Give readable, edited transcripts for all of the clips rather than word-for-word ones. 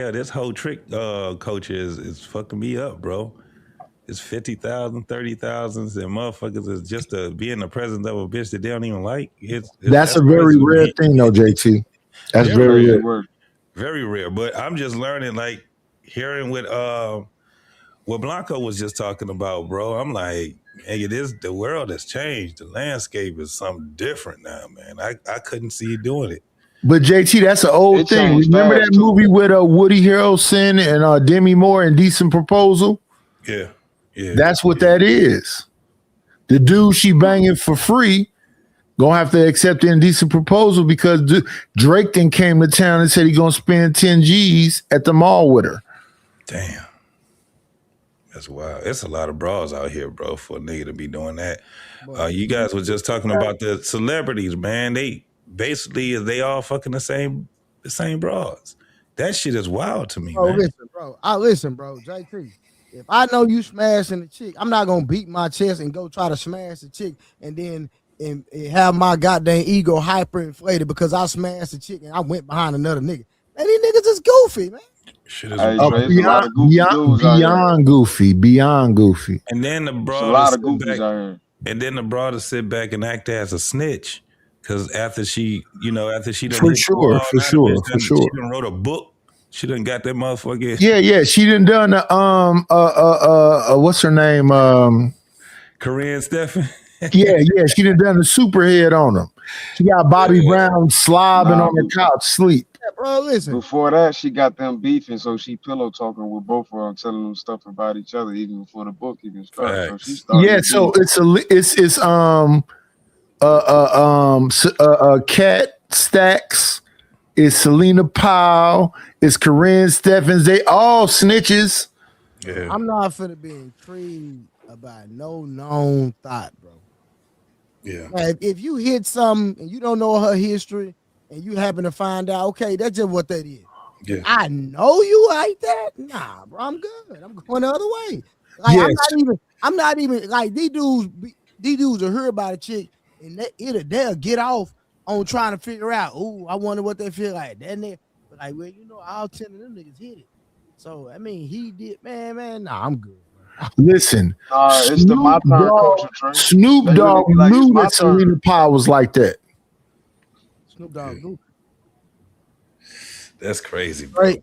Yeah, this whole trick culture is fucking me up, bro. It's 50,000, 30,000, and motherfuckers is just to be in the presence of a bitch that they don't even like. That's That's a crazy very to rare me. thing, though, JT. That's Very very rare. rare. Work. Very rare. But I'm just learning, like hearing what Blanco was just talking about, bro. I'm like, hey, the world has changed. The landscape is something different now, man. I couldn't see you doing it. But JT, that's an old It thing. changed Remember that fast, too. movie with Woody Harrelson and Demi Moore, Indecent Proposal? Yeah. That's what that is. The dude she banging for free gonna have to accept the Indecent Proposal because Drake then came to town and said he gonna spend 10 G's at the mall with her. Damn. That's wild. It's a lot of bras out here, bro, for a nigga to be doing that. You guys were just talking about the celebrities, man. They all fucking the same bras. That shit is wild to me, Bro, man. listen, bro. JT, if I know you smashing the chick, I'm not gonna beat my chest and go try to smash the chick and then and have my goddamn ego hyperinflated because I smashed the chick and I went behind another nigga. Man, these niggas is goofy, man. Shit is beyond goofy. And then the broad, a lot of goofies out here. And then the broad to sit back and act as a snitch, because after she done for sure, she done wrote a book. She done got that motherfucker. Yeah. She done the what's her name? Corinne Stephan. yeah. She done the superhead on him. She got Bobby Brown slobbing on the couch, sleep. Yeah, bro, listen. Before that, she got them beefing, so she pillow talking with both of them, telling them stuff about each other, even before the book even started. So she started. Yeah, so it's Kat Stacks, it's Selena Powell, it's Corinne Stephens. They all snitches. Yeah. I'm not finna be intrigued about no known thought, bro. Yeah. Now, if you hit something and you don't know her history and you happen to find out, okay, that's just what that is. Yeah. I know you like that. Nah, bro, I'm good. I'm going the other way. Like Yes. I'm not even like these dudes will hear about a chick and they'll get off on trying to figure out, ooh, I wonder what they feel like. That nigga, but like, well, you know, all 10 of them niggas hit it. So I mean, he did, man. Nah, I'm good. Listen, it's the my turn culture, Trey. Snoop Dogg knew that Selena Powell was like that. Snoop Dogg goofy. That's crazy, bro. Right.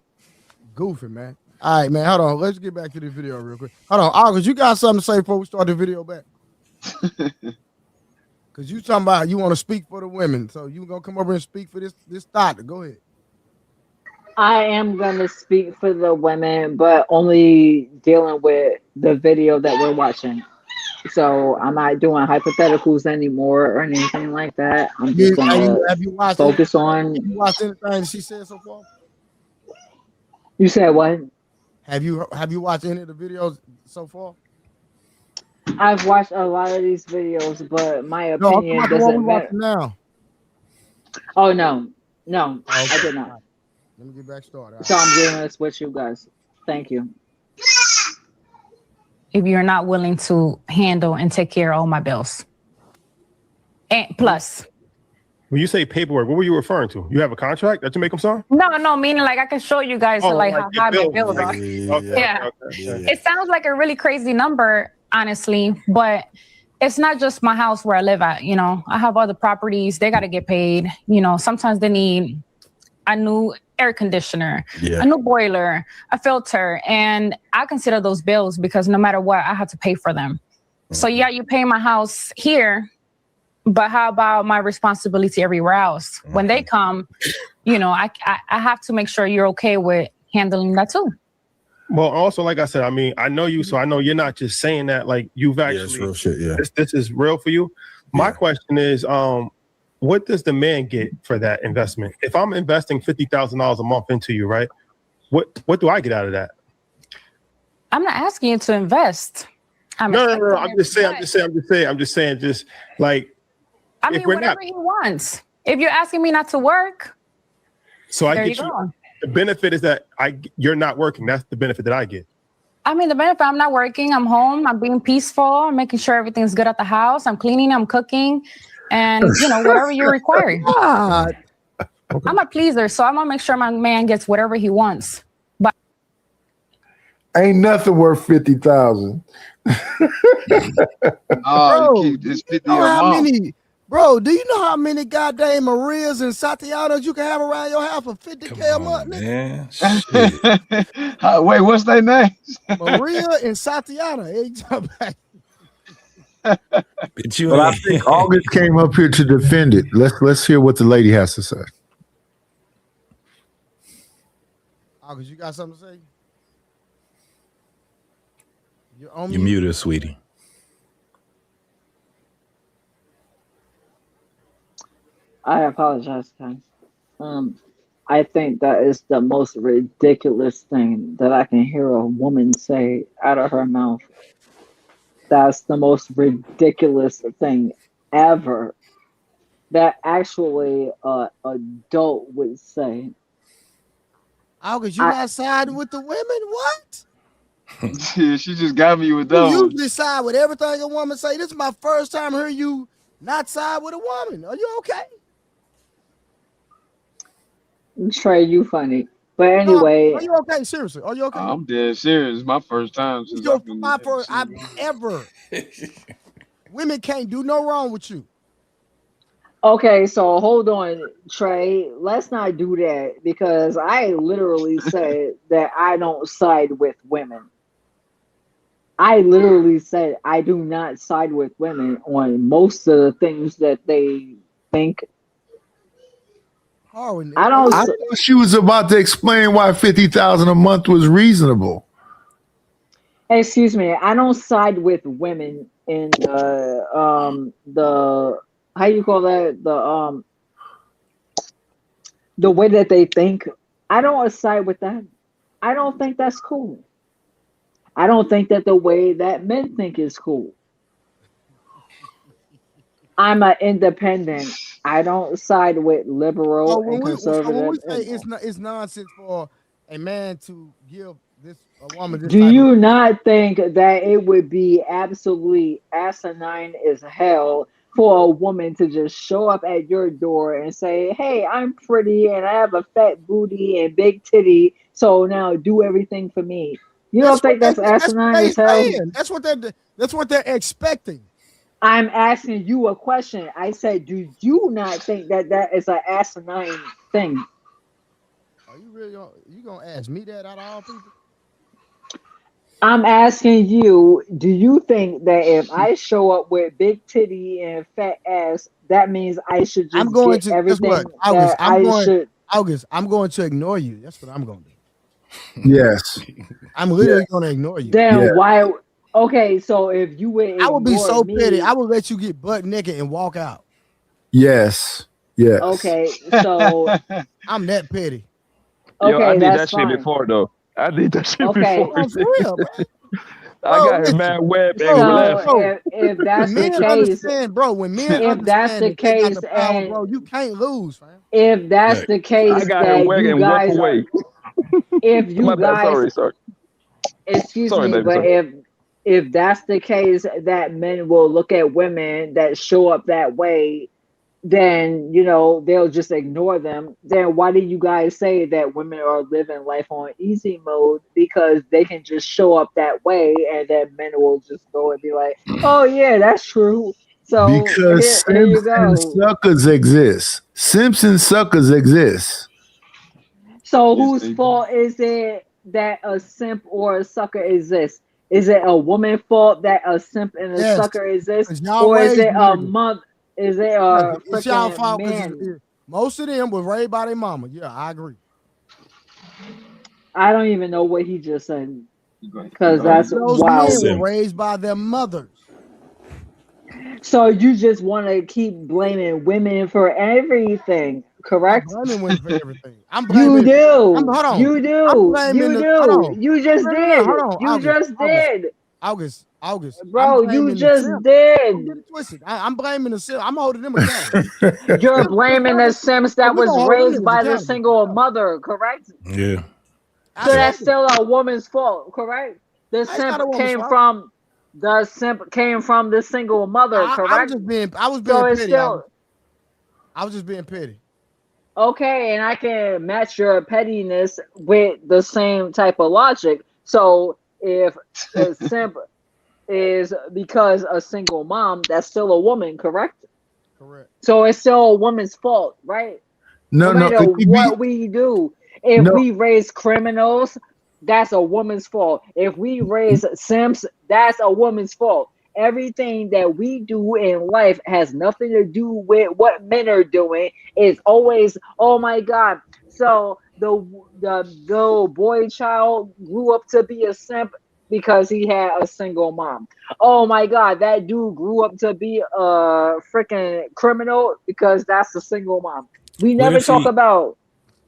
Goofy, man. All right, man. Hold on. Let's get back to this video real quick. Hold on, August, you got something to say before we start the video back? Because you talking about you want to speak for the women. So you gonna come over and speak for this thought. Go ahead. I am going to speak for the women, but only dealing with the video that we're watching. So I'm not doing hypotheticals anymore or anything like that. I'm just going to focus on. Have you watched anything she said so far? You said what? Have you watched any of the videos so far? I've watched a lot of these videos, but my opinion doesn't matter. Now. Oh, no, okay. I did not. Let me get back started. So I'm doing this with you guys. Thank you. If you're not willing to handle and take care of all my bills. And plus. When you say paperwork, what were you referring to? You have a contract that you make them sign? No, meaning like I can show you guys how high my bills are. Yeah. It sounds like a really crazy number, honestly, but it's not just my house where I live at. You know, I have other properties. They got to get paid. You know, sometimes they need a new air conditioner, a new boiler, a filter. And I consider those bills because no matter what, I have to pay for them. So yeah, you pay my house here, but how about my responsibility everywhere else? When they come, you know, I have to make sure you're okay with handling that too. Well, also, like I said, I mean, I know you, so I know you're not just saying that, like you've actually, it's real shit, this is real for you. My question is, what does the man get for that investment? If I'm investing $50,000 a month into you, right? What do I get out of that? I'm not asking you to invest. No. I'm just saying, just like. I mean, whatever he wants. If you're asking me not to work, so I get you. The benefit is that you're not working. That's the benefit that I get. I mean, the benefit, I'm not working. I'm home. I'm being peaceful. I'm making sure everything's good at the house. I'm cleaning. I'm cooking. And, you know, whatever you require. I'm a pleaser, so I'm going to make sure my man gets whatever he wants. Ain't nothing worth 50,000. Oh, it's 50 a month. Bro, do you know how many goddamn Marias and Satyanas you can have around your house for 50K a month, man? Shit. Wait, what's their names? Maria and Satyana. But I think August came up here to defend it. Let's hear what the lady has to say. August, you got something to say? You're muted, sweetie. I apologize, guys. I think that is the most ridiculous thing that I can hear a woman say out of her mouth. That's the most ridiculous thing ever that actually an adult would say. August, you not siding with the women? What? Yeah, she just got me with You those. usually side with everything a woman say. This is my first time hearing you not side with a woman. Are you okay? Trey, you funny. But anyway. Are you okay? Seriously, are you okay? I'm dead serious. My first time since I've ever. Women can't do no wrong with you. Okay, so hold on, Trey. Let's not do that because I literally said that I don't side with women. I literally said I do not side with women on most of the things that they think. I thought she was about to explain why 50,000 a month was reasonable. Excuse me, I don't side with women in the how you call that, the way that they think. I don't side with that. I don't think that's cool. I don't think that the way that men think is cool. I'm an independent. I don't side with liberal and conservative. When we say it's nonsense for a man to give a woman this. Do you not think that it would be absolutely asinine as hell for a woman to just show up at your door and say, "Hey, I'm pretty and I have a fat booty and big titty, so now do everything for me"? You don't think that's asinine as hell? That's what they're expecting. I'm asking you a question. I said, do you not think that that is an asinine thing? Are you really gonna ask me that out of all people? I'm asking you, do you think that if I show up with big titty and fat ass, that means I should just get everything August, I'm going to ignore you. That's what I'm going to do. Yes. I'm literally going to ignore you. Then why? Okay, so if you would, I would be so petty. I would let you get butt naked and walk out. Yes. Yes. Okay, so I'm that petty. Okay, yo, I did that's that shit before though. I did that shit before. Oh, for real, man. I got her mad web and left. If that's the case, understand, bro, when men if that's the case, power, bro, you can't lose, man. If that's the case, I got her web and walk away. If you guys, sorry. Excuse sorry, me, baby, but sorry. if that's the case, that men will look at women that show up that way, then they'll just ignore them. Then why do you guys say that women are living life on easy mode? Because they can just show up that way, and then men will just go and be like, "Oh yeah, that's true." So because here you go. suckers exist. Simps and suckers exist. So whose fault is it that a simp or a sucker exists? Is it a woman's fault that a simp and a sucker exists, or is it a mother? Is it a it's y'all freaking fault? man? Most of them were raised by their mama. Yeah, I agree. I don't even know what he just said because that's those wow. men were raised by their mothers. So you just want to keep blaming women for everything, correct? I'm blaming women for everything. You do. Hold on. You do. You do. You just did. You just did. August. Bro, you just did. I'm blaming the Sims. I'm holding them accountable. You're blaming the Sims that was raised by the single mother, correct? Yeah. So that's still a woman's fault, correct? The simp came from the single mother, correct? I was being petty. I was just being petty. Okay, and I can match your pettiness with the same type of logic. So if a simp is because a single mom, that's still a woman, correct? Correct. So it's still a woman's fault, right? No, No matter it could what we do, if No. we raise criminals, that's a woman's fault. If we raise simps, that's a woman's fault. Everything that we do in life has nothing to do with what men are doing. It's always, oh my God. So the little boy child grew up to be a simp because he had a single mom. Oh my God, that dude grew up to be a freaking criminal because that's a single mom. We What never if talk he- about.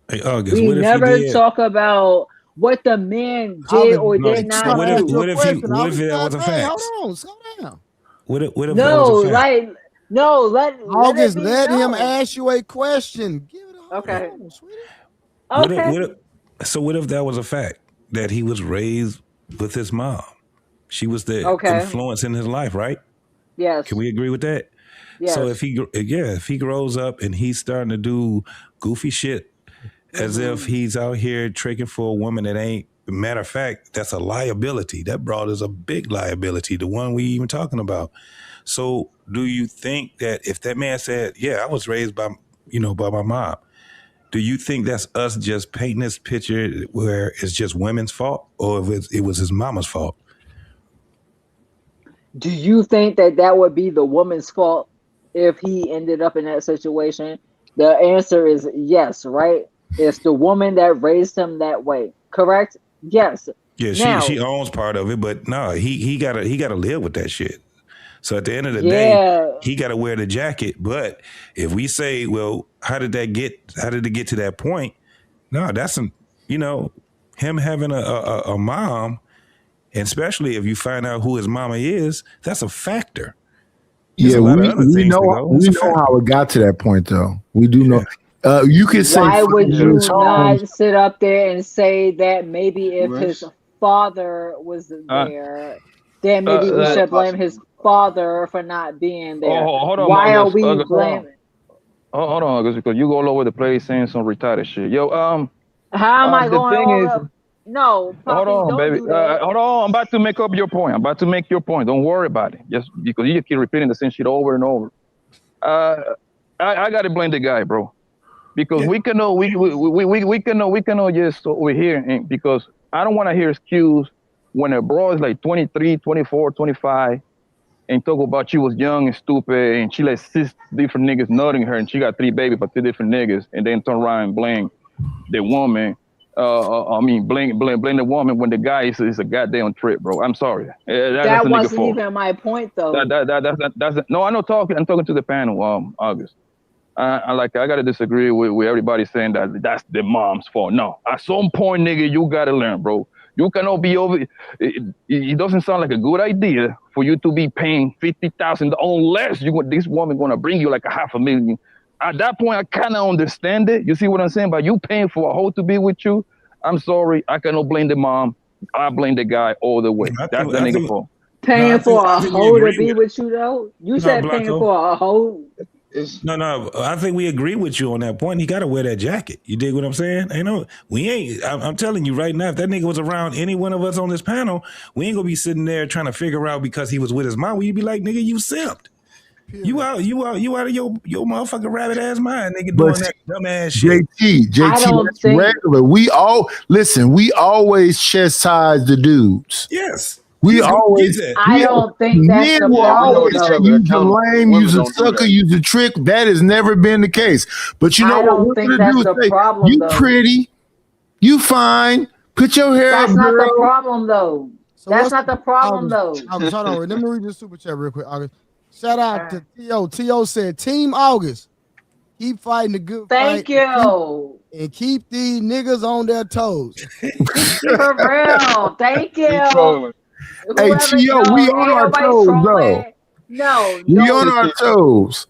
Hey, August, We what if never he did? talk about what the man did August, or No, did so not what if- do. what if that was a fact? Hold on, slow down. What if that No, was a fact? let August, it be let him known. ask you a question. Give it a Okay. hold on, sweetie. Okay. What if that was a fact that he was raised with his mom? She was the Okay. influence in his life, right? Yes. Can we agree with that? Yes. So if he grows up and he's starting to do goofy shit as if he's out here tricking for a woman that ain't, matter of fact, that's a liability. That broad is a big liability, the one we even talking about. So do you think that if that man said, yeah, I was raised by my mom, do you think that's us just painting this picture where it's just women's fault, or if it was his mama's fault? Do you think that would be the woman's fault if he ended up in that situation? The answer is yes, right? It's the woman that raised him that way, correct? Yes. Yeah, Now- she owns part of it, but no, he gotta live with that shit. So at the end of the Yeah. day, he gotta wear the jacket. But if we say, well, how did it get to that point? No, that's him having a mom, and especially if you find out who his mama is, that's a factor. There's Yeah, a lot of other we things know to go. It's a fact. how it got to that point, though. We do know. You could say, Why would you James Holmes- not sit up there and say that maybe if his Wish. father was there, then maybe we should blame his father for not being there? Hold on, Why are August, we August, blaming? Hold on, August, because you go all over the place saying some retarded shit. Yo, How am I the going thing all is- up? No, Poppy, hold on, don't baby. do that. Hold on, I'm about to make up your point. Don't worry about it. Just because you keep repeating the same shit over and over. I gotta blame the guy, bro. Because we can know just over here, and because I don't want to hear excuse when a bro is like 23, 24, 25, and talk about she was young and stupid and she let 6 different niggas nutting her and she got 3 babies for 2 different niggas, and then turn around and blame the woman. Blame the woman when the guy is a goddamn trip, bro. I'm sorry. That wasn't even my point, though. No, I'm talking to the panel, August. I gotta disagree with everybody saying that that's the mom's fault. No, at some point, nigga, you gotta learn, bro. You cannot be over. It doesn't sound like a good idea for you to be paying $50,000 unless this woman gonna bring you like $500,000. At that point, I kind of understand it. You see what I'm saying? But you paying for a hoe to be with you, I'm sorry. I cannot blame the mom. I blame the guy all the way. That's the nigga fault. Paying for a we hoe to agree be with- with you, though? You said paying Blanco. for a hoe? No, I think we agree with you on that point. He got to wear that jacket. You dig what I'm saying? I'm telling you right now, if that nigga was around any one of us on this panel, we ain't gonna be sitting there trying to figure out because he was with his mom. We'd be like, nigga, you simped. You out of your motherfucking rabbit ass mind, nigga, But doing that dumb ass shit. JT, I don't that's think- regular. We always chastise the dudes. Yes. We He's gonna always. get that. I don't think that's the Men will problem, always each though. other use a accountable. lame, Women use a don't do sucker, that. use a trick. That has never been the case. But you know I don't what? think we're gonna that's do is the say, problem, you though. pretty, you fine. Put your hair That's up, not girl. the problem, though. So That's what's- not the problem, though. August, hold on. Let me read this super chat real quick, August. Shout out to T.O. T.O. said, Team August, keep fighting the good Thank fight you. and keep these niggas on their toes. For real. Thank He you. trolling. Hey, Whoever- T.O., no, we ain't on our nobody toes, trolling. though. No, We no. on our toes.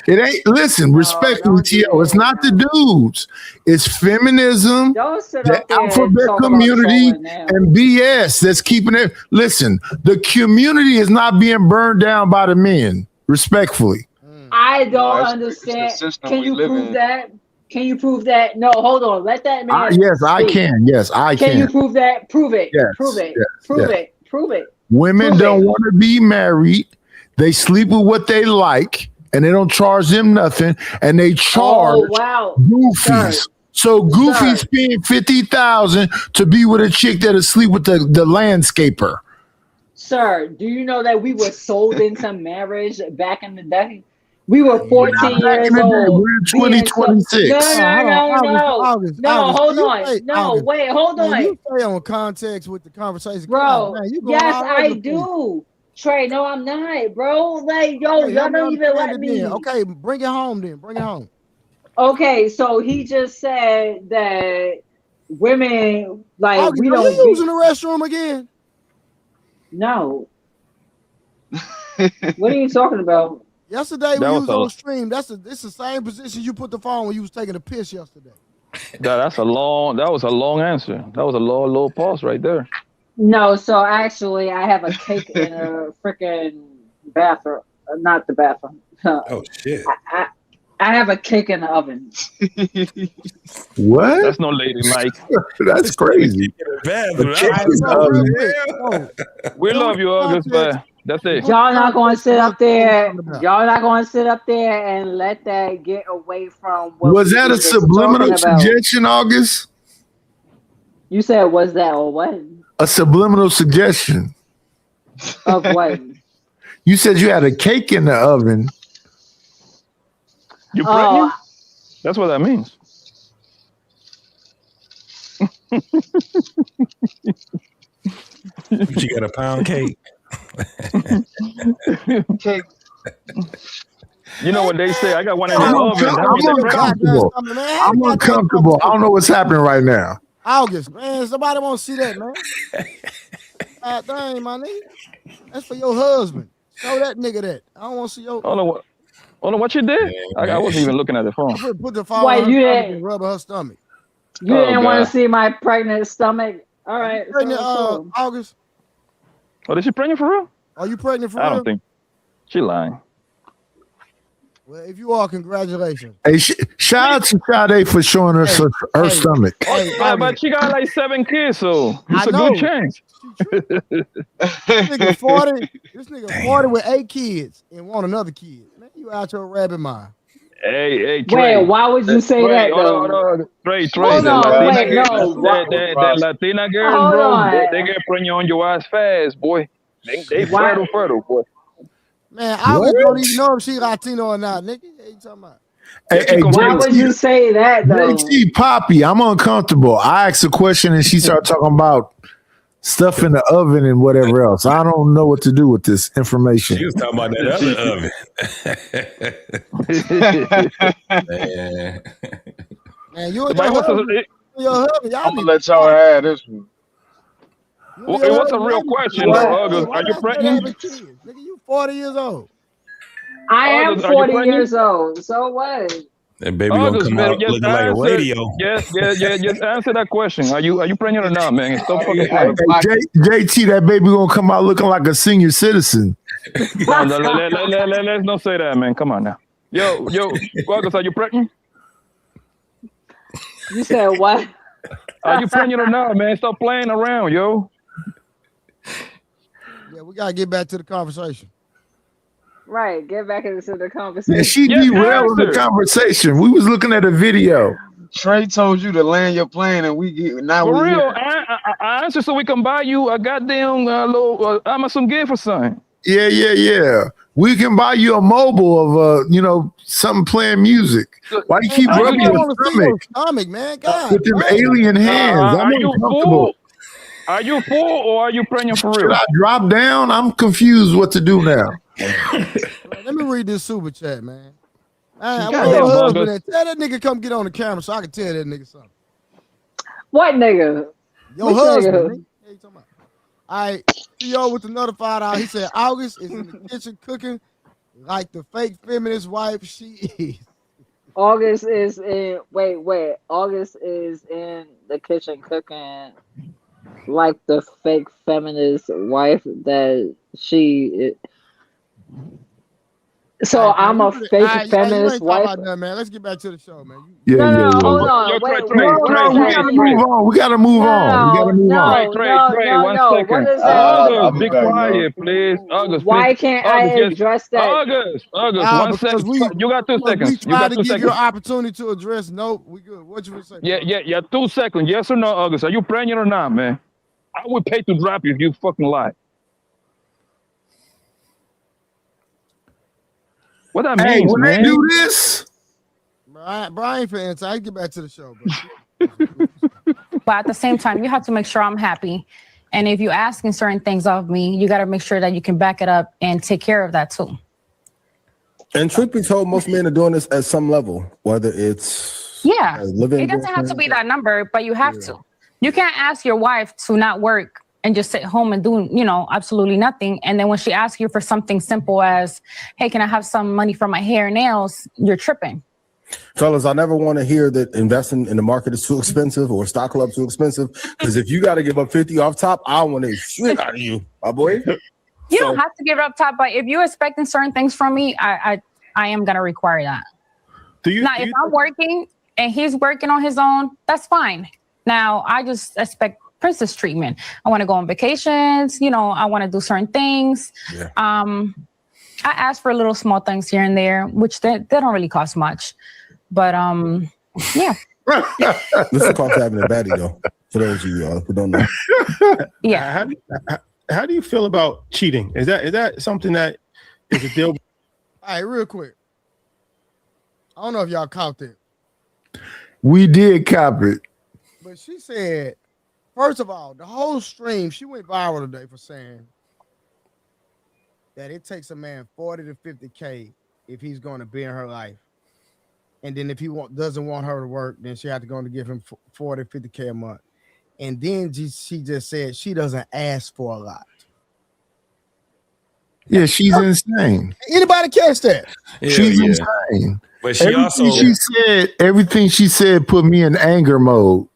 It ain't. Listen, respectfully, don't do T.O. It's that, not the no. dudes. It's feminism. Don't sit The up there and alphabet talk community about trolling now. and BS that's keeping it. Listen, the community is not being burned down by the men. Respectfully, I don't No, it's the understand. system Can we you live prove in. that? Can you prove that? No, hold on. Let that man. Yes, I speak. can. Yes, I can. Can you prove that? Prove it. Yes, Prove it. yes, Prove yes. it. Prove it. Women Prove don't it. want to be married. They sleep with what they like, and they don't charge them nothing. And they charge wow. goofies. Sir. So Goofy's Sir. paying 50,000 to be with a chick that'll sleep with the landscaper. Sir, do you know that we were sold into marriage back in the day? We were 14 years old. We're in 2026. No, hold on. No, wait, hold Man, on. you stay on context with the conversation. Come Bro, on, man, you going yes, all over I the place. do. Trey, no, I'm not, bro. Like, yo, Hey, y'all help me don't even let understand it me. then. Okay, bring it home then. Bring it home. Okay, so he just said that women, like, August, we are don't you using the restroom again? No. What are you talking about? Yesterday That when you was was on a- stream, it's the same position you put the phone when you was taking a piss yesterday. That was a long answer. That was a little pause right there. No, so actually, I have a cake in a freaking bathroom. Not the bathroom. Oh shit. I have a cake in the oven. What? That's no lady like. That's crazy. We love you, August, but that's it. Y'all not gonna sit up there. Y'all not gonna sit up there and let that get away from what Was we that were a just subliminal talking about. suggestion, August? You said was that or what? A subliminal suggestion. Of what? You said you had a cake in the oven. You pregnant? That's what that means. You got a pound cake. Cake. You know what they say? I got one in the I'm oven. uncomfortable. I'm uncomfortable. I don't know what's happening right now. August, man, somebody want to see that, man. God dang, my nigga. That's for your husband. Show that nigga that. I don't want to see your. Hold on, what you did? I wasn't even looking at the phone. Put the phone Wait, on you her stomach didn't- and rub her stomach. You Oh, didn't want God. to see my pregnant stomach. All right. so Pregnant, cool. August? Oh, is she pregnant for real? Are you pregnant for I real? don't think. She lying. Well, if you are, congratulations. Hey, shout out to Sade for showing her her stomach. Hey, But she got like 7 kids, so I it's a know. good chance. This nigga 40. This nigga 40 with 8 kids and want another kid. Man, you out your rabbit mind. Hey, Trey. Wait, why would you say Trey, that hold though? on, hold on. Trey, Hold the on, Latina wait, girl, no. that Latina girl, Hold bro, on. they get pregnant on your ass fast, boy. They Why- fertile, boy. Man, August don't even know if she Latino or not, nigga. What you talking about? Hey, Why would you say that though? JT Poppy, I'm uncomfortable. I asked a question and she started talking about stuff in the oven and whatever else. I don't know what to do with this information. She was talking about that other oven. Man. Man, you and But your it was husband, y'all I'm need gonna let y'all have this one. it was a real question, though, August. Are you pregnant? Nigga, you 40 years old. I am August, are you 40 pregnant? years old. So what? That baby gonna August, come man, out just looking like a answer- radio. Just answer that question. Are you pregnant or not, man? Stop fucking Hey, playing. JT, that baby gonna come out looking like a senior citizen. No, let's not say that, man. Come on now. Yo, August, are you pregnant? You said what? Are you pregnant or not, man? Stop playing around, yo. Yeah, we gotta get back to the conversation. Right. Get back into the Yeah, conversation. she Yes, derailed the answer. conversation. We was looking at a video. Trey told you to land your plane, and we get now. For we real, here. I answer so we can buy you a goddamn little Amazon gift or something. Yeah. We can buy you a mobile of something playing music. Why you keep Man, rubbing you your want to see stomach your stomach, man. God, with them damn. alien hands? I'm Are you uncomfortable. full? Are you full or are you pregnant for Should real? I drop down? I'm confused what to do now. Let me read this super chat, man. Man, Goddamn, where your husband August. at? Tell that nigga come get on the camera so I can tell that nigga something. What nigga? Your Which husband, nigga? nigga. What you talking about? All right, CEO with another $5. He said August is in the kitchen cooking like the fake feminist wife she is. August is in. Wait. August is in the kitchen cooking like the fake feminist wife that she. So I'm a fake feminist wife. Man, let's get back to the show, man. No, hold on. We gotta move on. Trey, 1 second. What is August, be quiet, please. August, why can't I address that? August, 1 second. You got 2 seconds. We You try got to 2 give you an seconds. opportunity to address. Nope, we good. What you would say? Yeah. 2 seconds. Yes or no, August? Are you pregnant or not, man? I would pay to drop you if you fucking lie. What that Hey, means, when man? they do this, Brian for answer. I get back to the show, bro. But at the same time, you have to make sure I'm happy. And if you're asking certain things of me, you got to make sure that you can back it up and take care of that too. And truth be told, most men are doing this at some level, whether it's living. It doesn't have to be that number, but you have to. You can't ask your wife to not work and just sit home and do, absolutely nothing. And then when she asks you for something simple as, hey, can I have some money for my hair and nails? You're tripping. Fellas, I never want to hear that investing in the market is too expensive or stock club too expensive. Because if you got to give up 50 off top, I want to shit out of you, my boy. You don't have to give it up top, but if you're expecting certain things from me, I am gonna require that. If I'm working and he's working on his own, that's fine. Now I just expect princess treatment. I want to go on vacations, I want to do certain things. Yeah. I ask for little small things here and there, which they don't really cost much. But yeah. This is called having a baddie, though. For those of you who don't know. Yeah. How do you feel about cheating? Is that something that is a deal? All right, real quick. I don't know if y'all caught that. we did cop it. But she said, first of all, the whole stream, she went viral today for saying that it takes a man 40 to 50K if he's going to be in her life. And then if he doesn't want her to work, then she had to go and give him 40, 50K a month. And then she just said she doesn't ask for a lot. Yeah, she's insane. Anybody catch that? She's insane. But she everything she said put me in anger mode.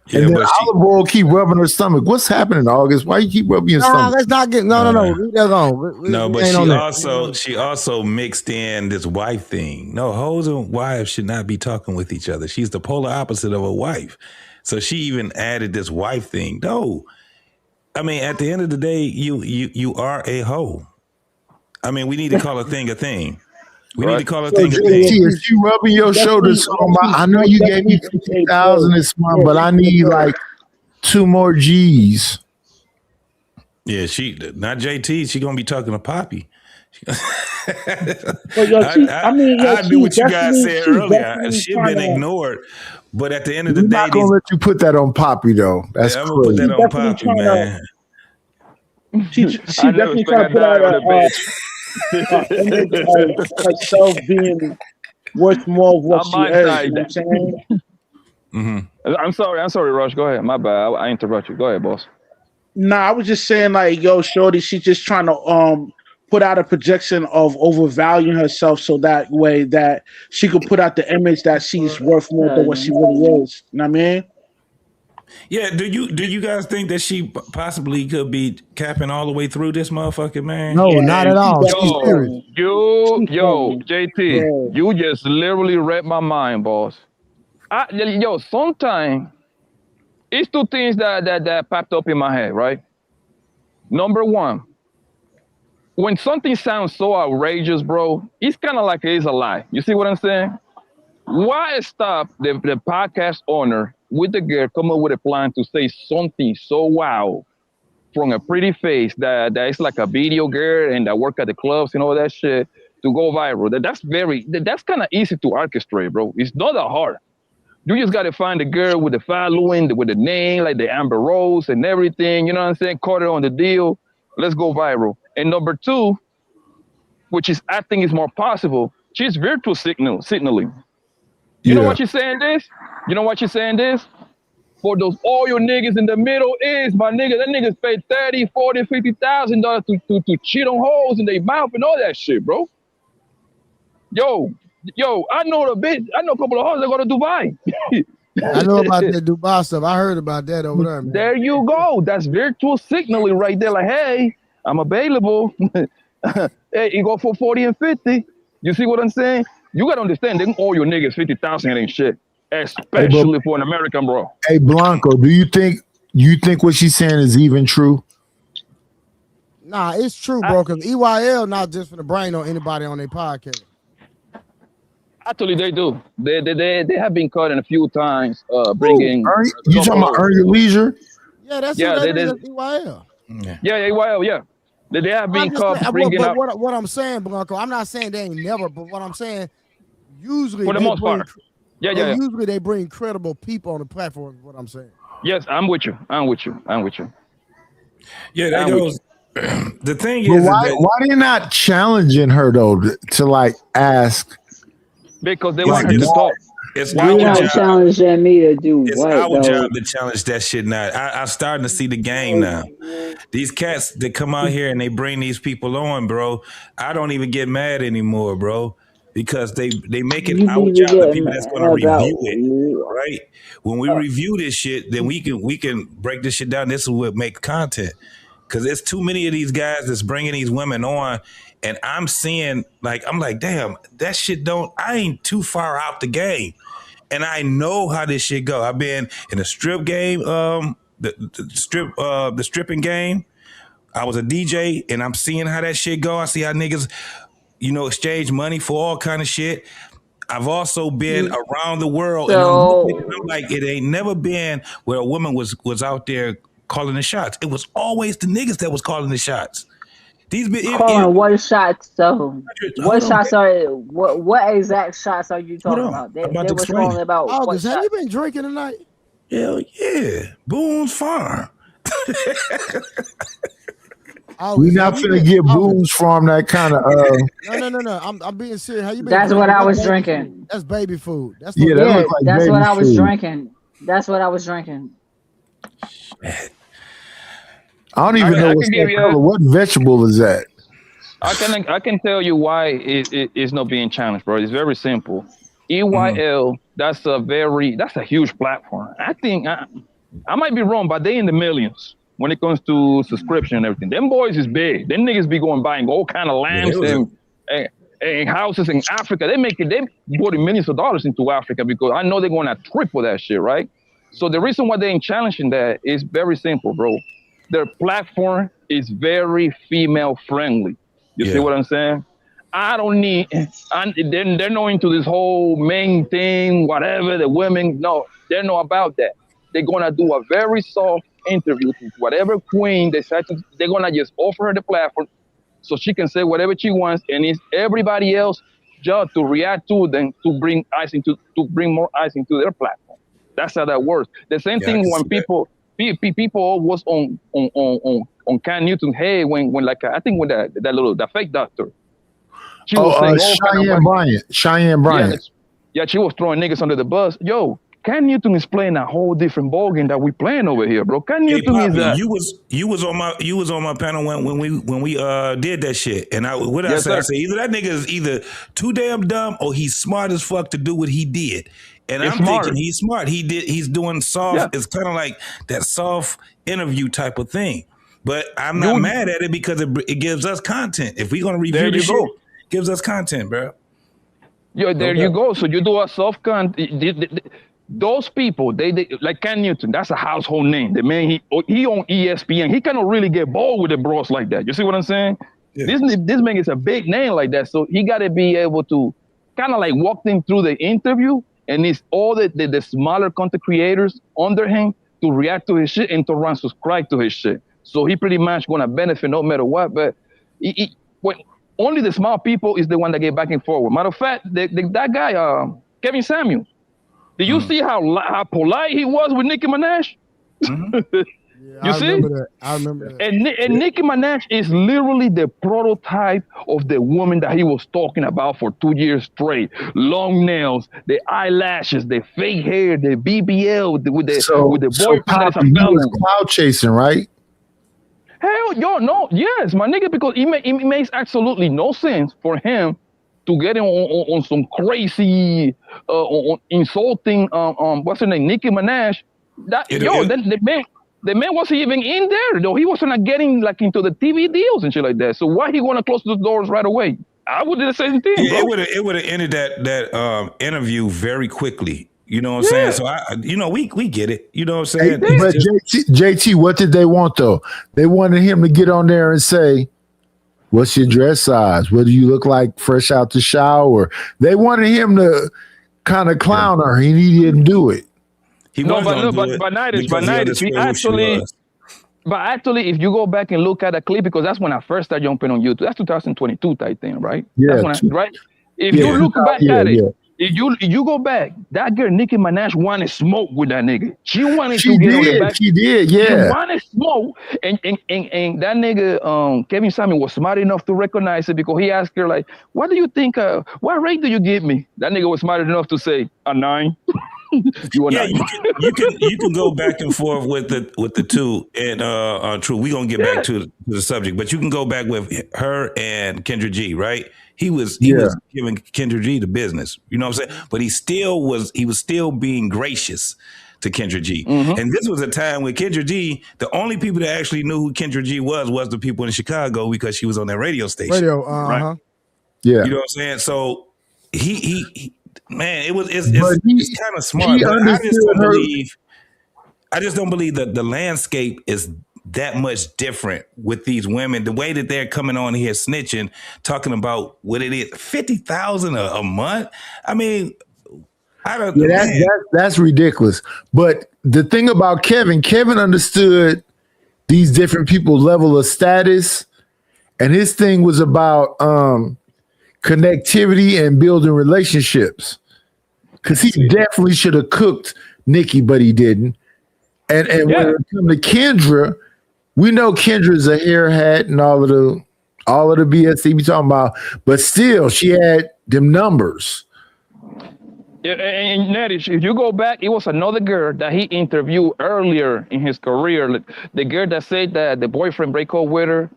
Yeah, and then but Olive Oil keep rubbing her stomach. What's happening, August? Why you keep rubbing your stomach? Let's not get no. Leave that alone. No, but she also mixed in this wife thing. No, hoes and wives should not be talking with each other. She's the polar opposite of a wife. So she even added this wife thing. No, I mean, at the end of the day, you are a hoe. I mean, we need to call a thing a thing. We need to call a thing a thing. If you rubbing your shoulders on my, I know you gave me 50,000 this month, but I need like 2 more G's. Yeah, not JT. She gonna be talking to Poppy. I knew what you guys said earlier. She's been ignored, but at the end of the day, I'm not gonna let you put that on Poppy though. That's I'm gonna put that on Poppy, man. She definitely trying to put out image of herself being worth more of what she is. You know what I'm saying? Mm-hmm. I'm sorry, Rush. Go ahead. My bad. I interrupt you. Go ahead, boss. Nah, I was just saying, like, yo, shorty, she's just trying to put out a projection of overvaluing herself so that way that she could put out the image that she's worth more than what she really is. You know what I mean? Yeah, do you guys think that she possibly could be capping all the way through this motherfucker, man? No, not at all. Yo, JT, you just literally read my mind, boss. Sometimes it's 2 things that popped up in my head, right? Number 1, when something sounds so outrageous, bro, it's kind of like it's a lie. You see what I'm saying? Why stop the podcast owner with the girl come up with a plan to say something so wow from a pretty face that is like a video girl and that work at the clubs and all that shit to go viral? That's kind of easy to orchestrate, bro. It's not that hard. You just got to find the girl with the following, with the name, like the Amber Rose and everything. You know what I'm saying? Caught it on the deal. Let's go viral. And number 2, which is I think is more possible, she's virtual signaling. You know what she's saying this? You know what she's saying this? For those all your niggas in the Middle East, my nigga, that niggas paid $30,000, $40,000, $50,000 to cheat on hoes in their mouth and all that shit, bro. Yo, I know a couple of hoes that go to Dubai. I know about that Dubai stuff. I heard about that over there, man. There you go. That's virtual signaling right there. Like, hey, I'm available. Hey, you go for 40 and 50. You see what I'm saying? You gotta understand, they all your niggas 50,000 ain't shit, especially for an American, bro. Hey Blanco, do you think what she's saying is even true? Nah, it's true, bro. Because EYL not just for the brain on anybody on their podcast. Actually, they do. They have been caught in a few times. Bringing. You talking about Earn Your Leisure? Yeah, that's EYL. Yeah, EYL. Yeah, they have been caught bringing up. What I'm saying, Blanco, I'm not saying they ain't never, but what I'm saying, usually for the most part, yeah. Usually they bring credible people on the platform. Is what I'm saying. Yes, I'm with you. Yeah, that goes. The thing But is, why they not challenging her though to like ask? Because they want her to talk. It's You're not challenging me to do it's what, our though? job to challenge that shit now. I'm starting to see the game now. These cats that come out here and they bring these people on, bro. I don't even get mad anymore, bro. Because they make it our job, the people that's gonna review it, right? When we review this shit, then we can break this shit down. This is what makes content. Cause there's too many of these guys that's bringing these women on, and I'm seeing I'm like, damn, that shit I ain't too far out the game, and I know how this shit go. I've been in the strip game, the stripping game. I was a DJ, and I'm seeing how that shit go. I see how niggas, exchange money for all kind of shit. I've also been around the world, and I'm like, it ain't never been where a woman was out there calling the shots. It was always the niggas that was calling the shots. Calling what shots though? What shots what exact shots are you talking about? They were calling about August, have you been drinking tonight? Hell yeah. Boone's Farm. We not finna get Boone's Farm that kind of No. I'm being serious. How you been? That's what I was drinking. That's baby food. That's that's what I was drinking. That's what I was drinking. I don't even know what's that color. What vegetable is that? I can tell you why it's not being challenged, bro. It's very simple. EYL, that's a huge platform. I think I might be wrong, but they in the millions when it comes to subscription and everything. Them boys is big. Them niggas be going buying all kind of lamps and houses in Africa. They putting millions of dollars into Africa because I know they're going to triple that shit, right? So the reason why they ain't challenging that is very simple, bro. Their platform is very female friendly. You see what I'm saying? I don't need, they're not into this whole main thing, whatever, the women. No, they're not about that. They're going to do a very soft interview to whatever queen they're going to just offer her the platform so she can say whatever she wants, and it's everybody else's job to react to them to bring more eyes into their platform. That's how that works. The same thing when people was on Cam Newton. Hey, when like I think when that fake doctor. She was saying Cheyenne Bryant. Yeah, she was throwing niggas under the bus. Yo, Cam Newton is playing a whole different ballgame that we playing over here, bro. Cam Newton is that. You was on my panel when we did that shit, and I said either that nigga is either too damn dumb or he's smart as fuck to do what he did. And I'm thinking he's smart. He's doing soft. Yeah. It's kind of like that soft interview type of thing. But I'm not mad at it because it gives us content. If we're gonna review this shit, it gives us content, bro. Yo, there you go. So you do a soft content. Those people, they like Cam Newton. That's a household name. The man he on ESPN. He cannot really get bold with the bros like that. You see what I'm saying? Yeah. This man is a big name like that. So he got to be able to kind of like walk them through the interview. And it's all the smaller content creators under him to react to his shit and to run subscribe to his shit. So he pretty much gonna benefit no matter what. But when only the small people is the one that get back and forward. Matter of fact, that guy, Kevin Samuels, did you see how polite he was with Nicki Minaj? Mm-hmm. You see? I remember that. And Nicki Minaj is literally the prototype of the woman that he was talking about for 2 years straight. Long nails, the eyelashes, the fake hair, the BBL with the boyfriend that's a felon. Was cloud chasing, right? Hell, no, yes, my nigga, because it makes absolutely no sense for him to get on some crazy, insulting, what's her name, Nicki Minaj. The man wasn't even in there, though. He wasn't getting like into the TV deals and shit like that. So why he want to close the doors right away? I would do the same thing. Yeah, bro. it would have ended that interview very quickly. You know what I'm saying? So we get it. You know what I'm saying? But JT, what did they want though? They wanted him to get on there and say, "What's your dress size? What do you look like fresh out the shower?" They wanted him to kind of clown her, and he didn't do it. But actually, if you go back and look at the clip, because that's when I first started jumping on YouTube. That's 2022 type thing, right? Yeah. That's when right? If you look back at it, if you go back, that girl Nicki Minaj wanted smoke with that nigga. She wanted to get on the back. She did, yeah. She wanted smoke, and that nigga Kevin Samuel was smart enough to recognize it because he asked her like, "What do you think? What rate do you give me?" That nigga was smart enough to say a 9. You can go back and forth with the two, and true. We're gonna get back to the subject, but you can go back with her and Kendra G, right? He was giving Kendra G the business, you know what I'm saying? But he was still being gracious to Kendra G. And this was a time when Kendra G, the only people that actually knew who Kendra G was the people in Chicago because she was on that radio station. Right? Yeah. You know what I'm saying? So he man, it's kind of smart. But I just don't believe that the landscape is that much different with these women. The way that they're coming on here snitching, talking about what it is, $50,000 a month. I mean, I don't. Yeah, that's ridiculous. But the thing about Kevin understood these different people's level of status, and his thing was about connectivity and building relationships. Because he definitely should have cooked Nicki, but he didn't. And when it comes to Kendra, we know Kendra's a hair hat and all of the BS he be talking about, but still, she had them numbers. Yeah, and Nettie, if you go back, it was another girl that he interviewed earlier in his career. The girl that said that the boyfriend break up with her,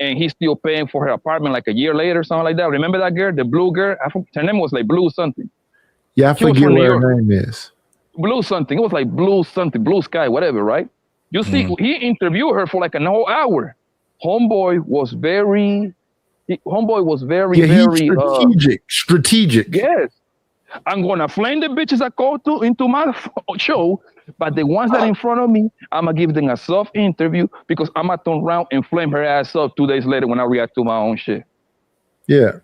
and he's still paying for her apartment like a year later, something like that. Remember that girl, the blue girl? Her name was like Blue something. Yeah, I forget what her name is. Blue something. It was like Blue something, Blue Sky, whatever, right? You see, he interviewed her for like an whole hour. Homeboy was very strategic. Yes. I'm gonna flame the bitches I call into my show, but the ones that are in front of me, I'm gonna give them a soft interview because I'm gonna turn around and flame her ass up 2 days later when I react to my own shit. Yeah.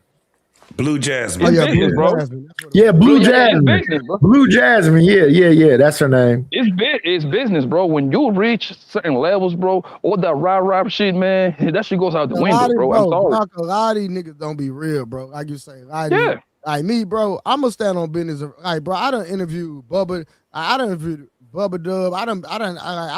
Blue Jasmine. It's business, bro. Yeah, Blue Jasmine. It's business, bro. Blue Jasmine. Yeah. That's her name. It's business, bro. When you reach certain levels, bro, all that rah shit, man, that shit goes out the window, bro. I'm sorry. A lot of these niggas don't be real, bro. Like you say, like me, bro. I'm gonna stand on business. Like, bro, I done interviewed Bubba. I done interviewed Bubba Dub. I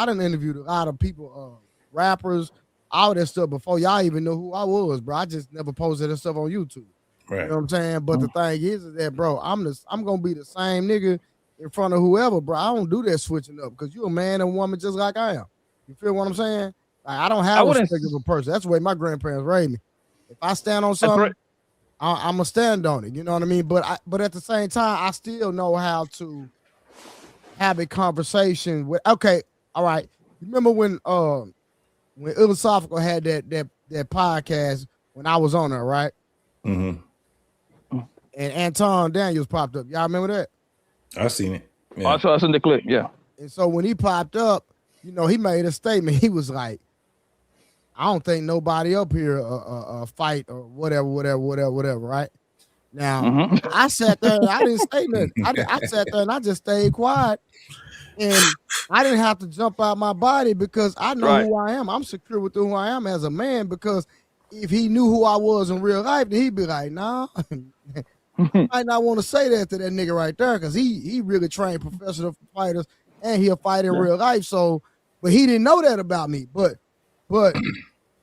done interviewed a lot of people, rappers, all that stuff before y'all even know who I was, bro. I just never posted that stuff on YouTube. Right. You know what I'm saying? But the thing is that, bro, I'm gonna be the same nigga in front of whoever, bro. I don't do that switching up because you a man and woman just like I am. You feel what I'm saying? Like, I don't have a respect of a person. That's the way my grandparents raised me. If I stand on something, I'm gonna stand on it. You know what I mean? But at the same time, I still know how to have a conversation with. Okay, all right. You remember when Philosophical had that podcast when I was on there, right? Mm-hmm. And Anton Daniels popped up. Y'all remember that? I seen it. Yeah. I saw us in the clip. Yeah. And so when he popped up, you know, he made a statement. He was like, "I don't think nobody up here fight or whatever." Right now, I sat there. And I didn't say nothing. I sat there and I just stayed quiet, and I didn't have to jump out my body because I know who I am. I'm secure with who I am as a man because if he knew who I was in real life, then he'd be like, "Nah." I might not want to say that to that nigga right there because he really trained professional fighters and he'll fight in real life. So, but he didn't know that about me. But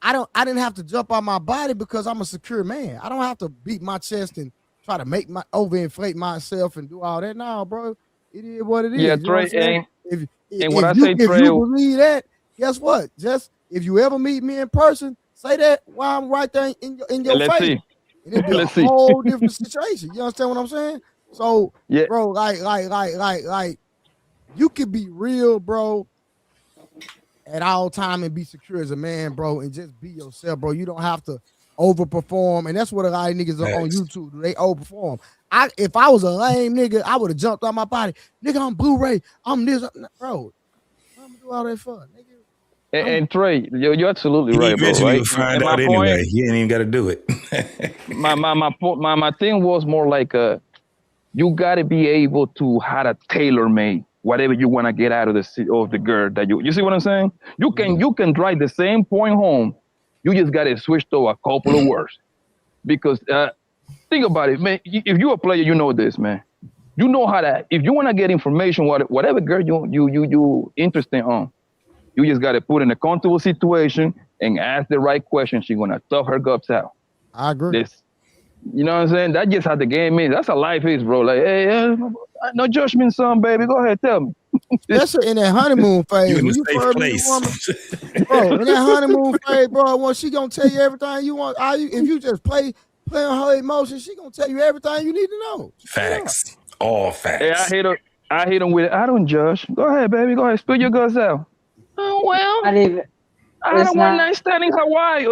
I didn't have to jump on my body because I'm a secure man. I don't have to beat my chest and try to make my overinflate myself and do all that. No, bro, it is what it is. Yeah, Trey. If you believe that, guess what? Just if you ever meet me in person, say that while I'm right there in your face. See. And it'd be a whole different situation. You understand what I'm saying? So, bro, like, you could be real, bro, at all time and be secure as a man, bro, and just be yourself, bro. You don't have to overperform, and that's what a lot of niggas on YouTube do. They overperform. If I was a lame nigga, I would have jumped on my body. Nigga, I'm Blu-ray. I'm this, bro. I'm gonna do all that fun, nigga. And Trey, you're absolutely right, bro. Eventually, Right? you'll find out anyway. You ain't even got to do it. my thing was more like you got to be able to how to tailor make whatever you want to get out of the girl that you see what I'm saying. You can drive the same point home. You just got to switch to a couple of words because think about it, man. If you're a player, you know this, man. You know how to if you want to get information, whatever girl you interested on. You just got to put in a comfortable situation and ask the right question. She's going to tough her guts out. I agree. You know what I'm saying? That's just how the game is. That's how life is, bro. Like, hey, no judgment, son, baby. Go ahead, tell me. Especially in that honeymoon phase. You in when a you safe first meet place. a woman, bro, in that honeymoon phase, bro, when she going to tell you everything you want. If you just play on her emotions, she going to tell you everything you need to know. Facts. All facts. Hey, I hit him with it. I don't judge. Go ahead, baby. Go ahead. Spill your guts out. Oh, well. I don't want nice standing Hawaii.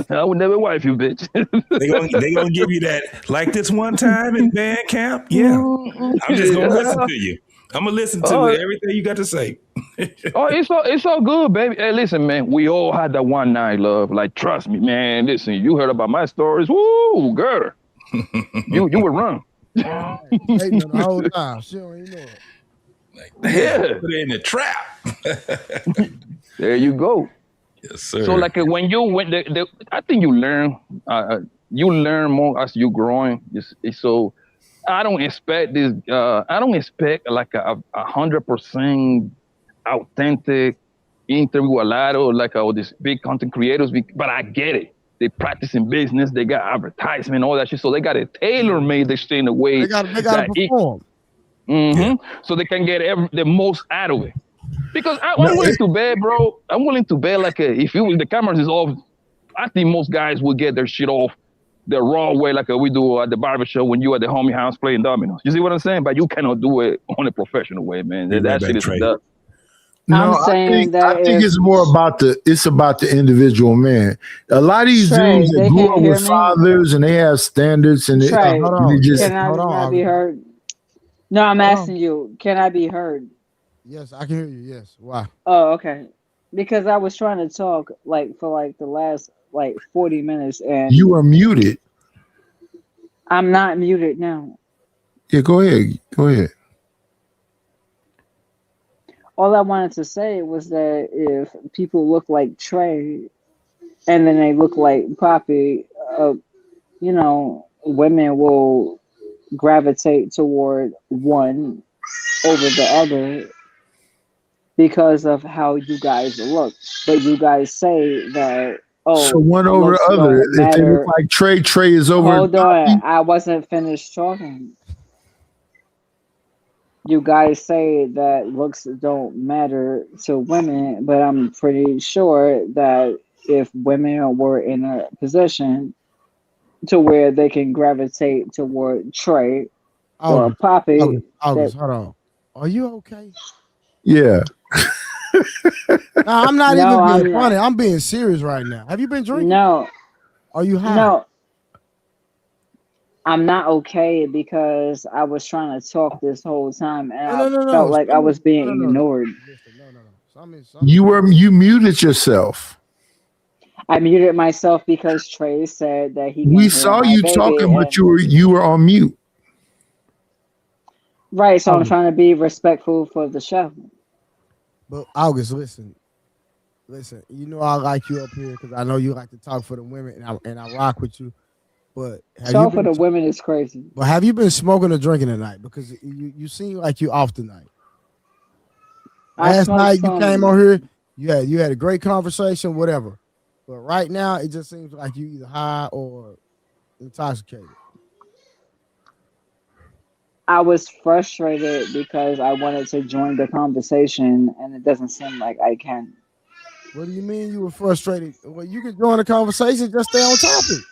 I would never wife you, bitch. they gonna give you that like this one time in band camp. Yeah, I'm just gonna listen to you. I'm gonna listen to everything you got to say. It's all good, baby. Hey, listen, man. We all had that one night, love. Like, trust me, man. Listen, you heard about my stories. Woo, girl. you would run. Hating the whole time. She don't even know it. Like, put it in the trap. There you go. Yes, sir. So like when you went, I think you learn more as you growing. So I don't expect this. I don't expect like a 100% authentic interview. A lot of like all these big content creators, but I get it. They practice in business. They got advertisement, all that shit. So they got to tailor made this shit in a way. They got to perform. So they can get the most out of it. Because I'm willing to bet, bro. I'm willing to bet like if the cameras is off, I think most guys will get their shit off the raw way like we do at the barbershop when you at the homie house playing dominoes. You see what I'm saying? But you cannot do it on a professional way, man. That shit is done. No, I think it's more about the individual man. A lot of these dudes that grew up with fathers and they have standards and Trey, they just can I be heard? No, I'm asking you. Can I be heard? Yes, I can hear you. Yes. Why? Oh, okay. Because I was trying to talk for the last 40 minutes and you are muted. I'm not muted now. Yeah, go ahead. Go ahead. All I wanted to say was that if people look like Trey and then they look like Poppy, women will gravitate toward one over the other because of how you guys look. But you guys say that, so one over the other. If they look like Trey is over. Hold on, I wasn't finished talking. You guys say that looks don't matter to women, but I'm pretty sure that if women were in a position to where they can gravitate toward Trey or Poppy. August, hold on. Are you okay? Yeah. No, I'm not even being funny. I'm being serious right now. Have you been drinking? No. Are you high? No. I'm not okay because I was trying to talk this whole time and I felt like I was being ignored. You muted yourself. I muted myself because Trey said that he. We saw you talking, but you were on mute. Right, so I'm trying to be respectful for the show. But August, listen. You know I like you up here because I know you like to talk for the women, and I rock with you. But talk for the women is crazy. But have you been smoking or drinking tonight? Because you seem like you off tonight. Last night you came on here, you had a great conversation, whatever. But right now it just seems like you either high or intoxicated. I was frustrated because I wanted to join the conversation and it doesn't seem like I can. What do you mean you were frustrated? Well, you can join the conversation, just stay on topic.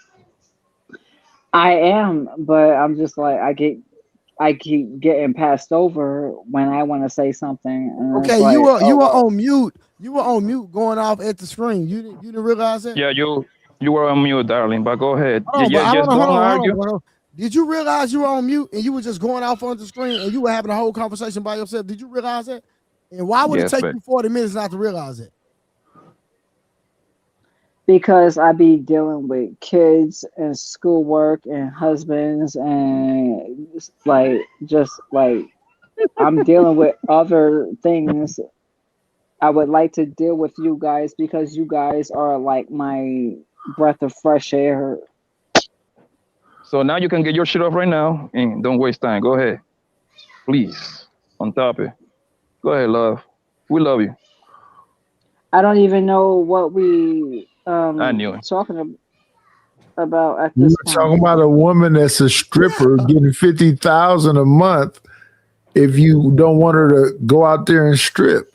I am, but I'm just like I keep getting passed over when I want to say something. And okay, like, you were on mute. You were on mute going off at the screen. You didn't realize that? Yeah, You were on mute, darling, but go ahead. Hold on, Yeah, but just hold don't on, argue. hold on. Did you realize you were on mute and you were just going off on the screen and you were having a whole conversation by yourself? Did you realize that? And why would Yes, it take but- you 40 minutes not to realize it? Because I be dealing with kids and schoolwork and husbands and like I'm dealing with other things. I would like to deal with you guys because you guys are like my breath of fresh air. So now you can get your shit off right now and don't waste time. Go ahead. Please. On topic. Go ahead, love. We love you. I don't even know what we I knew it. talking about at We're this point. talking about a woman that's a stripper getting 50,000 a month if you don't want her to go out there and strip.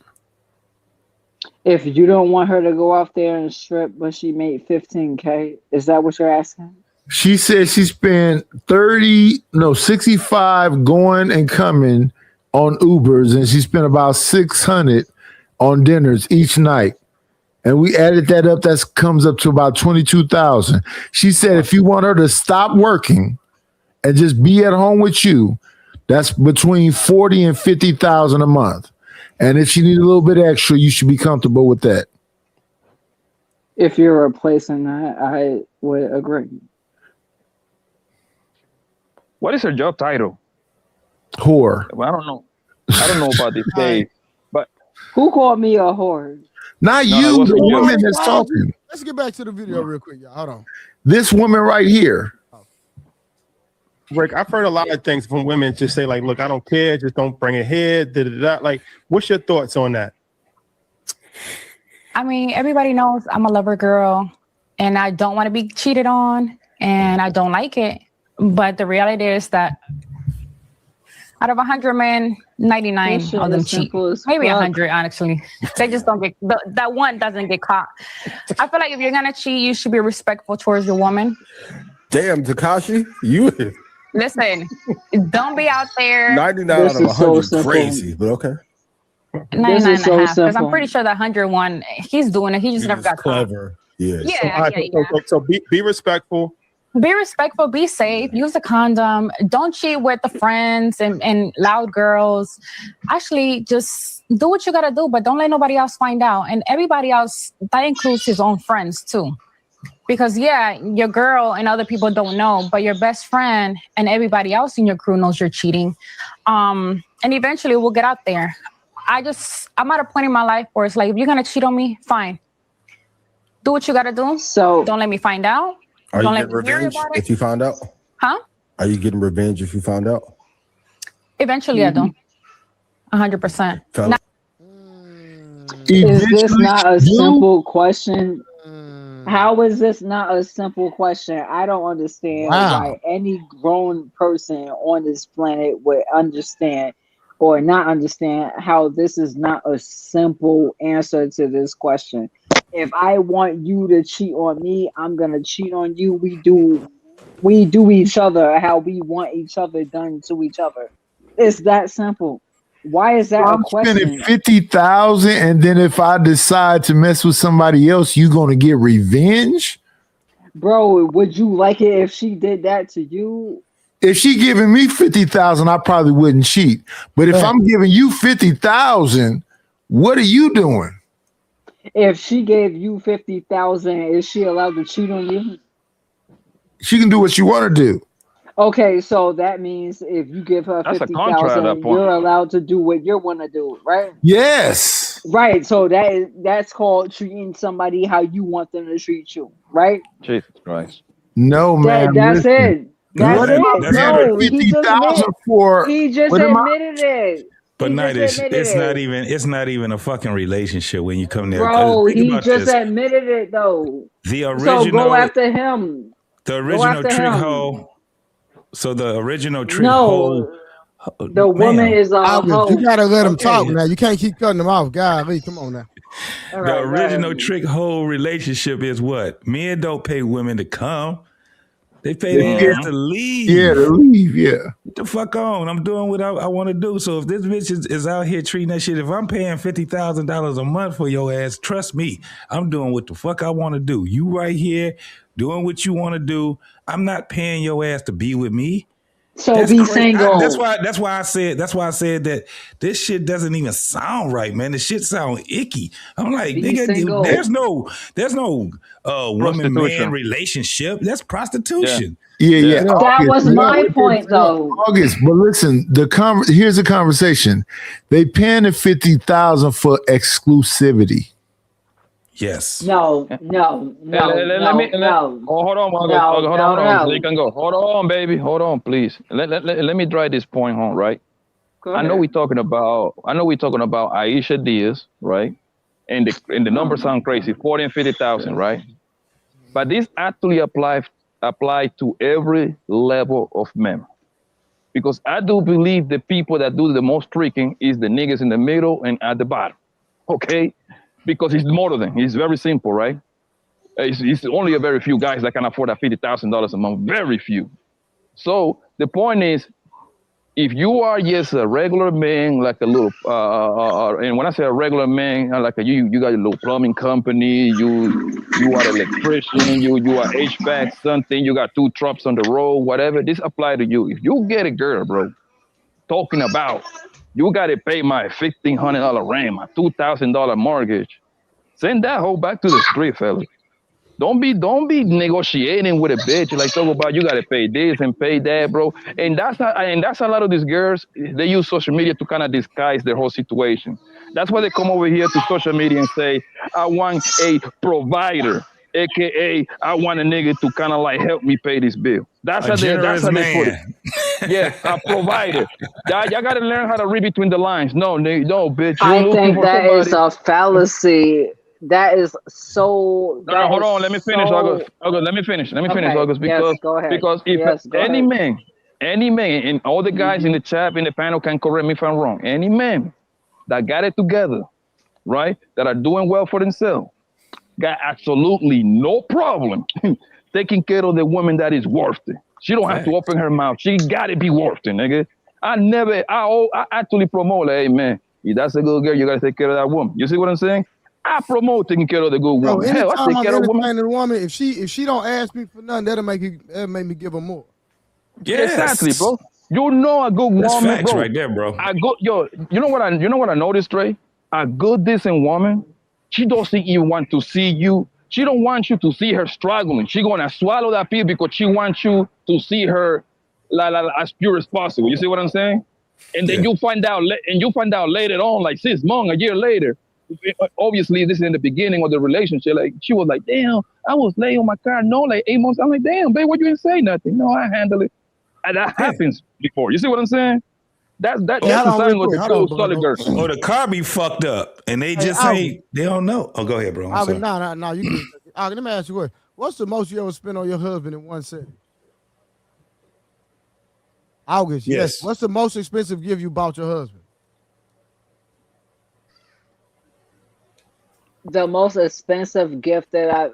If you don't want her to go out there and strip, but she made 15K, is that what you're asking? She said she spent 65 going and coming on Ubers, and she spent about 600 on dinners each night. And we added that up, that comes up to about 22,000. She said if you want her to stop working and just be at home with you, that's between 40 and 50,000 a month. And if she needs a little bit extra, you should be comfortable with that. If you're replacing that, I would agree. What is her job title? Whore. Well, I don't know. I don't know about this day, but Who called me a whore? Not No, it you, wasn't the you. woman that's talking. Let's get back to the video real quick, y'all. Hold on. This woman right here. Rick, I've heard a lot of things from women just say like, look, I don't care, just don't bring it here. Like, what's your thoughts on that? I mean, everybody knows I'm a lover girl and I don't want to be cheated on and I don't like it. But the reality is that out of 100 men, 99 That shit of them is cheat. simple as Maybe fuck. 100, honestly. They just don't get, that one doesn't get caught. I feel like if you're going to cheat, you should be respectful towards your woman. Damn, Takashi, you Listen, don't be out there 99 This out of is so 100 simple. crazy, but okay. 99 This is and a so half. Because I'm simple. pretty sure the 101, he's doing it. He just never got caught. Clever. Yeah. Yeah, So be respectful. Be respectful, be safe, use a condom, don't cheat with the friends and loud girls. Actually, just do what you gotta do, but don't let nobody else find out. And everybody else, that includes his own friends too. Because yeah, your girl and other people don't know, but your best friend and everybody else in your crew knows you're cheating. And eventually we'll get out there. I'm at a point in my life where it's like, if you're gonna cheat on me, fine. Do what you gotta do. So Don't let me find out. Are Don't you let getting me worry revenge about it. if you found out? Huh? Are you getting revenge if you found out? Eventually I do. 100%. Fella? is this not a You- simple question? How is this not a simple question? I don't understand Wow. why any grown person on this planet would understand or not understand how this is not a simple answer to this question. If I want you to cheat on me, I'm gonna cheat on you. We do each other how we want each other done to each other. It's that simple. Why is that a I'm spending question? 50,000, and then if I decide to mess with somebody else, you gonna get revenge? Bro, would you like it if she did that to you? If she giving me 50,000, I probably wouldn't cheat. But if I'm giving you 50,000, what are you doing? If she gave you 50,000, is she allowed to cheat on you? She can do what she want to do. Okay, so that means if you give her That's a contract at that 50,000, point. you're allowed to do what you want to do, right? Yes. Right. So that's called treating somebody how you want them to treat you, right? Jesus Christ. No, man. That's listen. it. That's What it. am I That's giving No, he just 50,000 admitted. for? He just What am I- admitted it. But He night just admitted it's it. not even a fucking relationship when you come there. Bro, Think he about just this. admitted it though. The So original go after him. the original after trick him. hoe. So the original trick No, hoe. the woman Man, is a Albert, hoe. you gotta let him Okay. talk now. You can't keep cutting him off. Golly, come on now. All the right, original right. trick hoe relationship is what? Men don't pay women to come. They pay their ass to leave. Yeah, to leave. Yeah. Get the fuck on. I'm doing what I want to do. So if this bitch is out here treating that shit, if I'm paying $50,000 a month for your ass, trust me, I'm doing what the fuck I want to do. You right here doing what you want to do. I'm not paying your ass to be with me. So that's be single. That's why I said that this shit doesn't even sound right, man. The shit sound icky. I'm like, nigga, there's no woman-man relationship. That's prostitution. Yeah. That was my point, though. August, but listen, here's the conversation. They paying the $50,000 for exclusivity. Yes. No. Hold on, August. So you can go. Hold on, baby. Hold on, please. Let me drive this point home, right? I know we're talking about Aisha Diaz, right? And the numbers sound crazy, 40 and 50,000, right? But this actually apply to every level of men. Because I do believe the people that do the most tricking is the niggas in the middle and at the bottom. Okay? Because it's more than, it's very simple, right? It's only a very few guys that can afford that $50,000 a month, very few. So the point is, if you are just a regular man, like a little, and when I say a regular man, like you got a little plumbing company, you are an electrician, you are HVAC something, you got 2 trucks on the road, whatever, this apply to you. If you get a girl, bro, talking about, you got to pay my $1,500 rent, my $2,000 mortgage. Send that hoe back to the street, fella. Don't be negotiating with a bitch like talk about you got to pay this and pay that, bro. And that's a lot of these girls. They use social media to kind of disguise their whole situation. That's why they come over here to social media and say, "I want a provider," aka I want a nigga to kind of like help me pay this bill. That's how they put it. Yeah, a provider. Y'all got to learn how to read between the lines. No, bitch. I think that is a fallacy. That is so. No, hold on. Let me finish, August. Let me finish, August. Because if any man, and all the guys in the chat, in the panel can correct me if I'm wrong. Any man that got it together, right, that are doing well for themselves, got absolutely no problem taking care of the woman that is worth it. She don't have to open her mouth. She got to be worth it, nigga. I actually promote, like, hey, man, if that's a good girl, you got to take care of that woman. You see what I'm saying? I promote taking care of the good woman. Hell, I take care of the woman. If she don't ask me for nothing, that'll make me give her more. Yes. Exactly, bro. You know a good That's woman, facts bro. right there, bro. You know what I noticed, Trey? A good decent woman, she doesn't even want to see you. She don't want you to see her struggling. She gonna swallow that pill because she wants you to see her as pure as possible. You see what I'm saying? And then you find out later on, like 6 months, a year later. Obviously, this is in the beginning of the relationship. Like she was like, "Damn, I was late on my car. No, like 8 months." I'm like, "Damn, babe, what you didn't say nothing?" No, I handle it. And that happens before. You see what I'm saying? That's the sign of the cold solid girl. Oh, the car be fucked up, and they just say they don't know. Oh, go ahead, bro. No, you can. Let me ask you what's the most you ever spent on your husband in one setting? August, yes. What's the most expensive gift you bought your husband? The most expensive gift that I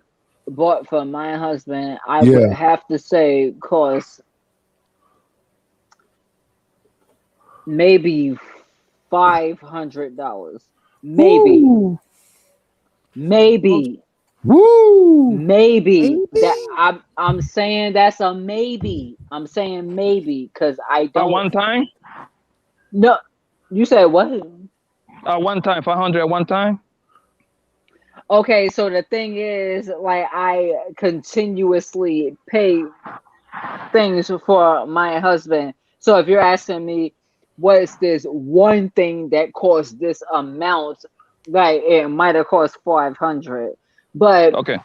bought for my husband, I would have to say cost maybe $500. Maybe. Woo. Maybe. Woo. Maybe. That I'm saying that's a maybe. I'm saying maybe because I don't. At one time? No. You said what? At one time, 500 at one time? Okay, so the thing is, like, I continuously pay things for my husband. So if you're asking me, what is this one thing that cost this amount? Like, it might have cost 500. But okay,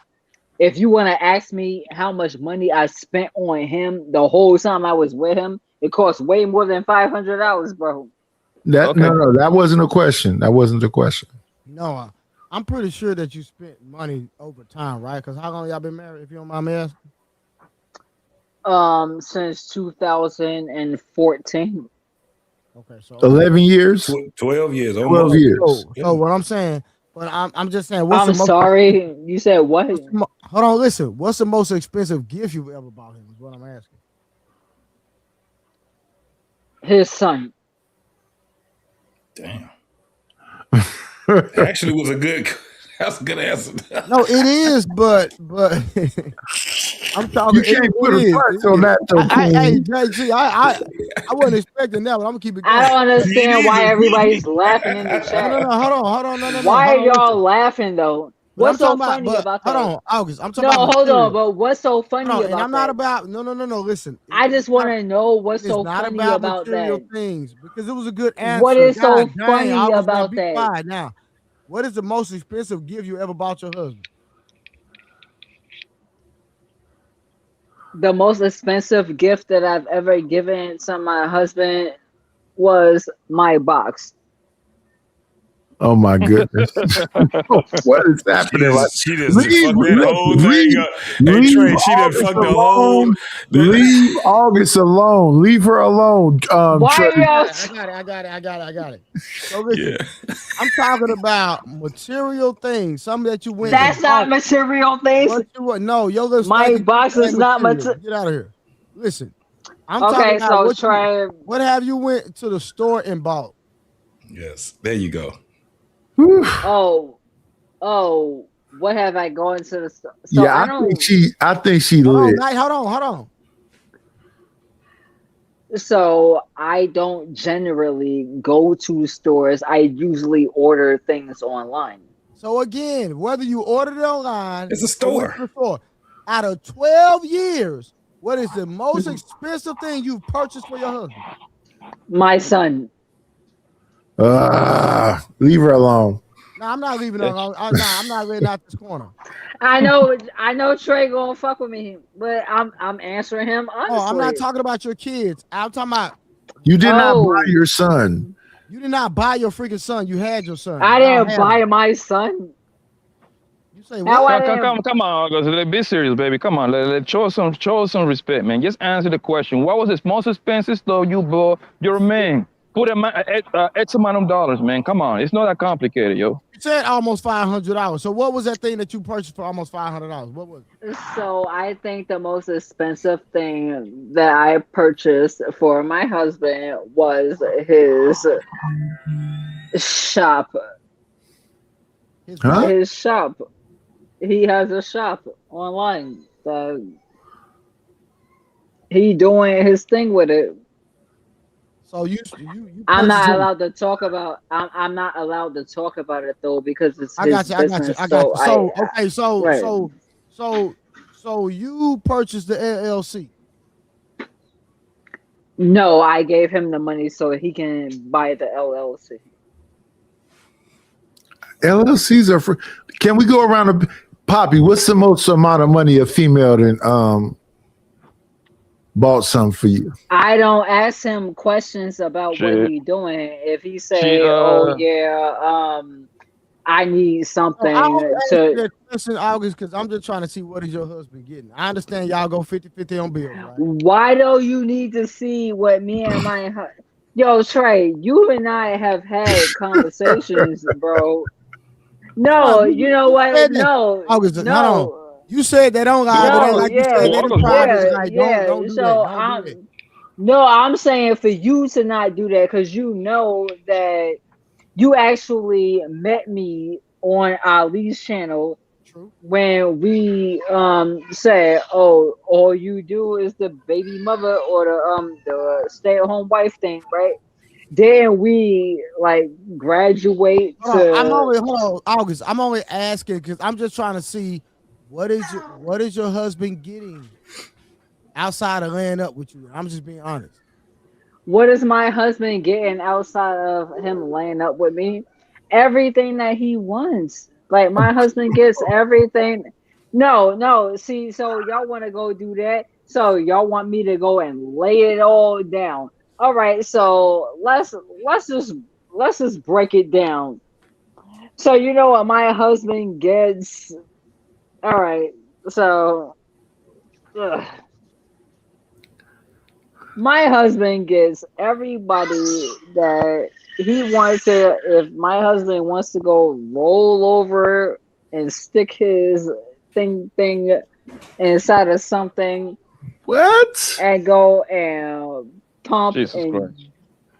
if you want to ask me how much money I spent on him the whole time I was with him, it cost way more than $500, bro. No, that wasn't a question. That wasn't the question. No, I'm pretty sure that you spent money over time, right? Because how long y'all been married, if you don't mind me asking? Since 2014. Okay, so 11 years? 12 years. 12 years. So what I'm saying, But I'm just saying. What's I'm sorry. You said what? Hold on, listen. What's the most expensive gift you've ever bought him? Is what I'm asking. His son. Damn. Actually, was a good. That's a good answer. No, it is, but I'm talking. You can't put a price on that, though. Hey, JG, I wasn't expecting that, but I'm gonna keep it going. I don't understand why everybody's laughing in the chat. No, hold on. No. Why are y'all laughing though? What's so funny about that? Hold on, August. I'm talking about. No, hold material. on. But what's so funny about that? And I'm not about. No. Listen. I just want to know what's so funny about material that. things because it was a good answer. What is so funny August, about be that? quiet now. What is the most expensive gift you ever bought your husband? The most expensive gift that I've ever given to my husband was my box. Oh my goodness! What is happening? She just fucked that whole thing up. Hey Trey, she done fucked the whole. Leave August alone. Leave her alone. Why Trey. y'all? I got it. So listen, I'm talking about material things. Something that you went. That's not material things. No, your little my box is not material. Get out of here. Listen, I'm okay. talking about So Trey, what have you went to the store and bought? Yes, there you go. Oh, what have I gone to the store? So yeah, I think she lit. Hold on. So I don't generally go to stores. I usually order things online. So again, whether you ordered it online, it's a store. Out of 12 years, what is the most expensive thing you've purchased for your husband? My son. Leave her alone. No, I'm not leaving her alone. I'm not letting out this corner. I know Trey gonna fuck with me, but I'm answering him honestly. Oh, I'm not talking about your kids. I'm talking about you did not buy your son. You did not buy your freaking son. You had your son. I didn't buy my son. You say what? Come on, August. Let's be serious, baby. Come on, let's show some respect, man. Just answer the question. What was the most expensive stuff you bought your man? Put X amount of dollars, man. Come on, it's not that complicated, yo. You said almost $500. So what was that thing that you purchased for almost $500? What was it? So I think the most expensive thing that I purchased for my husband was his shop. His shop. He has a shop online. He doing his thing with it. So you I'm not allowed to talk about. I'm not allowed to talk about it though because it's his business. I got you. So you purchased the LLC. No, I gave him the money so he can buy the LLC. LLCs are free. Can we go around Poppy? What's the most amount of money a female than bought something for you? I don't ask him questions about what he's doing. If he say, I need something to listen, August, because I'm just trying to see what is your husband getting. I understand y'all go 50-50 on bills, right? Why do you need to see what me and my yo Trey, you and I have had conversations, bro. No, you know what? No, August, no. You said that on live, but like you said that in private. Like, don't do that. No, I'm saying for you to not do that because you know that you actually met me on Ali's channel. True. When we said, "Oh, all you do is the baby mother or the stay-at-home wife thing," right? Then we like graduate to. August. I'm only asking because I'm just trying to see. What is your husband getting outside of laying up with you? I'm just being honest. What is my husband getting outside of him laying up with me? Everything that he wants. Like my husband gets everything. No. See, so y'all want to go do that. So y'all want me to go and lay it all down. All right. So let's just break it down. So you know what my husband gets. All right, so my husband gets everybody that he wants to, if my husband wants to go roll over and stick his thing inside of something, What? and go and pump Jesus and Christ.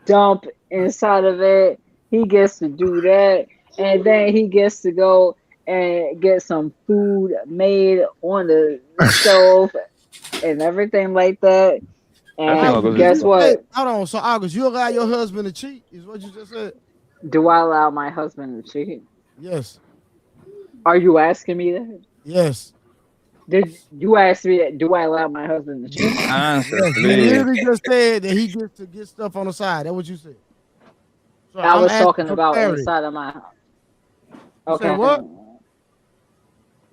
dump inside of it, he gets to do that, and then he gets to go and get some food made on the stove and everything like that. I think August And is guess right. what? Hold on. So August, you allow your husband to cheat? Is what you just said? Do I allow my husband to cheat? Yes. Are you asking me that? Yes. Did you ask me that? Do I allow my husband to cheat? Answer, Yes. You please. literally just said that he gets to get stuff on the side. That's what you said. So I I'm was asking talking for about clarity. inside of my house. You said Okay. what?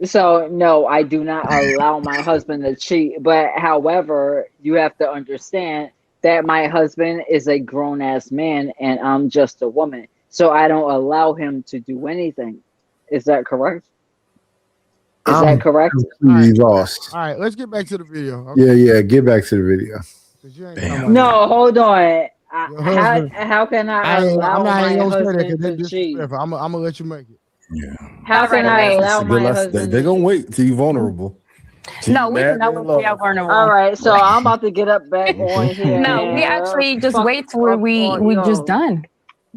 So no, I do not allow my husband to cheat. But however, you have to understand that my husband is a grown ass man and I'm just a woman. So I don't allow him to do anything. Is that correct? Is I'm that correct? completely lost. All right, let's get back to the video. Yeah, get back to the video. 'Cause you ain't Damn. talking about No, hold on. Your husband- How can I I'm allow not my even gonna say that because husband that's to cheat? disrespectful. I'm gonna let you make it. Yeah. How can I Alright, allow It's a good my lesson. husband? They're gonna wait till you're vulnerable. No, we do Mad not in want to be love. vulnerable. All right, so I'm about to get up back on here. No, we and, actually just fuck wait till up we on just y'all. done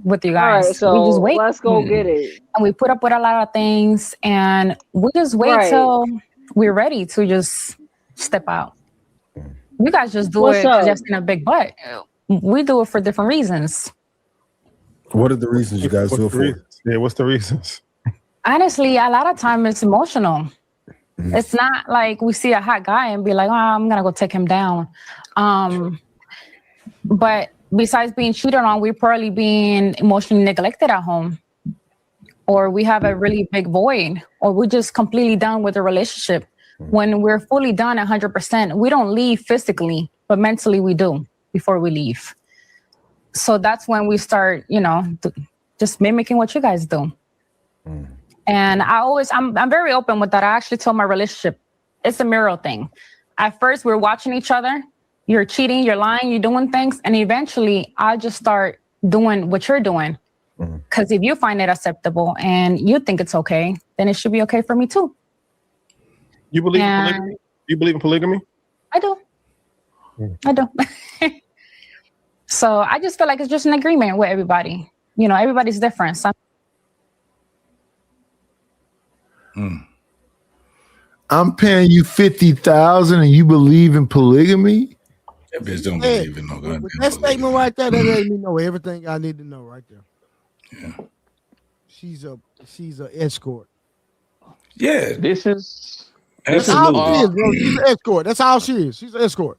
with you All guys. right, so we just wait let's go get it. and we put up with a lot of things, and we just wait Right. till we're ready to just step out. You guys just do What's it 'cause up? you're in a big butt. We do it for different reasons. What are the reasons you guys do it What's the for? reasons? Yeah, what's the reasons? Honestly, a lot of time it's emotional. It's not like we see a hot guy and be like, "Oh, I'm gonna go take him down." But besides being cheated on, we're probably being emotionally neglected at home, or we have a really big void, or we're just completely done with the relationship. When we're fully done 100%, we don't leave physically, but mentally we do before we leave. So that's when we start, just mimicking what you guys do. And I'm very open with that. I actually told my relationship, it's a mirror thing. At first, we're watching each other. You're cheating, you're lying, you're doing things. And eventually, I'll just start doing what you're doing. Because if you find it acceptable and you think it's okay, then it should be okay for me too. You believe in And- polygamy? You believe in polygamy? I do. I do. So I just feel like it's just an agreement with everybody. Everybody's different. I'm paying you $50,000 and you believe in polygamy? That bitch don't Hey, believe in no goddamn with that statement right there, that let me know everything I need to know right there. Yeah. She's a escort. Yeah, This is That's all absolutely. she is, bro. She's an escort. That's all she is. She's an escort.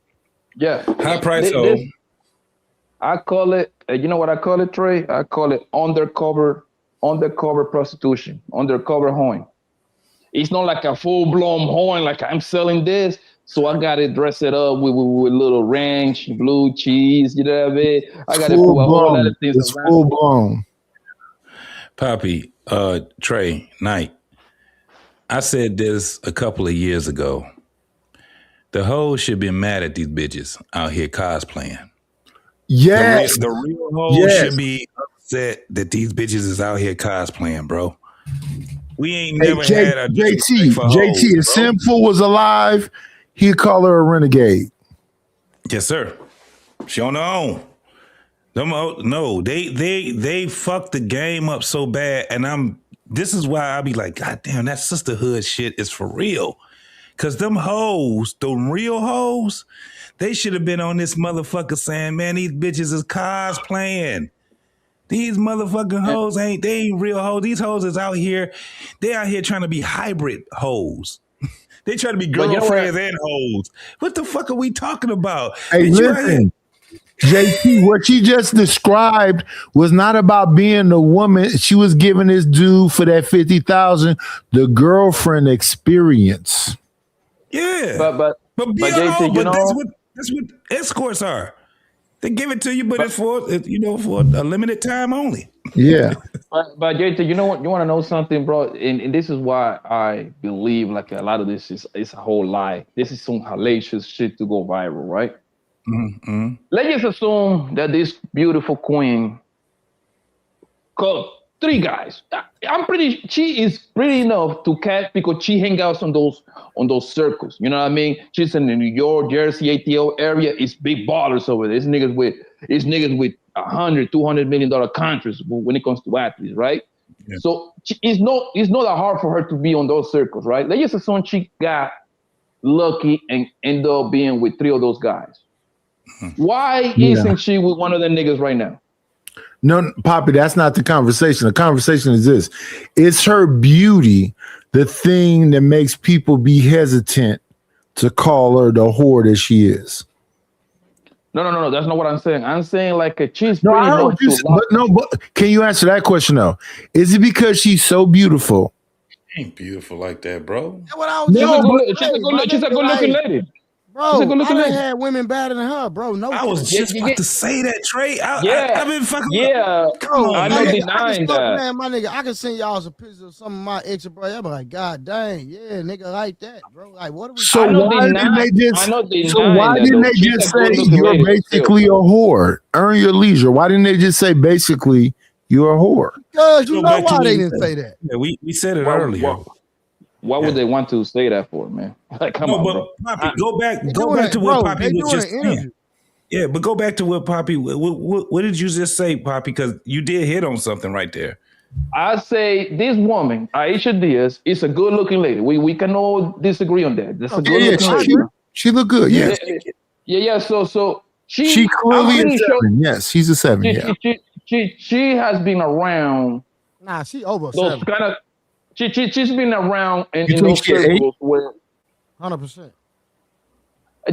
yeah. High price This- hoe. this- I call it. You know what I call it, Trey? I call it undercover prostitution, undercover hoeing. It's not like a full blown hoeing. Like I'm selling this, so I got to dress it up with little ranch, blue cheese. You know what I mean? I got to Full put a whole lot blown. of things It's around. full blown. Poppy, Trey, Knight. I said this a couple of years ago. The hoes should be mad at these bitches out here cosplaying. Yes. The real hoes Yes. should be upset that these bitches is out here cosplaying, bro. We ain't Hey, never had a JT, for JT, hoes, if bro. Sinful was alive, he'd call her a renegade. Yes, sir. She on her own. They fucked the game up so bad, and this is why I be like, God damn, that sisterhood shit is for real. Cause them hoes, the real hoes, they should have been on this motherfucker saying, man, these bitches is cosplaying. These motherfucking hoes ain't real hoes. These hoes is out here, they out here trying to be hybrid hoes. They try to be But you know what? girlfriends and hoes. What the fuck are we talking about? Hey, Bitch, you out here- listen, JT, what she just described was not about being a woman. She was giving this dude for that 50,000 the girlfriend experience. Yeah. But be a JT, hoe, you but that's know, what escorts are. They give it to you, but it's for a limited time only. Yeah. but JT, you know what? You want to know something, bro? And this is why I believe like a lot of this is a whole lie. This is some hellacious shit to go viral, right? Mm-hmm. Let's just assume that this beautiful queen Cause 3 guys. She is pretty enough to catch because she hangs out on those circles. You know what I mean? She's in the New York, Jersey, ATL area. It's big ballers over there. It's niggas with $100, $200 million contracts when it comes to athletes, right? Yeah. So it's not that hard for her to be on those circles, right? Let's just assume she got lucky and ended up being with 3 of those guys. Why isn't she with one of them niggas right now? No, Poppy, that's not the conversation. The conversation is this. It's her beauty, the thing that makes people be hesitant to call her the whore that she is. No. That's not what I'm saying. I'm saying like she's no, I heard you say, but can you answer that question though? Is it because she's so beautiful? She ain't beautiful like that, bro. That's what I was she's a good looking lady. Bro, I done had women better than her, bro. No, I was just about to say that, Trey. I've been fucking. Yeah, bro, I'm not denying that. Man, my nigga, I can send y'all some pictures of some of my ex, bro. I'm like, God dang, yeah, nigga, like that, bro. Like, what are we? So why didn't they just say you're basically a whore? Earn your leisure. Why didn't they just say basically you're a whore? Because you know why they didn't say that. Yeah, we said it earlier. Why would they want to say that for, man? Like, come on, bro. Poppy, go back to what Poppy was just saying. Yeah, but go back to what Poppy. What did you just say, Poppy? Because you did hit on something right there. I say this woman, Aisha Diaz, is a good-looking lady. We can all disagree on that. That's a good-looking lady. She look good. Yeah. Yeah. So she clearly is 7. Yes, she's a 7. She has been around. Nah, she over those 7. kind of. She's been around in those circles where 100%.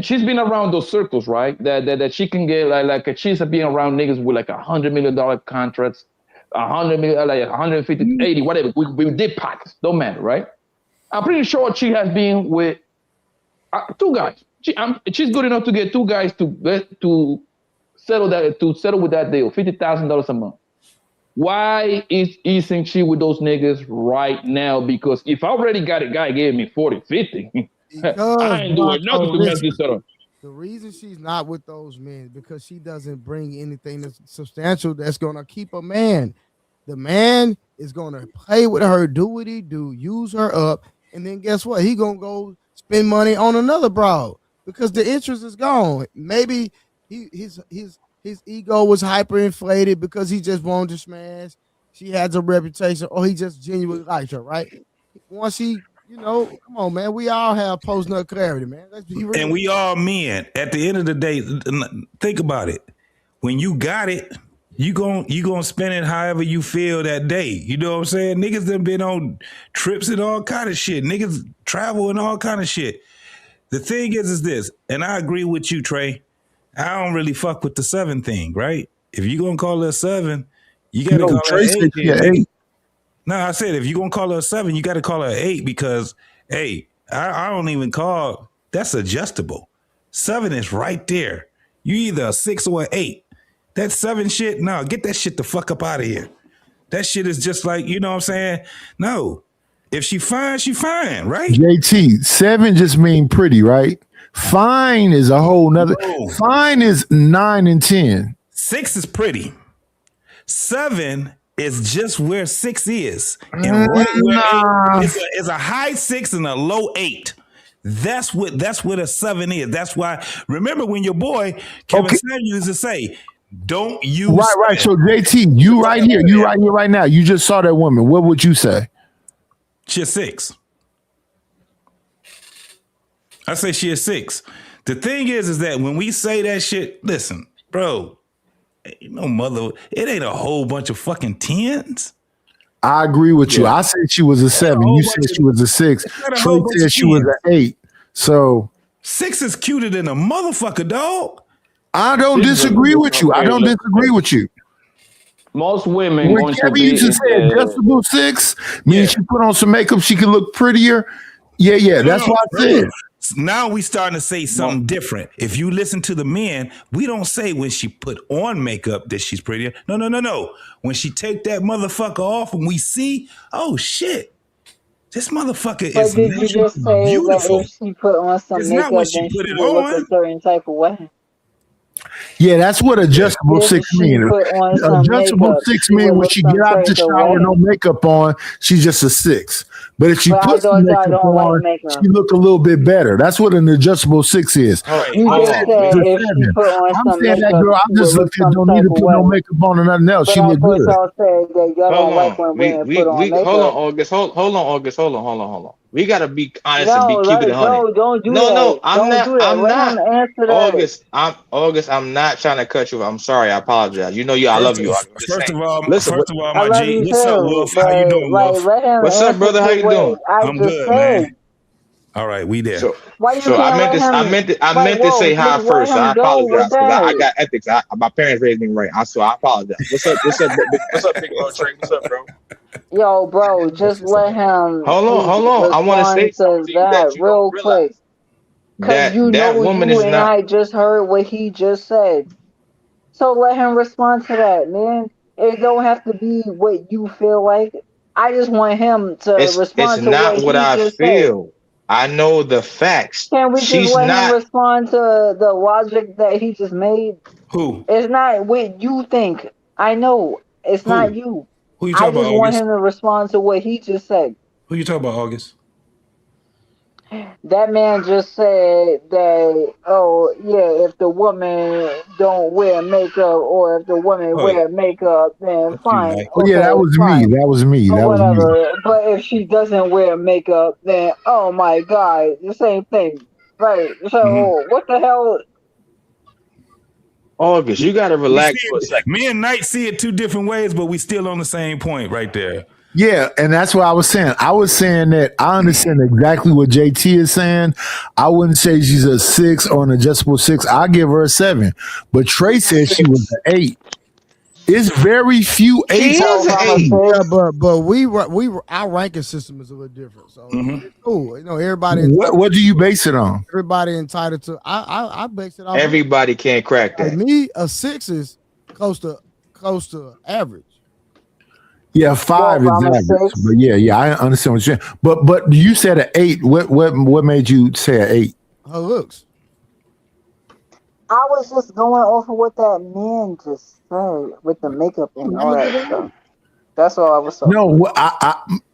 She's been around those circles, right? That she can get like she's been around niggas with like $100 million contracts, 100 million, like 150, 80, whatever. We did pockets, don't matter, right? I'm pretty sure she has been with 2 guys. She's good enough to get 2 guys to settle with that deal, $50,000 a month. Why isn't she with those niggas right now? Because if I already got a guy gave me 40, 50, I ain't doing nothing to mess this up. The reason she's not with those men is because she doesn't bring anything that's substantial that's gonna keep a man. The man is gonna play with her, do what he do, use her up, and then guess what? He gonna go spend money on another broad because the interest is gone. Maybe his ego was hyperinflated because he just wanted to smash. She has a reputation, or he just genuinely liked her, right? Once he, come on, man. We all have post-nut clarity, man. Let's be real. And we all men. At the end of the day, think about it. When you got it, you gonna spend it however you feel that day. You know what I'm saying? Niggas done been on trips and all kind of shit. Niggas travel and all kind of shit. The thing is this, and I agree with you, Trey. I don't really fuck with the 7 thing, right? If you gonna call her a 7, you gotta call her an 8. No, I said if you gonna call her a 7, you gotta call her an 8 because, hey, I don't even call that's adjustable. 7 is right there. You either a 6 or an 8. That 7 shit, no, get that shit the fuck up out of here. That shit is just like, you know what I'm saying? No, if she fine, she fine, right? JT, 7 just mean pretty, right? Fine is a whole nother. No. Fine is 9 and 10. 6 is pretty. 7 is just where 6 is. And right where it's a high 6 and a low 8. That's what a 7 is. That's why. Remember when your boy Kevin Samuels used to say, "Don't use." Right. So JT, you right here right now. You just saw that woman. What would you say? She's 6. I say she is 6. The thing is that when we say that shit, listen, bro, mother, it ain't a whole bunch of fucking 10s. I agree with you. I said she was a 7. You said she was a 6. Trey said she was an 8. So 6 is cuter than a motherfucker, dog. I don't disagree with you. Most women when Kevin used to say adjustable 6 means she put on some makeup, she can look prettier. Yeah. That's what I said. Now we starting to say something different. If you listen to the men, we don't say when she put on makeup that she's prettier. No. When she take that motherfucker off and we see, oh shit, this motherfucker is beautiful. If she put on some makeup, then she will look a certain type of way. Yeah, that's what adjustable If 6 she mean. put on some Adjustable makeup, 6 she mean would when look she some get out the type of shower, way. no makeup on, she's just a 6. But if she But I puts some thought y'all makeup don't like on, makeup. she look a little bit better. That's what an adjustable 6 is. You just said if she put on I'm some saying that makeup, girl, I she would just look looked at some don't need type to of put no way. makeup on or nothing else. But She I look thought good. y'all said that y'all Hold don't like on. when women put on Hold on, makeup. August. Hold on, August. Hold on. We gotta be honest and No, keep it 100. bro, don't do No, that. I'm Don't not. do that. I'm Let not. him answer that. August. I'm not trying to cut you. I'm sorry. I apologize. You know you. I love you. I'm just First saying. of all, Listen. I my love G. you What's up, too, Wolf? How you but doing, like Wolf? let him What's up, answer brother? How to you what doing? I I'm just good, said. man. All right, we there. Why you So I can't meant let this. I him? meant to Whoa, say hi just let first. I him go with apologize because I that. got ethics. My parents raised me right. I apologize. What's up? What's up? What's up, big bro? Trey? What's up, bro? Yo, bro, just let him Hold on. I want to say respond something to to you that that you don't real quick. realize. Cause you That know woman you is and not. I just heard what he just said. So let him respond to that, man. It don't have to be what you feel like. I just want him to It's respond to what not what he I just said. feel. I know the facts. Can we just She's let him not. respond to the logic that he just made? Who? It's not what you think. I know it's not Who? you. Who you I talking about, just want August? him to respond to what he just said. Who you talking about, August? That man just said that, oh yeah, if the woman don't wear makeup or if the woman Oh, wear makeup, then fuck you, fine, Mike. Oh yeah, that okay, was me. fine, That was me. or That was me. whatever. But if she doesn't wear makeup, then oh my god, the same thing, right? Mm-hmm. So what the hell? August, you gotta We see relax for a it. second. Me and Knight see it two different ways, but we still on the same point right there. Yeah, and that's what I was saying. I was saying that I understand exactly what JT is saying. I wouldn't say she's a 6 or an adjustable 6. I'll give her a 7. But Trey said she was an 8. It's very few She 8s out is an there. 8. Yeah, but our ranking system is a little different. So it's cool. You know, What do you base it on? Everybody entitled to. I base it off. Everybody can't crack Like that. me, a 6 is close to average. Yeah, 5 is I'm a average. 6. But yeah, I understand what you're saying. But you said an 8. What made you say an 8? Her looks. I was just going off of what that man just said with the makeup and all that stuff. That's all I was saying. No,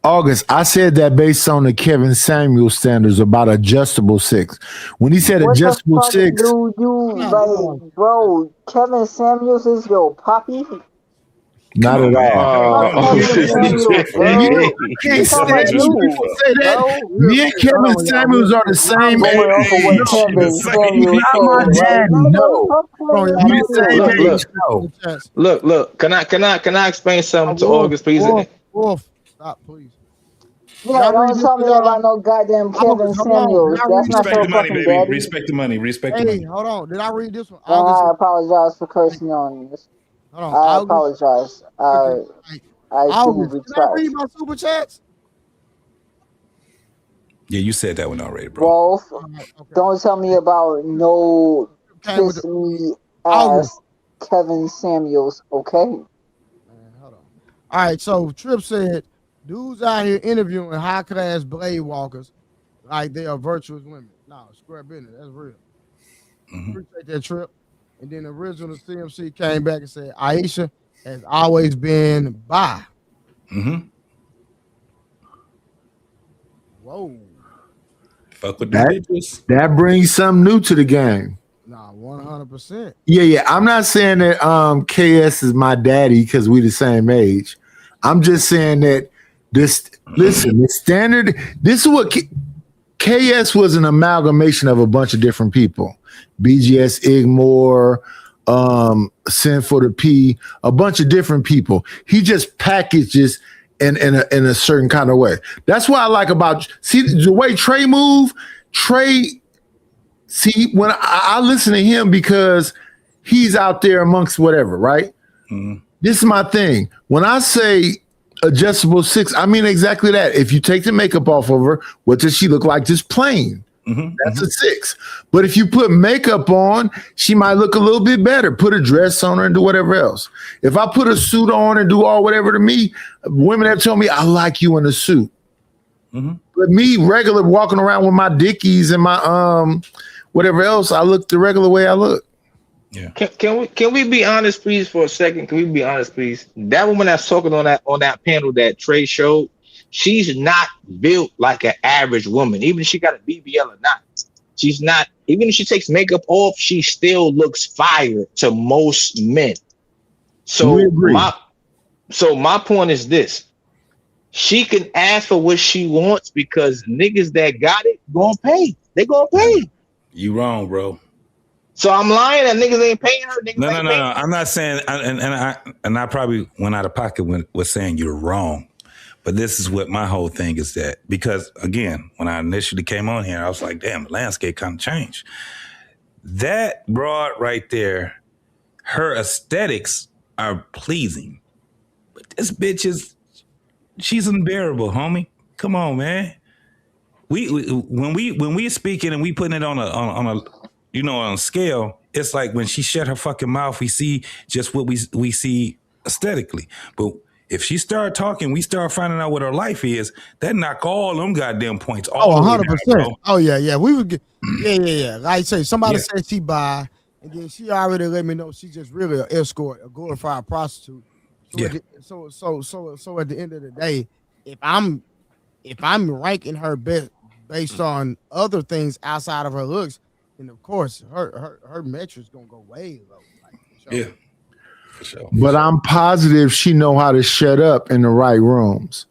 August, I said that based on the Kevin Samuel standards about adjustable 6. When he said What the adjustable fuck 6, do you like, bro? Kevin Samuels is your poppy. not at all. Kevin Samuels, bro. I can't I'm talking stand about when you, people say that. bro. Me and Kevin Samuels are the same Going off of what age. Kevin Samuels Not said, my right? daddy, no. We the same age, no. Look. Can I explain something to August, please? Wolf, stop, please. Yeah, don't tell me about no goddamn Kevin Samuels. That's not Respect your the money, fucking baby. daddy. Respect the money. Respect the Hey, money. hold on. Did I read this one? And I apologize for cursing on this. Hold on. I apologize. I do August, did I retract. read my super chats? Yeah, you said that one already, bro. Wolf, don't tell me about no kiss me ass Kevin Samuels, okay? All right, so Trip said, dudes out here interviewing high class blade walkers like they are virtuous women. No, square business. That's real. Appreciate that, Trip. And then the original CMC came back and said, Aisha has always been bi. Whoa. Fuck with the bitches. That brings something new to the game. Nah, 100%. Yeah. I'm not saying that KS is my daddy because we the same age. I'm just saying that the standard, this is what KS was an amalgamation of a bunch of different people. BGS Igmore, Sin for the P, a bunch of different people. He just packages in a certain kind of way. That's what I like about the way Trey move. When I listen to him because he's out there amongst whatever, right? This is my thing. When I say adjustable 6, I mean exactly that. If you take the makeup off of her, what does she look like? Just plain. That's a 6. But if you put makeup on, she might look a little bit better. Put a dress on her and do whatever else. If I put a suit on and do all whatever to me, women have told me, I like you in a suit. But me regular walking around with my Dickies and my whatever else, I look the regular way I look. Yeah. Can we be honest, please, for a second? Can we be honest, please? That woman that's talking on that panel that Trey showed, she's not built like an average woman. Even if she got a BBL or not, she's not. Even if she takes makeup off, she still looks fire to most men. So my point is this: she can ask for what she wants because niggas that got it gonna pay. They gonna pay. You wrong, bro. So I'm lying that niggas ain't paying her. No. I'm not saying, and I probably went out of pocket when was saying you're wrong. But this is what my whole thing is that, because again, when I initially came on here, I was like, damn, the landscape kind of changed. That broad right there, her aesthetics are pleasing. But this bitch she's unbearable, homie. Come on, man. When we speaking and we putting it on a on a scale, it's like when she shut her fucking mouth, we see just what we see aesthetically. But if she start talking, we start finding out what her life is, that knock all them goddamn points off. 100%. Oh, yeah. We would get, yeah. Like I say, somebody said she bi, and then she already let me know she just really an escort, a glorified prostitute. So at the end of the day, if I'm ranking her best based on other things outside of her looks, and of course her metrics gonna go way low. Yeah, for sure. But I'm positive she know how to shut up in the right rooms,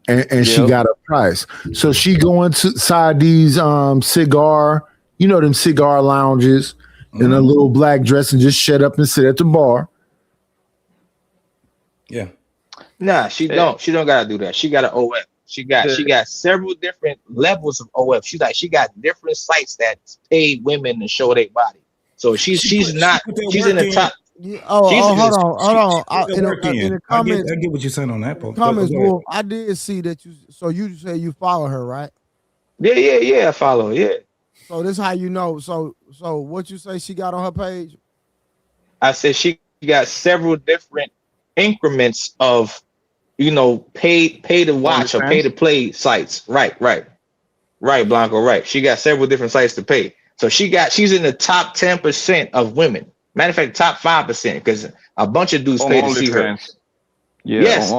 and she got a price. So she go inside these cigar, them cigar lounges in a little black dress and just shut up and sit at the bar. Yeah. Nah, she don't. She don't gotta do that. She got an OF. She got several different levels of OF. She got different sites that pay women to show their body. So she's in the top. Hold on. In the comments, I get what you're saying on that point. Comments, Wolf, I did see that you. So you say you follow her, right? Yeah. I follow. Yeah. So this is how you know. So what you say she got on her page? I said she got several different increments of, pay to watch or pay to play sites. Right, Blanco, right. She got several different sites to pay. So she's in the top 10% of women. Matter of fact, top 5%, because a bunch of dudes pay to see her. Yeah, yes,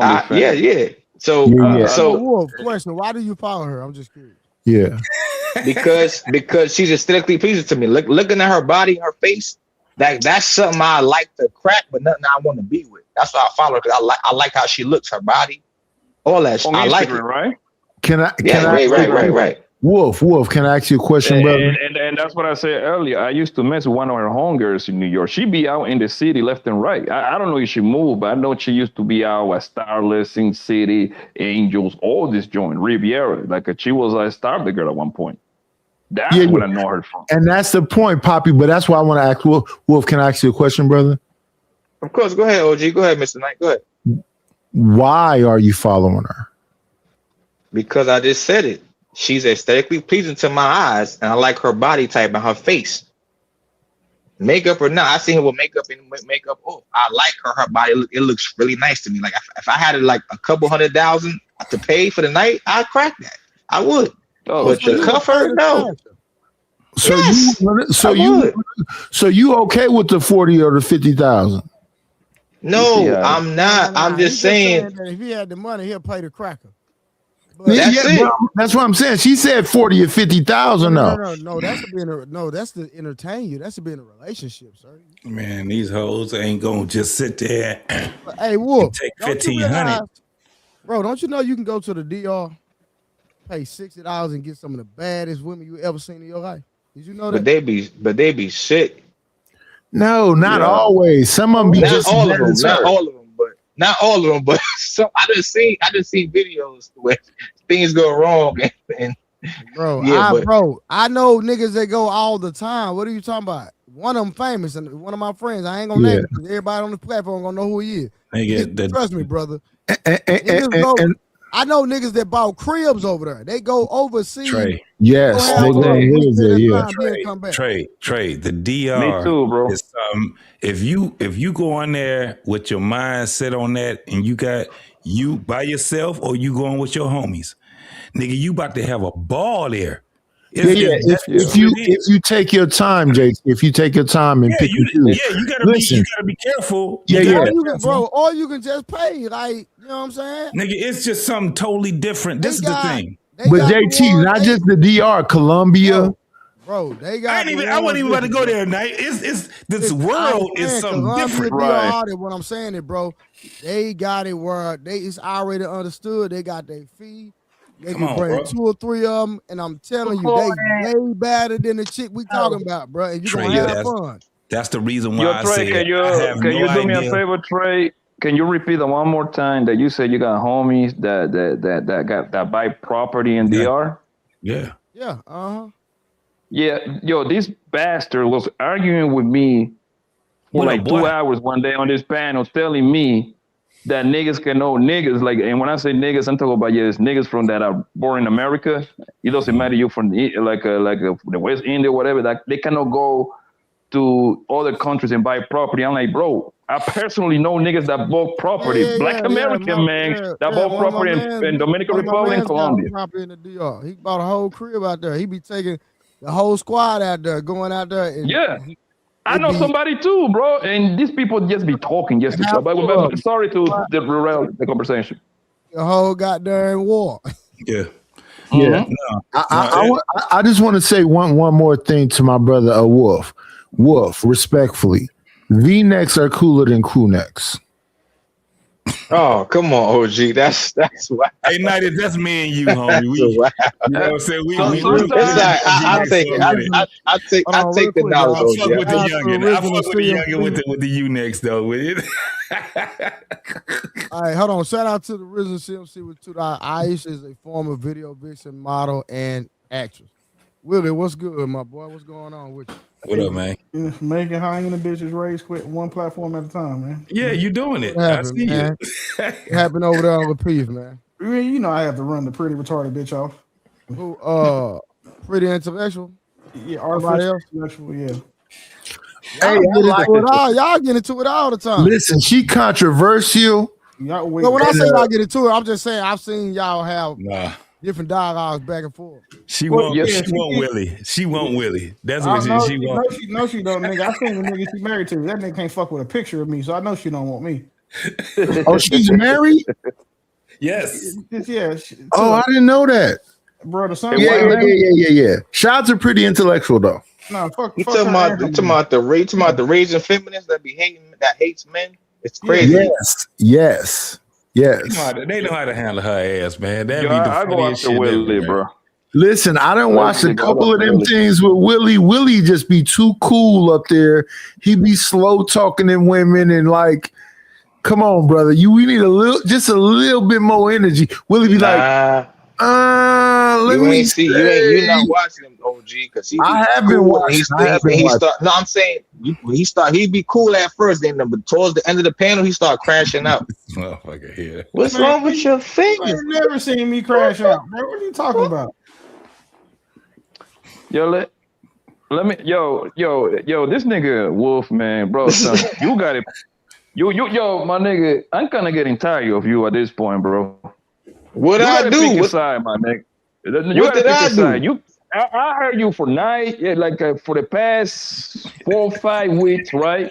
So Wolf, question, why do you follow her? I'm just curious. Yeah. because she's aesthetically pleasing to me. Looking at her body, her face, that's something I like to crack, but nothing I want to be with. That's why I follow her, because I like how she looks, her body, all that. On I Instagram, like it. Right? Can I? Right. Wolf, can I ask you a question, brother? And that's what I said earlier. I used to mess with one of her homegirls in New York. She be out in the city left and right. I don't know if she moved, but I know she used to be out at Starless, Sin City, Angels, all this joint, Riviera. Like she was a star the girl at one point. That's what I know her from. And that's the point, Poppy. But that's why I want to ask Wolf. Can I ask you a question, brother? Of course. Go ahead, OG. Go ahead, Mr. Knight. Go ahead. Why are you following her? Because I just said it. She's aesthetically pleasing to my eyes, and I like her body type and her face. Makeup or not, I see her with makeup and makeup off. I like her body. It looks really nice to me. Like if I had like a couple $100,000 to pay for the night, I'd crack that. I would. But to cuff her, no. So you okay with the 40 or the 50,000? No, I'm not. I'm just saying that if he had the money, he'll pay the cracker. That's what I'm saying. She said 40 or 50,000. No, that's to entertain you. That's to be in a relationship, sir. Man, these hoes ain't gonna just sit there. Hey, Wolf, take 1,500. Bro, don't you know you can go to the DR, pay $60 and get some of the baddest women you ever seen in your life? Did you know that? But they be sick. No, not always. Some of them be not all of them. Not all of them, but some. I just seen videos where things go wrong. Bro, I know niggas that go all the time. What are you talking about? One of them famous, and one of my friends. I ain't gonna name it. Everybody on the platform gonna know who he is. Trust me, brother. I know niggas that bought cribs over there. They go overseas. Trey. Yes, they go live there. Yeah. Trey. The DR. Me too, bro. Is, if you go on there with your mind set on that, and you got you by yourself, or you going with your homies, nigga, you about to have a ball there. If you take your time, JT, if you take your time and pick and choose, you gotta be careful. Or you can just pay, like, you know what I'm saying? Nigga, it's just something totally different. This is the thing. But JT, not just the DR, Colombia. Bro, they got. I wasn't even about to go there tonight. It's this world is something different. Right. What I'm saying is, bro, they got it where it's already understood. They got their fee. They can bring 2 or 3 of them, and I'm telling you, they way better than the chick we talking about, bro. And you gonna have fun. That's the reason why Trey, can you do me a favor, Trey? Can you repeat that one more time? That you said you got homies that buy property in DR? Yeah. Yeah. Yeah, yo, this bastard was arguing with me for like 2 hours one day on this panel, telling me that niggas can know niggas. Like, and when I say niggas, I'm talking about niggas from that are born in America. It doesn't matter you from the West India, whatever. That they cannot go to other countries and buy property. I'm like, bro, I personally know niggas that bought property, Black American man that bought property in Dominican Republic and Colombia. Property in the DR. He bought a whole crib out there. He be taking the whole squad out there, going out there. And I know somebody too, bro. And these people just be talking just to show. But sorry to derail the conversation. The whole goddamn war. Yeah. Yeah. I just want to say one more thing to my brother, Wolf. Wolf, respectfully, V-necks are cooler than crew necks. Oh, come on, OG. That's why. Hey, Nighty, that's me and you, homie. You know what I'm saying? I take the knowledge, OG. I fuck with the youngin with the U-necks, though. With it. All right, hold on. Shout out to the Risen CMC with $2. Aisha is a former video vixen, model, and actress. Willie, what's good, my boy? What's going on with you? What up, man? Making high in the bitches raise quit one platform at a time, man. Yeah, you doing it. I see you. Happened over there on the piece, man. You know I have to run the pretty retarded bitch off. Who? Pretty intellectual. Yeah, artificial intellectual. Yeah. Y'all get into it all the time. Listen, she controversial. But when I say y'all get into it, I'm just saying I've seen y'all have different dialogues back and forth. She won't Willie. She won't Willie. That's what she won't. No, she don't, nigga. I seen the nigga she married to. That nigga can't fuck with a picture of me, so I know she don't want me. Oh, she's married? Yes. I didn't know that. Bro, the son. Yeah. Shots are pretty intellectual though. No, fuck. You talking about the raging feminists that hates men? It's crazy. Yes. They know how to handle her ass, man. That be the I go after Willie, bro. Listen, I done watched a couple of them things with Willie. Willie just be too cool up there. He be slow talking to women and like, come on, brother. We need a little bit more energy. Willie be like, let me see. You're not watching him, OG, because I have been watching. No, I'm saying he'd be cool at first, then but towards the end of the panel, he start crashing out. Motherfucker here. What's wrong with your fingers? You've never seen me crash out, bro. What are you talking about? Yo, let me yo, this nigga Wolf, man, bro, son, you got it. Yo, my nigga, I'm kind of getting tired of you at this point, bro. What I do? Pick a side, my nigga. What did I do? I heard you for for the past 4 or 5 weeks, right?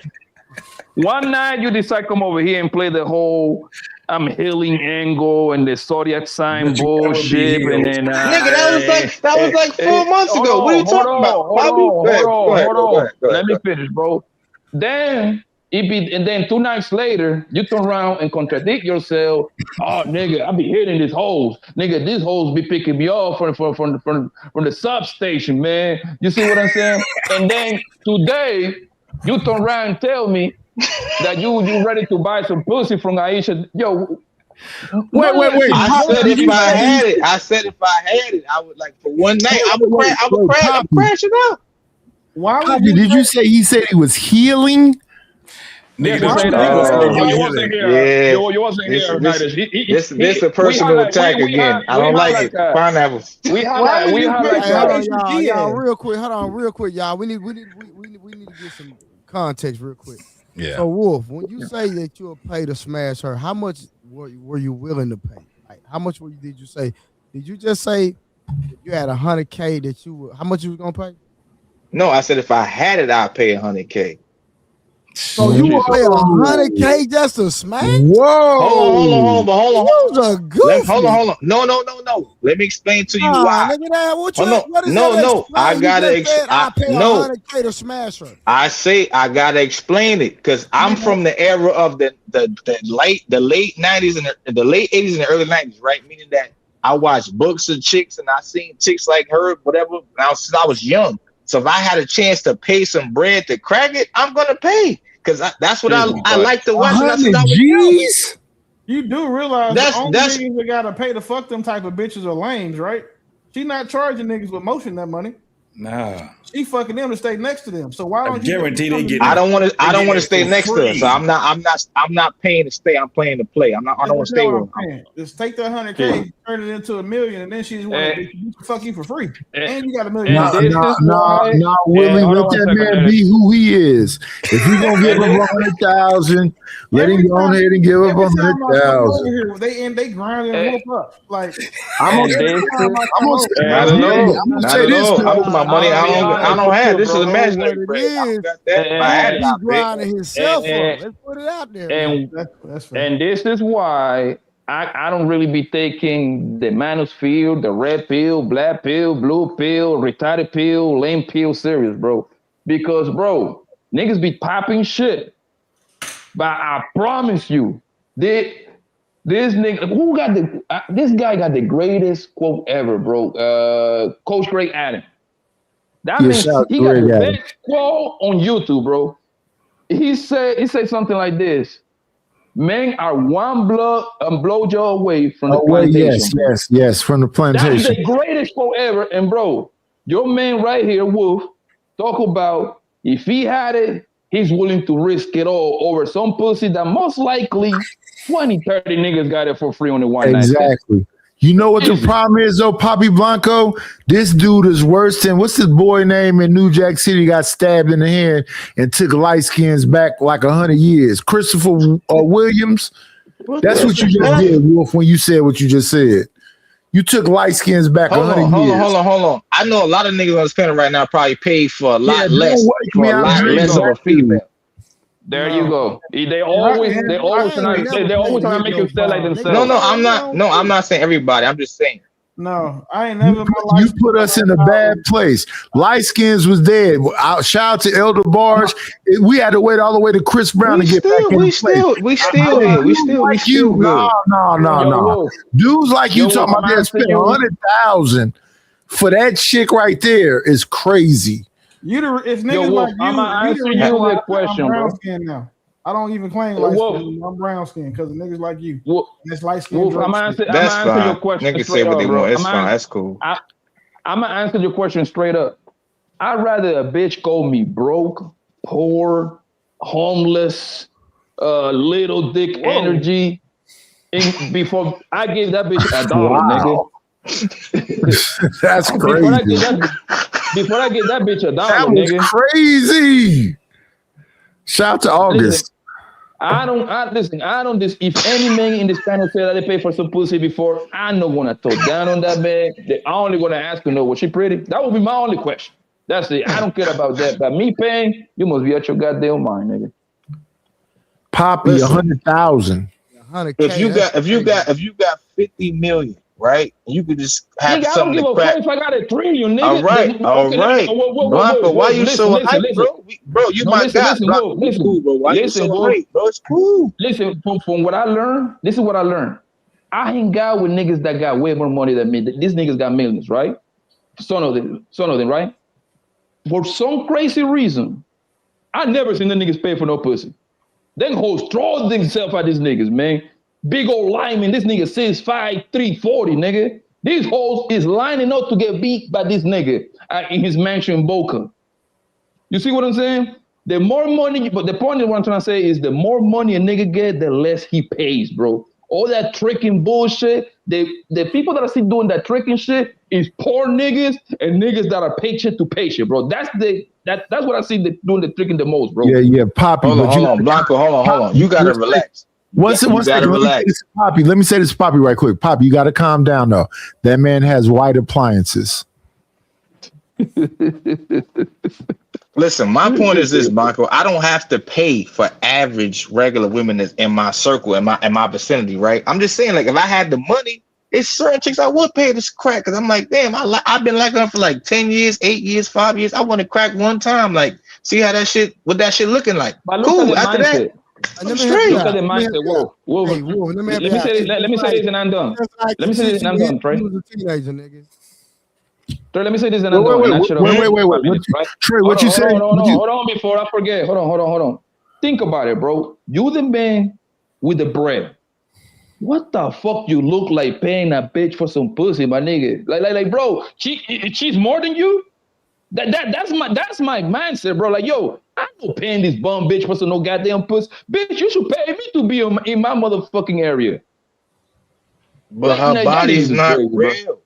One night you decide to come over here and play the whole I'm healing angle and the zodiac sign bullshit, and then nigga, that was like 4 months ago. What are you talking about? Hold on. Let me finish, bro. Then and then 2 nights later, you turn around and contradict yourself. Oh, nigga, I be hitting these hoes. Nigga, these hoes be picking me off from the substation, man. You see what I'm saying? And then today, you turn around and tell me that you ready to buy some pussy from Aisha. Yo, wait. I said if I had it, I would, like, for one night, I would crash it out. Why did you say he said he was healing? Nigga, you wasn't here. This a personal attack again. I don't like it. Pineapples. We highlight y'all real quick. Hold on, real quick, y'all. We need to get some context real quick. Yeah. So Wolf, when you say that you'll pay to smash her, how much were you willing to pay? Like, how much did you say? Did you just say You had $100K that you would. How much you was gonna pay? No, I said if I had it, I'd pay $100K. So you would pay $100K just to smash? Whoa! Hold on. You was a goofy. Hold on. No. Let me explain to you why. Nigga, that, what you, No. I gotta explain. I pay $100K to smash her. I say I gotta explain it because I'm from the era of the late 90s and the late 80s and the early 90s, right? Meaning that I watched books of chicks and I seen chicks like her, whatever. Now since I was young, so if I had a chance to pay some bread to crack it, I'm gonna pay because that's what I like to watch. Jeez. You do realize the only niggas that gotta pay to fuck them type of bitches are lames, right? She not charging niggas with motion that money. Nah. She fucking them to stay next to them. So why don't you guarantee they get? I don't want to stay next to her, so I'm not paying to stay. I'm playing to play. I don't want to stay with her. Just take that $100K, turn it into $1 million, and then she just want to fuck you for free. And you got $1 million. Nah, Willie, let that man be who he is. If you gonna give him 100,000, let him go ahead and give up 100,000. They grind and whoop up. Like I'm gonna say this. Money I don't have. This is imaginary bread. I got that. I had it. He's grinding himself up. Let's put it out there. And this is why I don't really be taking the manosphere, the red pill, black pill, blue pill, retarded pill, lame pill serious, bro. Because, bro, niggas be popping shit. But I promise you, this nigga, this guy got the greatest quote ever, bro. Coach Greg Adams. That means he got the best quote on YouTube, bro. He said something like this: "Men are one blowjob away from the plantation." Yes, from the plantation. That's the greatest quote ever. And bro, your man right here, Wolf, talk about if he had it, he's willing to risk it all over some pussy that most likely 20, 30 niggas got it for free on the one night. Exactly. You know what the problem is, though, Poppy Blanco? This dude is worse than, what's this boy name in New Jack City got stabbed in the hand and took light skins back like 100 years? Christopher Williams? That's what you just did, Wolf, when you said what you just said. You took light skins back 100 years. Hold on. I know a lot of niggas on the panel right now probably paid for a lot less of a female. There you go. They always trying to make you feel like themselves. No, I'm not saying everybody. I'm just saying. No, I ain't never. You put us in a bad place. Light skins was dead. Shout out to Elder Barge. We had to wait all the way to Chris Brown to get back in We still No. Dudes like you talking about that spent 100,000 for that chick right there is crazy. If niggas like you, I'm gonna answer you the question, I'm brown bro. skin now. I don't even claim light skin. I'm brown skin because of niggas like you. It's light skin. I'm gonna answer your question. Niggas say what they want. It's fine. That's cool. I'm gonna answer your question straight up. I'd rather a bitch call me broke, poor, homeless, little dick energy, before I give that bitch $1, nigga. That's crazy. Before I get that bitch $1, that was nigga. Crazy. Shout out to August. Listen, if any man in this panel say that they pay for some pussy before, I'm not gonna talk down on that man. They only gonna ask her, was she pretty? That would be my only question. That's it. I don't care about that. But me paying, you must be out your goddamn mind, nigga. Poppy, 100,000. If you got 50 million. Right, you could just have something to crack. If I got a trillion, nigga. All right. Blanco, why you so hype, bro? You my guy. Listen, cool, bro. Why you so hype, bro? It's cool. Listen, from what I learned, this is what I learned. I hang out with niggas that got way more money than me. These niggas got millions, right? Some of them, right? For some crazy reason, I never seen the niggas pay for no pussy. Them hoes throw themselves at these niggas, man. Big old lineman, this nigga 6'5", 340, nigga. These hoes is lining up to get beat by this nigga in his mansion in Boca. You see what I'm saying? The more money, but the point of what I'm trying to say is the more money a nigga get, the less he pays, bro. All that tricking bullshit, the people that I see doing that tricking shit is poor niggas and niggas that are paycheck to paycheck, bro. That's what I see doing the tricking the most, bro. Yeah, Poppy. Hold on, Blanco, hold on. You gotta relax. One second. Poppy, let me say this to Poppy right quick. Poppy, you got to calm down, though. That man has white appliances. Listen, my point is this, Michael. I don't have to pay for average regular women that's in my circle, in my vicinity, right? I'm just saying, like, if I had the money, it's certain chicks I would pay this crack because I'm like, damn, I've been liking her for like 10 years, 8 years, 5 years. I want to crack one time, like, see how that shit, what that shit looking like. Cool. After that, I'm straight. Look at the mindset. Whoa. Let me say this and I'm done. Let me say this and I'm done, Trey. Trey, let me say this and I'm done. Wait. Trey, what you saying? Hold on before I forget. Hold on. Think about it, bro. You the man with the bread. What the fuck you look like paying a bitch for some pussy, my nigga? Like, bro, she's more than you? That's my mindset, bro. Like, yo, I'm not paying this bum bitch for some no goddamn pussy. Bitch, you should pay me to be in my motherfucking area. But her body's not real. Bro.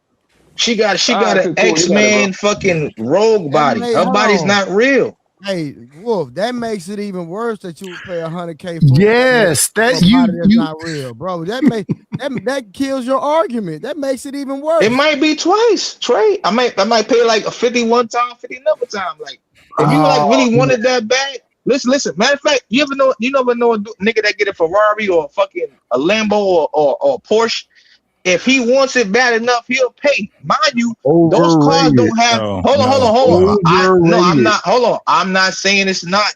She got an X-Men fucking rogue body. Her body's not real. Hey, Wolf, that makes it even worse that you would pay $100K for. Yes, that's not real, bro. That kills your argument. That makes it even worse. It might be twice, Trey. I might pay like a 50 one time, 50 another time. Like, if you like really wanted that bad, listen. Matter of fact, you never know a nigga that get a Ferrari or a fucking a Lambo or a Porsche. If he wants it bad enough, he'll pay. Mind you, those cars don't have. Hold on. I'm not saying it's not,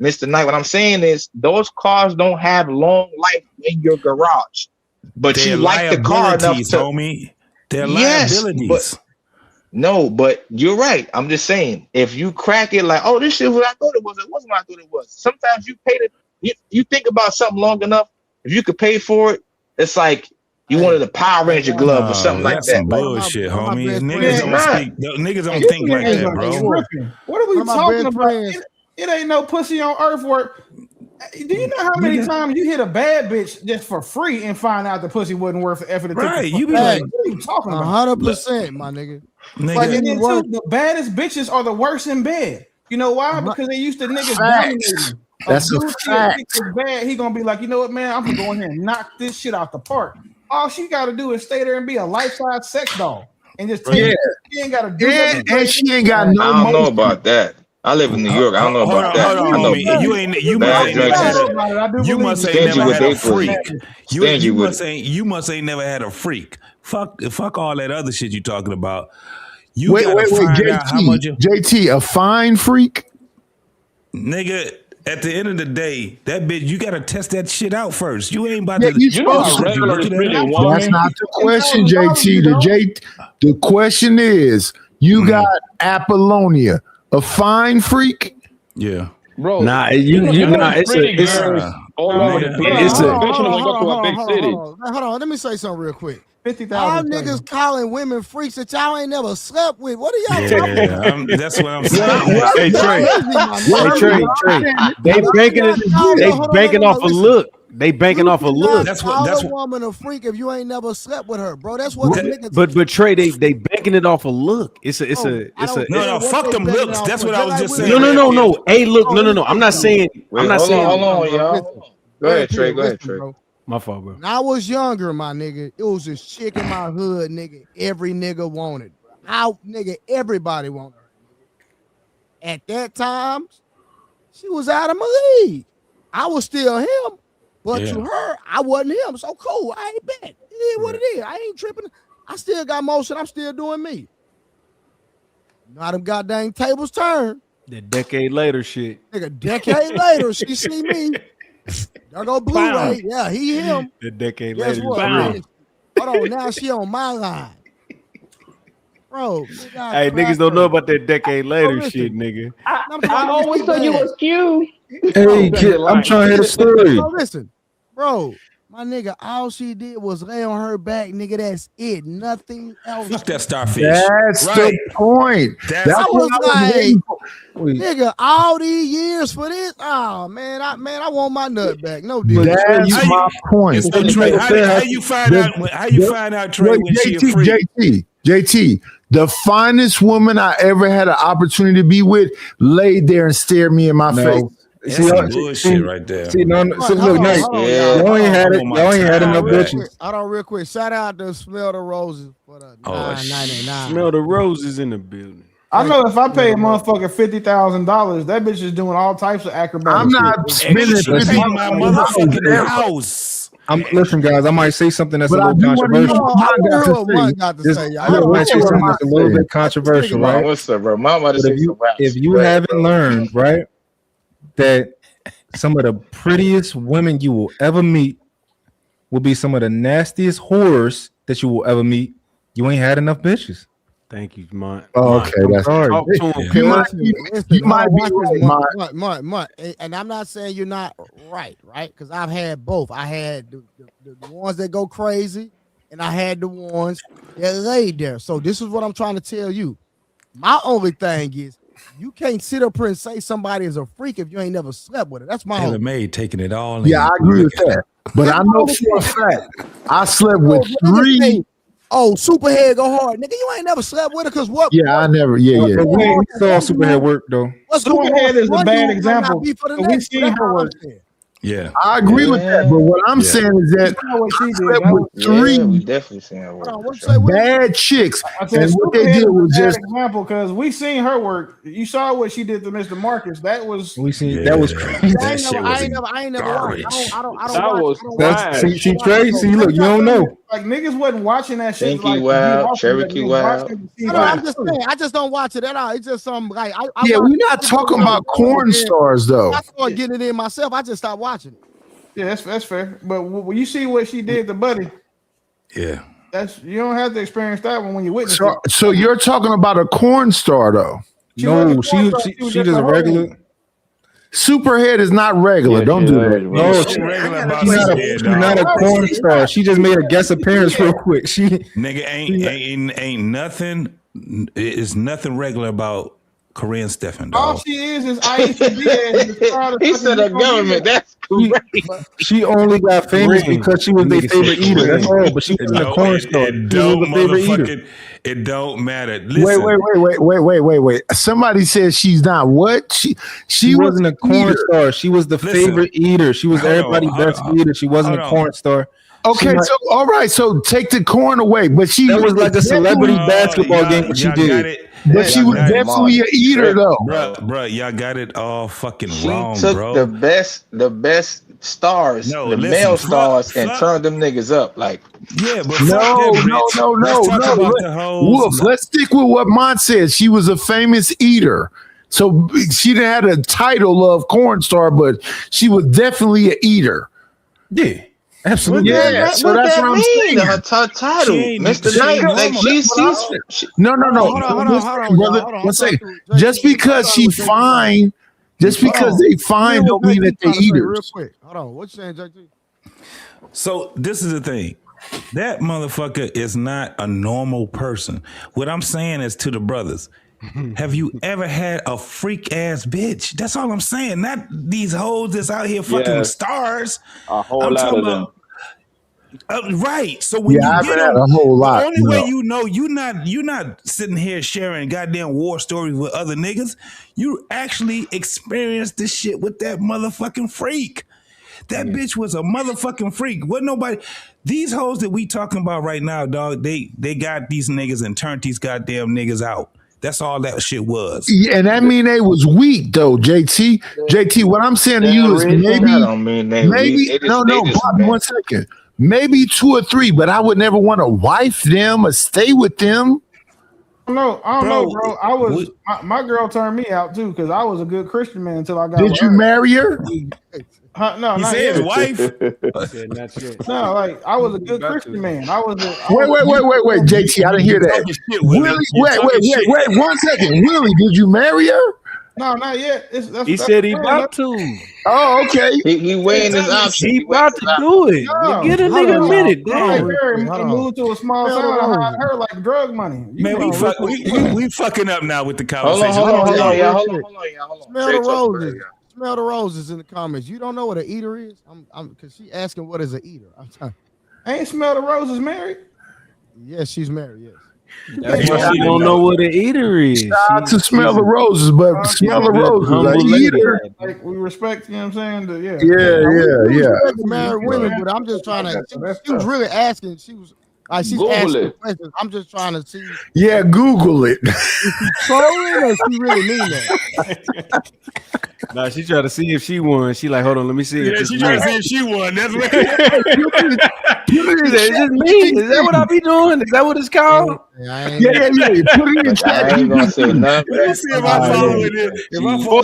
Mr. Knight. What I'm saying is those cars don't have long life in your garage. But you like the car enough to, homie. They're liabilities. But you're right. I'm just saying, if you crack it like, oh, this shit what I thought it was. It wasn't what I thought it was. Sometimes you pay you think about something long enough. If you could pay for it, it's like. You wanted a Power Ranger glove or something like that. Some bullshit, homie. Niggas don't think like that, bro. What are we talking about? It ain't no pussy on earth work. Do you know how many times you hit a bad bitch just for free and find out the pussy wasn't worth the effort? Right, you be like, what are you talking about? 100%, my nigga. Like, and then too, the baddest bitches are the worst in bed. You know why? Because they used to niggas dominating. That's a fact. Bad, he gonna be like, you know what, man? I'm gonna go in here and knock this shit out the park. All she got to do is stay there and be a life-size sex doll, and just she ain't got to do that. And she ain't got no. I don't know about that. I live in New York. I don't know about that. Hold on, you must ain't never had a freak. You must ain't never had a freak. Fuck all that other shit you talking about. Wait, JT, a fine freak, nigga. At the end of the day, that bitch, you gotta test that shit out first. You ain't about to. That's not the question, JT. The question is, you got Apollonia, a fine freak. Yeah, bro. Nah, Hold on, let me say something real quick. 50,000. Y'all niggas calling women freaks that y'all ain't never slept with. What are y'all talking about? That's what I'm saying. Hey Trey. They banking off a look. They banking off a look. That's a woman a freak if you ain't never slept with her, bro. That's what the niggas. But Trey, they banking it off a look. It's a no. Fuck them looks. That's what I was just saying. No. Hey, look, no. I'm not saying. Hold on, y'all. Go ahead, Trey. Bro. My fault, bro. When I was younger, my nigga, it was this chick in my hood, nigga. Every nigga wanted. Everybody wanted her. At that time, she was out of my league. I was still him, but to her, I wasn't him. So cool. I ain't bet. It is what it is. I ain't tripping. I still got motion. I'm still doing me. You know how them goddamn tables turn. That decade later shit. Nigga, decade later, she see me. There go Blu-ray. Yeah, he him. The decade Guess later. What? Hold on, now she on my line. Bro, hey, niggas don't know about that decade later shit, nigga. I always thought you was cute. Hey, kid, I'm trying to hear the story. Bro, listen, bro, my nigga, all she did was lay on her back, nigga. That's it. Nothing else. Fuck that starfish. That's the point. That's what I was like, nigga, all these years for this. Oh man, I want my nut back. No deal. That's my point. So, Trey, how you find out, Trey, when she a freak? JT, the finest woman I ever had an opportunity to be with laid there and stared me in my face. That's some bullshit right there. See, no, so look, Nate, y'all ain't had it. Y'all ain't had enough bitches. Hold on, real quick. Shout out to Smell the Roses for the $9.99. Smell the roses in the building. I know if I pay a motherfucker $50,000, that bitch is doing all types of acrobatics. I'm not spending my motherfucking house. Listen, guys, I might say something that's But a I little do want to controversial. know what Mike got to say. I might say something that's a little bit controversial, right? What's up, bro? Mom about to say some rap. If you haven't learned, right, that some of the prettiest women you will ever meet will be some of the nastiest whores that you will ever meet, you ain't had enough bitches. Thank you, Mont. Oh, okay, that's sorry. You might be right, Mike. And I'm not saying you're not right? Because I've had both. I had the ones that go crazy, and I had the ones that laid there. So this is what I'm trying to tell you. My only thing is, you can't sit up here and say somebody is a freak if you ain't never slept with it. That's my Taylor own. May taking it all. Yeah, I agree with that. But I know for a fact, I slept with 3. Oh, Superhead go hard, nigga. You ain't never slept with her because what? Yeah, I never. Yeah. We saw Superhead work though. Superhead is a bad example. We seen her work. Yeah, I agree with that. But what I'm saying is that I slept with 3 we definitely seen her work. bad chicks, and what they Superhead did is was a bad just. example because we seen her work. You saw what she did to Mr. Marcus. That was We seen that was crazy. I ain't never watched. I don't watch. See, Tracy, look, you don't know. Like niggas wasn't watching that shit. Pinky Wild, Cherokee Wild. I'm just saying. I just don't watch it at all. It's just some like. Yeah, we're not talking about corn stars though. I started getting it in myself. I just stopped watching it. Yeah, that's fair. But when you see what she did to Buddy, yeah, you don't have to experience that one when you witness it. So you're talking about a corn star though? No, she just a regular. Superhead is not regular. Don't do that. No, she's not a corn star. She just made a guest appearance real quick. Nigga ain't nothing. It's nothing regular about Corinne Steffen, dog. All she is Aisha. He said a government. That's correct. She only got famous because she was their favorite eater. That's all. But she wasn't a corn star. It don't matter. Listen. Wait. Somebody says she's not what? She wasn't a corn star. She was the favorite eater. She was everybody's best eater. She wasn't a corn star. Okay, so all right, so take the corn away, but that was like a celebrity basketball game. What she did. But she was definitely an eater, though. Bro, y'all got it all fucking She wrong, took bro. the best stars, male stars, and turned them niggas up. Like, yeah, but no. Wolf, let's stick with what Mont said. She was a famous eater. So she didn't have a title of corn star, but she was definitely an eater. Yeah. Absolutely. Yeah, so that's what I'm saying. Her title, Mr. Knight. Like she's no. Brother, one second. Just because she fine, just because they fine, don't mean that they eaters. Real quick, hold on. What you saying, JT? So this is the thing. That motherfucker is not a normal person. What I'm saying is to the brothers. Have you ever had a freak ass bitch? That's all I'm saying. Not these hoes that's out here fucking with stars. A whole lot of them. Right. So when I've you get had a whole lot. the only way you know you're not sitting here sharing goddamn war stories with other niggas. You actually experienced this shit with that motherfucking freak. That bitch was a motherfucking freak. What nobody. These hoes that we talking about right now, dog. They got these niggas and turned these goddamn niggas out. That's all that shit was. Yeah, and that mean they was weak though, JT. JT, what I'm saying to you is maybe no, Bobby, 1 second. Maybe 2 or 3, but I would never want to wife them or stay with them. No, I don't know, bro. I was my girl turned me out too because I was a good Christian man until I got. Did you marry her? No, he not said his wife. No, like I was a good Christian man. I was. Wait, JT, I didn't hear that. Willie, wait, 1 second. Willie, did you marry her? No, not yet. He said he about to. Oh, okay. He weighing his options. He about to do it. No, Get a nigga a minute. He moved to a small town. I hired her like drug money. Man, we fucking up now with the conversation. Hold on, y'all. Smell the roses in the comments. You don't know what an eater is? I'm because she asking what is an eater. Ain't Smell the Roses married? Yes, she's married. Yes. That's why she don't know what an eater is. Shout to smell the roses, but smell the roses. humble Like, lady. eater. Like we respect, you know what I'm saying? Yeah, We yeah. respect the married women, but I'm just trying to. She was really asking. She's Google asking it. questions. I'm just trying to see Yeah, Google it. if she's trolling or she really mean that. Nah, she trying to see if she won. She like, hold on, let me see. Yeah, she trying to see if she won. That's what. Is this me? Is that what I be doing? Is that what it's called? Yeah. Put it in chat. I ain't gonna say nothing. Let me see if I follow this. If I follow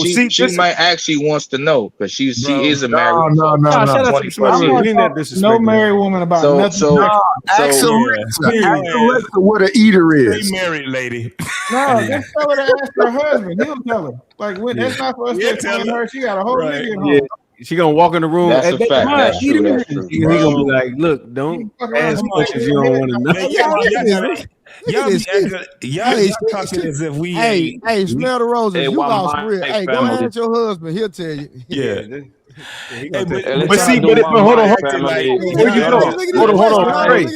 this, She might actually wants to know because she is a married woman. No. Shout out to Smith. No married woman about nothing. Ask Alexa what an eater is. Hey, married lady. No, just tell her to ask her husband. He'll tell her. Like when that's not for us to tell her. She got a whole nigga at home. Yeah. She gonna walk in the room. That's a fact. That's true. That's true. He gonna be like, look, don't ask questions you don't want to know. Y'all talking as if we. Hey, smell the roses. Hey, You one lost mic real. Hey, go family. ask your husband. He'll tell you. Yeah. But see, but hold on, before you go, hold on, Trey.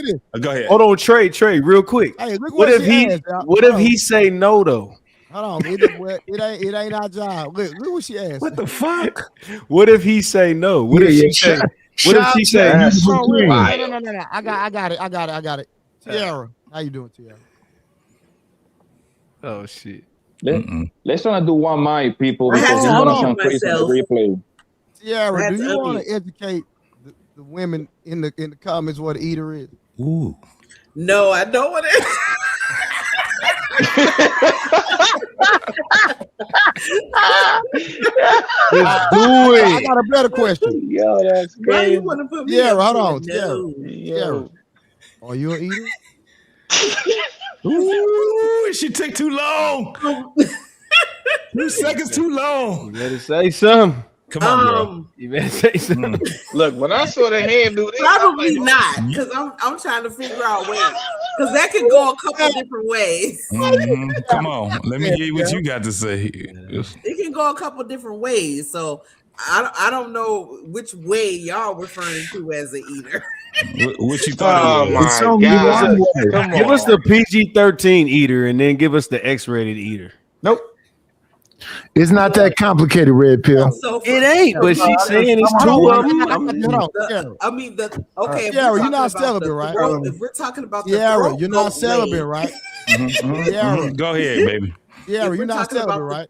Go ahead. Hold on, Trey, real quick. Hey, look What if she he? asked, y'all. What if he say no though? Hold on, it ain't our job. Look what she asked. What the fuck? What if he say no? What if she say? What if she say? No. I got it. Tiara, how you doing, Tiara? Oh shit. Let's try to do one mic, people, because we're gonna sound crazy on the replay. Tiara, do you want to educate the women in the comments what an eater is? Ooh. No, I don't want to. Let's do it. I got a better question. Yo, that's Why crazy. you want to put me? Tiara, up hold there? on. No. Tiara, are you an eater? Ooh, she took too long. 2 seconds too long. You better say something. Come on, girl. You better say something. Look, when I saw the hand do this, Probably not, because I'm trying to figure out ways. Because that could go a couple different ways. Come on, let me hear what you got to say. It can go a couple different ways. So I don't know which way y'all referring to as an eater. What you thought? Oh my God! Give us the PG-13 eater and then give us the X-rated eater. Nope. It's not that complicated, Red Pill. So It ain't, but she's saying it's two of them. I mean, okay. Tiara, you're not celibate, right? If we're talking about the Tiara, throat you're not goat celibate, way, right? Mhm. Go ahead, baby. Tiara, we're you're not talking about celibate, the- right?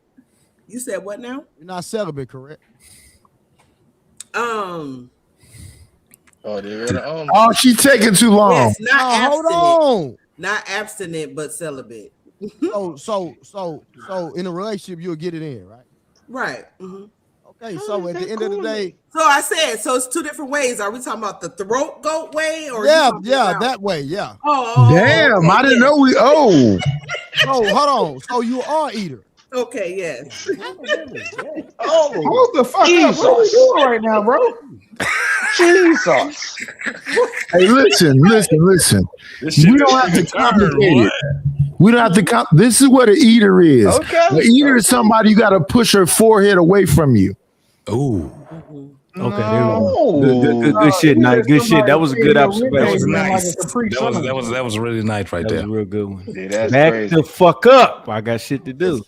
You said what now? You're not celibate, correct? Oh, they're Oh, she's taking too long. Yes, not No, hold abstinent. on. Not abstinent, but celibate. So in a relationship, you'll get it in, right? Right. Mm-hmm. Okay, so at the end of the day, So I said, so it's two different ways. Are we talking about the throat goat way, or yeah, you talking about- that way, yeah. Oh, Damn, okay, I didn't yes. know we. Oh, So hold on. So you are eater. Okay, yes. Hold the fuck up. What are we doing right now, bro? Jesus. hey, listen. We don't have to complicate it. We don't have to. This is what an eater is. Okay. An eater is somebody you got to push her forehead away from you. Ooh. Okay, there we go. Good shit, Knight. Good shit. That was a good observation. That was Like nice. a Capri Sun. That was really nice right That was there. a real good one. Yeah, that's Back crazy. the fuck up. I got shit to do.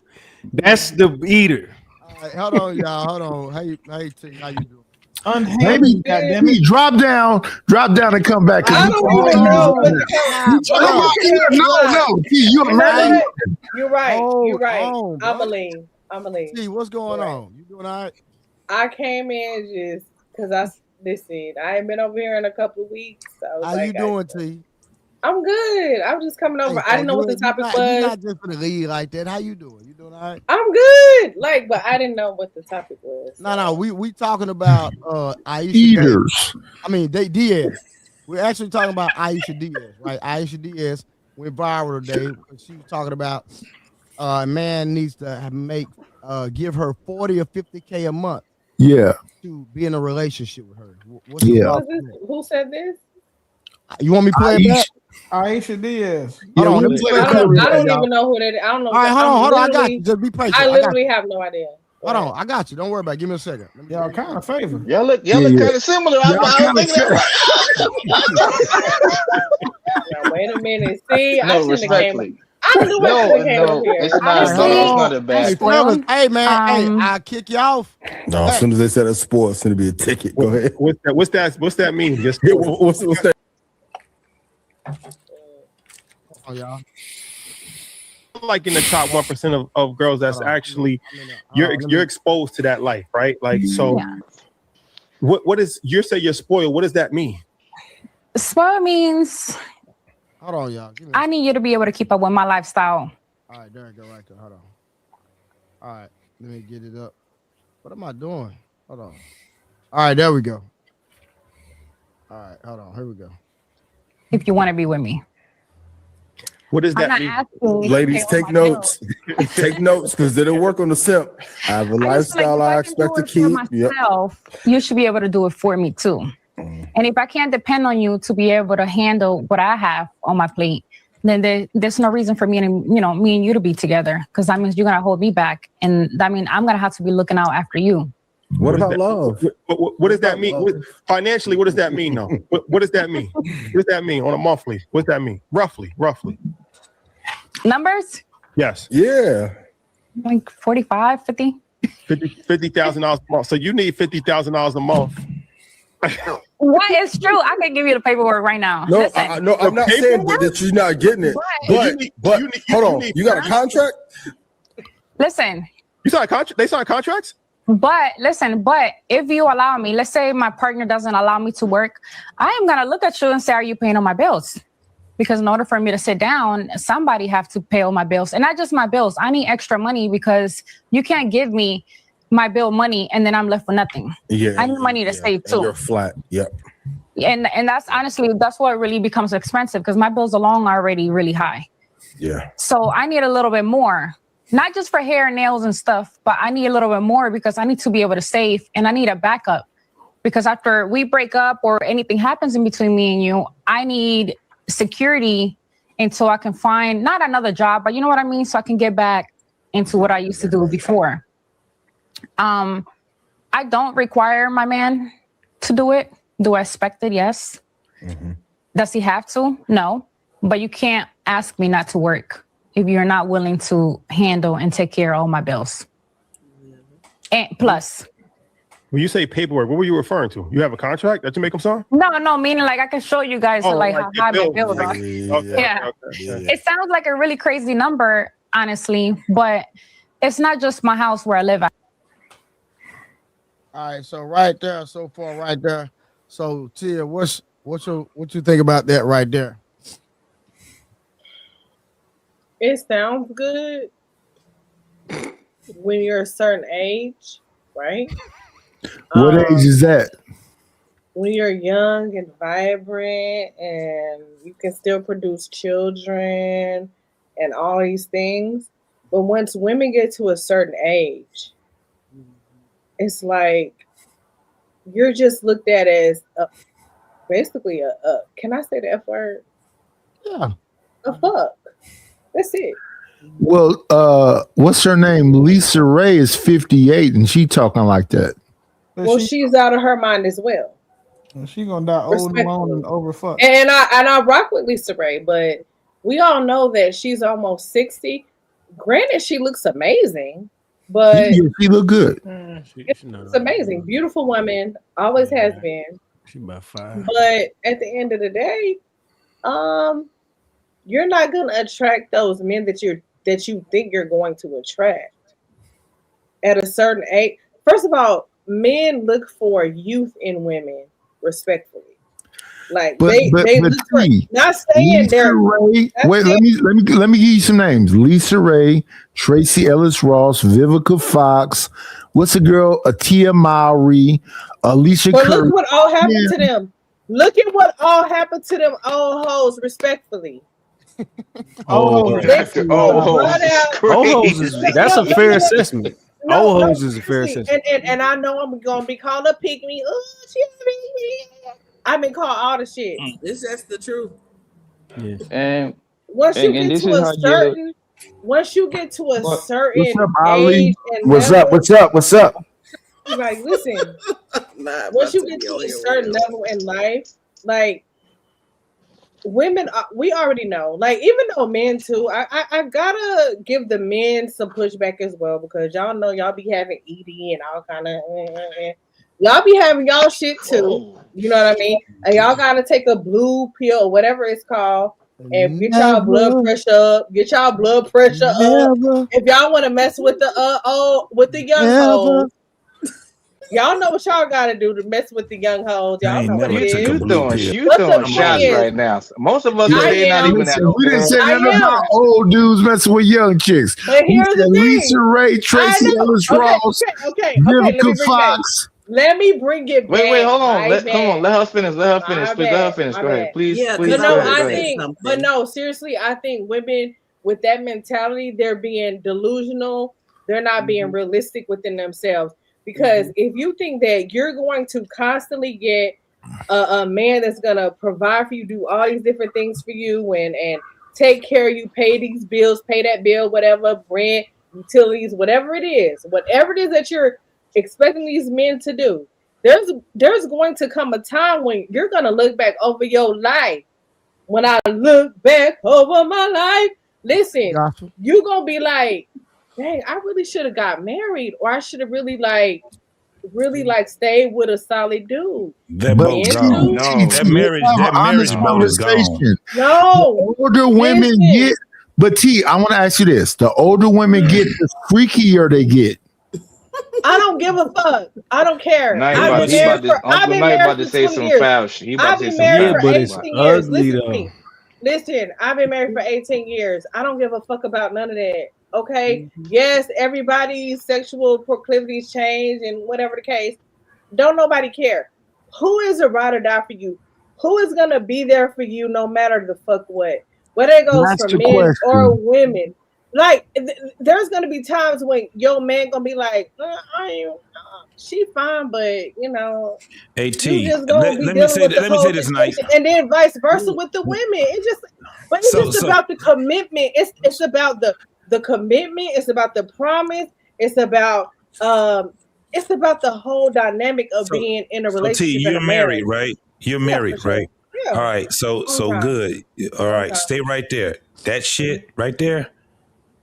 That's the eater. All right, hold on, y'all. Hold on. Hey, T, how you doing? Unhinged, goddamn it. Drop down and come back. I don't even know. No, T, you're You know married. what? You're right. Hold You're right. on, bro. I'm a lean. T, what's going on? You doing all right? I came in just because listen. I ain't been over here in a couple of weeks. So I was How like, you doing, T? I'm good. I'm just coming over. I didn't know what the topic You're was. not just for the lead like that. How you doing? You doing all right? I'm good. But I didn't know what the topic was. No, we talking about Aisha Eaters. Diaz. We're actually talking about Aisha Diaz, right? Aisha Diaz went viral today. She was talking about a man needs to give her 40 or 50K a month. Yeah. To be in a relationship with her. What's your thoughts on that? Who said this? You want me to play it back? Aisha Diaz. Hold on, let me play it I back. don't even know who that is. I don't know. All right, hold on. I got you. Just be patient. I literally have no idea. Hold on, I got you. Don't worry about it. Give me a second. Y'all kind of favor. Y'all look kind of similar. I don't think Now, wait a minute. See, I No, shouldn't have came. respectfully. I knew I should have came up here. It's not a bad. Hey, fellas, hey man, hey, I'll kick you off. No, as soon as they said a sport, it's gonna be a ticket. Go ahead. What's that mean? Just what's that? Oh, y'all. Like in the top 1% of girls that's actually you're exposed to that life, right? Like so. Yeah. What is you say you're spoiled? What does that mean? Spoiled means Hold on, y'all. Give me I need you to be able to keep up with my lifestyle. All right, there you go, right there. Hold on. All right, let me get it up. What am I doing? Hold on. All right, there we go. All right, hold on. Here we go. If you want to be with me. What does I'm that not mean? asking you to Ladies, pay all take my notes. bills. Take notes because they don't work on the simp. I have a I just feel lifestyle like I if can expect to do it for keep. Yep. myself, you should be able to do it for me too. And if I can't depend on you to be able to handle what I have on my plate, then there's no reason for me and me and you to be together, because that means you're gonna hold me back, and that means I'm gonna have to be looking out after you. What about love? What does that mean? Financially, what does that mean though? What does that mean? What does that mean on a monthly? What does that mean? Roughly. Numbers? Yes. Yeah. Like 45, 50. $50,000 a month. So you need $50,000 a month. What is true? I can give you the paperwork right now. No, Listen. no, I'm not saying that you're not getting it. But hold on, you got a contract? Listen. You signed contract? They signed contracts? But listen, if you allow me, let's say my partner doesn't allow me to work, I am gonna look at you and say, are you paying all my bills? Because in order for me to sit down, somebody have to pay all my bills. And not just my bills. I need extra money because you can't give me my bill money and then I'm left with nothing. Yeah. I need money to save too. You're flat. Yep. And that's honestly, that's what really becomes expensive, because my bills alone are already really high. Yeah. So I need a little bit more, not just for hair and nails and stuff, but I need a little bit more because I need to be able to save, and I need a backup, because after we break up or anything happens in between me and you, I need security until I can find not another job, but you know what I mean? So I can get back into what I used to do before. I don't require my man to do it. Do I expect it? Yes. Mm-hmm. Does he have to? No. But you can't ask me not to work if you're not willing to handle and take care of all my bills. And plus. When you say paperwork, what were you referring to? You have a contract that you make them sign? No, meaning like I can show you guys how high my bills are. Yeah. It sounds like a really crazy number, honestly, but it's not just my house where I live at. All right, so right there, so far right there. So Tia, what you think about that right there? It sounds good when you're a certain age, right? What age is that? When you're young and vibrant and you can still produce children and all these things. But once women get to a certain age, it's like you're just looked at as basically a can I say the F word? Yeah. A fuck. That's it. Well, what's her name? Lisa Ray is 58 and she talking like that. Well, she's out of her mind as well. She gonna die old, alone, and overfucked. And I rock with Lisa Ray, but we all know that she's almost 60. Granted, she looks amazing, but she look good. It's amazing, beautiful woman, always has been. She about 5. But at the end of the day, you're not gonna attract those men that you think you're going to attract at a certain age. First of all, men look for youth in women, respectfully. Like they look for, not saying they're Ray, wait, let me give you some names. Lisa Ray, Tracy Ellis Ross, Vivica Fox. What's the girl? Atia Mowry, Alicia But Curry. look what all happened to them. Look at what all happened to them old hoes, respectfully. Old hoes is that's a fair assessment. Old hoes is a fair assessment. And I know I'm gonna be called a pygmy. I've been called all the shit. It's just the truth. Yeah. Once you get to a certain once you get to a certain What's up, Ali? age and What's level, up? What's up? What's up? like, listen, once you get to a certain level in life, like women, we already know. Like, even though men too, I gotta give the men some pushback as well, because y'all know y'all be having ED and all kind of. Y'all be having y'all shit too. You know what I mean? And y'all gotta take a blue pill or whatever it's called and get y'all blood pressure up. Get y'all blood pressure up. If y'all want to mess with the young hoes, y'all know what y'all gotta do to mess with the young hoes. Y'all know what it is. You throwing shots right now. Most of us are not even that. We didn't say nothing about old dudes messing with young chicks. But here's the thing. Lisa Ray, Tracy Ellis Ross, Vivica Fox. Let me bring it back. Wait, hold on. Let her finish. Let her finish. Go ahead, please. Yeah, please. But no, seriously, I think women with that mentality, they're being delusional. They're not being realistic within themselves. Because if you think that you're going to constantly get a man that's gonna provide for you, do all these different things for you, and take care of you, pay these bills, pay that bill, whatever, rent, utilities, whatever it is that you're expecting these men to do, there's going to come a time when you're gonna look back over your life. When I look back over my life, listen, you're gonna be like, dang, I really should have got married, or I should have really stayed with a solid dude. That boat gone. No, that marriage boat is gone. No, the older women get, but T, I want to ask you this: the older women get, the freakier they get. I don't give a fuck. I don't care. I've been married for 20 years. I've been married for 18 years. Listen, I've been married for 18 years. I don't give a fuck about none of that. Okay. Yes, everybody's sexual proclivities change and whatever the case. Don't nobody care. Who is a ride or die for you? Who is gonna be there for you no matter the fuck what? Whether it goes for men or women. Like, there's gonna be times when your man gonna be like, she fine, but you know, let me say this nice, and then vice versa with the women. It's just about the commitment. It's about the commitment. It's about the promise. It's about the whole dynamic of being in a relationship. T, you're married, right? You're married, right? Yeah. All right, so good. All right, stay right there. That shit right there.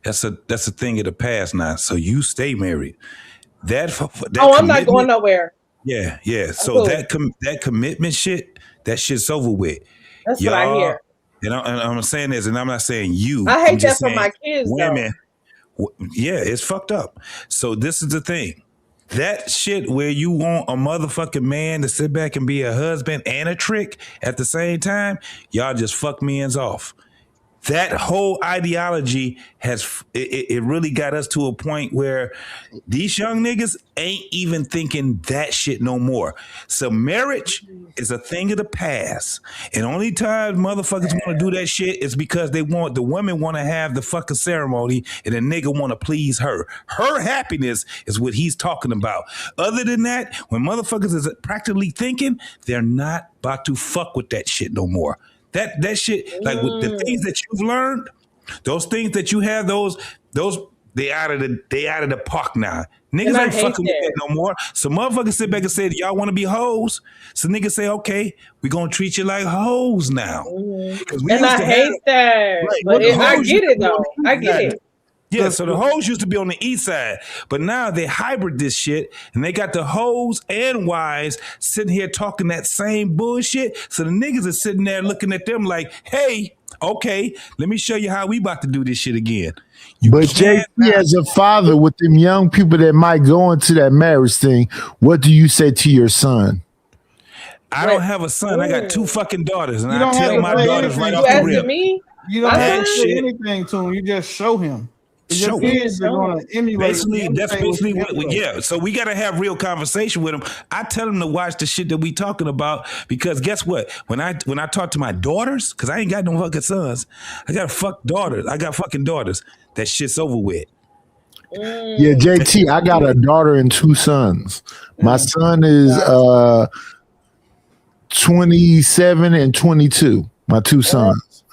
That's a thing of the past now. So you stay married. I'm not going nowhere. Yeah. So that commitment shit, that shit's over with. That's what I hear. And I'm saying this, and I'm not saying you. I hate that for my kids, women. Yeah, it's fucked up. So this is the thing. That shit where you want a motherfucking man to sit back and be a husband and a trick at the same time, y'all just fuck men's off. That whole ideology it really got us to a point where these young niggas ain't even thinking that shit no more. So marriage is a thing of the past. And only time motherfuckers want to do that shit is because the women want to have the fucking ceremony and the nigga want to please her. Her happiness is what he's talking about. Other than that, when motherfuckers is practically thinking, they're not about to fuck with that shit no more. That shit, like with the things that you've learned, those things that you have, those they out of the park now. Niggas ain't fucking with that no more. So motherfuckers sit back and say, y'all want to be hoes? So niggas say, okay, we gonna treat you like hoes now. And I hate that. Right, but I get it though. I get it. Yeah, so the hoes used to be on the east side, but now they hybrid this shit, and they got the hoes and wives sitting here talking that same bullshit. So the niggas are sitting there looking at them like, hey, okay, let me show you how we about to do this shit again. But JP, as a father with them young people that might go into that marriage thing, what do you say to your son? I don't have a son. I got 2 fucking daughters, and I tell my daughters right off the rip. You don't have to say anything to him. You just show him. Show kids are going to emulate. That's basically what. So we got to have real conversation with them. I tell them to watch the shit that we talking about, because guess what? When I talk to my daughters, because I ain't got no fucking sons, I got fucking daughters. That shit's over with. Yeah, JT, I got a daughter and 2 sons. My son is 27 and 22. My 2 sons.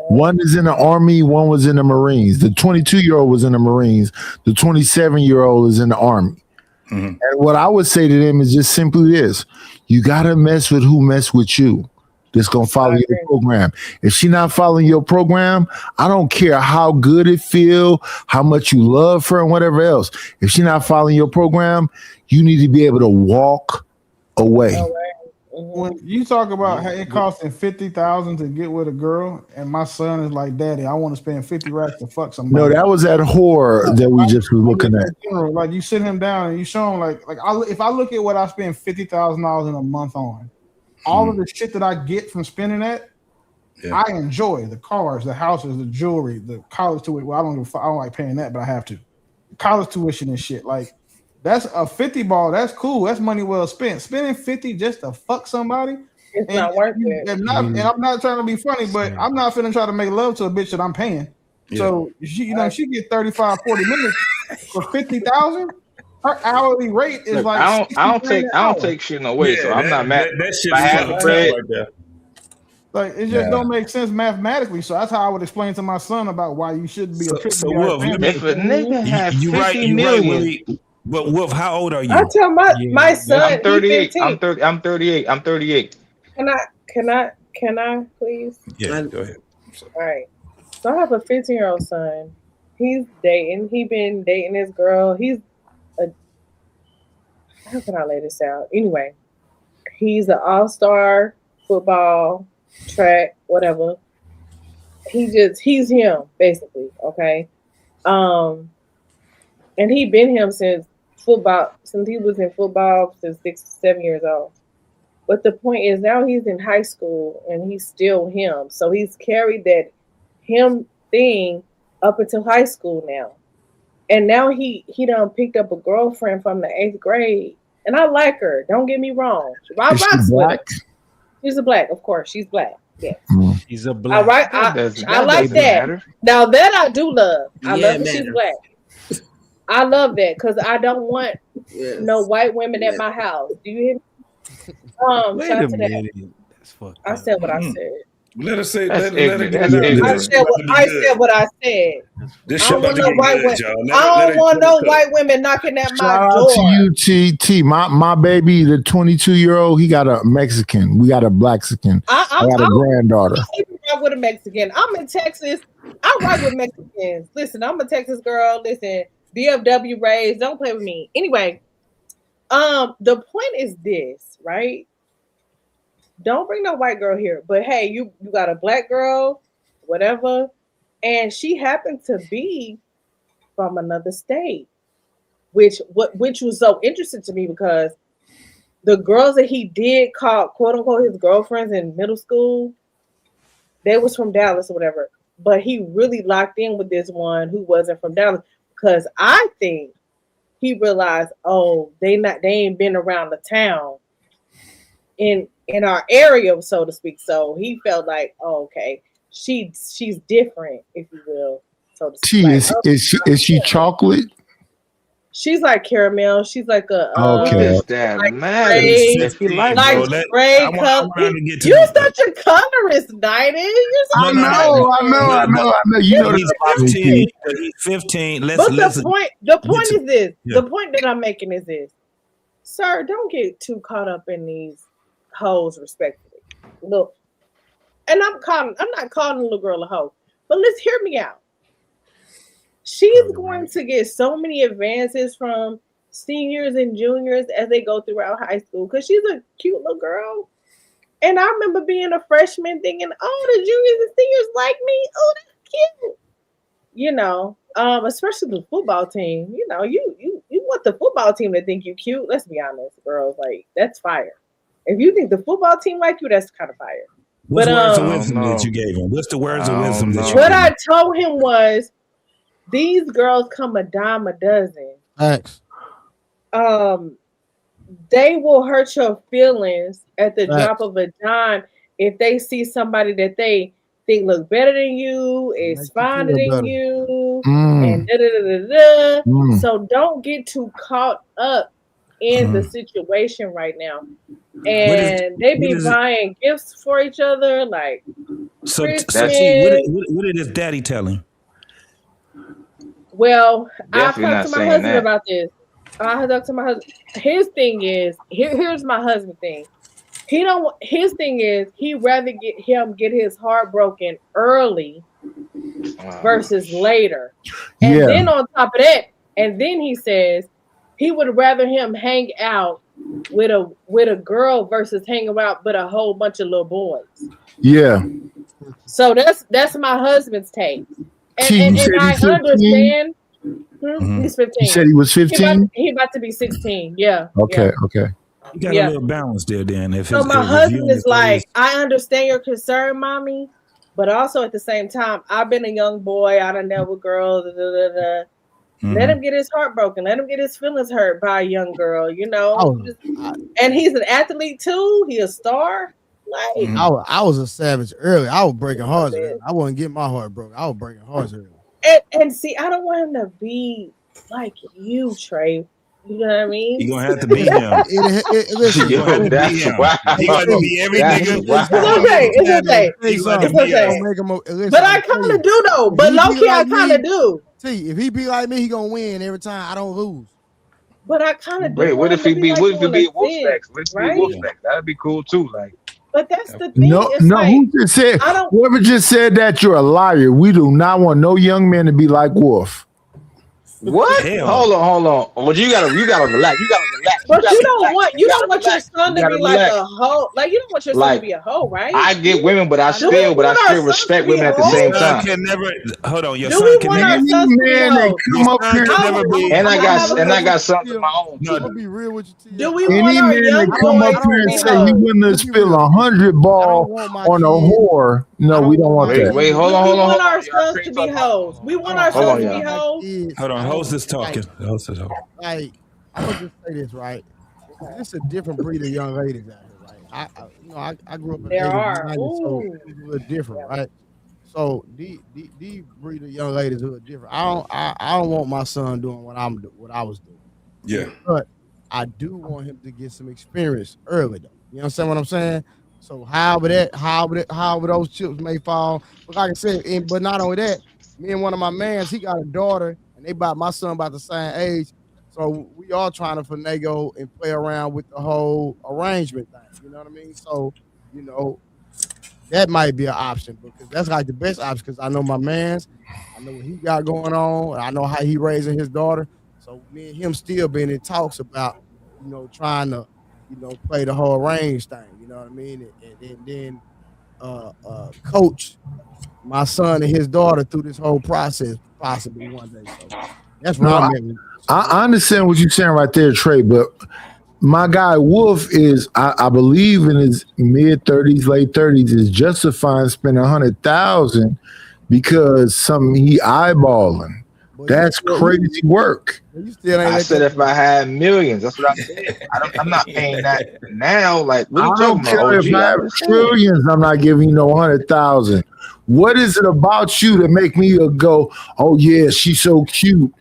One is in the Army, one was in the Marines. The 22-year-old was in the Marines. The 27-year-old is in the Army. And what I would say to them is just simply this. You got to mess with who mess with you. That's going to follow your program. If she not following your program, I don't care how good it feel, how much you love her and whatever else. If she not following your program, you need to be able to walk away. When you talk about how it costing $50,000 to get with a girl, and my son is like, "Daddy, I want to spend 50 racks to fuck somebody." No, that was that whore that we just was looking at. Like you sit him down and you show him if I look at what I spend $50,000 in a month on, all of the shit that I get from spending that, I enjoy the cars, the houses, the jewelry, the college tuition. Well, I don't like paying that, but I have to. College tuition and shit. Like that's a 50 ball. That's cool. That's money well spent. Spending 50 just to fuck somebody, it's not worth it. And I'm not trying to be funny, but I'm not finna try to make love to a bitch that I'm paying. So she get 35, 40 minutes for 50,000. Her hourly rate is Look, like I don't take shit no way, so I'm not mad. That shit I have is bread. right there. Like it just don't make sense mathematically. So that's how I would explain to my son about why you shouldn't be a trick. So Wolf, if a nigga has you right, 50 you million. right, Willie. But Wolf, how old are you? I tell my son, I'm 38. he's 15. I'm 38. Can I please? Yeah, go ahead. All right. So I have a 15-year-old son. He's dating. He been dating this girl. How can I lay this out? Anyway, he's an all-star football, track, whatever. He's him, basically, okay? And he been him since he was in football since 6, 7 years old. But the point is now he's in high school and he's still him. So he's carried that him thing up until high school now. And now he done picked up a girlfriend from the 8th grade. And I like her. Don't get me wrong. I Is she rocks with her. black? She's a black, of course. She's black. Yeah. He's a black. All right. I like that. Now that I do love. I love that she's black. I love that because I don't want no white women at my house. Do you hear me? Wait shout a out to that. minute. That's fucked I said what I said. Let her say. That's Let her get ignorant. it out. That's I said what I said. This I shit don't about want to no get white good, women. y'all. I don't want no white women knocking at my Shout out door. to you, TT. My baby, the 22-year-old, he got a Mexican. We got a Blaxican. I got a granddaughter. I with a Mexican. I'm in Texas. I ride with Mexicans. Listen, I'm a Texas girl. Listen, BFW raised. Don't play with me. Anyway, the point is this, right? Don't bring no white girl here. But hey, you got a black girl, whatever, and she happened to be from another state, which was so interesting to me because the girls that he did call quote unquote his girlfriends in middle school, they was from Dallas or whatever. But he really locked in with this one who wasn't from Dallas because I think he realized, oh, they ain't been around the town in our area, so to speak. So he felt like, oh, okay, she's different, if you will, so to speak. Is she chocolate? She's like caramel. She's like a okay. like Gray color. You're such a colorist, Nighty. I know. You know he's 15. He's 15. The point is this. Yeah. The point that I'm making is this. Sir, don't get too caught up in these hoes, respectfully. Look, and I'm not calling the little girl a hoe, but let's hear me out. She's going to get so many advances from seniors and juniors as they go throughout high school because she's a cute little girl. And I remember being a freshman thinking, oh, the juniors and seniors like me. Oh, that's cute. You know, especially the football team. You know, you want the football team to think you cute. Let's be honest, girls. Like, that's fire. If you think the football team like you, that's kind of fire. What's the words of wisdom that you gave him? What's the words of wisdom that you What gave him? I told him was, these girls come a dime a dozen. Thanks. They will hurt your feelings at the Thanks. drop of a dime if they see somebody that they think look better than you, is finer than you, and da da da da da. So don't get too caught up in the situation right now. And they be buying gifts for each other, like So Christmas. what did his daddy tell him? Well, I've Definitely talked not to my saying husband that. about this. I talked to my husband. His thing is here's my husband thing. His thing is he'd rather get his heart broken early versus later. And then on top of that, and then he says he would rather him hang out with a girl versus hanging out with a whole bunch of little boys. Yeah. So that's my husband's take. And I 15? understand. Mhm. He's 15. You said he was 15? He about to be 16. Yeah. Okay, yeah. okay. You got a little balance there, then. If So it's, my if husband you is like, I understand your concern, mommy, but also at the same time, I've been a young boy. I done dealt with girls. Let him get his heart broken. Let him get his feelings hurt by a young girl. You know, and he's an athlete too. He a star. Like I was a savage early. I was breaking hearts early. I wasn't getting my heart broken. I was breaking hearts early. And see, I don't want him to be like you, Trey. You know what I mean? You're gonna have to be him. Listen, Yo, that's wild. He gonna be every That's nigga. wild. It's okay. He gonna It's be okay. But I kind of do though. But low key, I kind of do. See, if he be like me, he gonna win every time. I don't lose. But I kind of do. Wait, what if he be? What if he be a Wolfpack? What if he right? be a Wolfpack? That'd be cool too. Like, But that's the thing. No, It's no. like, Who just said? I don't- Whoever just said that, you're a liar. We do not want no young man to be like Wolf. what? Hell. Hold on. Well, you gotta relax. You gotta relax. But you don't relax. want gotta your relax. son You to gotta be like relax. a hoe. Like you don't want your son Like, to be a hoe, right? I get women, but I Do we still want our sons respect to be women at the hoes? same Your son time. can never hold on. Your Do son we can want our never. sons to be Man, they hoes? come up here. Can never be. And I got sons of my own. No, I'm gonna be real with you. T. Do we Any want our man young that come boys up to here and be say he hoes? wouldn't have spilled 100 ball want my on a kids- whore, no, we don't want Wait, that. wait, hold Do on, we hold on. want Hold our on. Y'all sons crazy to be talking. hoes? We want our Hold on, sons to be y'all. hoes. Hold on. Host is talking. Host is talking. Like, I'm gonna just say this, right? It's a different breed of young ladies out here, right? I grew up in the There 80s, are. 90s, so Ooh. it's a little different, right? So these breed of young ladies are a little different. I don't want my son doing what I was doing. Yeah. But I do want him to get some experience early, though. You understand what I'm saying? So however those chips may fall, but like I said, but not only that, me and one of my mans, he got a daughter, and my son about the same age. So we all trying to finagle and play around with the whole arrangement thing. You know what I mean? So, you know, that might be an option because that's like the best option because I know my man's, I know what he got going on, and I know how he raising his daughter. So me and him still been in talks about, you know, trying to, you know, play the whole range thing. You know what I mean? And then coach my son and his daughter through this whole process possibly one day. So that's what I'm at. I understand what you're saying right there, Trey, but my guy Wolf is, I believe, in his mid 30s, late 30s, is justifying spending $100,000 because something he eyeballing. That's crazy work. I said if I had millions, that's what I said. I'm not paying that now. Like, what are you I don't talking about? care OG? if I have trillions, I'm not giving you no 100,000. What is it about you that make me go, oh yeah, she's so cute.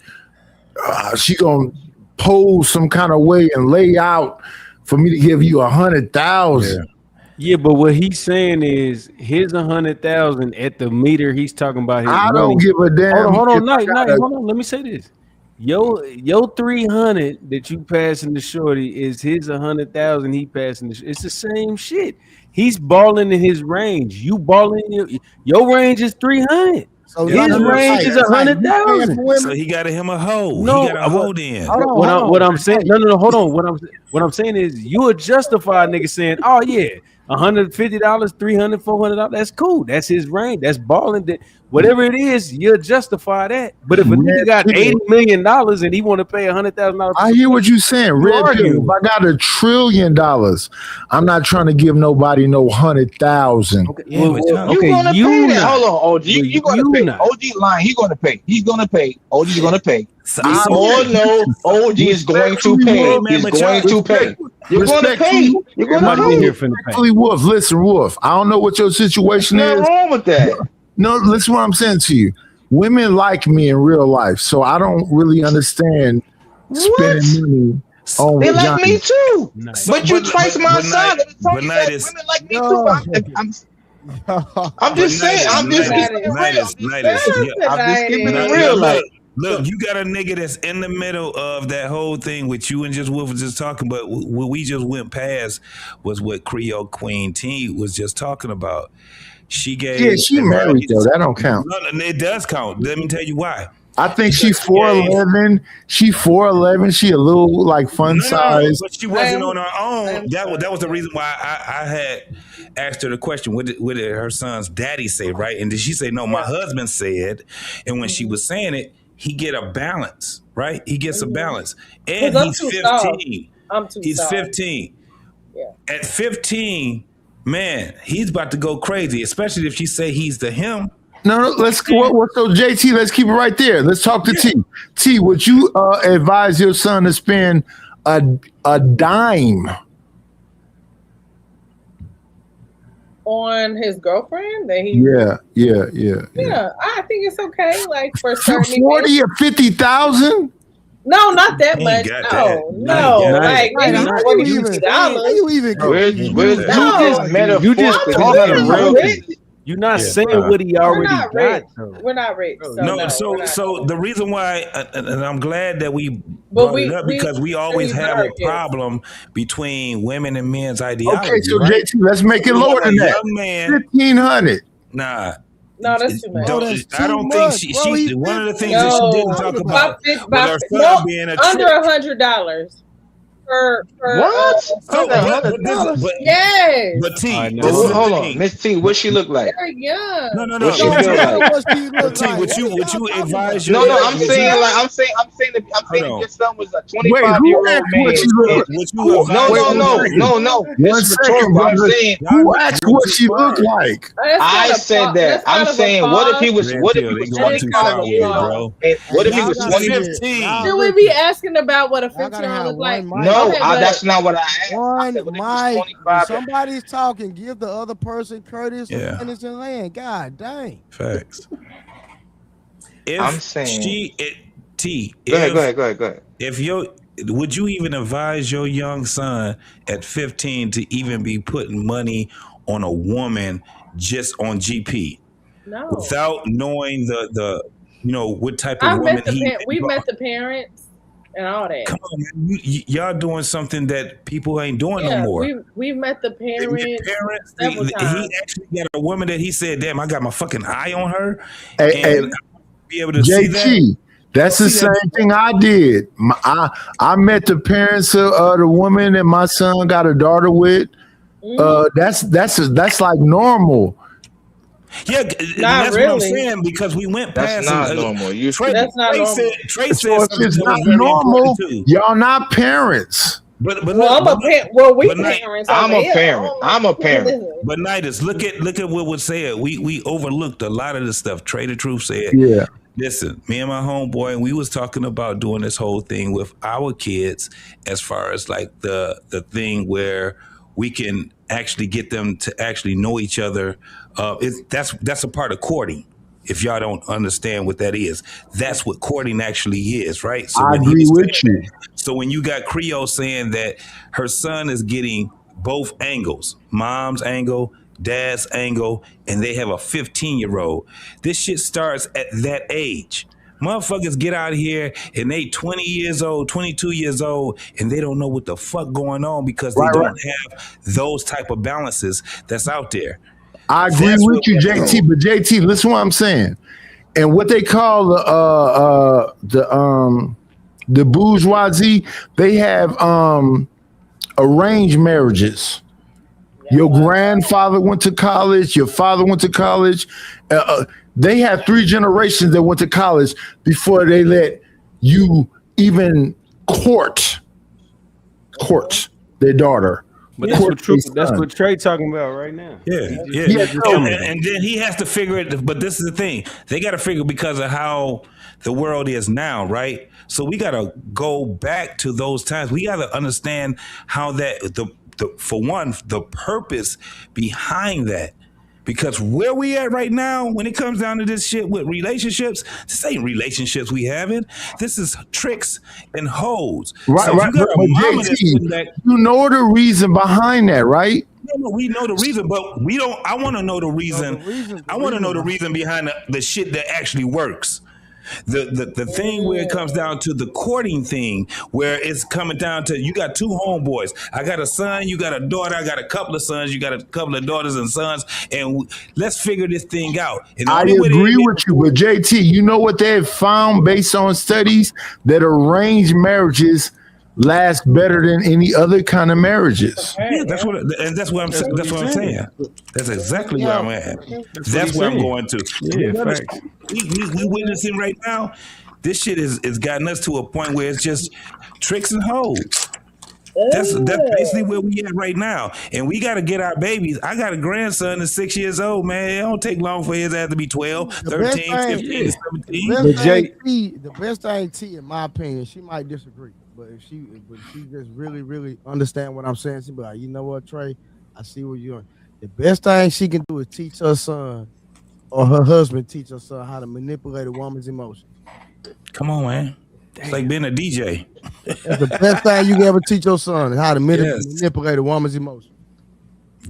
She gonna pose some kind of way and lay out for me to give you 100,000. Yeah, but what he's saying is his 100,000 at the meter. He's talking about his I money. don't give a damn. Hold on, if I gotta- hold on. Let me say this. Your 300 that you passing the shorty is his 100,000. He passing the. It's the same shit. He's balling in his range. You balling your range is 300. So his range is 100,000. So he got him a hoe. No, he got a hoe then. What I'm saying, no, hold on. What I'm saying is you would justify a nigga saying, oh yeah, $150, $300, $400. That's cool. That's his range. That's balling. Whatever it is, you'll justify that. But if a nigga got $80 million and he want to pay $100,000, I hear what you're saying. Red Pill, if I got $1 trillion, I'm not trying to give nobody no 100,000. You're gonna pay that. Hold on, OG. You're gonna pay. OG line. He's gonna pay. He's gonna pay. OG's gonna pay. We all know OG is going to pay. He's going to pay. You're gonna pay. You're gonna pay. Respectfully, Wolf, listen, Wolf. I don't know what your situation What's is. wrong with that? No, listen what I'm saying to you. Women like me in real life, so I don't really understand spending money Oh, They like Johnny. me too. Nice. But you twice my son. But Nidus, Women like me too. I'm just saying. I'm just keeping it real. I'm just keeping it real. Like, look, you got a nigga that's in the middle of that whole thing with you and just Wolf was just talking, but what we just went past was what Creole Queen T was just talking about. She gave. Yeah, she married though. That don't count. No, it does count. Let me tell you why. I think she 4'11". She 4'11". She a little like fun size. But she wasn't on her own. That was the reason why I had asked her the question. What did her son's daddy say? Right? And did she say no? My husband said. And when she was saying it, he get a balance. Right? He gets a balance. And he's 15. He's 15. Yeah. At 15, man, he's about to go crazy. Especially if she say he's the him. No, let's so JT, let's keep it right there. Let's talk to T. T, would you advise your son to spend a dime on his girlfriend? That he Yeah. I think it's okay. Like for certain 40 or 50,000? No, not that He much. ain't got that. No, like maybe $40. You just talking real. You're not saying what he already got. We're not rich. So the reason why, and I'm glad that we brought it up because we always have a problem between women and men's ideology. Okay, so right? JT, let's make it lower than that. Young man, 1,500. Nah. No, that's too much. I don't think she one of the things that she didn't talk about was her son being a under trick. $100 for what? Yes. But T, hold on, Miss T, what she look like? They're young. No. What she feel like? Would you advise your? No, I'm saying your son was a 25-year-old man. No. One second, brother. Who asked what she looked like? I said that. I'm saying, what if he was 25 years old? What if he was 15? Should we be asking about what a 15-year-old look like? No, that's not what I asked. Somebody's talking. Give the other person courteous Yeah. and land. God dang. Facts. I'm saying Go ahead. Would you even advise your young son at 15 to even be putting money on a woman just on GP? No. Without knowing the what type of woman we met the parents and all that. Come on, man. Y'all doing something that people ain't doing no more. We met the parents. He actually got a woman that he said, "Damn, I got my fucking eye on her," and be able to see that. That's the same thing I did. I met the parents of the woman that my son got a daughter with. That's like normal. Yeah, that's what I'm saying because we went past. That's not normal. That's not normal. Trey said If it's not normal, y'all not parents. But I'm a parent. Well, we parents. I'm a parent. But Nidus, look at what was said. We overlooked a lot of the stuff. Trey the Truth said. Yeah. Listen, me and my homeboy, and we was talking about doing this whole thing with our kids as far as like the thing where we can actually get them to actually know each other. That's a part of courting. If y'all don't understand what that is, that's what courting actually is, right? So I agree with you. So when you got Creole saying that her son is getting both angles, mom's angle, dad's angle, and they have a 15-year-old, this shit starts at that age. Motherfuckers get out here and they 20 years old, 22 years old, and they don't know what the fuck going on because they don't have those type of balances that's out there. I agree with you, JT. But JT, listen what I'm saying. And what they call the bourgeoisie, they have arranged marriages. Your grandfather went to college. Your father went to college. They have 3 generations that went to college before they let you even court their daughter. But that's what Trey talking about right now. Yeah. And then he has to figure it. But this is the thing. They got to figure because of how the world is now, right? So we got to go back to those times. We got to understand how that, for one, the purpose behind that. Because where we at right now, when it comes down to this shit with relationships, this ain't relationships we having. This is tricks and hoes. Right, So if right. you got a But mama that's JT, putting that, you know the reason behind that, right? no, we know the reason, but we don't. I want to know the reason. I want to know the reason behind the shit that actually works. The thing where it comes down to the courting thing, where it's coming down to you got two homeboys. I got a son, you got a daughter. I got a couple of sons, you got a couple of daughters and sons, and let's figure this thing out. And the I only way agree with you, but JT, you know what they have found based on studies that arranged marriages last better than any other kind of marriages. Yeah, that's what I'm saying. That's exactly where I'm at. That's where I'm going to. We witnessing right now. This shit is gotten us to a point where it's just tricks and hoes. That's basically where we at right now. And we got to get our babies. I got a grandson that's 6 years old, man. It don't take long for his ass to be 12, 13, 15, 17. The best thing, T, in my opinion, she might disagree. But if she just really, really understand what I'm saying, she be like, you know what, Trey, I see what you're doing. The best thing she can do is teach her son or her husband teach her son how to manipulate a woman's emotions. Come on, man. It's like being a DJ. That's the best thing you can ever teach your son, how to manipulate a woman's emotions.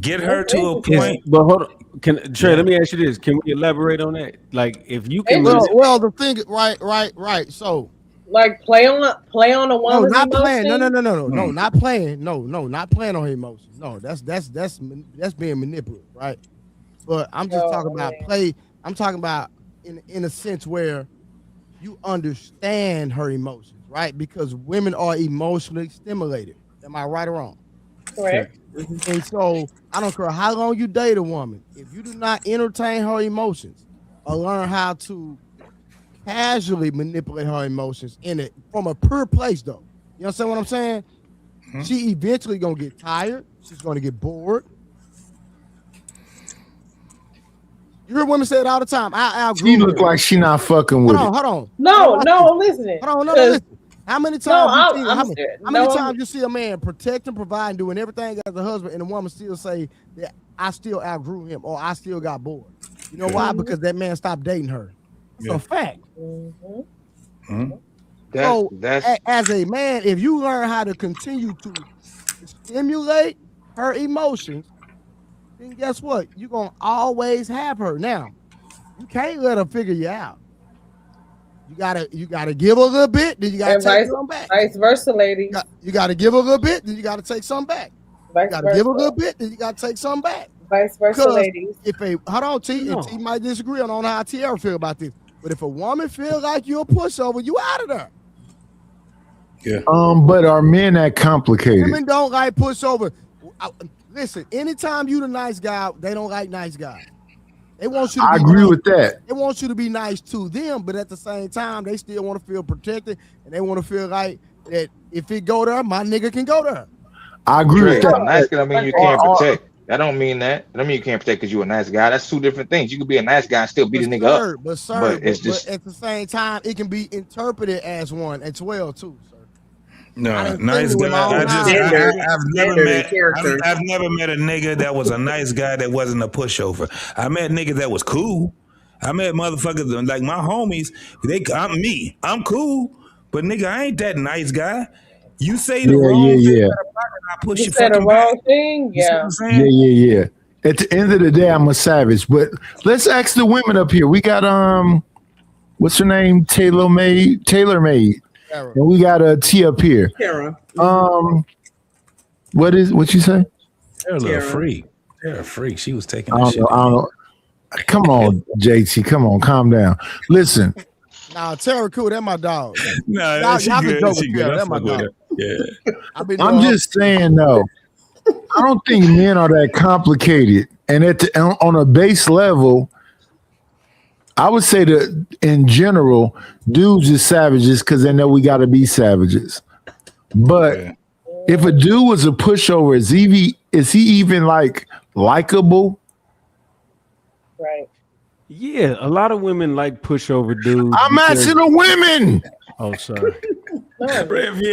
Get her to a point. But hold on, Trey, let me ask you this. Can we elaborate on that? Like, if you can... Well, the thing, right. So... Like play on a woman's not playing. emotions? No, not playing. No, not playing on her emotions. No, that's being manipulative, right? But I'm just talking about play. I'm talking about in a sense where you understand her emotions, right? Because women are emotionally stimulated. Am I right or wrong? Correct. And so I don't care how long you date a woman, if you do not entertain her emotions or learn how to casually manipulate her emotions from a pure place, though. You understand what I'm saying? Mm-hmm. She eventually gonna get tired. She's gonna get bored. You hear women say it all the time. She look like she not fucking with it. Hold on. No, listen. Hold on, listen. How many times? How many No, times you see a man protect and provide and doing everything as a husband, and a woman still say that I still outgrew him or I still got bored? You know why? Because that man stopped dating her. It's a fact. So, as a man, if you learn how to continue to stimulate her emotions, then guess what? You're gonna always have her. Now, you can't let her figure you out. You gotta give her a little bit, then you gotta take some back. Vice versa, ladies. You gotta give her a little bit, then you gotta take some back. You gotta give her a little bit, then you gotta take some back. Vice versa, ladies. Hold on, T might disagree. I don't know how Tierra feel about this. But if a woman feels like you're a pushover, you out of there. Yeah. But are men that complicated? Women don't like pushover. Listen, anytime you the nice guy, they don't like nice guys. They want you to I be agree nice. with that. They want you to be nice to them, but at the same time, they still want to feel protected, and they want to feel like that if it go there, my nigga can go there. I agree with that. Nice guy don't mean you can't protect. That don't mean that. That don't mean you can't protect because you're a nice guy. That's two different things. You can be a nice guy and still beat a nigga up. But at the same time, it can be interpreted as one as well too. No, nice guy. I've never met a nigga that was a nice guy that wasn't a pushover. I met niggas that was cool. I met motherfuckers like my homies. I'm cool, but nigga, I ain't that nice guy. You say the wrong thing, I push you said the wrong thing. Yeah. Yeah. At the end of the day, I'm a savage. But let's ask the women up here. We got what's her name? Taylor Made. And we got a T up here. Tara. What you say? They're a little freak. They're a freak. She was taking I don't know. Come on, JT. Come on, calm down. Listen. Nah, Tara cool. That's my dog. Nah, she good. She good. That's my dog. Yeah. I'm just saying though. I don't think men are that complicated. And on a base level, I would say that in general, dudes is savages because they know we got to be savages. But if a dude was a pushover, is he even like likable? Right. Yeah, a lot of women like pushover dudes. I'm asking the women. Oh, sorry. Nigga,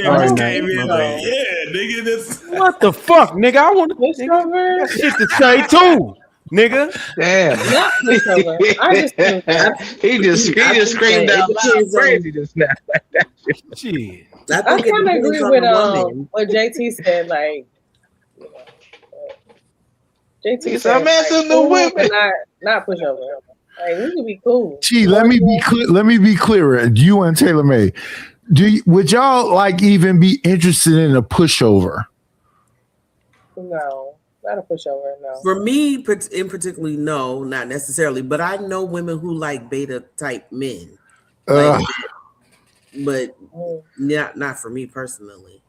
this. What the fuck, nigga? I want that shit to say too. nigga. Damn. Not pushover. I just think he just screamed out loud crazy just now. Shit. I I think it kind of depends agree on with the woman. what JT said. Like, JT Yes, said, I'm asking the cool, women. but not pushover. Like, we can be cool. Gee, let me be clear. Let me be clearer. You and Taylor May, would y'all like even be interested in a pushover? No, not a pushover. No. For me, in particularly, no, not necessarily. But I know women who like beta type men. Like, but not for me personally.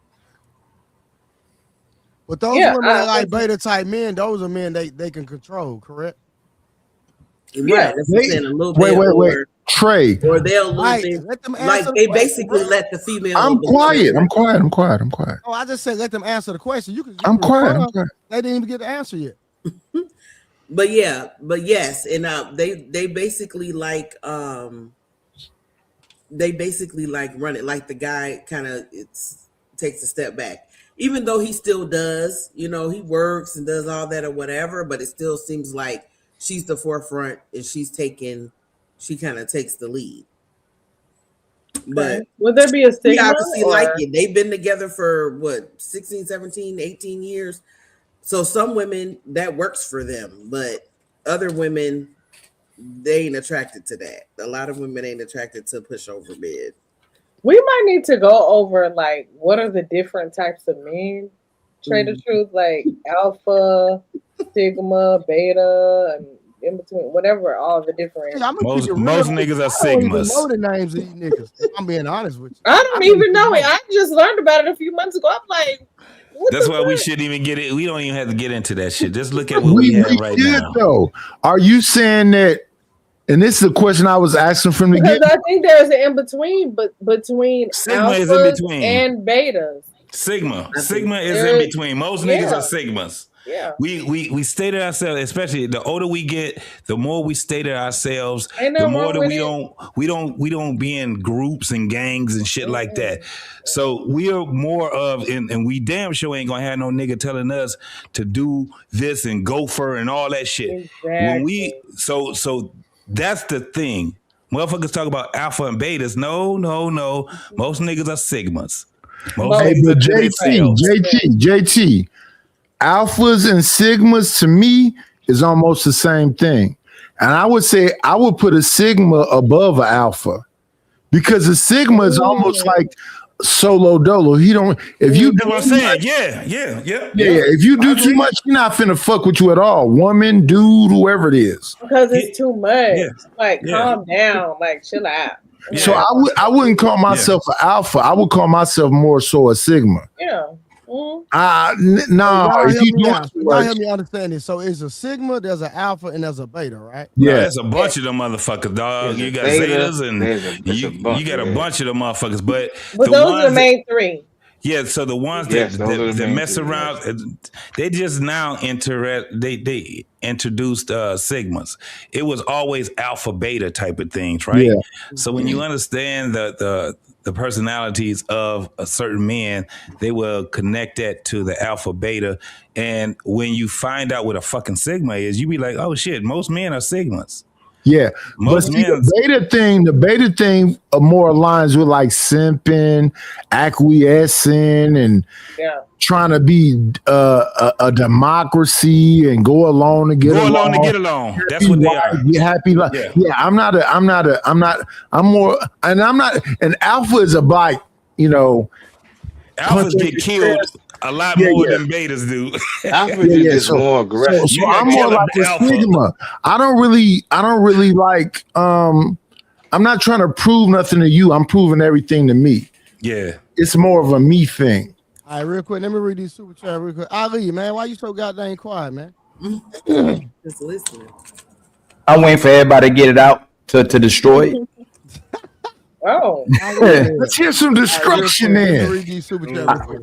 But those women that like beta type men, those are men they can control, correct? Right. That's what I'm saying. A little bit. Wait. Trey. Or they'll Right, lose let them like answer they the question, basically bro. let the female. I'm quiet. Oh, I just said let them answer the question. You can. I'm quiet. They didn't even get the answer yet. But yes, and they basically like run it like the guy kind of takes a step back, even though he still does, he works and does all that or whatever, but it still seems like she's the forefront and she kind of takes the lead. But would there be a we stigma? obviously like it. They've been together for 16, 17, 18 years. So some women that works for them, but other women, they ain't attracted to that. A lot of women ain't attracted to pushover men. We might need to go over like what are the different types of men. Trade the truth, like alpha, sigma, beta, and in between, whatever, all the different. Most niggas are I don't even sigmas. know the names of these niggas. If I'm being honest with you. I don't even know it. I just learned about it a few months ago. I'm like, That's why we shouldn't even get it. We don't even have to get into that shit. Just look at what we have right should, now. though. Are you saying that? And this is a question I was asking from the because get. I think there's an in between, but between Sigma is in alphas between. and betas. Sigma is in between. Most niggas are sigmas. Yeah. We stated ourselves, especially the older we get, the more we stated ourselves, Ain't the nothing more wrong that with we don't be in groups and gangs and shit like that. So we are more of and we damn sure ain't gonna have no nigga telling us to do this and gopher and all that shit. When we so that's the thing. Motherfuckers talk about alpha and betas. No. Most niggas are sigmas. Most Hey, niggas but are JT, alphas and sigmas to me is almost the same thing. And I would say I would put a sigma above an alpha because a sigma is almost like solo dolo. He don't, if you do what I'm saying, yeah. If you do too much, you're not finna fuck with you at all. Woman, dude, whoever it is. Because it's too much. Like, calm down. Like, chill out. So I wouldn't call myself an alpha. I would call myself more so a sigma. Yeah. No, Y'all if help you me do out. too Y'all much, help me understand this. So it's a sigma, there's an alpha, and there's a beta, right? Yeah, there's a bunch of them motherfuckers, dog. You got beta, zetas and you got a bunch of them motherfuckers, but But those are the main three. Yeah, so the ones that mess around, they just now they introduced sigmas. It was always alpha beta type of things, right? Yeah. So when you understand the personalities of a certain man, they will connect that to the alpha beta. And when you find out what a fucking sigma is, you be like, oh shit, most men are sigmas. yeah. Most But see, men- the beta thing more aligns with like simping, acquiescing, and trying to be a democracy and go along to get Go along. along to get along. That's what they are. Be happy. Like, yeah. I'm more, and I'm not, and alpha is a black, Alphas get killed a lot more than betas do. Alpha is just more aggressive. So I'm more like a sigma. I don't really like. I'm not trying to prove nothing to you. I'm proving everything to me. Yeah, it's more of a me thing. All right, real quick. Let me read these super chat real quick. Ali, man, why you so goddamn quiet, man? Just listening. I'm waiting for everybody to get it out to destroy it. Oh, let's hear some destruction Let then. me read these super chat real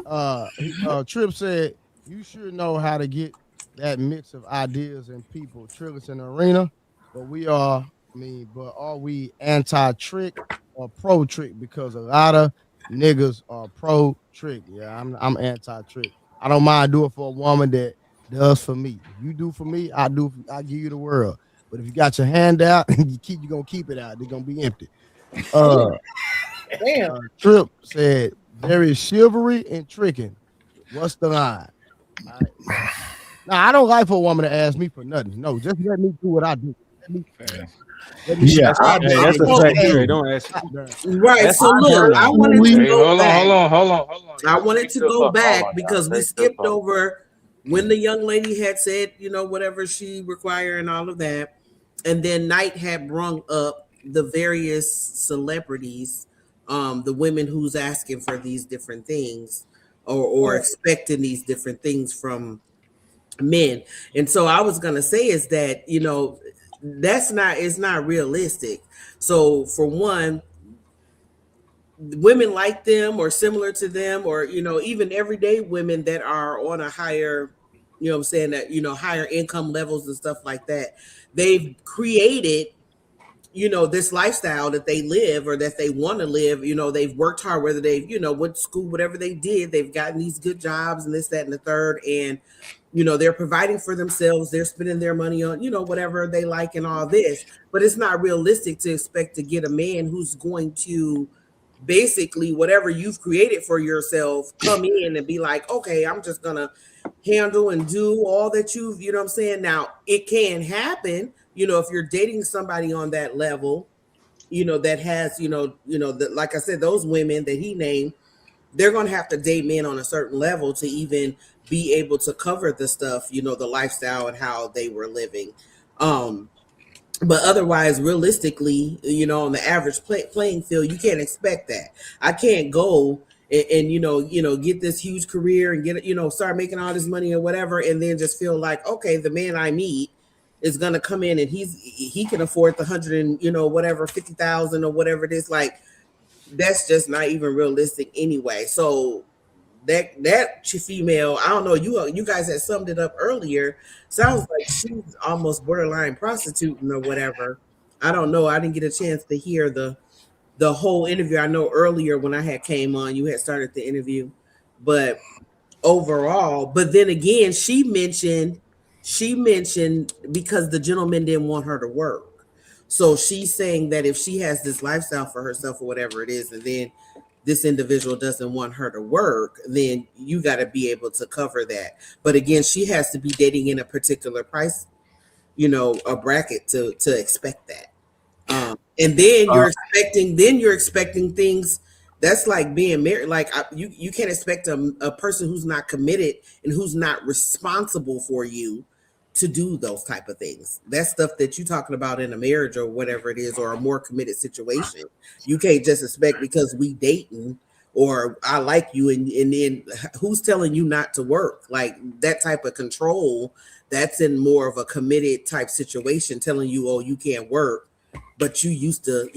quick. Trip said, you sure know how to get that mix of ideas and people. Trillis in the arena, but are we anti-trick or pro-trick? Because a lot of niggas are pro-trick. Yeah, I'm anti-trick. I don't mind doing it for a woman that does for me. If you do for me, I give you the world. But if you got your hand out and you're gonna keep it out, they're gonna be empty. Damn. Trip said there is chivalry and tricking. What's the line? All right. Now I don't like for a woman to ask me for nothing. No, just let me do what I do. Yeah, that's a fact. Don't ask. Right. That's So look, I wanted to go back. Hold on. I wanted to go back because we skipped over when the young lady had said, whatever she required and all of that. And then Knight had brung up the various celebrities, the women who's asking for these different things or expecting these different things from men. And so I was going to say is that, it's not realistic. So for one, women like them or similar to them, or, even everyday women that are on a higher, higher income levels and stuff like that, they've created, this lifestyle that they live or that they want to live. They've worked hard, whether they've, went to school, whatever they did, they've gotten these good jobs and this, that, and the third. And, they're providing for themselves. They're spending their money on, whatever they like and all this. But it's not realistic to expect to get a man who's going to basically whatever you've created for yourself come in and be like, okay, I'm just going to handle and do all that you've, Now, it can happen, if you're dating somebody on that level, that has, like I said, those women that he named, they're going to have to date men on a certain level to even be able to cover the stuff, the lifestyle and how they were living. But otherwise, realistically, on the average playing field, you can't expect that. I can't go and get this huge career and get, start making all this money or whatever, and then just feel like, okay, the man I meet is gonna come in and he can afford the 100 and whatever 50,000 or whatever it is. Like, that's just not even realistic anyway. So that female, I don't know, you guys had summed it up earlier. Sounds like she's almost borderline prostituting or whatever. I don't know. I didn't get a chance to hear the whole interview. I know earlier when I had came on, you had started the interview, but overall, but then again, she mentioned because the gentleman didn't want her to work. So she's saying that if she has this lifestyle for herself or whatever it is, and then this individual doesn't want her to work, then you got to be able to cover that. But again, she has to be dating in a particular price, a bracket to expect that. And then you're expecting things that's like being married. Like you can't expect a person who's not committed and who's not responsible for you to do those type of things. That's stuff that you're talking about in a marriage or whatever it is, or a more committed situation. You can't just expect because we dating or I like you and then who's telling you not to work? Like that type of control, that's in more of a committed type situation, telling you, oh, you can't work, but you used to,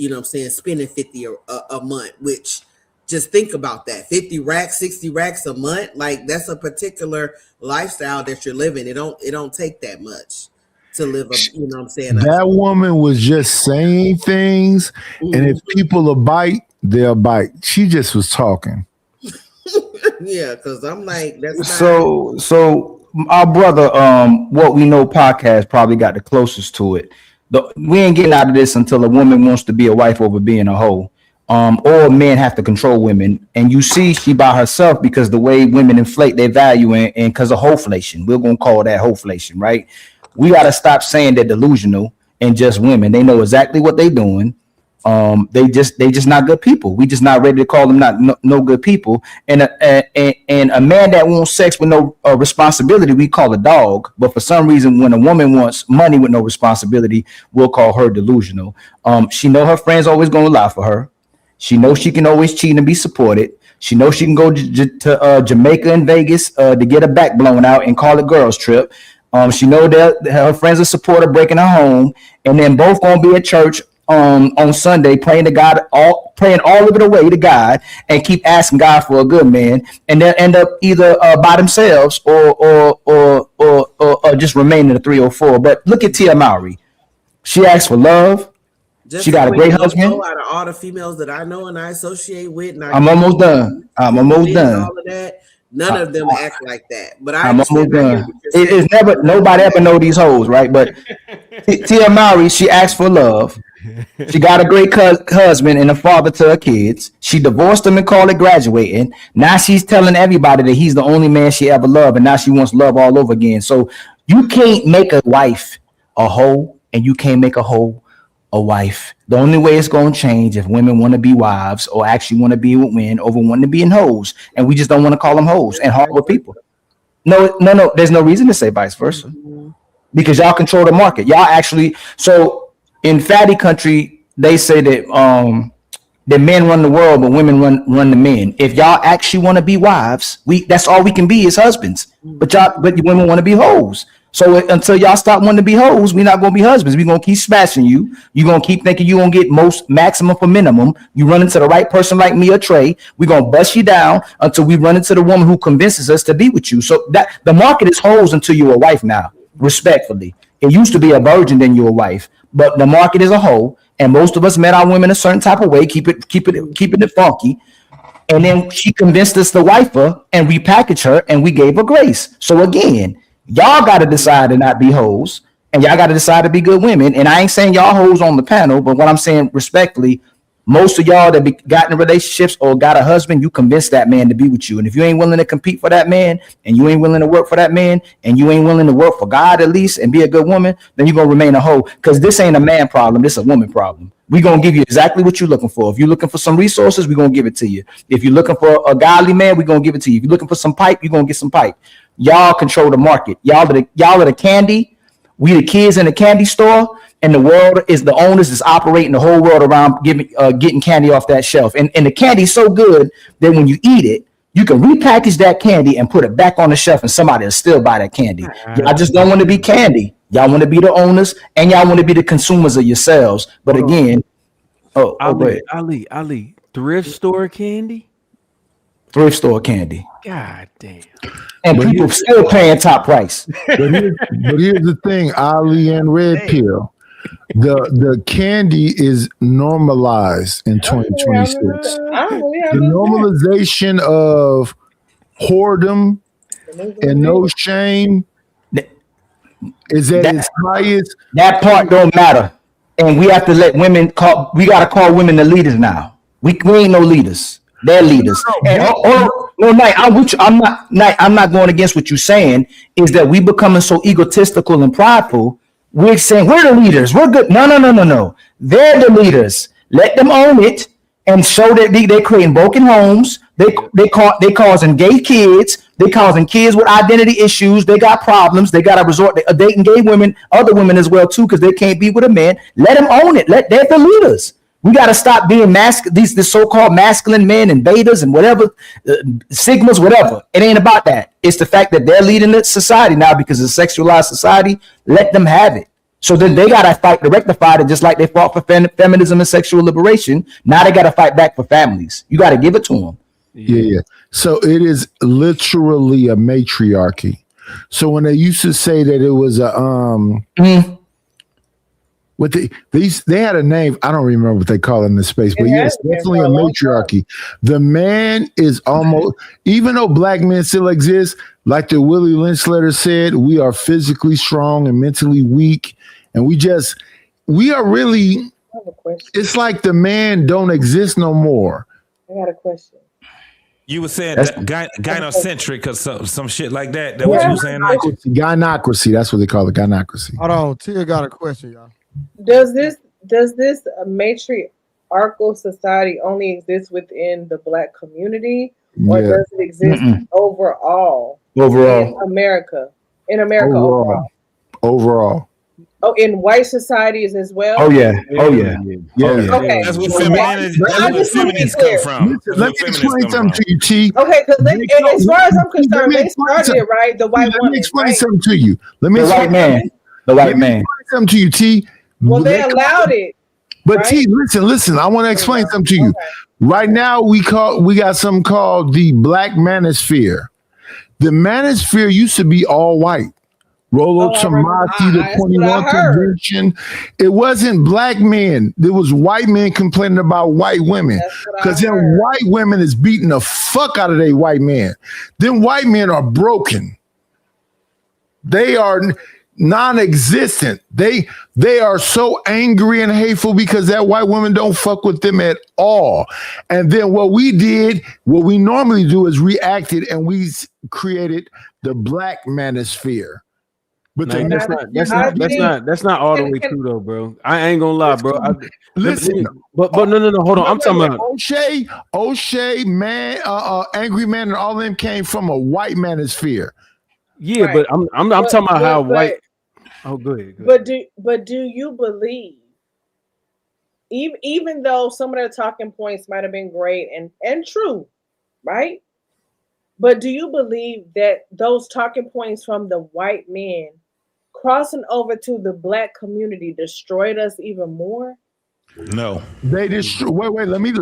spending 50 a month, which just think about that. 50 racks, 60 racks a month. Like that's a particular lifestyle that you're living. It don't take that much to live That woman was just saying things, and if people will bite, they'll bite. She just was talking. Yeah, because I'm like, that's so our brother, What We Know podcast probably got the closest to it. We ain't getting out of this until a woman wants to be a wife over being a hoe. Or men have to control women, and you see she by herself because the way women inflate their value and because of hoeflation. We're gonna call that hoeflation, right? We gotta stop saying they're delusional and just women. They know exactly what they're doing. They just not good people. We just not ready to call them no good people. And a man that wants sex with no responsibility, we call a dog. But for some reason, when a woman wants money with no responsibility, we'll call her delusional. She know her friends always gonna lie for her. She knows she can always cheat and be supported. She knows she can go to Jamaica and Vegas to get her back blown out and call it girls trip. She know that her friends will support her breaking her home, and then both gonna be at church on Sunday praying to God, praying all of it away to God, and keep asking God for a good man, and they'll end up either by themselves or just remain in a 304. But look at Tia Mowry. She asked for love. She got a great husband. Out of all the females that I know and I associate with, and I'm almost done. All of that, None of them act like that. But I I'm almost understand. done. It's never nobody ever know these hoes, right? But Tia Mowry, she asked for love. She got a great husband and a father to her kids. She divorced him and called it graduating. Now she's telling everybody that he's the only man she ever loved, and now she wants love all over again. So you can't make a wife a hoe, and you can't make a hoe a wife. The only way it's going to change if women want to be wives or actually want to be with men over wanting to be in hoes, and we just don't want to call them hoes and horrible people. No. There's no reason to say vice versa because y'all control the market. Y'all actually so. In fatty country, they say that that men run the world, but women run the men. If y'all actually want to be wives, that's all we can be is husbands. But women want to be hoes. So until y'all stop wanting to be hoes, we're not gonna be husbands. We're gonna keep smashing you. You're gonna keep thinking you're gonna get maximum for minimum. You run into the right person like me or Trey, we're gonna bust you down until we run into the woman who convinces us to be with you. So that the market is hoes until you're a wife now, respectfully. It used to be a virgin, then you're a wife. But the market is a whole, and most of us met our women a certain type of way, keeping it funky. And then she convinced us to wife her and repackage her, and we gave her grace. So again, y'all got to decide to not be hoes, and y'all got to decide to be good women. And I ain't saying y'all hoes on the panel, but what I'm saying respectfully, most of y'all that got in relationships or got a husband, you convinced that man to be with you. And if you ain't willing to compete for that man, and you ain't willing to work for that man, and you ain't willing to work for God at least and be a good woman, then you're going to remain a hoe. Because this ain't a man problem. This is a woman problem. We're going to give you exactly what you're looking for. If you're looking for some resources, we're going to give it to you. If you're looking for a godly man, we're going to give it to you. If you're looking for some pipe, you're going to get some pipe. Y'all control the market. Y'all are the candy. We the kids in the candy store. And the world is the owners is operating the whole world around getting candy off that shelf. And the candy's so good that when you eat it, you can repackage that candy and put it back on the shelf and somebody will still buy that candy. Y'all just don't want to be candy. Y'all want to be the owners and y'all want to be the consumers of yourselves. But again, Ali, thrift store candy? Thrift store candy. God damn. And people still paying top price. But here's the thing, Ali and Red Pill. The candy is normalized in 2026. The normalization of whoredom and no shame is at its highest. That part don't matter. And we have to let women we got to call women the leaders now. We ain't no leaders. They're leaders. Knight, I'm not going against what you're saying. Is that we becoming so egotistical and prideful? We're saying we're the leaders. We're good. No. They're the leaders. Let them own it and show that they're creating broken homes. They causing gay kids. They causing kids with identity issues. They got problems. They got to resort to dating gay women, other women as well too, because they can't be with a man. Let them own it. They're the leaders. We got to stop being these so-called masculine men and betas and whatever, sigmas, whatever. It ain't about that. It's the fact that they're leading the society now because it's a sexualized society. Let them have it. So then they got to fight to rectify it, just like they fought for feminism and sexual liberation. Now they got to fight back for families. You got to give it to them. Yeah. So it is literally a matriarchy. So when they used to say that it was a they had a name, I don't remember what they call it in this space, but yes, definitely a matriarchy. The man is almost, even though black men still exist, like the Willie Lynch letter said, we are physically strong and mentally weak, and we are really, it's like the man don't exist no more. I got a question. You were saying that gynocentric or some shit like that. That what you were saying? Gynocracy, that's what they call it, gynocracy. Hold on, Tia got a question, y'all. Does this matriarchal society only exist within the black community, or does it exist overall? Overall. In America overall. Oh, in white societies as well. Oh yeah. Okay. That's where feminists come from. Let me explain something to you, T. Okay, because as far as I'm concerned, they started it right. The white woman. Let me explain something to you. The white man. Explain something to you, T. Well, they allowed it. But right? T, listen. I want to explain something to you. Okay. Right now, we got something called the Black Manosphere. The Manosphere used to be all white. Rolo Tomasi, the 21 Convention. It wasn't black men. There was white men complaining about white women. Because then white women is beating the fuck out of their white men. Then white men are broken. They are non-existent. They are so angry and hateful because that white woman don't fuck with them at all. And then what we normally do is reacted and we created the black manosphere. But that's not all the way true though, bro. I ain't gonna lie, bro. Listen, but no, hold on. I'm talking about O'Shea, man, Angry Man, and all of them came from a white manosphere. Yeah, but I'm talking about how white. Oh, go ahead. But do you believe, even though some of their talking points might have been great and true, right? But do you believe that those talking points from the white men crossing over to the black community destroyed us even more? No, they destroy. Wait. Let me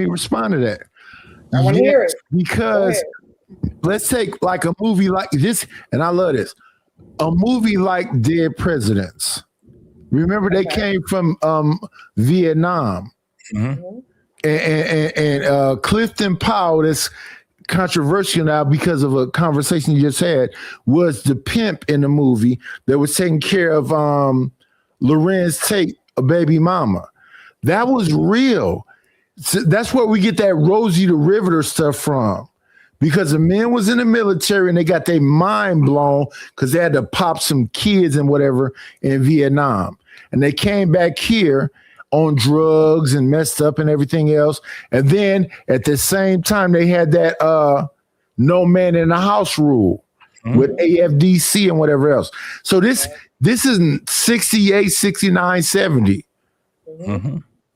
respond to that. I want to hear it because let's take like a movie like this, and I love this. A movie like Dead Presidents. Remember, they came from Vietnam, and Clifton Powell. That's controversial now because of a conversation you just had. Was the pimp in the movie that was taking care of Lorenz Tate, a baby mama? That was real. So that's where we get that Rosie the Riveter stuff from. Because the men was in the military and they got their mind blown because they had to pop some kids and whatever in Vietnam. And they came back here on drugs and messed up and everything else. And then at the same time, they had that no man in the house rule with AFDC and whatever else. So this is 68, 69, 70.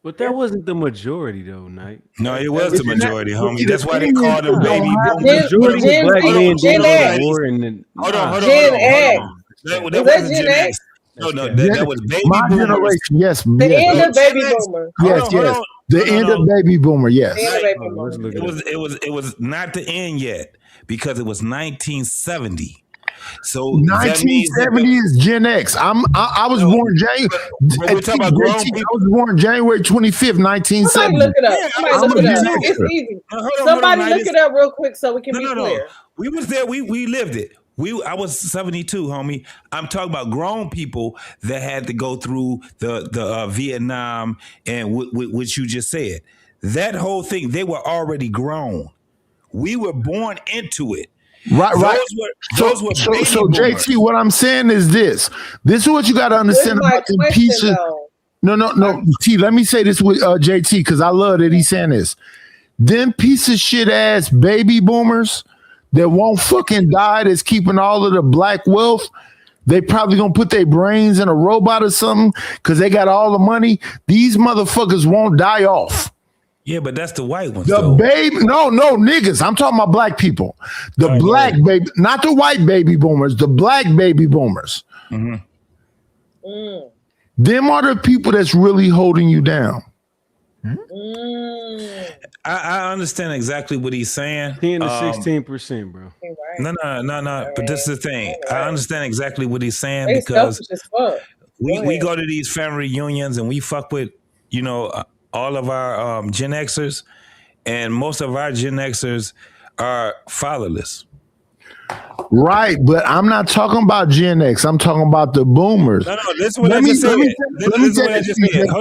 But that wasn't the majority, though, Knight. No, it was the majority, homie. That's why they called them baby boomers. Majority was black men doing the war and then. Hold on. That wasn't Gen X. No, that was baby my boomers. Generation, yes. The end of baby boomer. Yes. The end of baby boomer, yes. It was not the end yet because it was 1970. So 1970 is Gen X. I was born January. We're talking about grown people. I was born January 25th, 1970. Somebody look it up. It's easy. Somebody look it up real quick so we can be clear. We was there. We lived it. I was 72, homie. I'm talking about grown people that had to go through the Vietnam and what you just said. That whole thing, they were already grown. We were born into it. Right. So JT, what I'm saying is this. This is what you got to understand about the pieces. No. T, let me say this with JT because I love that he's saying this. Them piece of shit ass baby boomers that won't fucking die, that's keeping all of the black wealth. They probably gonna put their brains in a robot or something because they got all the money. These motherfuckers won't die off. Yeah, but that's the white ones. No, niggas. I'm talking about black people. The black baby, not the white baby boomers, the black baby boomers. Them are the people that's really holding you down. I understand exactly what he's saying. 10 to 16%, bro. No. But this is the thing. I understand exactly what he's saying because we go to these family reunions and we fuck with, all of our Gen Xers, and most of our Gen Xers are fatherless. Right, but I'm not talking about Gen X. I'm talking about the boomers. No, this is what I just said.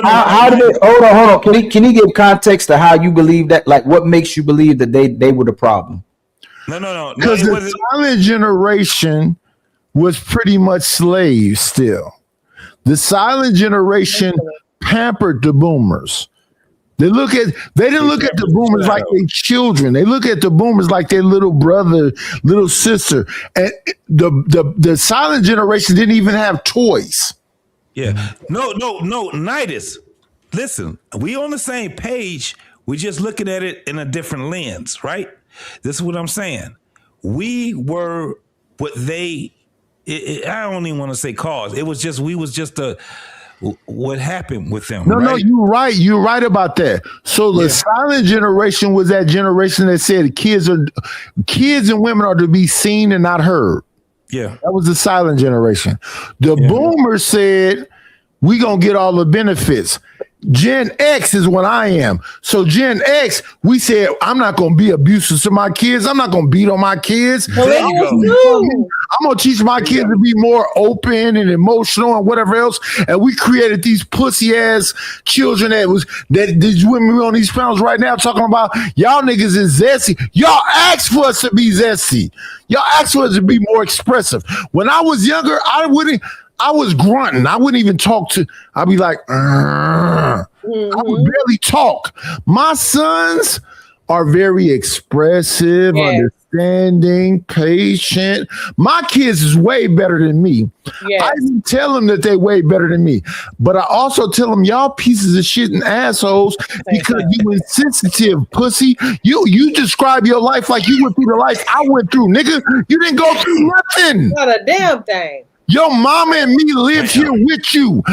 How did it? Hold on. Can you give context to how you believe that? Like, what makes you believe that they were the problem? No. Because the silent generation was pretty much slaves still. The silent generation pampered the boomers. They didn't look at the boomers like their children. They look at the boomers like their little brother, little sister. And the silent generation didn't even have toys. Yeah. No, Nidus. Listen, we on the same page. We're just looking at it in a different lens, right? This is what I'm saying. We were what I don't even want to say cause. It was just, what happened with them. No, you're right. You're right about that. So the silent generation was that generation that said kids and women are to be seen and not heard. Yeah. That was the silent generation. The boomers said, we gonna get all the benefits. Gen X is what I am. So Gen X, we said, I'm not going to be abusive to my kids. I'm not going to beat on my kids. I'm going to teach my kids to be more open and emotional and whatever else. And we created these pussy ass children that these women on these panels right now talking about y'all niggas is zesty. Y'all asked for us to be zesty. Y'all asked for us to be more expressive. When I was younger, I was grunting. I wouldn't even talk to. I'd be like, I would barely talk. My sons are very expressive, understanding, patient. My kids is way better than me. I even tell them that they way better than me. But I also tell them, y'all pieces of shit and assholes because you insensitive pussy. You describe your life like you went through the life I went through, nigga. You didn't go through nothing. Not a damn thing. Your mama and me lived here with you.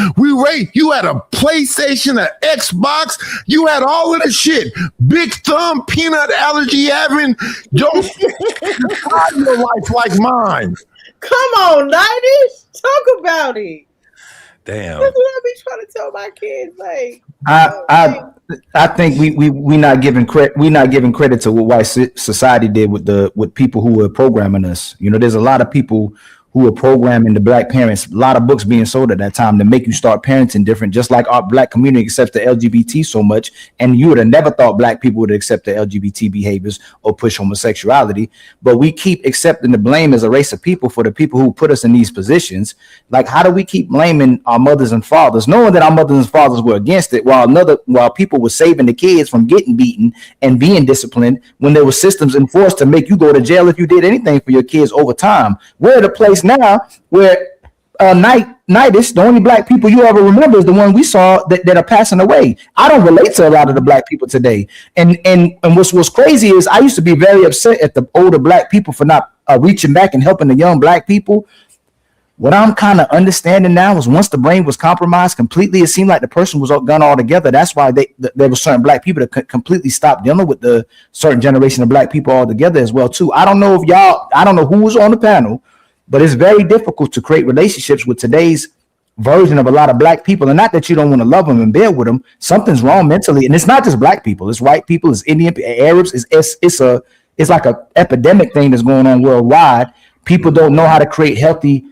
You had a PlayStation, an Xbox. You had all of the shit. Big thumb, peanut allergy having. Don't describe your life like mine. Come on, 90s. Talk about it. Damn. That's what I be trying to tell my kids. Like, I think we not giving credit to what white society did with people who were programming us. You know, there's a lot of people who were programming the black parents, a lot of books being sold at that time to make you start parenting different, just like our black community accepts the LGBT so much. And you would have never thought black people would accept the LGBT behaviors or push homosexuality. But we keep accepting the blame as a race of people for the people who put us in these positions. Like, how do we keep blaming our mothers and fathers, knowing that our mothers and fathers were against it, while people were saving the kids from getting beaten and being disciplined when there were systems enforced to make you go to jail if you did anything for your kids over time? We're at a place now where Nidus, the only black people you ever remember is the one we saw that are passing away. I don't relate to a lot of the black people today. And what's crazy is I used to be very upset at the older black people for not reaching back and helping the young black people. What I'm kind of understanding now is once the brain was compromised completely, it seemed like the person was gone altogether. That's why there were certain black people that completely stopped dealing with the certain generation of black people altogether as well too. I don't know who was on the panel, but it's very difficult to create relationships with today's version of a lot of black people. And not that you don't want to love them and bear with them. Something's wrong mentally. And it's not just black people. It's white people. It's Indian, Arabs. It's like a epidemic thing that's going on worldwide. People don't know how to create healthy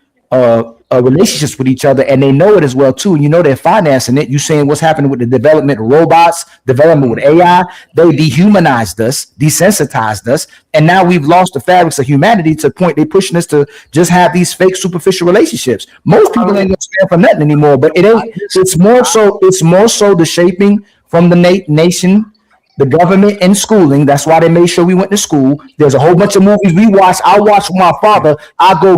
relationships with each other, and they know it as well too. And you know they're financing it. You seeing what's happening with the development of robots, development with AI. They dehumanized us, desensitized us, and now we've lost the fabrics of humanity to the point they're pushing us to just have these fake superficial relationships. Most people ain't gonna stand for nothing anymore, but it ain't. It's more so the shaping from the nation, the government, and schooling. That's why they made sure we went to school. There's a whole bunch of movies we watch. I watch with my father.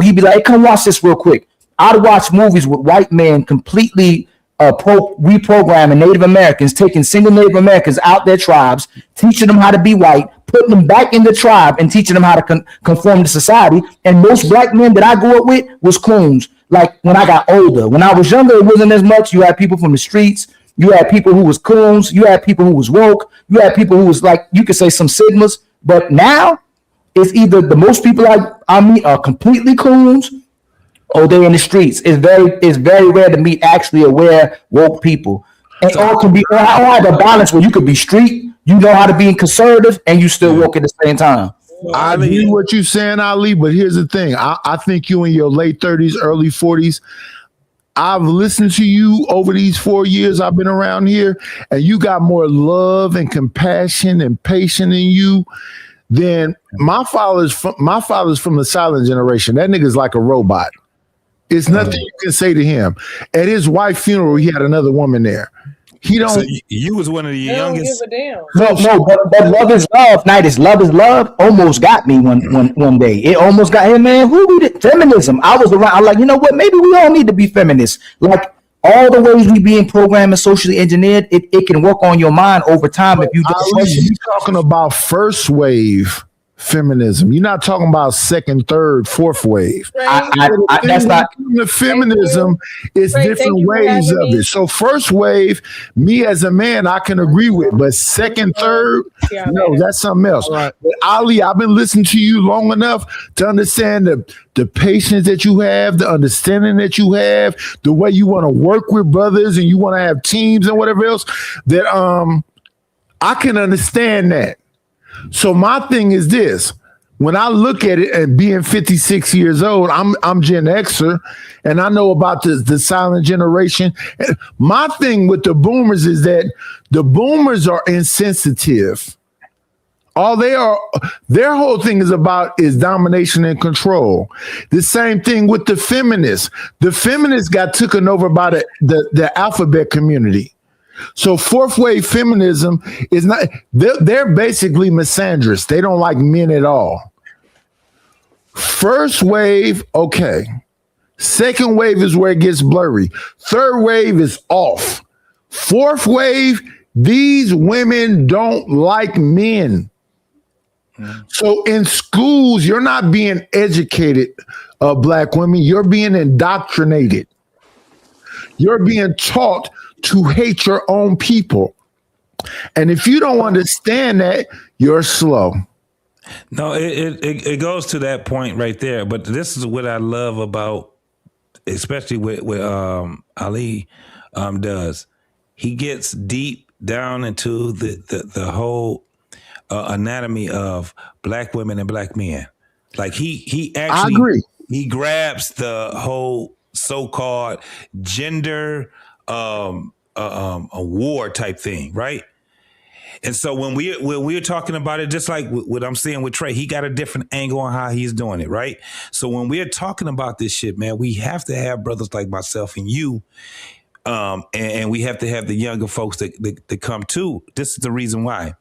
He'd be like, hey, come watch this real quick. I'd watch movies with white men completely reprogramming Native Americans, taking single Native Americans out their tribes, teaching them how to be white, putting them back in the tribe and teaching them how to conform to society. And most black men that I grew up with was clones. Like when I got older, when I was younger, it wasn't as much. You had people from the streets. You had people who was coons. You had people who was woke. You had people who was like, you could say some Sigmas. But now it's either the most people I meet are completely coons or they're in the streets. It's very rare to meet actually aware woke people. And or can be or have a balance where you could be street, you know how to be conservative, and you still woke at the same time. I agree what you're saying, Ali, but here's the thing. I think you in your late 30s, early 40s. I've listened to you over these 4 years I've been around here, and you got more love and compassion and patience in you than my father's from the silent generation. That nigga's like a robot. It's nothing you can say to him. At his wife's funeral, he had another woman there. He don't. So you was one of the youngest. No, but love is love. Nidus, love is love. Almost got me one day. It almost got him, man. Who did feminism? I was around. I'm like, you know what? Maybe we all need to be feminists. Like all the ways we being programmed and socially engineered, it can work on your mind over time if you just. You talking about first wave feminism. You're not talking about second, third, fourth wave. That's not the feminism. It's different ways of it. So first wave, me as a man, I can agree with, but second, third, no, that's something else. But Ali, I've been listening to you long enough to understand the patience that you have, the understanding that you have, the way you want to work with brothers and you want to have teams and whatever else, that I can understand that. So my thing is this: when I look at it and being 56 years old, I'm Gen Xer, and I know about the silent generation. My thing with the boomers is that the boomers are insensitive. All they are, their whole thing is about is domination and control. The same thing with the feminists. The feminists got taken over by the alphabet community. So fourth wave feminism is not, they're basically misandrous. They don't like men at all. First wave, okay. Second wave is where it gets blurry. Third wave is off. Fourth wave, these women don't like men. So in schools, you're not being educated, black women. You're being indoctrinated. You're being taught to hate your own people. And if you don't understand that, you're slow. No, it goes to that point right there. But this is what I love about, especially what Ali does. He gets deep down into the whole anatomy of black women and black men. Like he actually, I agree. He grabs the whole so-called gender a war type thing, right? And so when we're talking about it, just like what I'm saying with Trey, he got a different angle on how he's doing it, right? So when we're talking about this shit, man, we have to have brothers like myself and you, and we have to have the younger folks that come too. This is the reason why.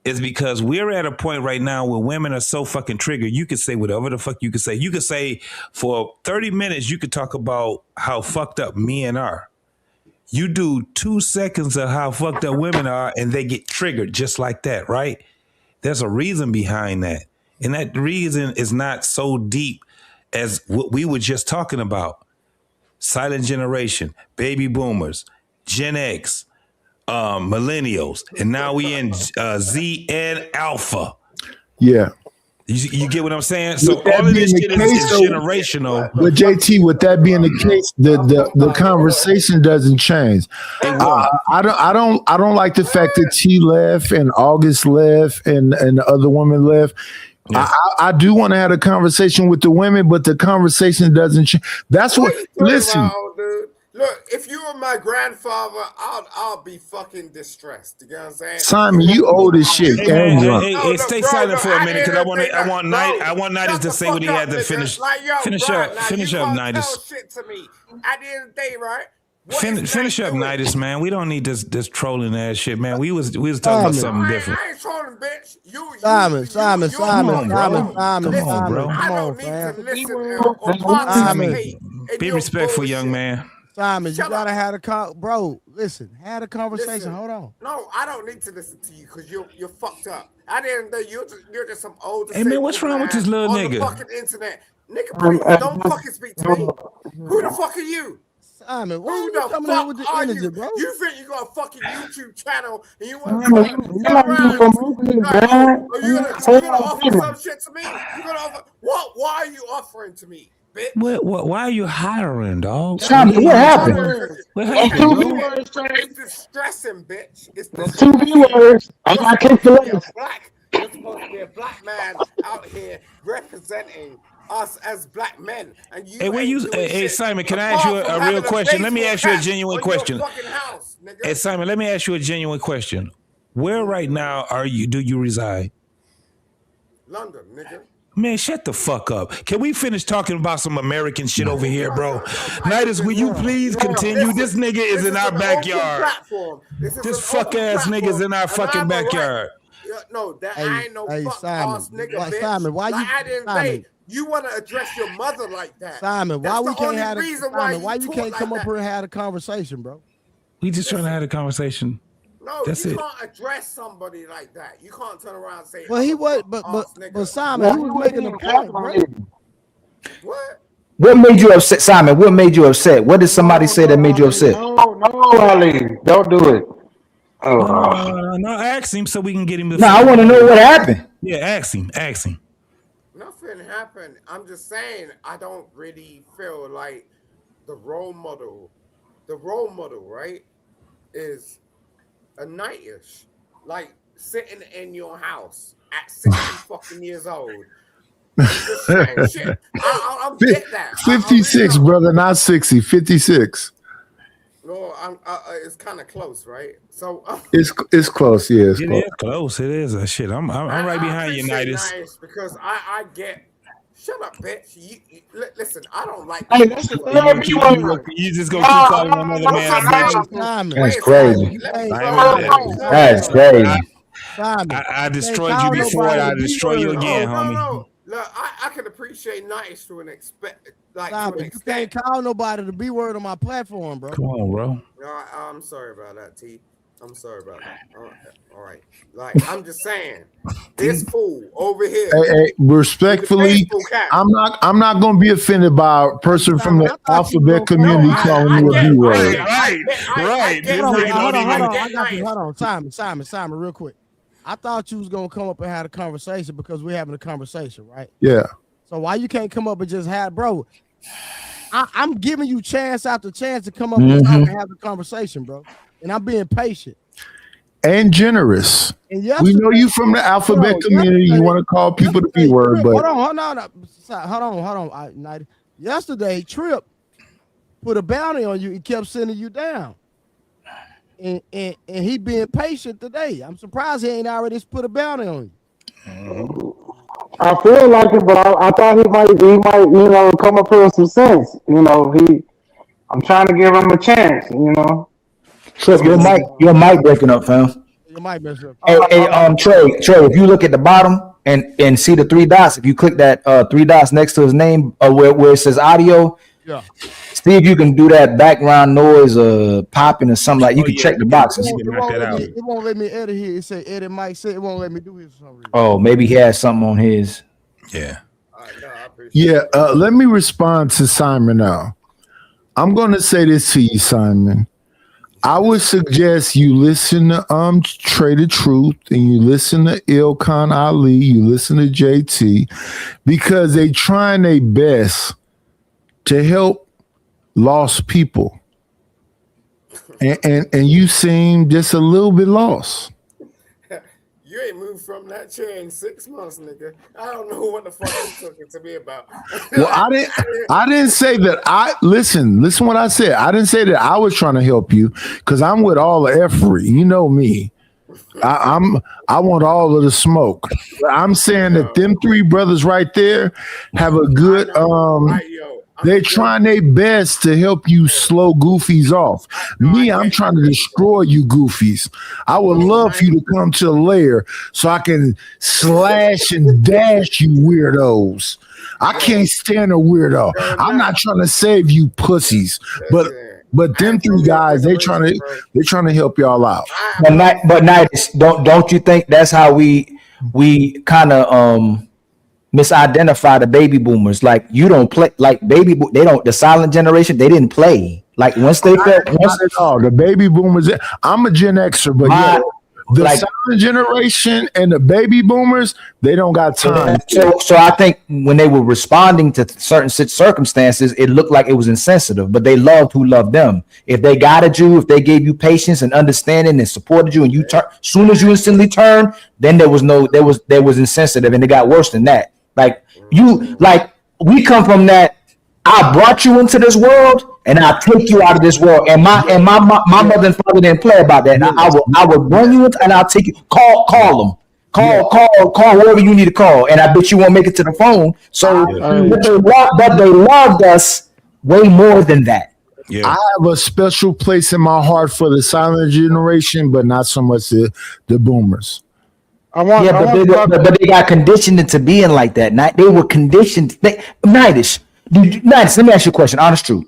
It's because we're at a point right now where women are so fucking triggered. You could say whatever the fuck you could say. You could say for 30 minutes, you could talk about how fucked up men are. You do 2 seconds of how fucked up women are and they get triggered just like that, right? There's a reason behind that. And that reason is not so deep as what we were just talking about. Silent generation, baby boomers, Gen X, millennials, and now we in Z and Alpha. Yeah. You get what I'm saying? So all of this shit is generational. But JT, with that being the case, the conversation doesn't change. I don't like the fact that T left and August left and the other woman left. Yeah. I do want to have a conversation with the women, but the conversation doesn't change. That's what. Listen. Look, if you were my grandfather, I'll be fucking distressed. You know what I'm saying? Simon, you old as shit. Hey, stay silent for a minute, because I want Nidus to say what he had to finish. Finish up, Nidus. Shit to me. At the end of the day, right? Finish up, Nidus, man. We don't need this trolling ass shit, man. We was talking about something different. I ain't trolling, bitch. Simon. Come on, bro. I don't need to listen or participate. Be respectful, young man. Simon, you gotta have a bro. Listen, had a conversation. Hold on. No, I don't need to listen to you because you're fucked up. At the end of the day, you're just some old. Hey man, what's wrong with this little nigga? On the fucking internet, nigga, please don't fucking speak to me. Who the fuck are you? Simon, why are you coming out with the energy, bro? You think you got a fucking YouTube channel and you want to you gonna offer some shit to me? You gonna offer what? Why are you offering to me? What? Why are you hiring, dog? What happened? What happened? It's distressing, bitch. It's two viewers. I can't believe black. You're supposed to be a black man out here representing us as black men. And you hey Simon, can I ask you a real question? Let me ask you a genuine question. Hey Simon, let me ask you a genuine question. Where right now do you reside? London, nigga. Man, shut the fuck up. Can we finish talking about some American shit over here, bro? Nidus, will you please continue? This nigga is in our backyard. This fuck ass nigga's in our fucking backyard. No, I ain't no fuck ass nigga, bitch. Simon, why you? Simon, you want to address your mother like that? Simon, why we can't have Simon, why you can't come up here and have a conversation, bro? We just trying to have a conversation. No, That's you it. can't address somebody like that. You can't turn around and say, Well, he "I'm a was, fuck ass nigga." but Simon, he was making a point, bro. What? What made you upset, Simon? What made you upset? What did somebody say that made you upset? No, Ali, don't do it. No, ask him so we can get him. No, I want to know what happened. Yeah, ask him. Ask him. Nothing happened. I'm just saying I don't really feel like the role model, right, is a knightish. Like sitting in your house at 60 fucking years old. Just saying, shit. I get that. 56, brother, not 60. 56. No, it's kind of close, right? So It's close. Yeah, it's It close. is close. It is. Shit, I'm right behind you, Nitus. nice because I get. Shut up, bitch. Listen, I don't like. Hey, that's the thing. You just gonna keep calling another man a bitch. That's crazy. That's crazy. I destroyed you before. I destroy you again, homie. No. Look, I can appreciate nice to an extent. Like, Simon, you can't call nobody the B word on my platform, bro. Come on, bro. No, I'm sorry about that, T. I'm sorry about that. All right. Like, I'm just saying, this fool over here. Hey, respectfully, I'm not going to be offended by a person from the alphabet community calling me a B word. Right. Hold on, Simon, real quick. I thought you was gonna come up and have a conversation because we're having a conversation, right? Yeah. So why you can't come up and just have, bro? I'm giving you chance after chance to come up and have a conversation, bro. And I'm being patient and generous. And we know you from the alphabet community. You want to call people the B word, but hold on. Yesterday, Trip put a bounty on you and kept sending you down. And he being patient today. I'm surprised he ain't already put a bounty on you. I feel like it, but I thought he might, come up here with some sense. I'm trying to give him a chance. Trip, your mic breaking up, fam. Your mic breaking up. Hey, Trey, if you look at the bottom and see the three dots, if you click that three dots next to his name, where it says audio, yeah. See if you can do that background noise popping or something like you can check the boxes. It won't let me edit here. It say edit Mike said it won't let me do his for some reason. Oh, maybe he has something on his. Yeah. Let me respond to Simon now. I'm going to say this to you, Simon. I would suggest you listen to Trade of Truth and you listen to Ilkan Ali, you listen to JT, because they trying their best to help lost people. And you seem just a little bit lost. You ain't moved from that chair in 6 months, nigga. I don't know what the fuck you took it to be about. Well, I didn't say that. Listen what I said. I didn't say that I was trying to help you because I'm with all the effery. You know me. I want all of the smoke. I'm saying that them three brothers right there have a good they're trying their best to help you slow goofies off. Me, I'm trying to destroy you goofies. I would love for you to come to the lair so I can slash and dash you weirdos. I can't stand a weirdo. I'm not trying to save you pussies, but them three guys, they're trying to help y'all out. But Nitus, don't you think that's how we kind of misidentify the baby boomers? Like you don't play like the silent generation, they didn't play. Like once they felt the baby boomers, I'm a Gen Xer, but the silent generation and the baby boomers, they don't got time. So I think when they were responding to certain circumstances, it looked like it was insensitive, but they loved who loved them. If they guided you, if they gave you patience and understanding and supported you, and you turn, soon as you instantly turned, then there was insensitive, and it got worse than that. We come from that. I brought you into this world, and I'll take you out of this world. And my mother and father didn't play about that. I will bring you into, and I'll take you. Call them. Call whoever you need to call. And I bet you won't make it to the phone. So, but they loved us way more than that. Yeah. I have a special place in my heart for the silent generation, but not so much the boomers. But they got conditioned into being like that. They were conditioned. Nitus, let me ask you a question. Honest truth.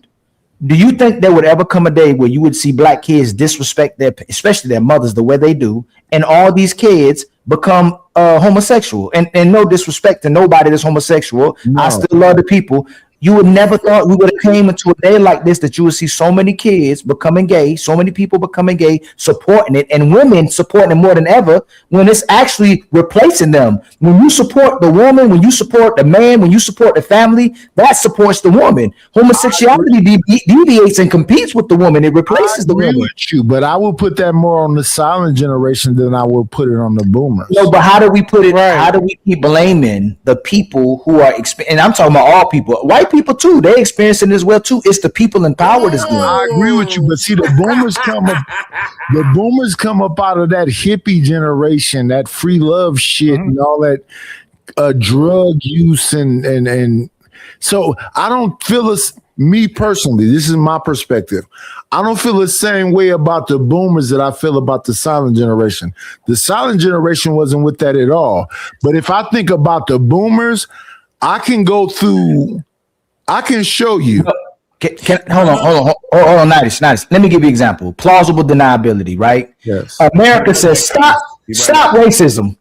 Do you think there would ever come a day where you would see black kids disrespect especially their mothers, the way they do, and all these kids become homosexual? And no disrespect to nobody that's homosexual. No. I still love the people. You would never thought we would have came into a day like this, that you would see so many kids becoming gay, so many people becoming gay, supporting it, and women supporting it more than ever, when it's actually replacing them. When you support the woman, when you support the man, when you support the family, that supports the woman. Homosexuality deviates and competes with the woman. It replaces the woman. With you, but I will put that more on the silent generation than I will put it on the boomers. No, but how do we put it? Right. How do we keep blaming the people who are and I'm talking about all people, white people too, they're experiencing this well too. It's the people in power that's doing it. I agree with you, but see, the boomers come up out of that hippie generation, that free love shit and all that drug use and so I don't feel me personally, this is my perspective. I don't feel the same way about the boomers that I feel about the silent generation. The silent generation wasn't with that at all. But if I think about the boomers, I can show you. Hold on, Nice. Let me give you an example. Plausible deniability, right? Yes. America says stop racism.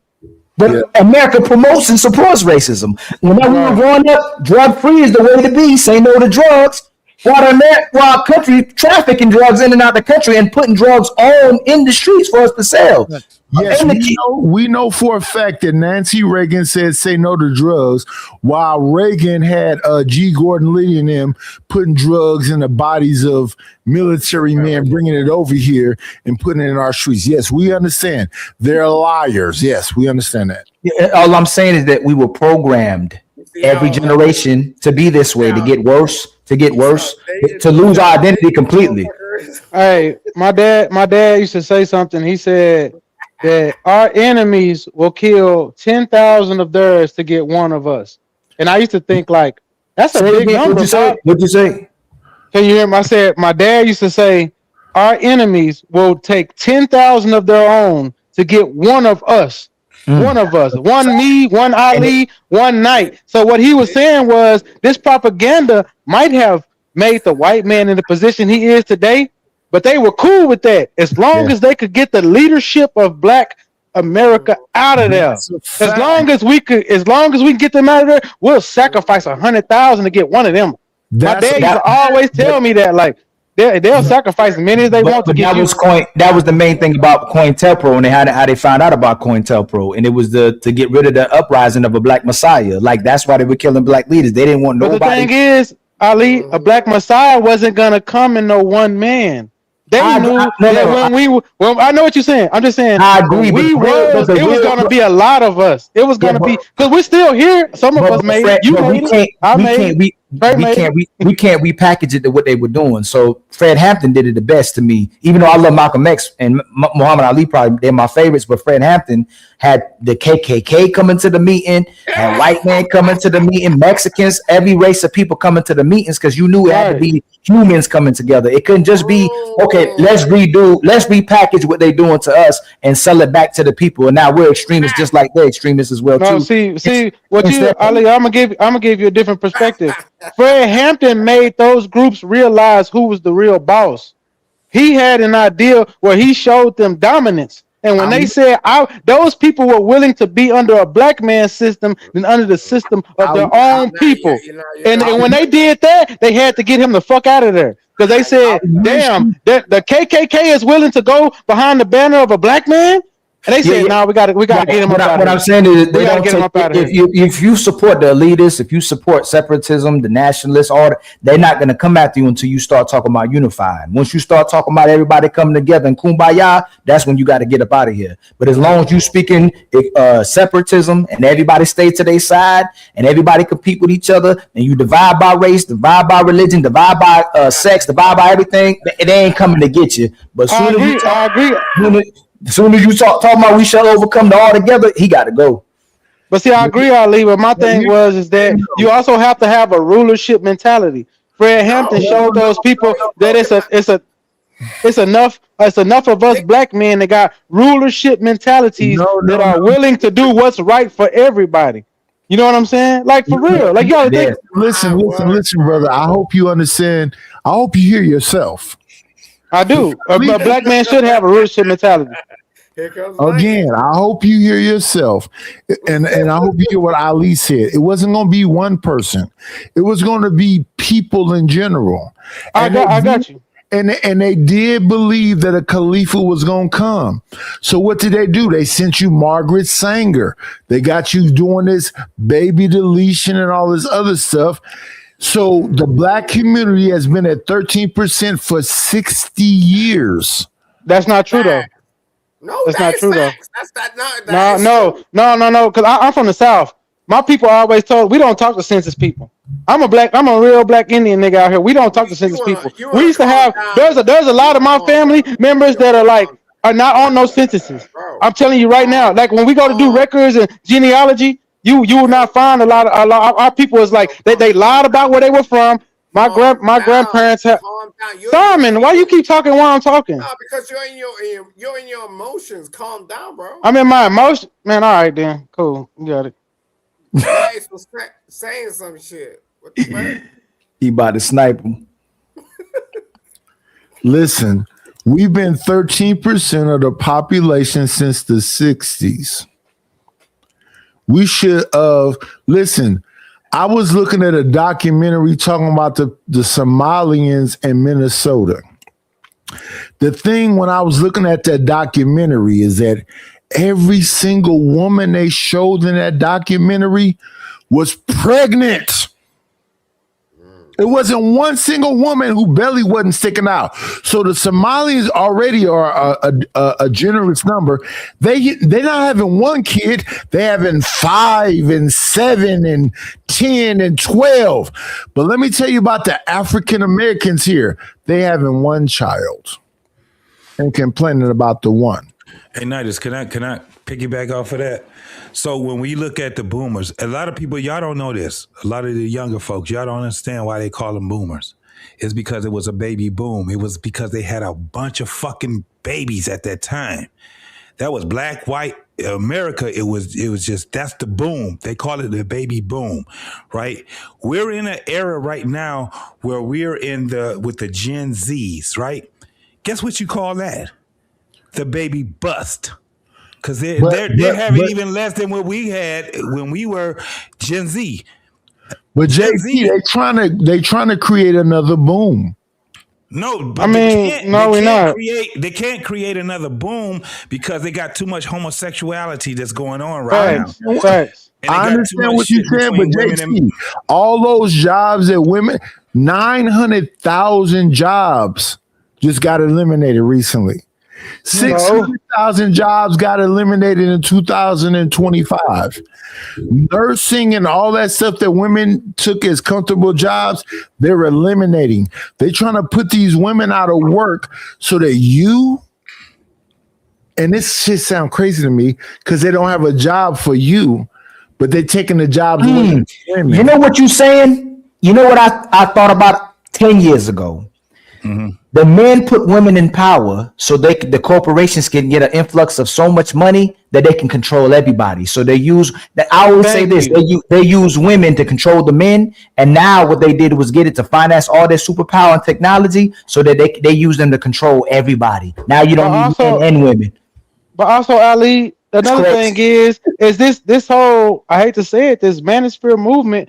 But America promotes and supports racism. When we were growing up, drug free is the way to be. Say no to drugs. While our country trafficking drugs in and out the country and putting drugs on in the streets for us to sell. Yes, we know for a fact that Nancy Reagan said say no to drugs, while Reagan had G. Gordon Liddy and them putting drugs in the bodies of military men, bringing it over here and putting it in our streets. Yes, we understand. They're liars. Yes, we understand that. Yeah, all I'm saying is that we were programmed every generation to be this way, to get worse, to lose our identity completely. Hey, my dad used to say something. He said that our enemies will kill 10,000 of theirs to get one of us. And I used to think like, that's a big number. What'd you say? Can you hear me? I said, my dad used to say, our enemies will take 10,000 of their own to get one of us. One of us, one me, one Ali, one Knight. So what he was saying was this propaganda might have made the white man in the position he is today, but they were cool with that as long as they could get the leadership of Black America out of there. As long as we can get them out of there, we'll sacrifice 100,000 to get one of them. My dad used to always tell me that, like, they'll sacrifice as many as they want to get you. That was the main thing about COINTELPRO, and how they found out about COINTELPRO, and it was to get rid of the uprising of a Black Messiah. Like, that's why they were killing Black leaders. They didn't want nobody. But the thing is, Ali, a Black Messiah wasn't gonna come in no one man. They knew that I know what you're saying. I'm just saying. I agree. It was going to be a lot of us. It was going to be, because we're still here. Some of us made it. You made it. We can't repackage it to what they were doing. So Fred Hampton did it the best to me. Even though I love Malcolm X and Muhammad Ali, probably they're my favorites, but Fred Hampton had the KKK coming to the meeting, and white man coming to the meeting, Mexicans, every race of people coming to the meetings, because you knew it had to be humans coming together. It couldn't just be, okay, let's repackage what they're doing to us and sell it back to the people. And now we're extremists just like they're extremists as well too. Ali, I'm gonna give you a different perspective. Fred Hampton made those groups realize who was the real boss. He had an idea where he showed them dominance. And when they said those people were willing to be under a Black man's system than under the system of their own people. And when they did that, they had to get him the fuck out of there. Because they said, damn, the KKK is willing to go behind the banner of a Black man? And they said, "No, we got to get him up out of here." What I'm saying is, if you support the elitists, if you support separatism, the nationalists, they're not going to come after you until you start talking about unifying. Once you start talking about everybody coming together and kumbaya, that's when you got to get up out of here. But as long as you speaking separatism and everybody stay to their side and everybody compete with each other, and you divide by race, divide by religion, divide by sex, divide by everything, it ain't coming to get you. But I agree. As soon as you talk about we shall overcome all together, he got to go. But see, I agree, Ali. But my thing is that you also have to have a rulership mentality. Fred Hampton showed those people that it's enough of us Black men that got rulership mentalities that are willing to do what's right for everybody. You know what I'm saying? Like for real. Like you gotta think. Listen, brother. I hope you understand. I hope you hear yourself. I do. A black man should have a real shit mentality. Again, I hope you hear yourself, and I hope you hear what Ali said. It wasn't going to be one person; it was going to be people in general. I got you. And they did believe that a Khalifa was going to come. So what did they do? They sent you Margaret Sanger. They got you doing this baby deletion and all this other stuff. So the black community has been at 13% for 60 years. That's not true though. No, that's not true though. That's No. Because I'm from the South. My people are always told we don't talk to census people. I'm a real black Indian nigga out here. We don't talk to census people. We used to have there's a lot of my family members that are not on those censuses. I'm telling you right now. Like when we go to do records and genealogy, you will not find a lot of our people is like they lied about where they were from. My grandparents have. Simon, why you keep talking while I'm talking? No, because you're in your emotions. Calm down, bro. I'm in my emotion, man. All right, then, cool, you got it. Guys was saying some shit. What the fuck? He about to snipe him. Listen, we've been 13% of the population since the 60s. We should listen. I was looking at a documentary talking about the Somalians in Minnesota. The thing when I was looking at that documentary is that every single woman they showed in that documentary was pregnant. It wasn't one single woman whose belly wasn't sticking out. So the Somalians already are a generous number. They're not having one kid. They're having 5 and 7 and 10 and 12. But let me tell you about the African Americans here. They having one child and complaining about the one. Hey, Nidus, can I piggyback off of that? So when we look at the boomers, a lot of people, y'all don't know this. A lot of the younger folks, y'all don't understand why they call them boomers. It's because it was a baby boom. It was because they had a bunch of fucking babies at that time. That was black, white, America. It was just, that's the boom. They call it the baby boom, right? We're in an era right now where we're with the Gen Zs, right? Guess what you call that? The baby bust. Because they're having even less than what we had when we were Gen Z. But JP, they trying to create another boom. No, but they can't create another boom because they got too much homosexuality that's going on right now. Right. I understand what you said, but JP, all those jobs that women, 900,000 jobs just got eliminated recently. 600,000 jobs got eliminated in 2025. Nursing and all that stuff that women took as comfortable jobs, they're eliminating. They're trying to put these women out of work so that and this shit sound crazy to me because they don't have a job for you, but they're taking the jobs away from women. You know what you're saying? You know what I thought about 10 years ago? Mm-hmm. The men put women in power so the corporations can get an influx of so much money that they can control everybody. So they use that. I always say this: they use women to control the men, and now what they did was get it to finance all their superpower and technology, so that they use them to control everybody. Now you don't need men and women. But also, Ali, another thing is this whole, I hate to say it, this manosphere movement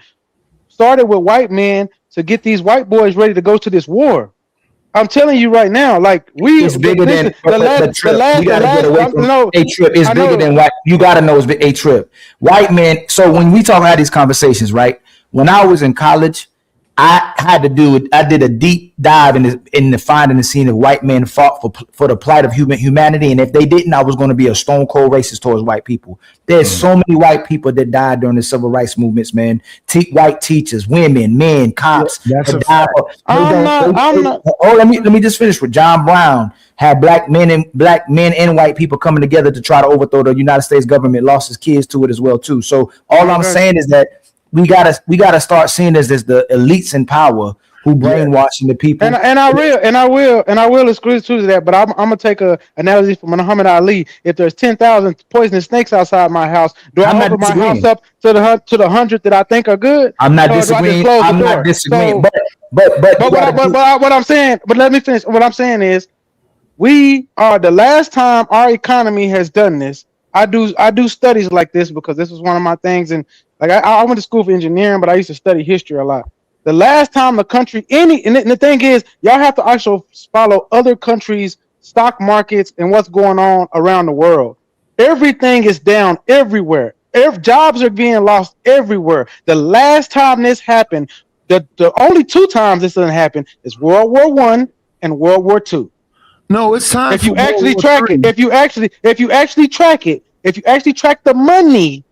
started with white men to get these white boys ready to go to this war. I'm telling you right now, like it's bigger than A-Trip. It's bigger than white. You gotta know it's A-Trip. White men. So when we about these conversations, right? When I was in college, I did a deep dive in the finding the scene of white men fought for the plight of humanity, and if they didn't, I was going to be a stone cold racist towards white people. There's so many white people that died during the civil rights movements, man. White teachers, women, men, cops. Let me just finish with John Brown. Had black men and white people coming together to try to overthrow the United States government. Lost his kids to it as well too. So all I'm saying is that we gotta start seeing this as the elites in power who brainwashing the people. And I will exclude to that, but I'm gonna take a analogy from Muhammad Ali. If there's 10,000 poisonous snakes outside my house, do I open my house up to the 100 that I think are good? I'm not disagreeing. I'm not disagreeing. But what I'm saying, but let me finish. What I'm saying is, we are the last time our economy has done this. I do studies like this because this was one of my things, and like I went to school for engineering, but I used to study history a lot. The last time the country and the thing is, y'all have to also follow other countries' stock markets and what's going on around the world. Everything is down everywhere. Jobs are being lost everywhere. The last time this happened, the only 2 times this doesn't happen is World War I and World War II. No, it's time. If you actually track it, if you actually track the money,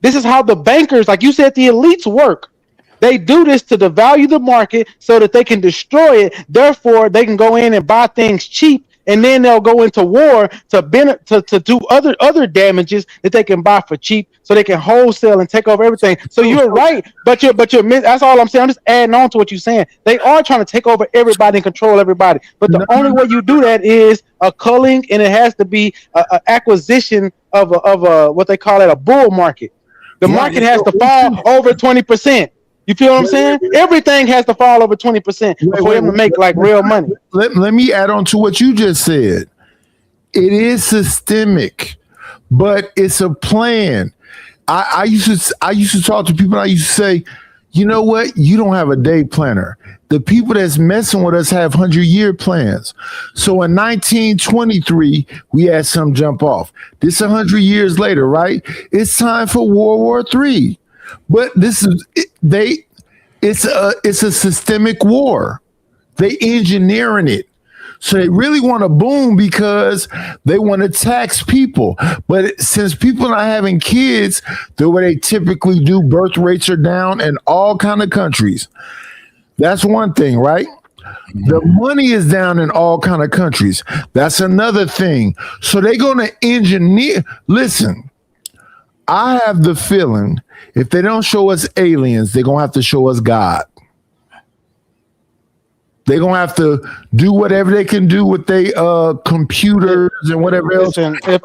this is how the bankers, like you said, the elites work. They do this to devalue the market so that they can destroy it. Therefore, they can go in and buy things cheap, and then they'll go into war to do other damages that they can buy for cheap, so they can wholesale and take over everything. So you're right, but you're that's all I'm saying. I'm just adding on to what you're saying. They are trying to take over everybody and control everybody, but the only way you do that is a culling, and it has to be an acquisition of a what they call it, a bull market. The market has to fall over 20%. You feel what I'm saying? Everything has to fall over 20% before them to make like real money. Let me add on to what you just said. It is systemic, but it's a plan. I used to talk to people, and I used to say, you know what? You don't have a day planner. The people that's messing with us have 100-year plans. So in 1923, we had some jump off. This 100 years later, right? It's time for World War III. But it's a systemic war. They engineering it. So they really want to boom because they want to tax people. But since people are not having kids, the way they typically do, birth rates are down in all kind of countries. That's one thing, right? The money is down in all kind of countries. That's another thing. So they're going to engineer. Listen, I have the feeling if they don't show us aliens, they're going to have to show us God. They're going to have to do whatever they can do with their computers and whatever else. Listen, if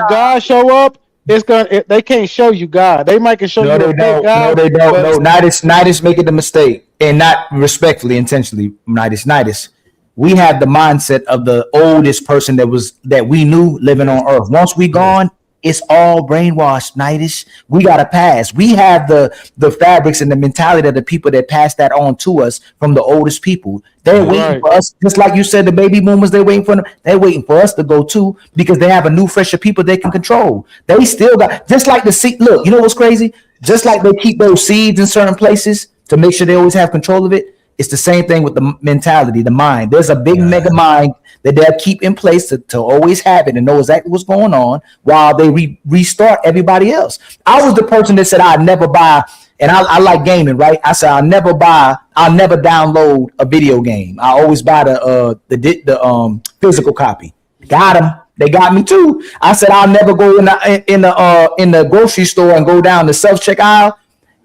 God show up, they can't show you God. They might can show you a fake God. No, they don't. No, Nidus making the mistake, and not respectfully, intentionally. Nidus. We have the mindset of the oldest person that we knew living on Earth. Once we gone, it's all brainwashed, Nidus. We got to pass. We have the fabrics and the mentality of the people that pass that on to us from the oldest people. They're waiting for us, just like you said, the baby boomers. They're waiting for us to go too, because they have a new, fresher people they can control. They still got, just like the seed. Look, you know what's crazy? Just like they keep those seeds in certain places to make sure they always have control of it. It's the same thing with the mentality, the mind. There's a big mega mind that they'll keep in place to always have it and know exactly what's going on while they restart everybody else. I was the person that said I'd never buy, and I like gaming, right? I said I'll never download a video game. I always buy the physical copy. Got them. They got me too. I said I'll never go in the grocery store and go down the self-check aisle.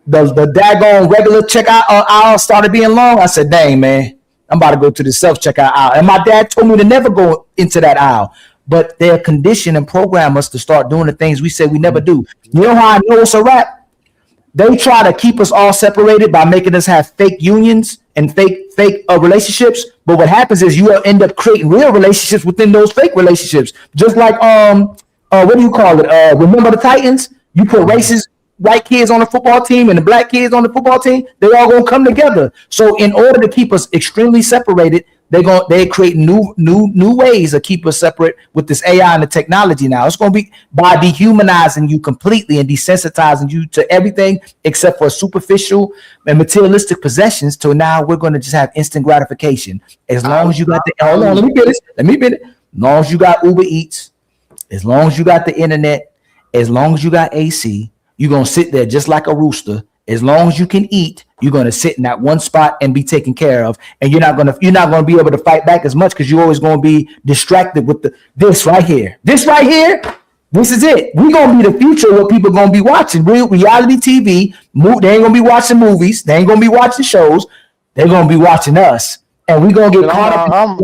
The daggone regular checkout aisle started being long. I said, dang, man, I'm about to go to the self-checkout aisle. And my dad told me to never go into that aisle. But they're conditioned and program us to start doing the things we said we never do. You know how I know it's a wrap? They try to keep us all separated by making us have fake unions and fake relationships. But what happens is you end up creating real relationships within those fake relationships. Just like, what do you call it? Remember the Titans? You put white kids on the football team and the black kids on the football team, they all gonna come together. So in order to keep us extremely separated, they create new ways to keep us separate with this AI and the technology. Now it's gonna be by dehumanizing you completely and desensitizing you to everything except for superficial and materialistic possessions. Till now we're gonna just have instant gratification. As long as you got hold on, let me finish. As long as you got Uber Eats, as long as you got the internet, as long as you got AC, you're going to sit there just like a rooster. As long as you can eat, you're going to sit in that one spot and be taken care of. And you're not going to be able to fight back as much because you're always going to be distracted with this right here. This right here, this is it. We're going to be the future of what people are going to be watching. Real reality TV. They ain't going to be watching movies. They ain't going to be watching shows. they're gonna be watching us, and we're gonna get caught up.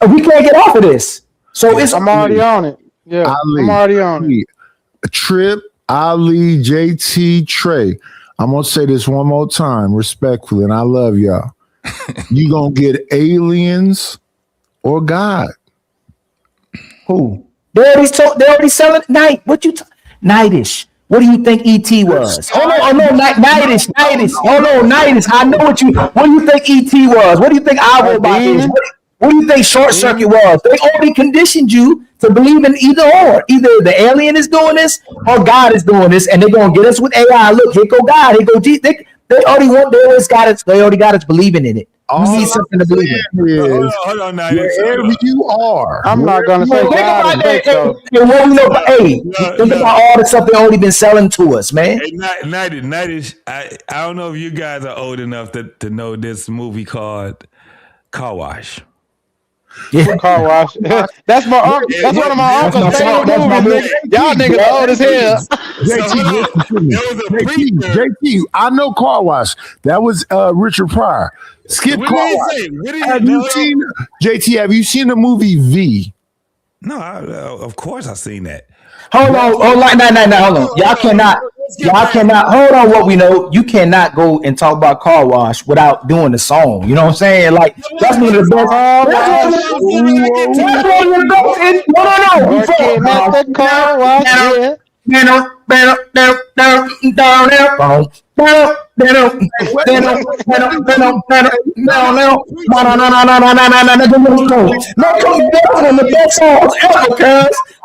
We can't get off of this. So I'm already on it. Yeah, I'm already on it. Trip, Ali, JT, Trey. I'm gonna say this one more time, respectfully, and I love y'all. You gonna get aliens or God? Who? They already selling night. What you Nightish? What do you think ET was? Hold on, Nightish. Hold on, Nightish. I know what do you think ET was? What do you think iRobot is? What do you think Short Circuit was? They already conditioned you to believe in either or. Either the alien is doing this or God is doing this, and they're gonna get us with AI. Look, here go God, here go G. They already got us believing in it. You need something to believe in. Hold on, wherever you are. I'm not gonna say God. Think about all the stuff they already been selling to us, man. Hey, Nightish, I don't know if you guys are old enough to know this movie called Car Wash. Yeah, Car Wash. That's my uncle. That's one of my uncle's favorite movies. Y'all niggas old as hell. JT, I know Car Wash. That was Richard Pryor. Skip What Car did he Wash. say? What did he- Have you seen JT? Have you seen the movie V? No, of course I've seen that. Hold on. Hold on. Y'all cannot. Hold on. What we know, you cannot go and talk about Car Wash without doing the song. You know what I'm saying? Like that's one of the best.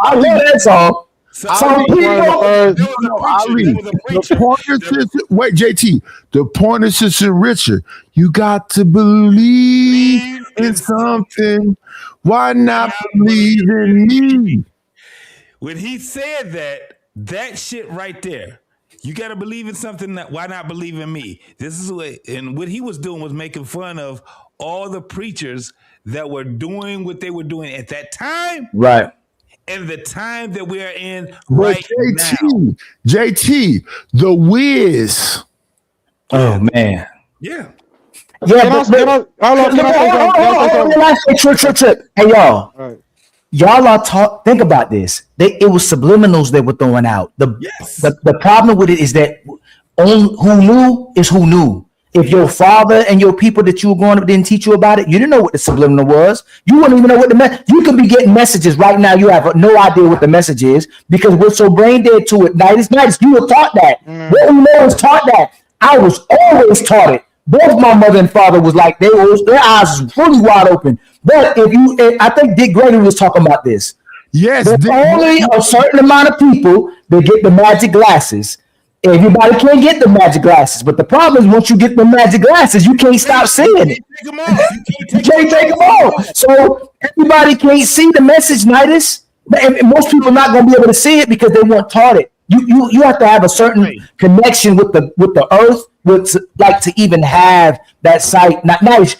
I love that song. Wait, JT. The point is, Sister Richard, you got to believe in something. Why not believe in me? When he said that shit right there, you got to believe in something. Why not believe in me? This is what he was doing was making fun of all the preachers that were doing what they were doing at that time. Right. And the time that we are in right now. JT, the Wiz. Oh man. Yeah. Yeah, Trip. Hey y'all. Y'all are think about this. It was subliminals they were throwing out. The problem with it is that who knew is who knew. If your father and your people that you were growing up didn't teach you about it, you didn't know what the subliminal was. You wouldn't even know what you could be getting messages right now. You have no idea what the message is because we're so brain dead to it. Nightish, you were taught that. What we know is taught that. I was always taught it. Both my mother and father was like their eyes was fully wide open. But I think Dick Gregory was talking about this. Yes, there's only a certain amount of people that get the magic glasses. Everybody can't get the magic glasses, but the problem is once you get the magic glasses, you can't stop seeing it. You can't take them off. So everybody can't see the message, Nightish. And most people are not going to be able to see it because they weren't taught it. You have to have a certain connection with the earth, like to even have that sight. Nightish.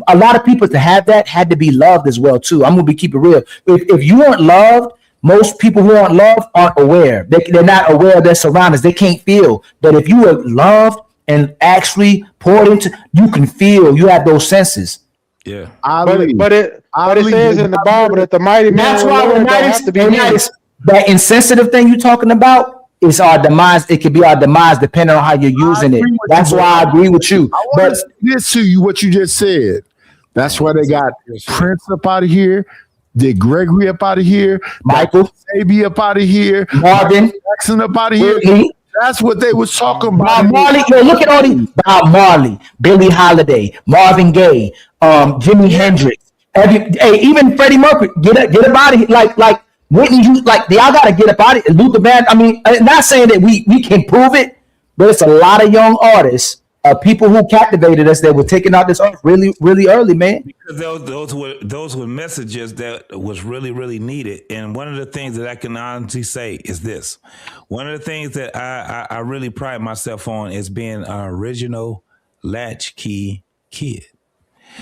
A lot of people to have that had to be loved as well too. I'm gonna keep it real. If you aren't loved, most people who aren't loved aren't aware. They're not aware of their surroundings. They can't feel. But if you are loved and actually poured into, you can feel. You have those senses. Yeah. But it says in the Bible that the mighty man. That's why that insensitive thing you're talking about is our demise. It could be our demise depending on how you're using it. That's why I agree with you. But this to you, what you just said. That's why they got Prince up out of here. Did Gregory up out of here? Michael Sabi up out of here? Marvin Jackson up out of here? That's what they was talking about. Bob Marley. Look at all these. Bob Marley, Billie Holiday, Marvin Gaye, Jimi Hendrix. Even Freddie Mercury. Get up out of here. Like Whitney, y'all got to get up out of it. Luther Van. I mean, not saying that we can prove it, but it's a lot of young artists. People who captivated us that were taking out this earth really, really early, man. Because those were messages that was really, really needed. And one of the things that I can honestly say is this: one of the things that I really pride myself on is being an original latchkey kid.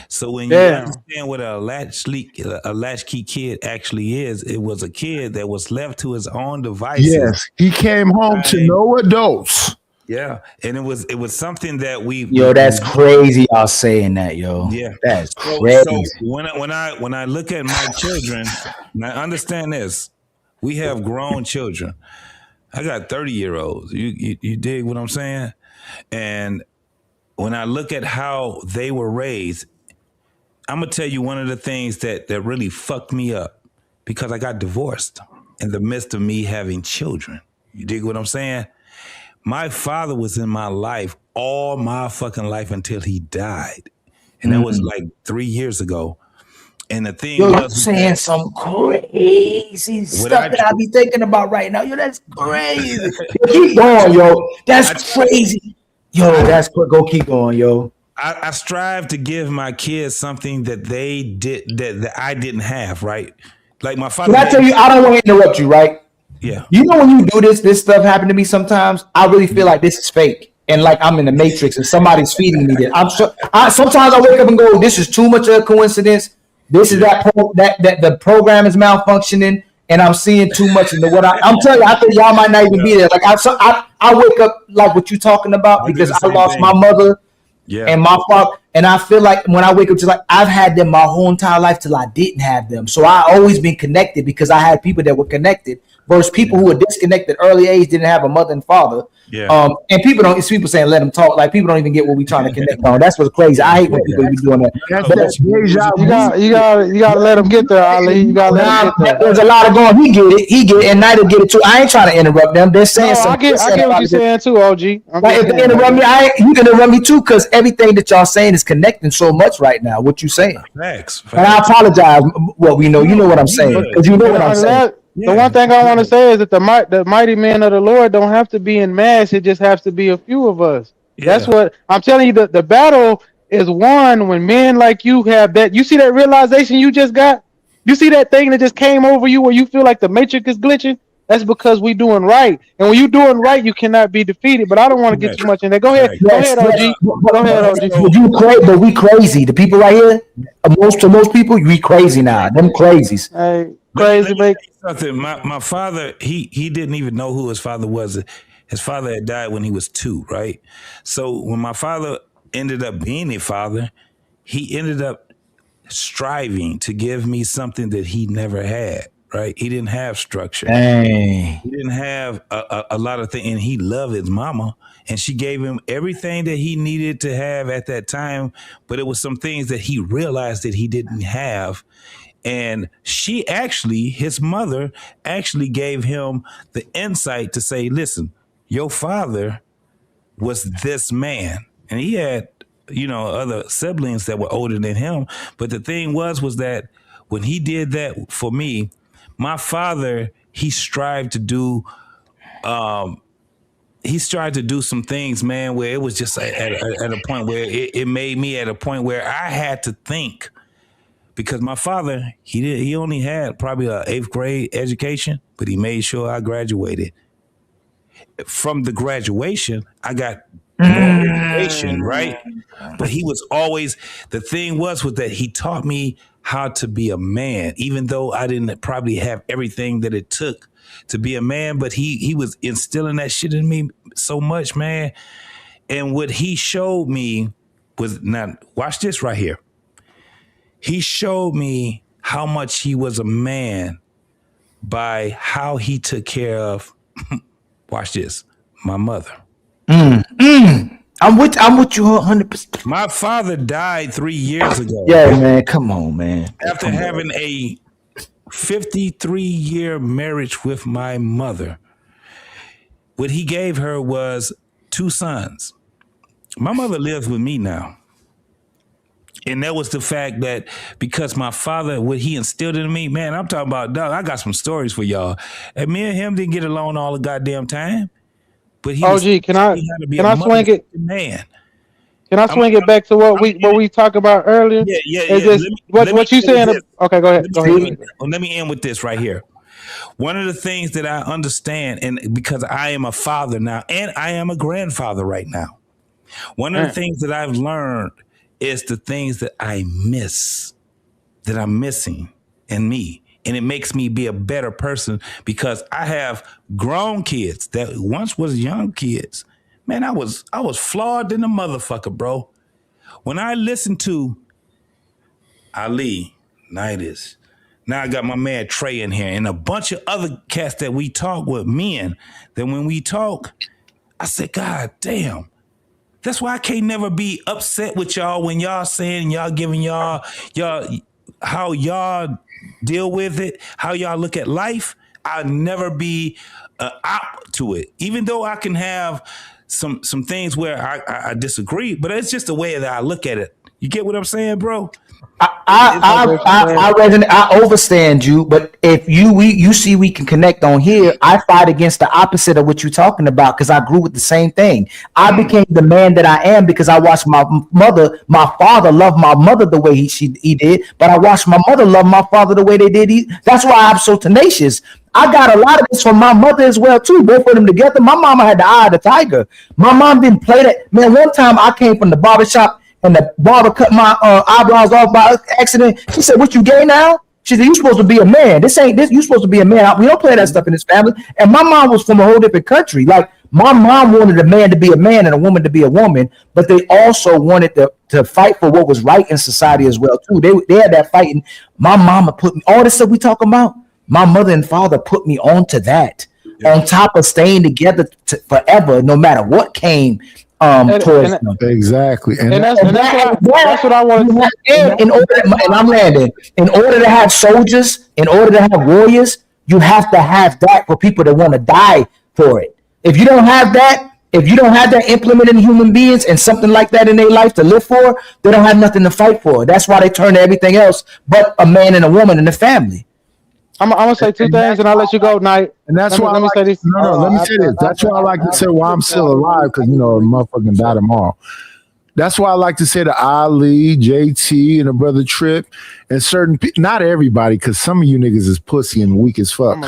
So when you understand what a latchkey kid actually is, it was a kid that was left to his own devices. Yes, he came home to no adults. Yeah, and it was something that we. Yo, that's crazy. Y'all saying that, yo. Yeah, that's so crazy. when I look at my children, now understand this: we have grown children. I got 30-year-olds. You dig what I'm saying? And when I look at how they were raised, I'm gonna tell you one of the things that really fucked me up because I got divorced in the midst of me having children. You dig what I'm saying? My father was in my life all my fucking life until he died. And that was like 3 years ago. And the thing Yo, was you're saying some crazy stuff that I be thinking about right now. Yo, that's crazy. Keep going, yo. That's crazy. Yo, that's quick. Go keep going, yo. I strive to give my kids something that they did that I didn't have, right? Like my father. Can I tell you, I don't want to interrupt you, right? Yeah. You know when you do this stuff happen to me sometimes, I really feel like this is fake. And like I'm in the Matrix and somebody's feeding me this. Sometimes I wake up and go, this is too much of a coincidence. This is that the program is malfunctioning and I'm seeing too much into what I'm telling you, I think y'all might not even be there. Like I wake up like what you talking about because I lost my mother and my father. And I feel like when I wake up, just like I've had them my whole entire life till I didn't have them. So I always been connected because I had people that were connected versus people who were disconnected early age, didn't have a mother and father. Yeah. And it's people saying let them talk. Like people don't even get what we trying to connect on. That's what's crazy. I hate when people be doing that. You gotta let them get there, Ali. You gotta let them get there. There's a lot of going. He get it, and Nida get it too. I ain't trying to interrupt them. They're saying something. I get what you're saying too, OG. Like if they interrupt me, you can interrupt me too, because everything that y'all saying is connecting so much right now. What you saying? Facts. And I apologize. Well, you know what I'm saying, because you know what I'm saying. The one thing I want to say is that the mighty men of the Lord don't have to be in mass. It just has to be a few of us. That's what I'm telling you. The battle is won when men like you have that. You see that realization you just got? You see that thing that just came over you where you feel like the matrix is glitching? That's because we doing right. And when you doing right, you cannot be defeated. But I don't want to get too much in there. Go ahead. Go ahead, OG. Go ahead, OG. But we crazy. The people right here, most people, we crazy now. Them crazies. Hey, crazy, mate. Something. My father, he didn't even know who his father was. His father had died when he was 2, right? So when my father ended up being a father, he ended up striving to give me something that he never had, right? He didn't have structure. Dang. He didn't have a lot of things, and he loved his mama, and she gave him everything that he needed to have at that time, but it was some things that he realized that he didn't have. And his mother actually gave him the insight to say, listen, your father was this man. And he had, other siblings that were older than him. But the thing was that when he did that for me, my father, he strived to do some things, man, where it was just at a point where it made me at a point where I had to think. Because my father, he only had probably an 8th grade education, but he made sure I graduated. From the graduation, I got more education, right? But he was always, the thing was that he taught me how to be a man, even though I didn't probably have everything that it took to be a man, but he was instilling that shit in me so much, man. And what he showed me was, now watch this right here. He showed me how much he was a man by how he took care of, watch this, my mother. I'm with you 100%. My father died 3 years ago. Yeah, man, come on, man. After having a 53-year marriage with my mother, what he gave her was 2 sons. My mother lives with me now. And that was the fact that because my father, what he instilled in me, man, I'm talking about, dog, I got some stories for y'all. And me and him didn't get along all the goddamn time. But he OG, can I swing it? Man. Can I swing it back to what we talked about earlier? Yeah. What you saying? Okay, go ahead. Let me end with this right here. One of the things that I understand, and because I am a father now, and I am a grandfather right now, one of the things that I've learned is the things that I miss, that I'm missing in me. And it makes me be a better person because I have grown kids that once was young kids, Man, I was flawed than a motherfucker, bro. When I listened to Ali, Nidus, now I got my man Trey in here and a bunch of other cats that we talk with, men, that when we talk, I said, God damn. That's why I can't never be upset with y'all when y'all saying y'all giving y'all how y'all deal with it, how y'all look at life. I'll never be out to it, even though I can have some things where I disagree, but it's just the way that I look at it. You get what I'm saying, bro? I resonate. I overstand you, but if you see we can connect on here, I fight against the opposite of what you're talking about because I grew with the same thing. I became the man that I am because I watched my father love my mother the way he did, but I watched my mother love my father the way they did. That's why I'm so tenacious. I got a lot of this from my mother as well too. Both of them together. My mama had the eye of the tiger. My mom didn't play that. Man, one time I came from the barbershop and the barber cut my eyebrows off by accident. She said, "What, you gay now?" She said, "You supposed to be a man. This ain't this. You supposed to be a man. We don't play that stuff in this family." And my mom was from a whole different country. Like my mom wanted a man to be a man and a woman to be a woman, but they also wanted to fight for what was right in society as well too. They had that fighting. My mama put me all this stuff we talking about. My mother and father put me on to that. Yeah. On top of staying together forever, no matter what came towards them. Exactly. And that's what I want to say. And I'm landing. In order to have soldiers, in order to have warriors, you have to have that for people that want to die for it. If you don't have that, implemented in human beings and something like that in their life to live for, they don't have nothing to fight for. That's why they turn to everything else but a man and a woman in the family. I'm gonna say two things, and I'll let you go, Knight. And that's why let me say this. Let me say this. That's why I like to say why I'm still alive, because motherfucking die tomorrow. That's why I like to say to Ali, JT, and the brother Trip, and certain not everybody, because some of you niggas is pussy and weak as fuck.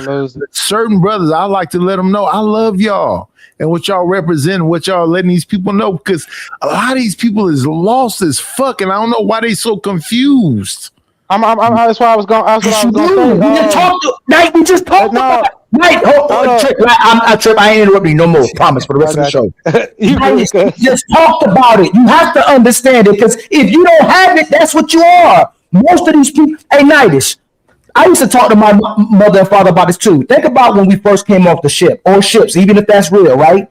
Certain brothers, I like to let them know I love y'all and what y'all represent, what y'all letting these people know, because a lot of these people is lost as fuck, and I don't know why they so confused. That's why I was going. That's what I was going to say. We just talked about it. Night, Trip. Trip. I ain't interrupting you no more. Promise for the rest of the show. We just talked about it. You have to understand it, because if you don't have it, that's what you are. Most of these people. Hey, Nidus, I used to talk to my mother and father about this too. Think about when we first came off the ship or ships, even if that's real, right?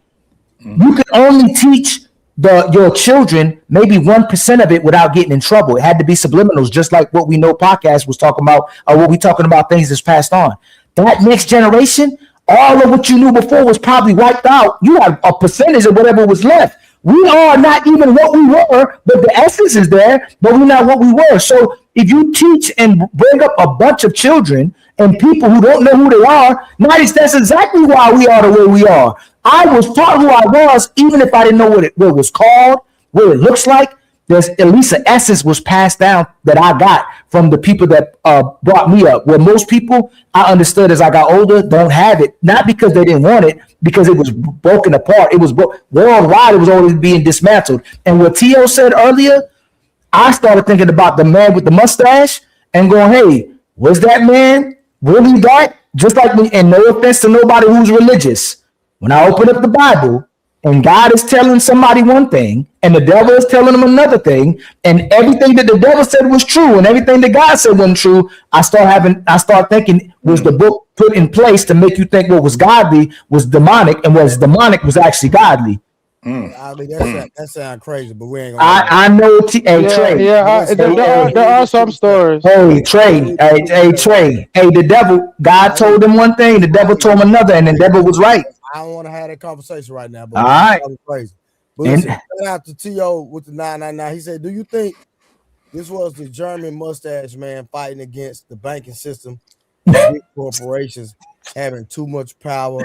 You can only teach your children maybe 1% of it without getting in trouble. It had to be subliminals, just like what we know podcast was talking about, or what we talking about things that's passed on. That next generation, all of what you knew before was probably wiped out. You have a percentage of whatever was left. We are not even what we were, but the essence is there, but we're not what we were. So if you teach and bring up a bunch of children and people who don't know who they are, that's exactly why we are the way we are. I was taught who I was, even if I didn't know what it was called, what it looks like. There's at least an essence was passed down that I got from the people that brought me up. Where most people, I understood as I got older, don't have it. Not because they didn't want it, because it was broken apart. It was worldwide. It was always being dismantled. And what T.O. said earlier, I started thinking about the man with the mustache and going, hey, was that man really that? Just like me, and no offense to nobody who's religious. When I open up the Bible and God is telling somebody one thing and the devil is telling them another thing, and everything that the devil said was true and everything that God said wasn't true, I start thinking, was the book put in place to make you think what was godly was demonic, and what was demonic was actually godly? That sounds crazy, but we ain't gonna. I know. Trey. There are some stories. Hey, Trey. Hey, Trey. Hey, the devil. God told him one thing, the devil told him another, and the devil was right. I don't want to have that conversation right now, but all right, crazy. But listen, out to T.O. with the 999. He said, "Do you think this was the German mustache man fighting against the banking system, big corporations having too much power,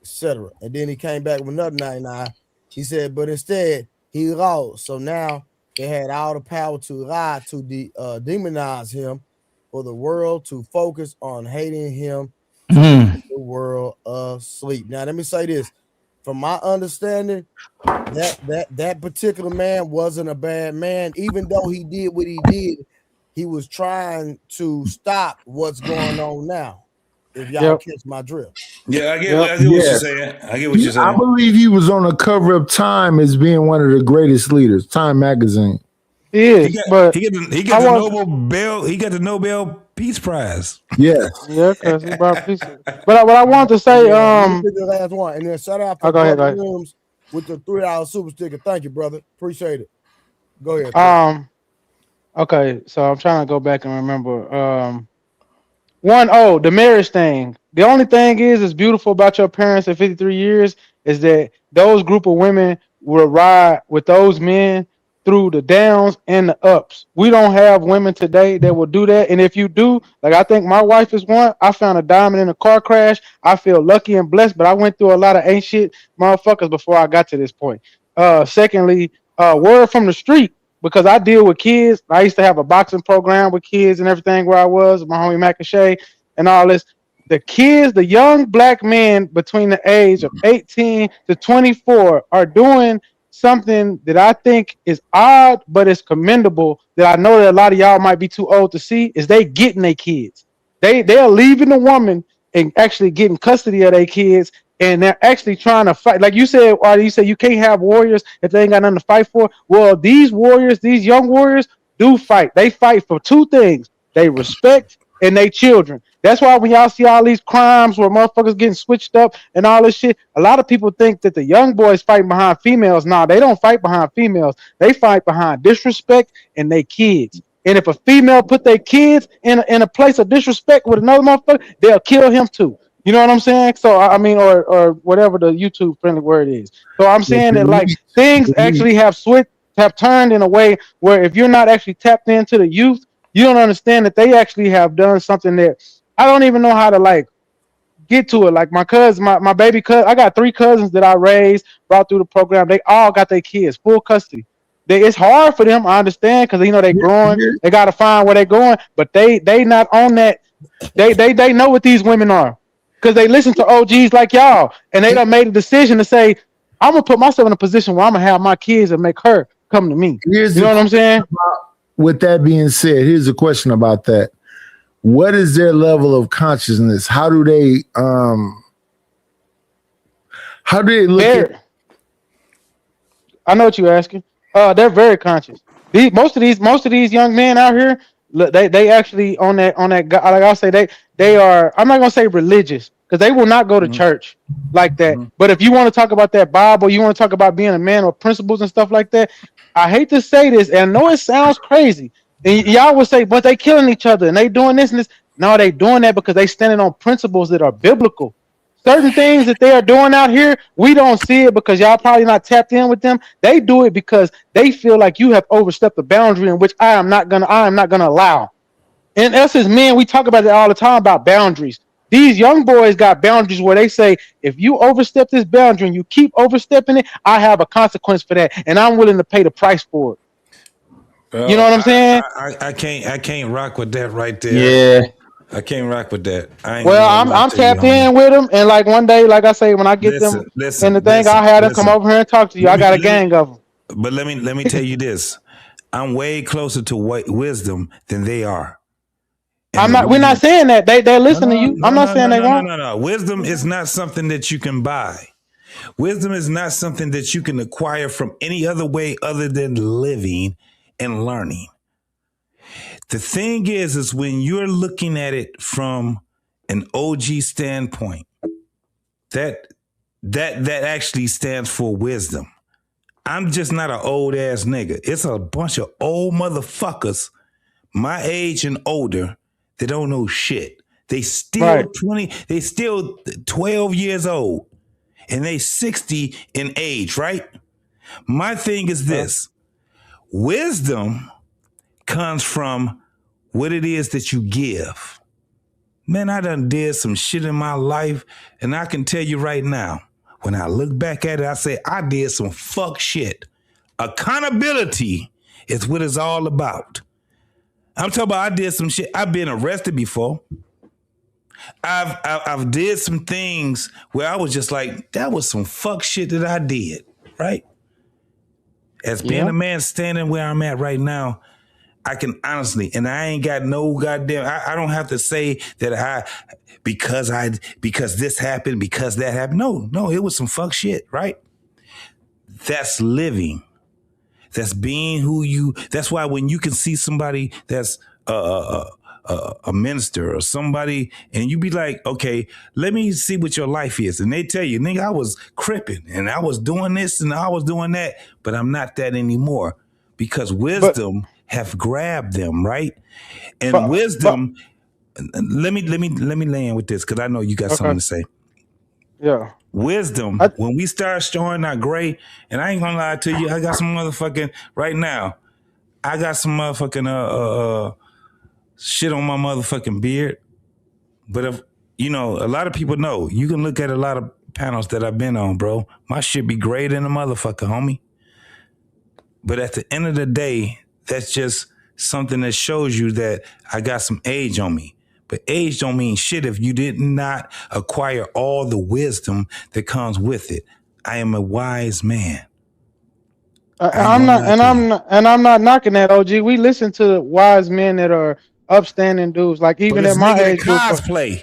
etc.?" And then he came back with another 99. He said, but instead he lost. So now they had all the power to lie, to demonize him, for the world to focus on hating him, the world asleep. Now let me say this. From my understanding, that particular man wasn't a bad man. Even though he did what he did, he was trying to stop what's going on now. If y'all catch my drift. Yeah, I get what you're saying. I get what you're saying. I believe he was on the cover of Time as being one of the greatest leaders. Time magazine. He is, but he got the Nobel Peace Prize. Yeah, because he brought peace. But what I wanted to say, the last one, and then shout out to go ahead. Williams with the $3 super sticker. Thank you, brother. Appreciate it. Go ahead. Okay, so I'm trying to go back and remember. The marriage thing. The only thing is beautiful about your parents at 53 years is that those group of women will ride with those men through the downs and the ups. We don't have women today that will do that. And if you do, like I think my wife is one. I found a diamond in a car crash. I feel lucky and blessed, but I went through a lot of ain't shit motherfuckers before I got to this point. Secondly, word from the street, because I deal with kids. I used to have a boxing program with kids and everything where I was, my homie Mac and Shay and all this. The kids, the young black men between the age of 18 to 24 are doing something that I think is odd, but it's commendable, that I know that a lot of y'all might be too old to see, is they getting their kids. They're leaving the woman and actually getting custody of their kids, and they're actually trying to fight. Like you said, Artie, you said you can't have warriors if they ain't got nothing to fight for. Well, these warriors, these young warriors, do fight. They fight for two things. They respect and they children. That's why when y'all see all these crimes where motherfuckers getting switched up and all this shit, a lot of people think that the young boys fighting behind females. Nah, they don't fight behind females. They fight behind disrespect and they kids. And if a female put their kids in a place of disrespect with another motherfucker, they'll kill him too. You know what I'm saying? So I mean, or whatever the YouTube friendly word is. So I'm saying that like things actually have turned in a way where if you're not actually tapped into the youth, you don't understand that they actually have done something that I don't even know how to like get to it. Like my cousin, my baby cousin, I got 3 cousins that I raised, brought through the program. They all got their kids, full custody. It's hard for them, I understand, because you know they growing, they gotta find where they're going, but they not on that. They know what these women are. Because they listen to OGs like y'all, and they done made a decision to say, I'm gonna put myself in a position where I'm gonna have my kids and make her come to me. You know what I'm saying? With that being said, here's a question about that. What is their level of consciousness? How do they look at? I know what you're asking. They're very conscious. Most of these young men out here, they actually on that like I'll say they are, I'm not gonna say religious, because they will not go to church like that. But if you want to talk about that Bible, you want to talk about being a man or principles and stuff like that, I hate to say this, and I know it sounds crazy, and y'all would say, but they killing each other and they doing this and this. No, they doing that because they standing on principles that are biblical. Certain things that they are doing out here, we don't see it because y'all probably not tapped in with them. They do it because they feel like you have overstepped the boundary in which I am not gonna allow. And us as men, we talk about it all the time about boundaries. These young boys got boundaries where they say, if you overstep this boundary and you keep overstepping it, I have a consequence for that, and I'm willing to pay the price for it. Well, you know what I'm saying? I can't rock with that right there. Yeah. I can't rock with that. I'm tapped in with them, and like one day, like I say, when I get them and the thing, I'll have them come over here and talk to you. I got a gang of them. But let me tell you this: I'm way closer to wisdom than they are. We're not saying that they're listening to you. I'm not saying they won't. No. Wisdom is not something that you can buy. Wisdom is not something that you can acquire from any other way other than living and learning. The thing is when you're looking at it from an OG standpoint, that actually stands for wisdom. I'm just not an old ass nigga. It's a bunch of old motherfuckers my age and older that don't know shit. They still 12 years old and they 60 in age, right? My thing is this: wisdom comes from what it is that you give. Man, I done did some shit in my life, and I can tell you right now, when I look back at it, I say I did some fuck shit. Accountability is what it's all about. I'm talking about I did some shit. I've been arrested before. I've did some things where I was just like, that was some fuck shit that I did, right? As being a man standing where I'm at right now, I can honestly, and I ain't got no goddamn, I don't have to say that because this happened, because that happened. No, it was some fuck shit, right? That's living. That's being that's why when you can see somebody that's a minister or somebody, and you be like, okay, let me see what your life is. And they tell you, nigga, I was cripping and I was doing this and I was doing that, but I'm not that anymore because wisdom have grabbed them, right? And wisdom, let me land with this because I know you got something to say. Yeah. Wisdom, when we start showing our gray, and I ain't gonna lie to you, I got some motherfucking, right now, I got some motherfucking shit on my motherfucking beard. But if, a lot of people know, you can look at a lot of panels that I've been on, bro. My shit be gray than a motherfucker, homie. But at the end of the day, that's just something that shows you that I got some age on me. But age don't mean shit if you did not acquire all the wisdom that comes with it. I am a wise man. I'm not knocking that, OG. We listen to wise men that are upstanding dudes. Like even at my age, cosplay.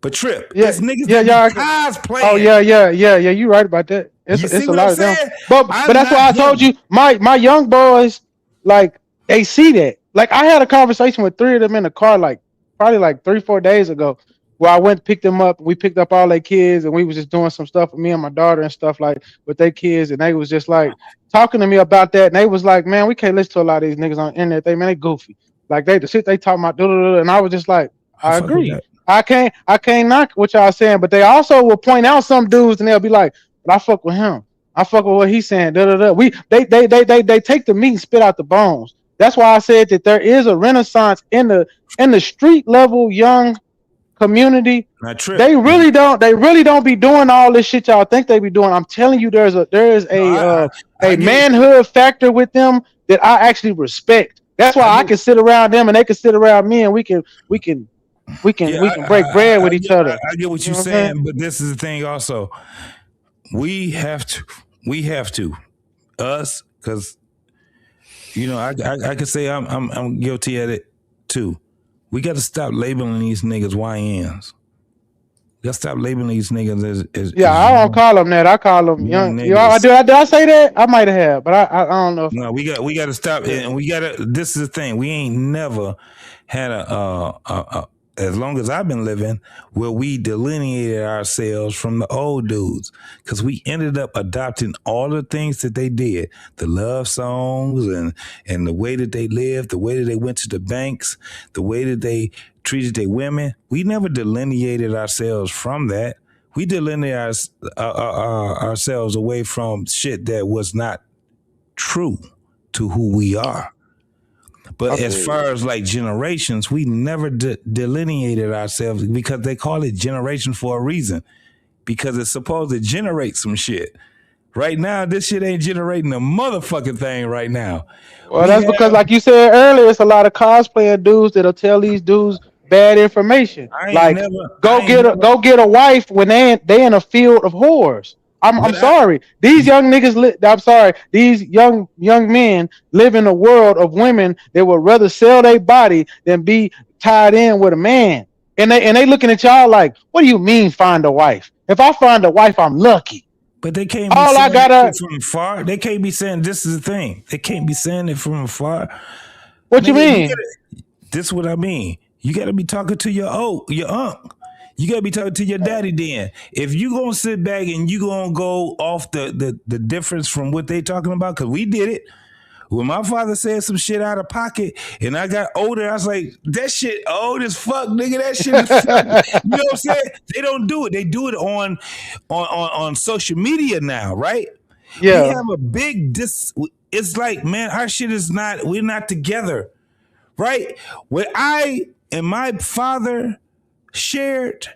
But Trip, yeah, there's niggas that cosplay. Oh yeah. You right about that. It's a lot of them. But that's why I told you, my young boys, like they see that. Like I had a conversation with 3 of them in the car, probably 3-4 days ago, where I went to pick them up. We picked up all their kids, and we was just doing some stuff with me and my daughter and stuff with their kids, and they was just talking to me about that, and they was like, man, we can't listen to a lot of these niggas on the internet. Man, they goofy. Like the shit they talking about, and I was just like, I agree. I can't knock what y'all saying, but they also will point out some dudes, and they'll be like, but I fuck with him. I fuck with what he's saying. They take the meat and spit out the bones. That's why I said that there is a renaissance in the street level young community. They really don't be doing all this shit y'all think they be doing. I'm telling you, there is a manhood factor with them that I actually respect. That's why I can sit around them and they can sit around me, and we can break bread with each other. I get what you're saying, but this is the thing also. We have to us, because I could say I'm guilty at it too. We got to stop labeling these niggas YNs. We got to stop labeling these niggas as I don't call them that. I call them young. Did I say that? I might have, but I don't know. No, we got to stop, and we got to. This is the thing. We ain't never had a as long as I've been living, where we delineated ourselves from the old dudes, because we ended up adopting all the things that they did, the love songs and the way that they lived, the way that they went to the banks, the way that they treated their women. We never delineated ourselves from that. We delineated ourselves away from shit that was not true to who we are. But as far as generations, we never delineated ourselves, because they call it generation for a reason, because it's supposed to generate some shit. Right now, this shit ain't generating a motherfucking thing right now. Well, that's because, like you said earlier, it's a lot of cosplaying dudes that'll tell these dudes bad information. Go get a wife when they in a field of whores. I'm sorry. These young niggas. These young men live in a world of women that would rather sell their body than be tied in with a man. And they looking at y'all like, what do you mean find a wife? If I find a wife, I'm lucky. But they can't be saying it from afar. They can't be saying, this is the thing. They can't be saying it from afar. What you mean? This is what I mean. You got to be talking to your uncle. You got to be talking to your daddy then. If you going to sit back and you going to go off the difference from what they talking about, because we did it. When my father said some shit out of pocket and I got older, I was like, that shit old as fuck, nigga. That shit is fuck. You know what I'm saying? They don't do it. They do it on social media now, right? Yeah. We have a big it's like, man, our shit is not, we're not together, right? What I and my father shared,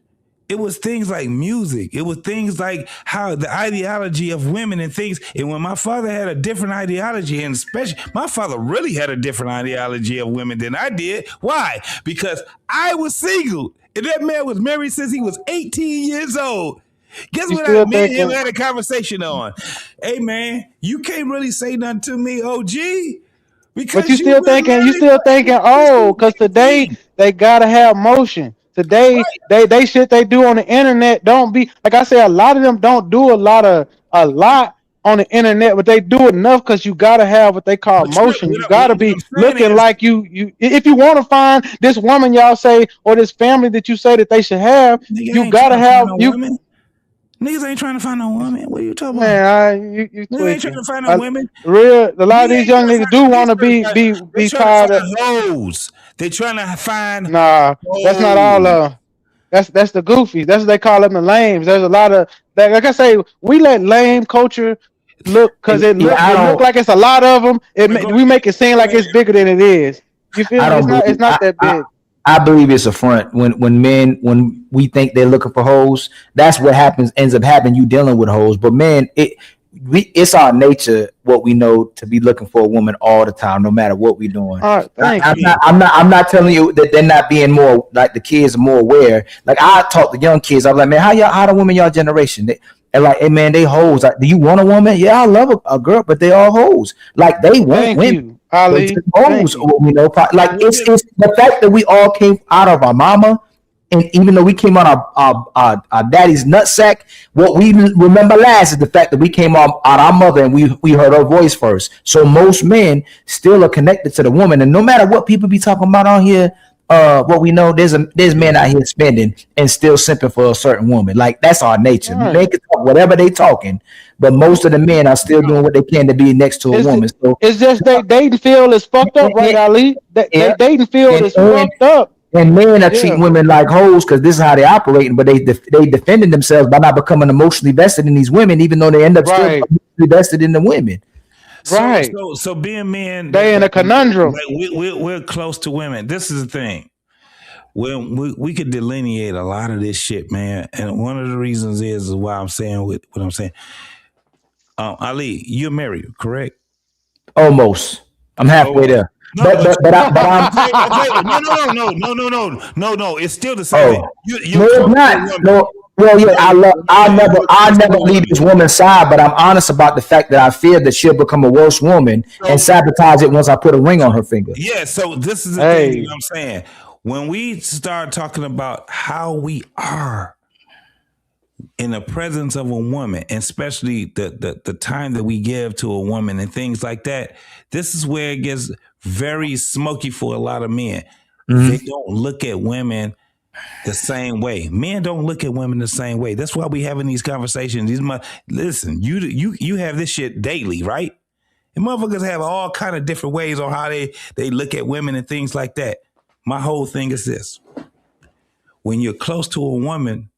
it was things like music. It was things like how the ideology of women and things. And when my father had a different ideology, and especially my father really had a different ideology of women than I did. Why? Because I was single and that man was married since he was 18 years old. Guess what me and him had a conversation on? Hey man, you can't really say nothing to me, OG. But you still thinking, oh, because today they gotta have motion. Today they shit they do on the internet don't be like I say. A lot of them don't do a lot on the internet, but they do enough because you gotta have what they call motion. You gotta be looking like you. If you want to find this woman, y'all say, or this family that you say that they should have, you gotta have you. Niggas ain't trying to find no woman. What are you talking about? Man, you Niggas ain't trying to find no women. A lot of these young niggas do want to be tired of hoes. They trying to find. Nah, that's not all of them. That's the goofies. That's what they call them, the lames. There's a lot of like I say, we let lame culture look because it look like it's a lot of them. We make it seem like it's bigger than it is. You feel me? It's not that big. I believe it's a front when we think they're looking for hoes. That's what ends up happening. You dealing with hoes, but man, it's our nature, what we know, to be looking for a woman all the time, no matter what we're doing. I'm not telling you that they're not being more like the kids are more aware. Like I talk to young kids, I'm like, man, how the women y'all generation? And like, hey man, they hoes. Like, do you want a woman? Yeah, I love a girl, but they all hoes. Like they want women. Ali, hoes, you know, like it's the fact that we all came out of our mama. And even though we came out our daddy's nutsack, what we remember last is the fact that we came out our mother and we heard her voice first. So most men still are connected to the woman. And no matter what people be talking about on here, what we know, there's men out here spending and still simping for a certain woman. Like that's our nature. Right. They can talk whatever they talking, but most of the men are still doing what they can to be next to a woman. So it's just they dating field is fucked up, right, Ali? They dating field is fucked up. And men are treating women like hoes because this is how they operating, but they defending themselves by not becoming emotionally vested in these women, even though they end up still emotionally vested in the women. Right. So being men, they in a conundrum. Like we're close to women. This is the thing. When we could delineate a lot of this shit, man. And one of the reasons is why I'm saying what I'm saying. Ali, you're married, correct? Almost. I'm halfway there. No, it's still the same. No, it's not. No, well, yeah, I'll never leave this woman's side, but I'm honest about the fact that I fear that she'll become a worse woman and sabotage it once I put a ring on her finger. Yeah, so this is the thing, you know what I'm saying. When we start talking about how we are in the presence of a woman, and especially the time that we give to a woman and things like that, this is where it gets very smoky for a lot of men. Mm-hmm. They don't look at women the same way. Men don't look at women the same way. That's why we having these conversations. Listen, you have this shit daily, right? And motherfuckers have all kind of different ways on how they look at women and things like that. My whole thing is this. When you're close to a woman,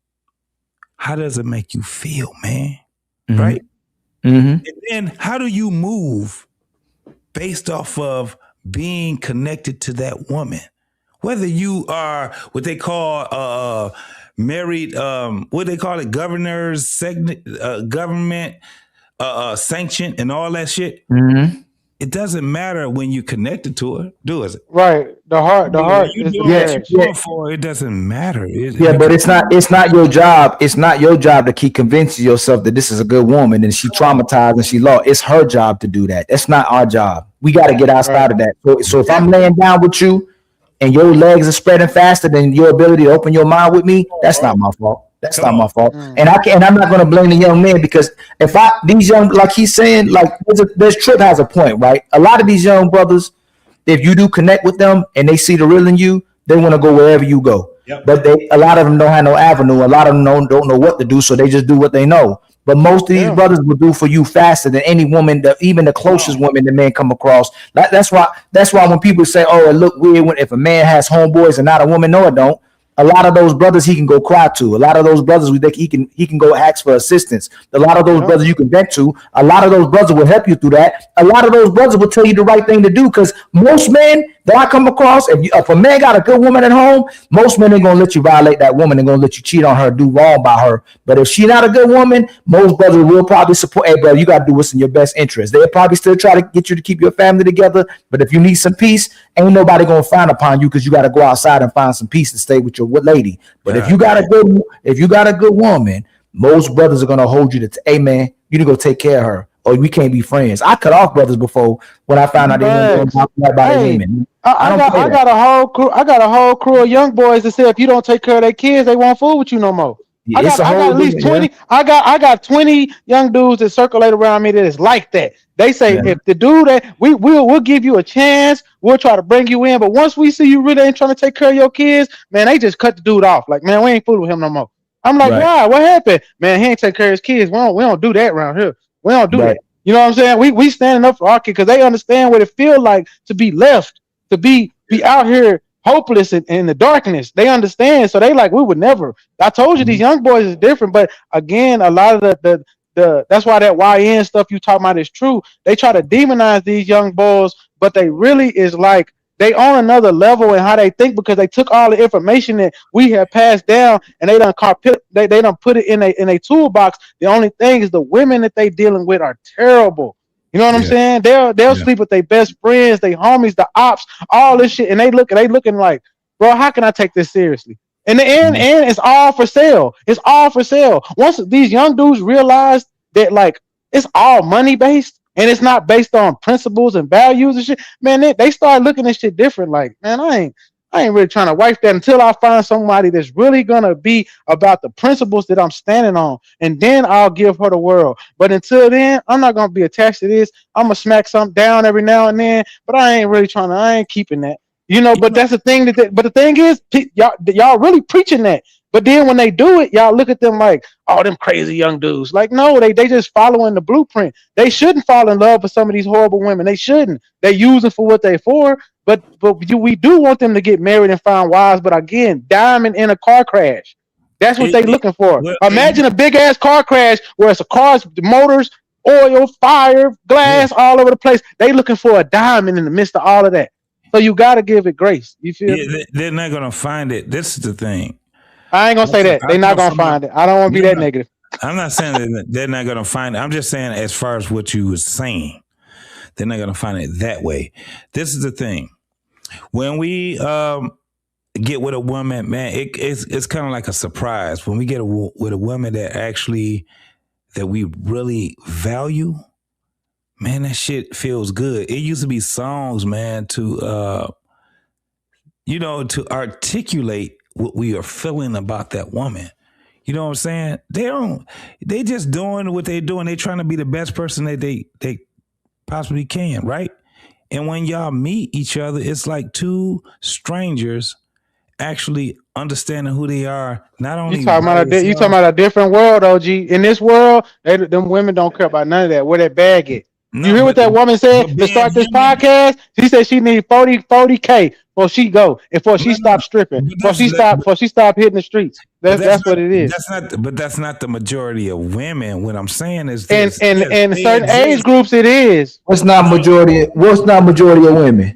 how does it make you feel, man? Mm-hmm. Right? Mm-hmm. And then how do you move based off of being connected to that woman? Whether you are what they call married, what they call it, government sanction and all that shit. Mm-hmm. It doesn't matter when you're connected to her, does it? Right. The heart is the marriage. For it doesn't matter. But it's not your job. It's not your job to keep convincing yourself that this is a good woman and she traumatized and she lost. It's her job to do that. That's not our job. We got to get outside of that. So if I'm laying down with you and your legs are spreading faster than your ability to open your mind with me, that's not my fault. That's not my fault. And I'm not going to blame the young man, because if these young, like he's saying, like there's Trip has a point, right? A lot of these young brothers, if you do connect with them and they see the real in you, they want to go wherever you go. Yep. But a lot of them don't have no avenue. A lot of them don't know what to do, so they just do what they know. But most of these brothers will do for you faster than any woman, even the closest woman the man come across. That's why when people say, "Oh, it look weird if a man has homeboys and not a woman," no, it don't. A lot of those brothers he can go cry to. A lot of those brothers he can go ask for assistance. A lot of those brothers you can vent to. A lot of those brothers will help you through that. A lot of those brothers will tell you the right thing to do, because most men that I come across, if a man got a good woman at home, most men ain't gonna let you violate that woman. They're gonna let you cheat on her, do wrong by her. But if she not a good woman, most brothers will probably support. Hey, bro, you gotta do what's in your best interest. They'll probably still try to get you to keep your family together. But if you need some peace, ain't nobody gonna frown upon you, because you gotta go outside and find some peace to stay with your lady. But if you got a good woman, most brothers are gonna hold you to, hey man, you need to go take care of her. or we can't be friends. I cut off brothers before when I found out they weren't going to by their women. I got a whole crew. I got a whole crew of young boys that say if you don't take care of their kids, they won't fool with you no more. Yeah, I got at least 20. I got 20 young dudes that circulate around me that is like that. They say if the dude that we'll give you a chance, we'll try to bring you in, but once we see you really ain't trying to take care of your kids, man, they just cut the dude off. Like, man, we ain't fooling with him no more. I'm like, why? What happened? Man, he ain't take care of his kids. We don't do that around here. We don't do that. You know what I'm saying? We standing up for our kids because they understand what it feels like to be left, to be out here hopeless in the darkness. They understand, so they like, we would never. I told you these young boys is different, but again, a lot of the that's why that YN stuff you talking about is true. They try to demonize these young boys, but they really is like they on another level in how they think because they took all the information that we have passed down and they done put it in a toolbox. The only thing is the women that they dealing with are terrible. You know what I'm saying? They'll sleep with their best friends, their homies, the ops, all this shit, and they looking like, bro, how can I take this seriously? In the end, and it's all for sale. It's all for sale. Once these young dudes realize that like it's all money based and it's not based on principles and values and shit, man, they start looking at shit different. Like, man, I ain't really trying to wife that until I find somebody that's really gonna be about the principles that I'm standing on, and then I'll give her the world. But until then, I'm not gonna be attached to this. I'm gonna smack something down every now and then, but I ain't keeping that. You know, but that's the thing but the thing is, y'all really preaching that. But then when they do it, y'all look at them like, oh, them crazy young dudes. Like, no, they just following the blueprint. They shouldn't fall in love with some of these horrible women. They shouldn't. They use them for what they're for. But we do want them to get married and find wives. But again, diamond in a car crash. That's what they looking for. Imagine a big ass car crash where it's a car's motors, oil, fire, glass all over the place. They looking for a diamond in the midst of all of that. So you got to give it grace. You feel me? They're not going to find it. This is the thing. I ain't going to say that. They're not going to find it. I don't want to be that negative. I'm not saying that they're not going to find it. I'm just saying as far as what you was saying, they're not going to find it that way. This is the thing. When we get with a woman, man, it's kind of like a surprise. When we get with a woman that we really value, man, that shit feels good. It used to be songs, man, to articulate what we are feeling about that woman. You know what I'm saying? They just doing what they're doing. They trying to be the best person that they possibly can, right? And when y'all meet each other, it's like two strangers actually understanding who they are. Not only you talking about a different world, OG. In this world, them women don't care about none of that. Where that bag at? No, you hear what that woman said to start this podcast? She said she need 40K before she go, before she stop stripping, before she stop hitting the streets. That's what it is. That's not the majority of women. What I'm saying is this. And certain age groups it is. What's not majority of women?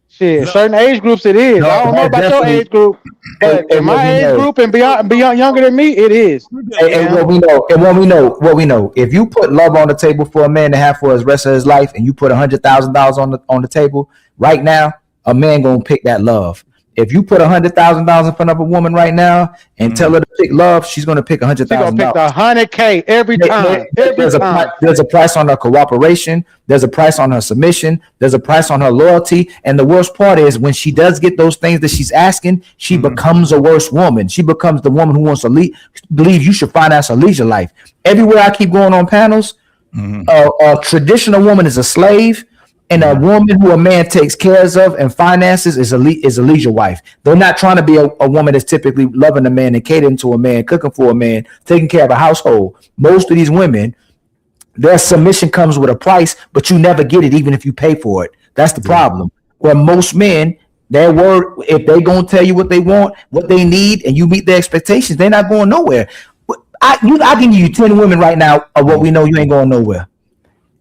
Shit, certain age groups it is. I don't know about your age group, but in my age group and beyond younger than me, it is. And what we know, if you put love on the table for a man to have for his rest of his life, and you put $100,000 on the table right now, a man gonna pick that love. If you put $100,000 in front of a woman right now and tell her to pick love, she's gonna pick $100,000. She's gonna pick $100K every time. There's a price on her cooperation. There's a price on her submission. There's a price on her loyalty. And the worst part is when she does get those things that she's asking, she becomes a worse woman. She becomes the woman who wants to believe you should finance her leisure life. Everywhere I keep going on panels, a traditional woman is a slave. And a woman who a man takes care of and finances is a leisure wife. They're not trying to be a woman that's typically loving a man and catering to a man, cooking for a man, taking care of a household. Most of these women, their submission comes with a price, but you never get it even if you pay for it. That's the problem. Where most men, their word, if they gonna tell you what they want, what they need, and you meet their expectations, they're not going nowhere. I can give you 10 women right now of what we know you ain't going nowhere.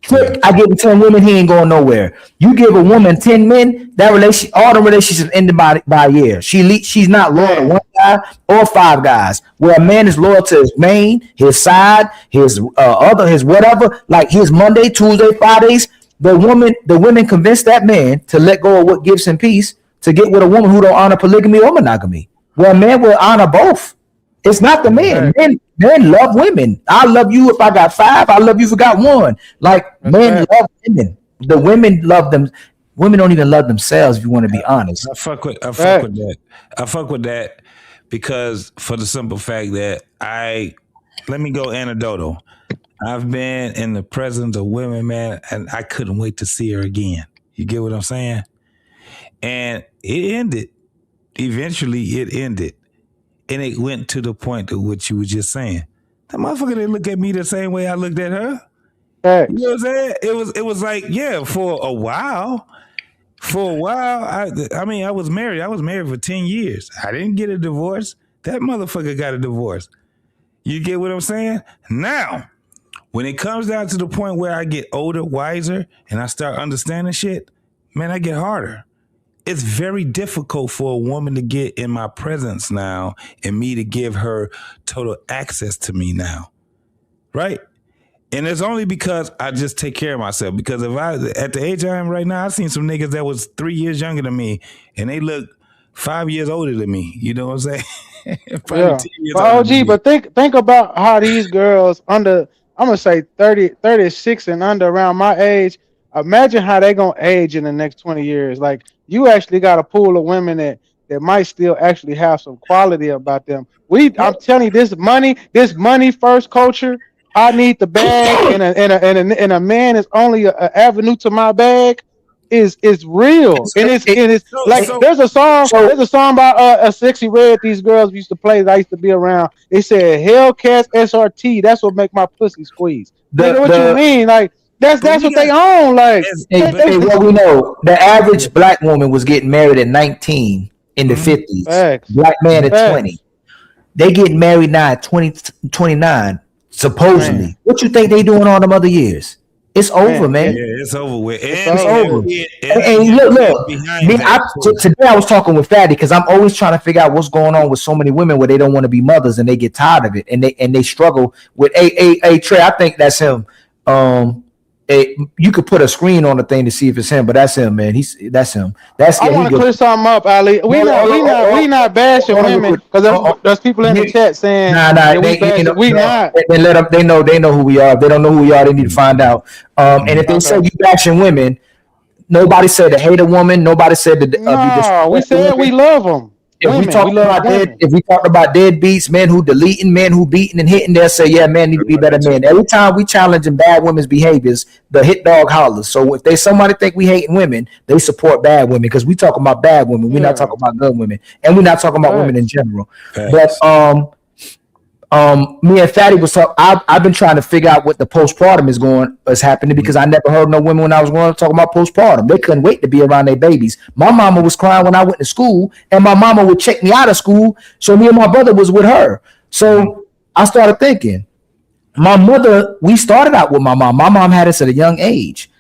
I give him 10 women, he ain't going nowhere. You give a woman 10 men, all the relationships ended by a year. She's not loyal to one guy or 5 guys. Where a man is loyal to his main, his side, his his whatever, like his Monday, Tuesday, Fridays. The women convince that man to let go of what gives him peace to get with a woman who don't honor polygamy or monogamy. Where a man will honor both. It's not the men. Men love women. I love you if I got 5. I love you if I got 1. Like men love women. The women love them. Women don't even love themselves. If you want to be honest, I fuck with that. I fuck with that because for the simple fact that let me go anecdotal. I've been in the presence of women, man, and I couldn't wait to see her again. You get what I'm saying? And it ended. Eventually, it ended. And it went to the point of what you were just saying. That motherfucker didn't look at me the same way I looked at her. You know what I'm saying? It was like, yeah, for a while. I mean, I was married. I was married for 10 years. I didn't get a divorce. That motherfucker got a divorce. You get what I'm saying? Now, when it comes down to the point where I get older, wiser, and I start understanding shit, man, I get harder. It's very difficult for a woman to get in my presence now and me to give her total access to me now. Right? And it's only because I just take care of myself. Because if at the age I am right now, I've seen some niggas that was 3 years younger than me and they look 5 years older than me. You know what I'm saying? Yeah. But OG, but think about how these girls under, I'm gonna say 36 and under, around my age. Imagine how they gonna age in the next 20 years. Like, you actually got a pool of women that might still actually have some quality about them. I'm telling you, this money first culture. I need the bag, and a man is only an avenue to my bag. Is real, and it's like there's a song by a Sexy Red. These girls used to play that I used to be around. They said Hellcats SRT. That's what make my pussy squeeze. What you mean? Like that's what they own. Like what we know, the average black woman was getting married at 19 in the 50s. Facts. Black man at 20. They getting married now at 29. Supposedly, man. What you think they doing all them other years? It's over, man. Yeah, it's over with. It's over. And look. Today I was talking with Fatty because I'm always trying to figure out what's going on with so many women where they don't want to be mothers and they get tired of it and they struggle with. Hey, Trey, I think that's him. You could put a screen on the thing to see if it's him, but that's him, man. That's him. I want to clear something up, Ali. We not bashing women because there's people in the chat saying we not. Then let them. They know who we are. If they don't know who we are, they need to find out. And if they say you bashing women, nobody said to hate a woman. Nobody said to. We said we love them. If we talk about deadbeats, men who deleting, men who beating and hitting, they'll say, yeah, men need to be better men. Every time we challenging bad women's behaviors, the hit dog hollers. So if somebody think we hating women, they support bad women because we talking about bad women. We're not talking about good women, and we're not talking about women in general. But me and Fatty was talking. I've been trying to figure out what the postpartum is happening because I never heard no women when I was growing up talking about postpartum. They couldn't wait to be around their babies. My mama was crying when I went to school, and my mama would check me out of school. So me and my brother was with her. So I started thinking, my mother. We started out with my mom. My mom had us at a young age.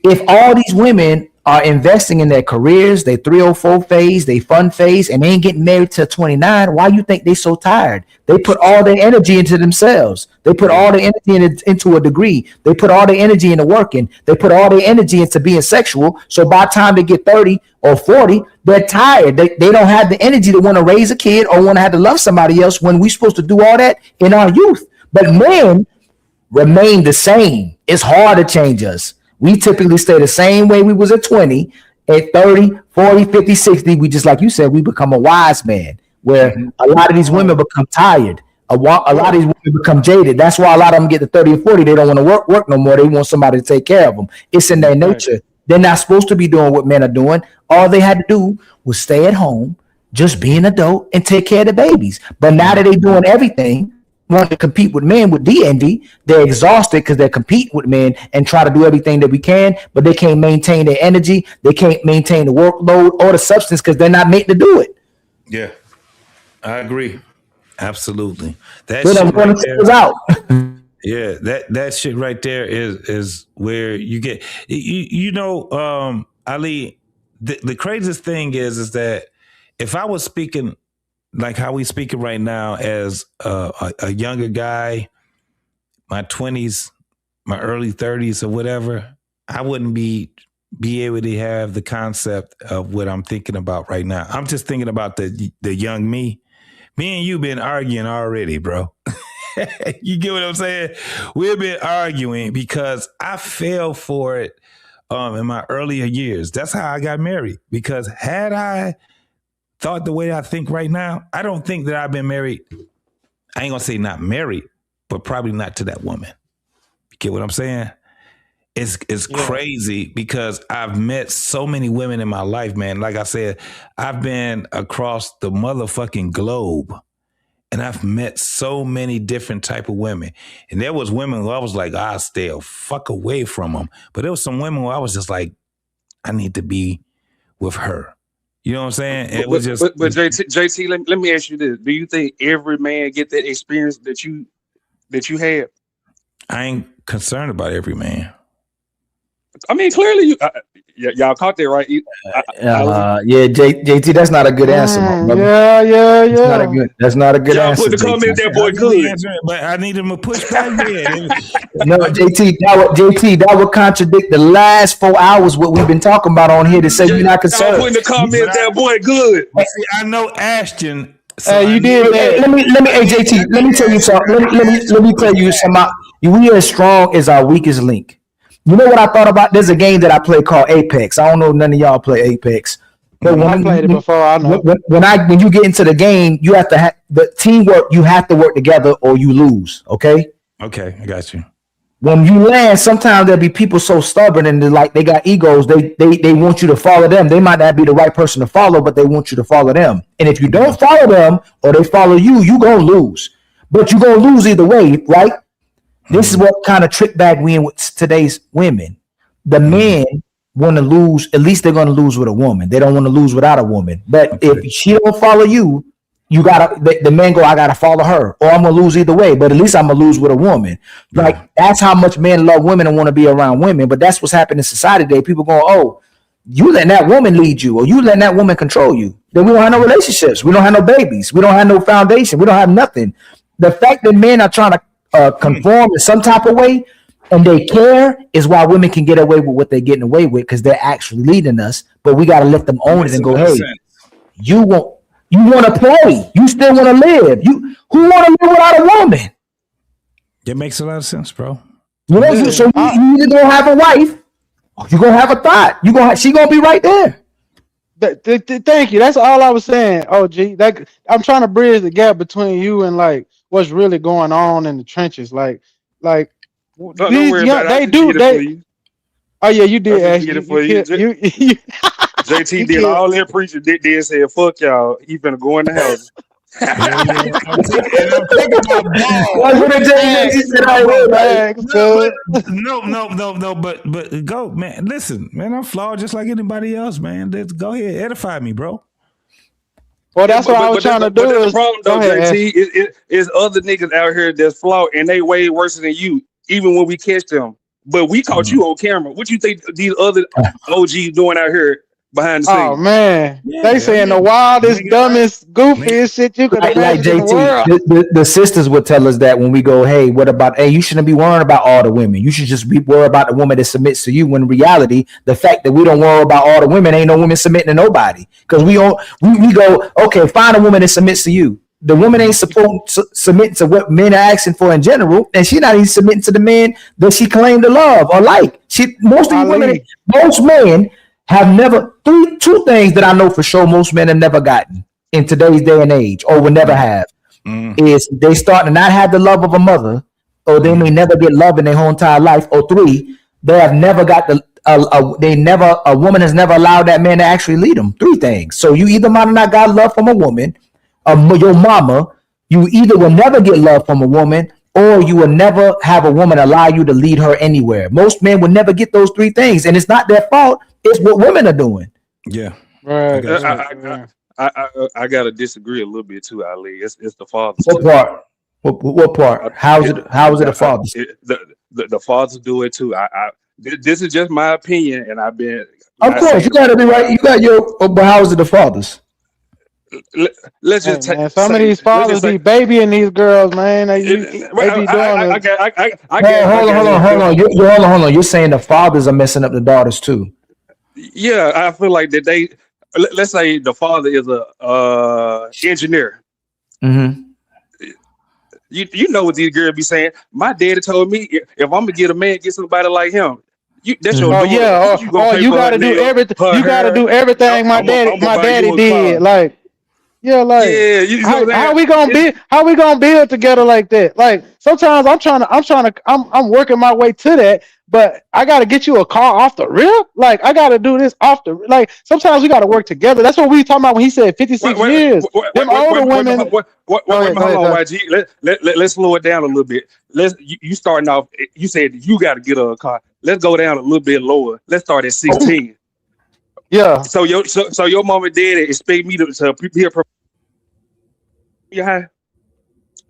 If all these women are investing in their careers, their 304 phase, their fun phase, and they ain't getting married till 29, why you think they so tired? They put all their energy into themselves. They put all their energy into a degree. They put all their energy into working. They put all their energy into being sexual. So by the time they get 30 or 40, they're tired. They don't have the energy to want to raise a kid or want to have to love somebody else when we're supposed to do all that in our youth. But men remain the same. It's hard to change us. We typically stay the same way we was at 20, at 30, 40, 50, 60. We just, like you said, we become a wise man where a lot of these women become tired. A lot of these women become jaded. That's why a lot of them get to 30 or 40. They don't want to work no more. They want somebody to take care of them. It's in their nature. They're not supposed to be doing what men are doing. All they had to do was stay at home, just be an adult and take care of the babies. But now that they're doing everything, want to compete with men with DNV, they're exhausted because they're competing with men and try to do everything that we can, but they can't maintain their energy. They can't maintain the workload or the substance because they're not made to do it. Yeah, I agree. Absolutely. That shit right there, yeah, that shit right there is where you get, Ali, the craziest thing is that if I was speaking like how we speaking right now as a younger guy, my 20s, my early 30s or whatever, I wouldn't be able to have the concept of what I'm thinking about right now. I'm just thinking about the young me Me and you been arguing already, bro. You get what I'm saying? We've been arguing because I fell for it in my earlier years. That's how I got married. Because had I thought the way I think right now, I don't think that I've been married. I ain't gonna say not married, but probably not to that woman. You get what I'm saying? It's crazy because I've met so many women in my life, man. Like I said, I've been across the motherfucking globe and I've met so many different type of women. And there was women who I was like, I'll stay a fuck away from them. But there was some women who I was just like, I need to be with her. You know what I'm saying? It was just. But JT, let me ask you this: do you think every man get that experience that you had? I ain't concerned about every man. I mean, clearly, y'all caught that, right? JT, that's not a good answer, my brother. Yeah. That's not a good y'all answer. Put the comment there, boy, good. But I need him to push back there. No, JT, that would contradict the last 4 hours what we've been talking about on here to say you're not concerned. Y'all put in the comment there, boy, good. See, I know Ashton. So you did that. Let me, hey JT, let me tell you something. Let me tell you something. We are as strong as our weakest link. You know what I thought about? There's a game that I play called Apex. I don't know if none of y'all play Apex. But I played it before. I know. When you get into the game, you have to have the teamwork. You have to work together, or you lose. Okay. Okay, I got you. When you land, sometimes there'll be people so stubborn and they got egos. They want you to follow them. They might not be the right person to follow, but they want you to follow them. And if you don't follow them or they follow you, you gonna lose. But you gonna lose either way, right? This is what kind of trick bag we in with today's women. The men want to lose. At least they're going to lose with a woman. They don't want to lose without a woman. But if she don't follow you, you gotta. The men go, I gotta follow her, or I'm gonna lose either way. But at least I'm gonna lose with a woman. Like that's how much men love women and want to be around women. But that's what's happening in society today. People going, oh, you letting that woman lead you, or you letting that woman control you. Then we don't have no relationships. We don't have no babies. We don't have no foundation. We don't have nothing. The fact that men are trying to conform in some type of way and they care is why women can get away with what they're getting away with because they're actually leading us. But we got to let them own it and go, hey, you want to play, you still want to live, who want to live without a woman? It makes a lot of sense, bro. You know, so you either gonna have a wife or you're gonna have a thought. She gonna be right there. Thank you. That's all I was saying. OG, I'm trying to bridge the gap between you and like what's really going on in the trenches. Like these young, they do. Oh yeah, you did. Ash. JT did all that preaching. Did said, "Fuck y'all." He finna go in the house. No, but go, man. Listen, man, I'm flawed just like anybody else, man. Let's go ahead, edify me, bro. Well, that's what I was trying to do. The problem, though, JT, is other niggas out here that's flawed and they way worse than you, even when we catch them. But we caught you on camera. What you think these other OGs doing out here behind the scenes? Oh man, they saying the wildest, dumbest, goofiest shit you could imagine in the world. The sisters would tell us that when we go, hey, what about? Hey, you shouldn't be worrying about all the women. You should just be worried about the woman that submits to you. When in reality, the fact that we don't worry about all the women, ain't no women submitting to nobody. Because we go, okay, find a woman that submits to you. The woman ain't supposed to submit to what men are asking for in general, and she not even submitting to the men that she claimed to love or like. Most men have never two things that I know for sure most men have never gotten in today's day and age, or will never have, is they start to not have the love of a mother, or they may never get love in their whole entire life, or 3, they have never got a woman has never allowed that man to actually lead them. 3 things. So you either might have not got love from a woman, your mama, you either will never get love from a woman, or you will never have a woman allow you to lead her anywhere. Most men will never get those 3 things, and it's not their fault. It's what women are doing. Yeah, right. I gotta disagree a little bit too, Ali. It's the fathers. What part? What part? How is it a father? The fathers do it too. This is just my opinion, and I've been. Of course, you gotta be right. You got your. But how is it the fathers? Let's just take some of these fathers be babying these girls, man. They be doing it. Hold on. You're saying the fathers are messing up the daughters too. Yeah, I feel like that they. Let's say the father is a engineer, Mm-hmm. You know what these girls be saying. My daddy told me if I'm gonna get a man, get somebody like him. That's your Oh daughter. yeah, You gonna pay you for gotta her do nails, everything. her You gotta hair. do everything my daddy did. Like, yeah, like Yeah, you know what I'm how saying? we gonna build? How we gonna build together like that? Like sometimes I'm working my way to that, but I gotta get you a car off the rip. Like I gotta do this off the like. Sometimes we gotta work together. That's what we talking about when he said 56 years. Them older women. Hold on, YG. Let's slow it down a little bit. You starting off. You said you got to get a car. Let's go down a little bit lower. Let's start at 16. Yeah. So your mom and dad expect me to prepare. Yeah.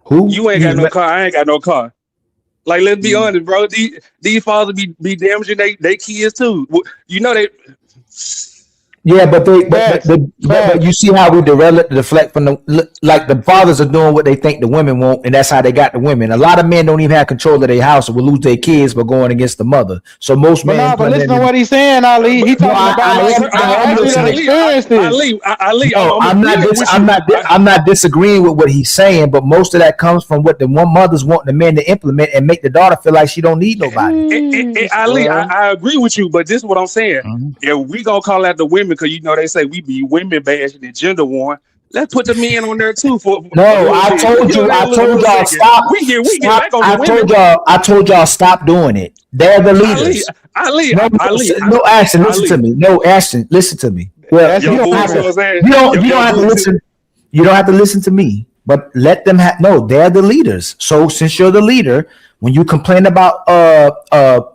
Who? You ain't got no car. I ain't got no car. Like, let's be honest, bro. These fathers be damaging they kids too. You know they. Yeah, but you see how we deflect from the fathers are doing what they think the women want, and that's how they got the women. A lot of men don't even have control of their house, or will lose their kids for going against the mother. So most men. But listen to what he's saying, Ali. He talking about I'm not disagreeing with what he's saying, but most of that comes from what the one mothers want the men to implement and make the daughter feel like she don't need nobody. Ali, I agree with you, but this is what I'm saying. If we gonna call out the women, because you know they say we be women bashing and gender warring. Let's put the men on there too. I told y'all stop. I told y'all stop doing it. They're the leaders. No, Ashton, listen to me. No, Ashton, listen to me. Well, you don't have to listen. You don't have to listen to me, but let them have. No, they're the leaders. So since you're the leader, when you complain about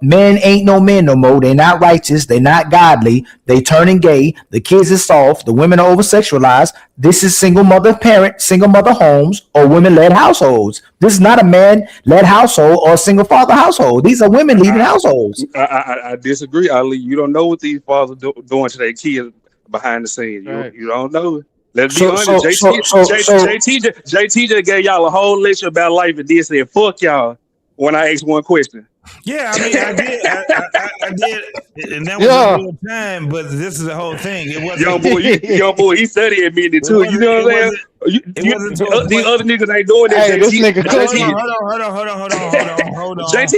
men ain't no men no more, they not righteous, they not godly, they turning gay, the kids is soft, the women are over sexualized. This is single mother homes or women led households. This is not a man led household or a single father household. These are women leading households. I disagree, Ali. You don't know what these fathers doing to their kids behind the scenes. You don't know it. Let's be honest. JT just gave y'all a whole lecture about life and then said, "Fuck y'all." When I asked one question. Yeah, I mean, I did, and that was a real time. But this is the whole thing. It wasn't young boy. He studied at me too. You know what I'm saying? These other niggas ain't doing that. Hey, this nigga hold on. JT,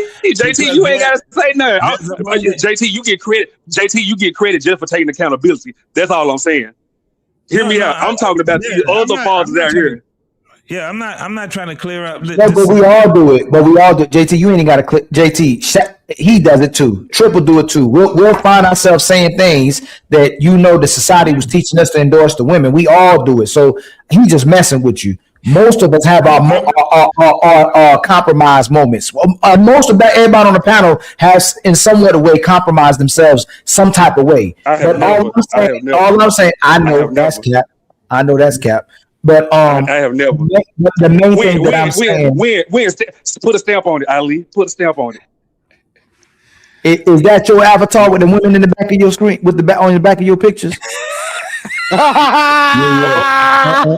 you ain't gotta say nothing. JT, you get credit. JT, you get credit just for taking accountability. That's all I'm saying. Hear me out. I'm talking about these other fathers out here. Yeah, I'm not trying to clear up. No, but we all do it. JT, you ain't got to click. JT, he does it too. Triple do it too. We'll find ourselves saying things that the society was teaching us to endorse the women. We all do it. So he just messing with you. Most of us have our compromise moments. Most of that, everybody on the panel has in some way compromised themselves some type of way. All I'm saying, I know that's cap. But I have never. The main thing that I'm saying, put a stamp on it, Ali. Put a stamp on it. Is that your avatar with the women in the back of your screen, with the back on the back of your pictures? Yeah.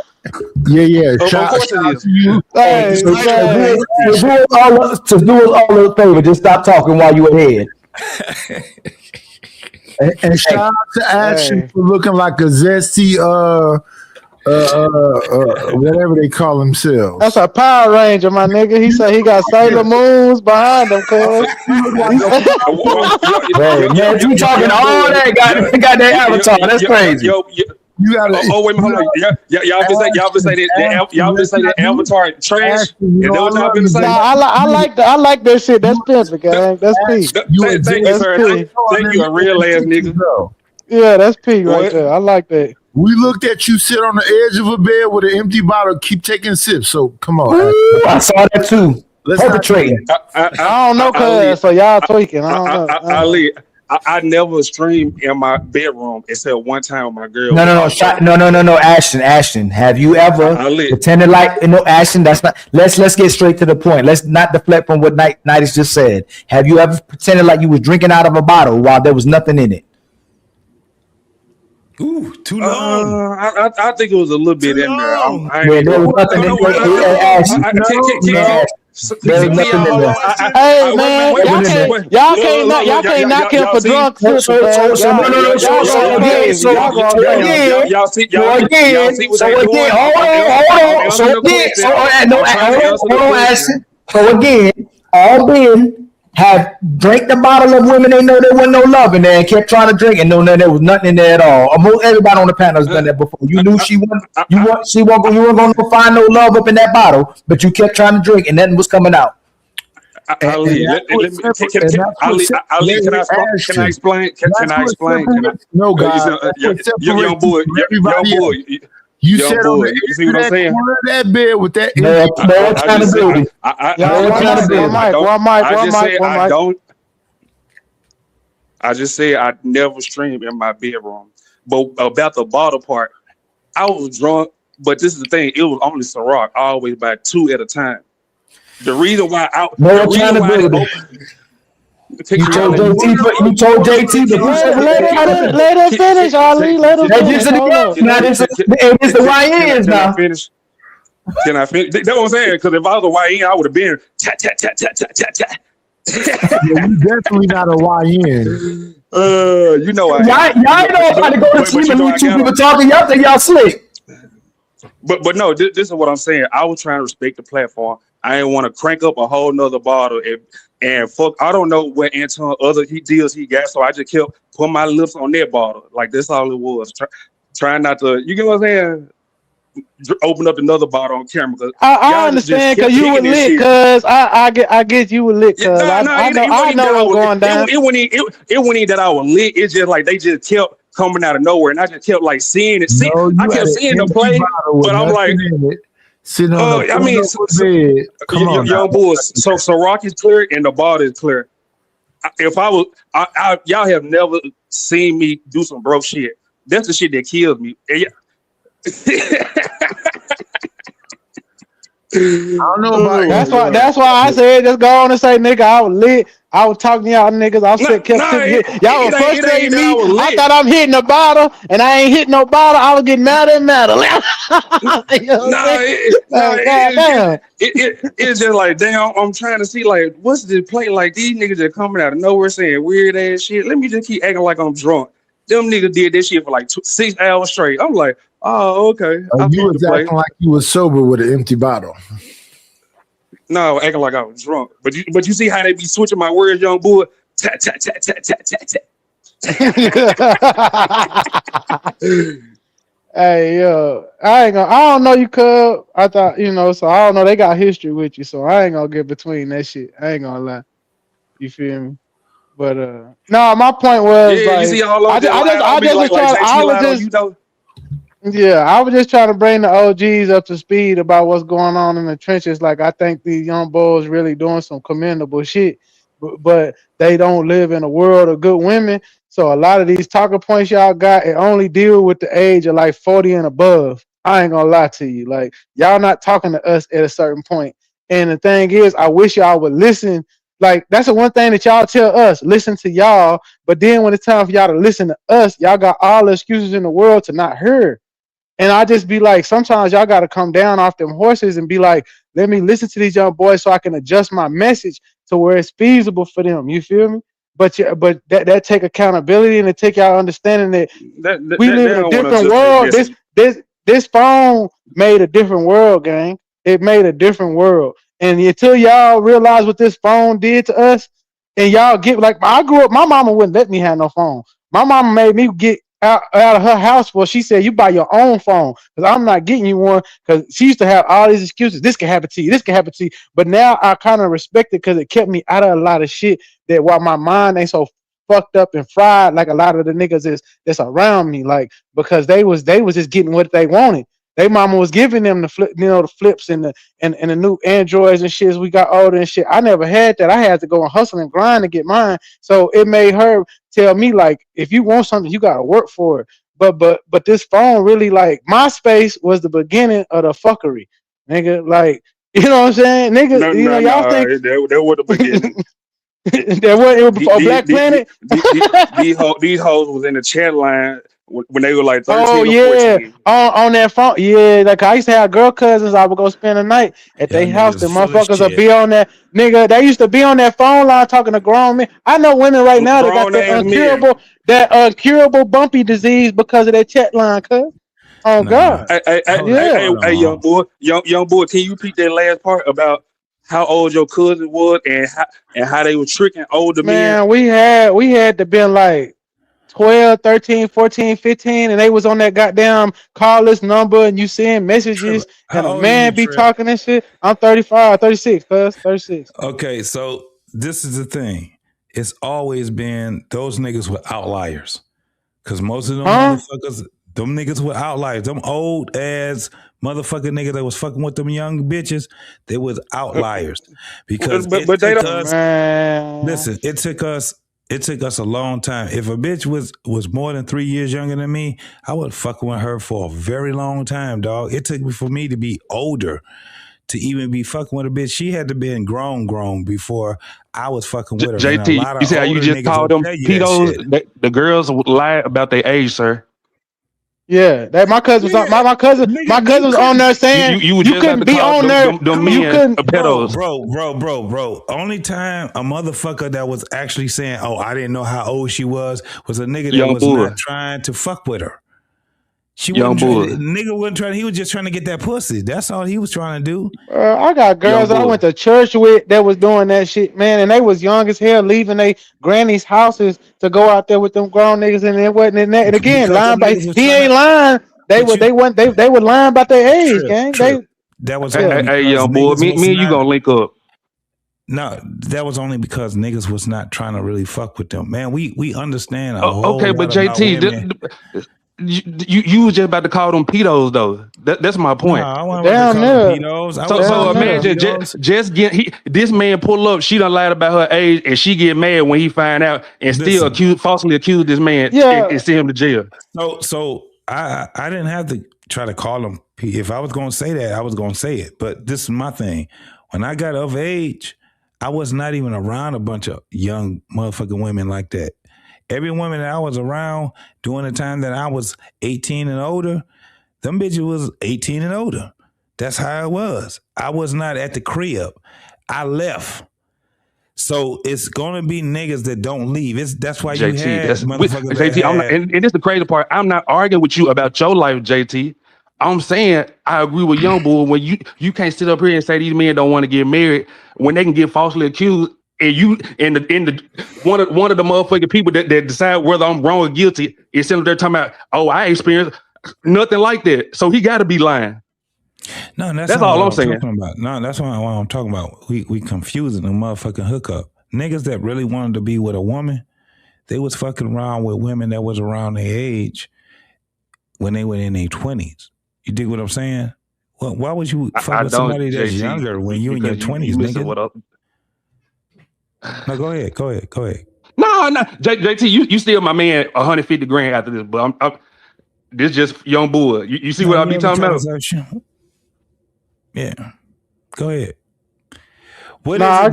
Of course it is. To do us all a favor, just stop talking while you're ahead. And shout out to Ashton for looking like a zesty whatever they call themselves. That's a Power Ranger, my nigga. He said he got Sailor Moons behind him, cuz. Man, you talking all that got that avatar. That's crazy. You gotta. Wait a minute, hold on. Y'all been say that avatar trash. And that what y'all been saying? I like that shit. That's perfect, gang. That's peak. Thank you, sir. Thank you, a real ass nigga. Yeah, that's peak right there. I like that. We looked at you sit on the edge of a bed with an empty bottle, keep taking sips. So come on. Ooh, I saw that too. Let's perpetrating. I don't know, cuz. So y'all tweaking. Ali, I never streamed in my bedroom except one time with my girl. No. Ashton. Have you ever pretended like Ashton? That's not. Let's get straight to the point. Let's not deflect from what Knight has just said. Have you ever pretended like you was drinking out of a bottle while there was nothing in it? Ooh, too long. I think it was a little bit in there. There was nothing in there. There's nothing in there. Hey man, y'all can't knock him for drunk. So again, all men have drank the bottle of women they know there wasn't no love in there and kept trying to drink and know that there was nothing in there at all. Almost everybody on the panel has done that before. You knew she weren't going to find no love up in that bottle, but you kept trying to drink and nothing was coming out. Ali, can I explain? No, guys. Young boy. You said on the you see what I'm saying? That bed with that. I just say I never stream in my bedroom. But about the bottle part, I was drunk, but this is the thing, it was only Ciroc, always by 2 at a time. The reason why you told JT, let her finish, Ali. Let her finish. It is the YNs now. Can I finish? That's what I'm saying. Because if I was a YN, I would have been chat. You're definitely not a YN. You know y'all know about to go to sleep and leave 2 people talking. Y'all think y'all slick. But no, this is what I'm saying. I was trying to respect the platform. I didn't want to crank up a whole nother bottle and fuck. I don't know what Anton other deals he got, so I just kept putting my lips on that bottle. Like that's all it was. Trying not to, you get what I'm saying? Open up another bottle on camera. I understand because you were lit. Because I get you were lit. Because I know what's going down. It wasn't even that I was lit. It's just like they just kept coming out of nowhere, and I just kept like seeing it. I kept seeing the play, but I'm like. Sitting on bed. Come on, young boys. So Ciroc is clear and the bottle is clear. If I was, y'all have never seen me do some broke shit. That's the shit that kills me. I don't know about that's why I said just go on and say, nigga, I was lit. I was talking to y'all niggas. I was y'all was frustrating me. I thought I'm hitting a bottle and I ain't hitting no bottle. I was getting madder and madder. It's just like, damn, I'm trying to see like what's the play, like these niggas are coming out of nowhere saying weird ass shit. Let me just keep acting like I'm drunk. Them niggas did this shit for like 6 hours straight. I'm like, oh, okay. You was acting like you was sober with an empty bottle. No, acting like I was drunk. But you see how they be switching my words, young boy? Tat. Hey, yo, I don't know you, cuz. I thought, so I don't know. They got history with you, so I ain't gonna get between that shit. I ain't gonna lie. You feel me? But no, my point was I was just trying to bring the OGs up to speed about what's going on in the trenches. Like I think these young boys really doing some commendable shit, but they don't live in a world of good women. So a lot of these talking points y'all got, it only deal with the age of like 40 and above. I ain't gonna lie to you. Like y'all not talking to us at a certain point. And the thing is, I wish y'all would listen. Like that's the one thing that y'all tell us, listen to y'all. But then when it's time for y'all to listen to us, y'all got all the excuses in the world to not hear. And I just be like, sometimes y'all got to come down off them horses and be like, let me listen to these young boys so I can adjust my message to where it's feasible for them. You feel me? But that take accountability and it take y'all understanding that we live in a different world. This phone made a different world, gang. It made a different world. And until y'all realize what this phone did to us, and y'all get like, I grew up, my mama wouldn't let me have no phone. My mama made me get out of her house. Well, she said, you buy your own phone because I'm not getting you one, because she used to have all these excuses. This can happen to you. This can happen to you. But now I kind of respect it because it kept me out of a lot of shit that while my mind ain't so fucked up and fried like a lot of the niggas that's around me, like, because they was just getting what they wanted. They mama was giving them the flip, the flips and the new Androids and shit as we got older and shit. I never had that. I had to go and hustle and grind to get mine. So it made her tell me, like, if you want something, you gotta work for it. But this phone really, like, MySpace was the beginning of the fuckery, nigga. Like, you know what I'm saying, nigga? Y'all think that was the beginning. It was before Black Planet. These hoes was in the chat line when they were like 13 Oh or yeah, 14. on that phone. Yeah, like I used to have girl cousins. I would go spend the night at their house. The motherfuckers would be on that nigga. They used to be on that phone line talking to grown men. I know women right now that got that uncurable bumpy disease because of that chat line. Cuz, oh god, Hey, young boy, can you repeat that last part about how old your cousin was and how they were tricking older men? man, we had to been like 12, 13, 14, 15, and they was on that goddamn call list number, and you seeing messages, and a man be talking and shit. I'm 35, 36, cuz 36. Okay, so this is the thing. It's always been those niggas were outliers. Cause most of them motherfuckers, them niggas were outliers. Them old ass motherfucking niggas that was fucking with them young bitches, they was outliers. Because it took us a long time. If a bitch was more than 3 years younger than me, I would fuck with her for a very long time, dog. It took for me to be older to even be fucking with a bitch. She had to be grown before I was fucking with her. JT, you see how you just called them pedos? The girls lie about their age, sir. Yeah, that my cousin was my cousin was on there saying you couldn't be on there. You couldn't, bro. Only time a motherfucker that was actually saying, "Oh, I didn't know how old she was," was a nigga that was not trying to fuck with her. Nigga wasn't trying. He was just trying to get that pussy. That's all he was trying to do. I got girls I went to church with that was doing that shit, man, and they was young as hell, leaving their granny's houses to go out there with them grown niggas, and it wasn't in that. And again, lying by he ain't lying. They were lying about their age, gang. That was hey, young boy, me and you gonna link up. No, that was only because niggas was not trying to really fuck with them, man. We understand. Okay, but JT. You was just about to call them pedos though. That's my point. No, I wasn't about to call them pedos. So imagine just get this man pull up. She done lied about her age, and she get mad when he find out, and still falsely accuse this man and send him to jail. So I didn't have to try to call him. If I was going to say that, I was going to say it. But this is my thing. When I got of age, I was not even around a bunch of young motherfucking women like that. Every woman that I was around during the time that I was 18 and older, them bitches was 18 and older. That's how it was. I was not at the crib. I left. So it's gonna be niggas that don't leave. That's why you had motherfuckers. JT, and this is the crazy part. I'm not arguing with you about your life, JT. I'm saying I agree with Young Bull when you can't sit up here and say these men don't want to get married when they can get falsely accused. And you and the one of the motherfucking people that decide whether I'm wrong or guilty is sitting there talking about, oh, I experienced nothing like that. So he got to be lying. No, that's all I'm saying. No, that's what I'm talking about. We confusing the motherfucking hookup. Niggas that really wanted to be with a woman, they was fucking around with women that was around their age when they were in their 20s. You dig what I'm saying? Well, why would you fuck with somebody that's younger when you in your 20s, nigga? No, go ahead. No, JT, you still my man. 150 grand after this, but I'm this just Young Bull. You see what I be talking about? Yeah, go ahead. What No.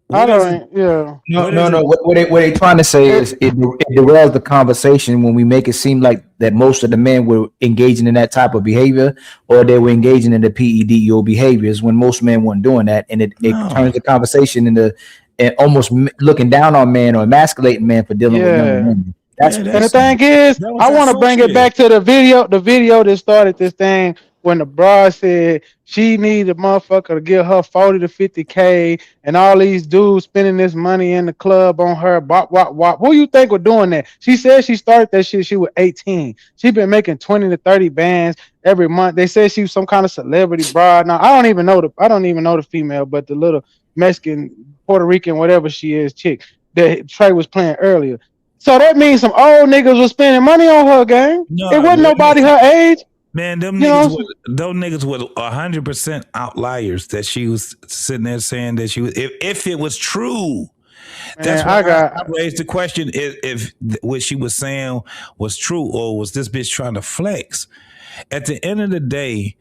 What they trying to say is it derails the conversation when we make it seem like that most of the men were engaging in that type of behavior, or they were engaging in the PEDO behaviors when most men weren't doing that, and it turns the conversation into and almost looking down on men or emasculating men for dealing with young women. And the thing is, I want to bring it back to the video that started this thing when the broad said she need a motherfucker to give her 40 to 50K and all these dudes spending this money in the club on her. Bop, wop, wop. Who you think were doing that? She said she started that shit. She was 18. She been making 20 to 30 bands every month. They said she was some kind of celebrity broad. Now I don't even know the female, but the little Mexican, Puerto Rican, whatever she is, chick that Trey was playing earlier. So that means some old niggas was spending money on her, gang. It wasn't nobody her age. Man, those niggas were 100% outliers that she was sitting there saying that she was. If it was true, that's why I raised the question: if what she was saying was true, or was this bitch trying to flex? At the end of the day,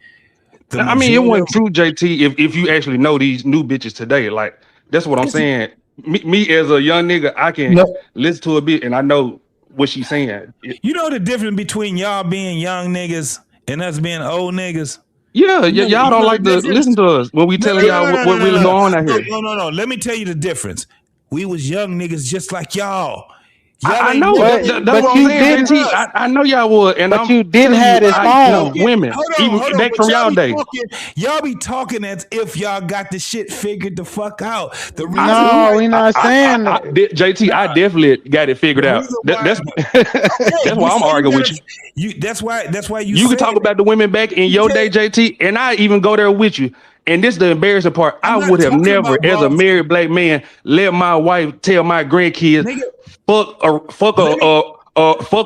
it wasn't true, JT. If you actually know these new bitches today, like that's what I'm saying. Me as a young nigga, I can listen to a bit and I know what she's saying. You know the difference between y'all being young niggas and us being old niggas? Yeah, y'all don't like to listen to us when we telling y'all what really going on out here. No. Let me tell you the difference. We was young niggas just like y'all. I know, that's what I'm saying. I know y'all would, but you didn't have this phone. Women, even back from y'all days. Y'all be talking as if y'all got the shit figured the fuck out. The reason no, we not saying that. JT, I definitely got it figured out. That's why I'm arguing with you. That's why you can talk about the women back in your day, JT, and I even go there with you. And this is the embarrassing part. I would have never, as a married black man, let my wife tell my grandkids, fuck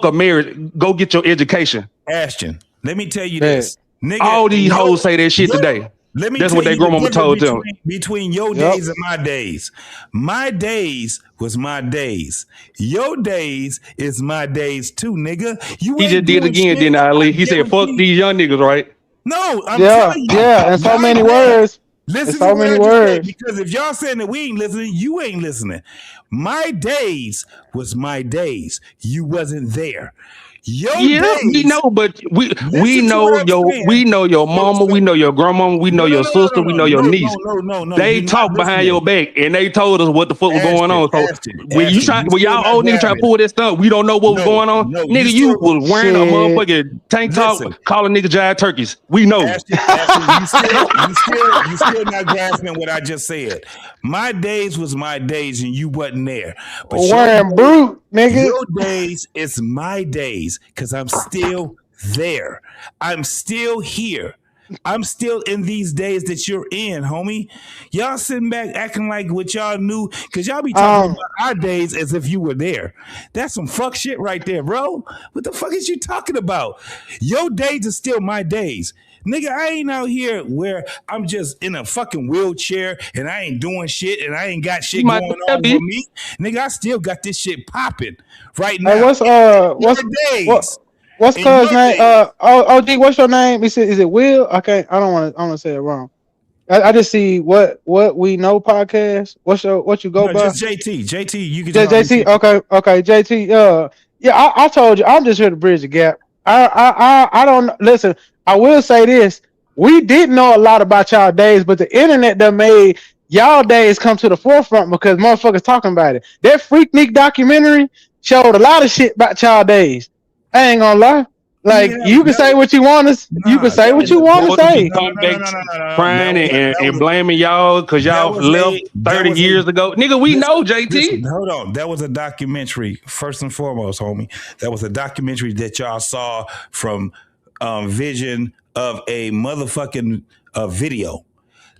a marriage. Go get your education. Ashton, let me tell you this. Nigga, all these hoes say that shit today. That's what their grandmama told them. Between your days and my days. My days was my days. Your days is my days too, nigga. He just did it again, didn't Ali? He said, fuck these young niggas, right? No, I'm telling you. Yeah, and so many words. Listen so many words. Because if y'all saying that we ain't listening, you ain't listening. My days was my days. You wasn't there. We know, but we know your mama, we know your grandmama, we know your sister, we know your niece. They talk behind your back and they told us what the fuck was going on. So when y'all old niggas try to pull this stuff, we don't know what was going on. Nigga, you was wearing a motherfucking tank top, calling niggas giant turkeys. We know. You still not grasping what I just said. My days was my days and you wasn't there. But wearing brute, nigga. Your days is my days because I'm still there. I'm still here. I'm still in these days that you're in, homie. Y'all sitting back acting like what y'all knew because y'all be talking about our days as if you were there. That's some fuck shit right there, bro. What the fuck is you talking about? Your days are still my days. Nigga, I ain't out here where I'm just in a fucking wheelchair and I ain't doing shit and I ain't got shit going on with me. Nigga, I still got this shit popping right now. Hey, what's cuz name? OG, what's your name? Is it Will? I don't want to say it wrong. I just see what we know podcast. What you go by? Just JT, you can JT. Okay, JT. Yeah, I told you, I'm just here to bridge the gap. I don't listen. I will say this: we didn't know a lot about y'all days, but the internet that made y'all days come to the forefront because motherfuckers talking about it. That Freaknik documentary showed a lot of shit about y'all days. I ain't gonna lie. Like you can say what you want to. You can say what you want to say. Crying and blaming y'all because y'all left 30 years ago. Nigga, we know, JT. Listen, hold on. That was a documentary, first and foremost, homie. That was a documentary that y'all saw from vision of a motherfucking video.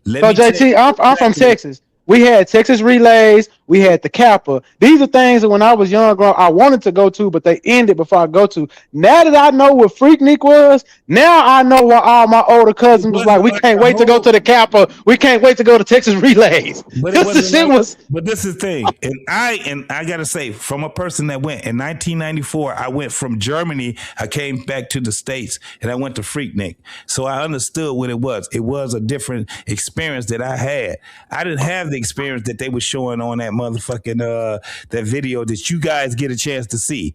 So JT, I'm from Texas. We had Texas Relays. We had the Kappa. These are things that when I was young, I wanted to go to, but they ended before I go to. Now that I know what Freaknik was, now I know why all my older cousins was like, we can't wait to go to the Kappa. We can't wait to go to Texas Relays. But this is the thing. And I gotta say, from a person that went in 1994, I went from Germany. I came back to the States and I went to Freaknik. So I understood what it was. It was a different experience that I had. I didn't have the experience that they were showing on that motherfucking that video that you guys get a chance to see.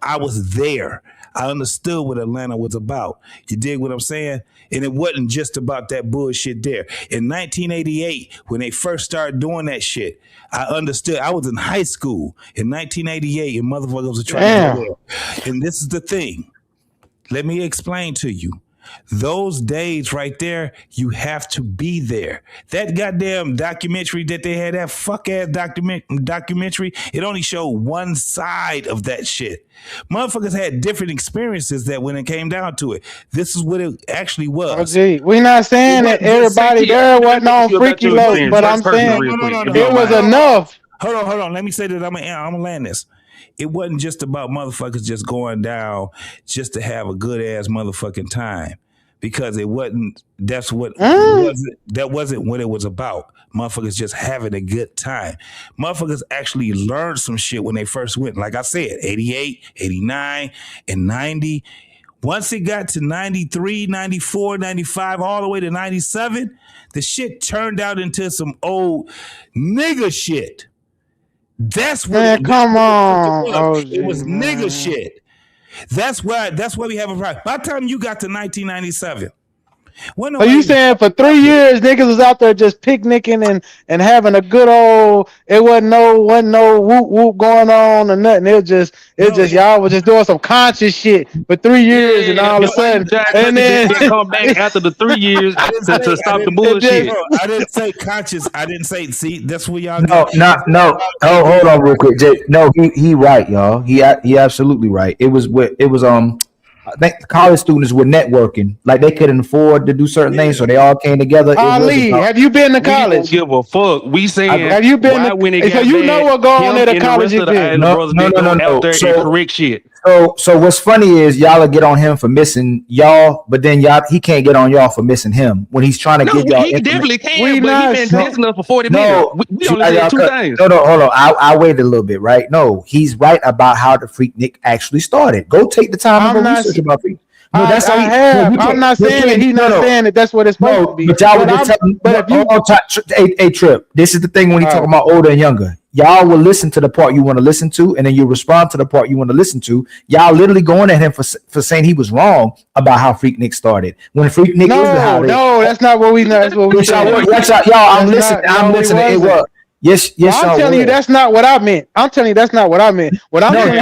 I was there. I understood what Atlanta was about. You dig what I'm saying? And it wasn't just about that bullshit there. In 1988, when they first started doing that shit, I understood. I was in high school in 1988 and motherfuckers were trying to go there. And this is the thing. Let me explain to you. Those days right there, you have to be there. That goddamn documentary that they had, that fuck ass documentary, it only showed one side of that shit. Motherfuckers had different experiences that when it came down to it. This is what it actually was. Oh, gee, we're not saying that everybody there wasn't on Freaky Low, but I'm saying it was enough. Hold on. Let me say that I'm gonna land this. It wasn't just about motherfuckers just going down just to have a good ass motherfucking time, because it wasn't. That wasn't what it was about. Motherfuckers just having a good time. Motherfuckers actually learned some shit when they first went. Like I said, 88, 89, and 90. Once it got to 93, 94, 95, all the way to 97, the shit turned out into some old nigga shit. That's what. Man, come on. It was nigga shit. That's why we have a problem. By the time you got to 1997, Are you saying for 3 years niggas was out there just picnicking and having a good old? It wasn't no whoop whoop going on or nothing. It just y'all was just doing some conscious shit for 3 years, and all of a sudden, and then they come back after the 3 years to stop the bullshit. I didn't say conscious. I didn't say. See, that's where y'all. No. Oh, hold on, real quick, Jay. No, he right, y'all. He absolutely right. It was I think the college students were networking, like they couldn't afford to do certain things, so they all came together. Ali, have you been to college? We don't give a fuck. We saying, have you been? So you know what going on at a college event? No. Out there and correct shit. So what's funny is y'all will get on him for missing y'all, but then he can't get on y'all for missing him when he's trying to get y'all. He definitely can, but he been missing us for 40 minutes. We only said two things. No, hold on. I waited a little bit, right? No, he's right about how the Freaknik actually started. Go take the time to go research about Freaknik. No, that's I have. I'm not saying that he's not saying that that's what it's supposed to be. But y'all were just telling. But if you Trip, this is the thing when you talk about older and younger. Y'all will listen to the part you want to listen to, and then you respond to the part you want to listen to. Y'all literally going at him for saying he was wrong about how Freaknik started. When Freaknik no, that's not what we know. That's what we said. Y'all, I'm listening. I'm listening. It was. Yes. I'm telling you, that's not what I meant. I'm telling you, that's not what I meant. What I'm telling you,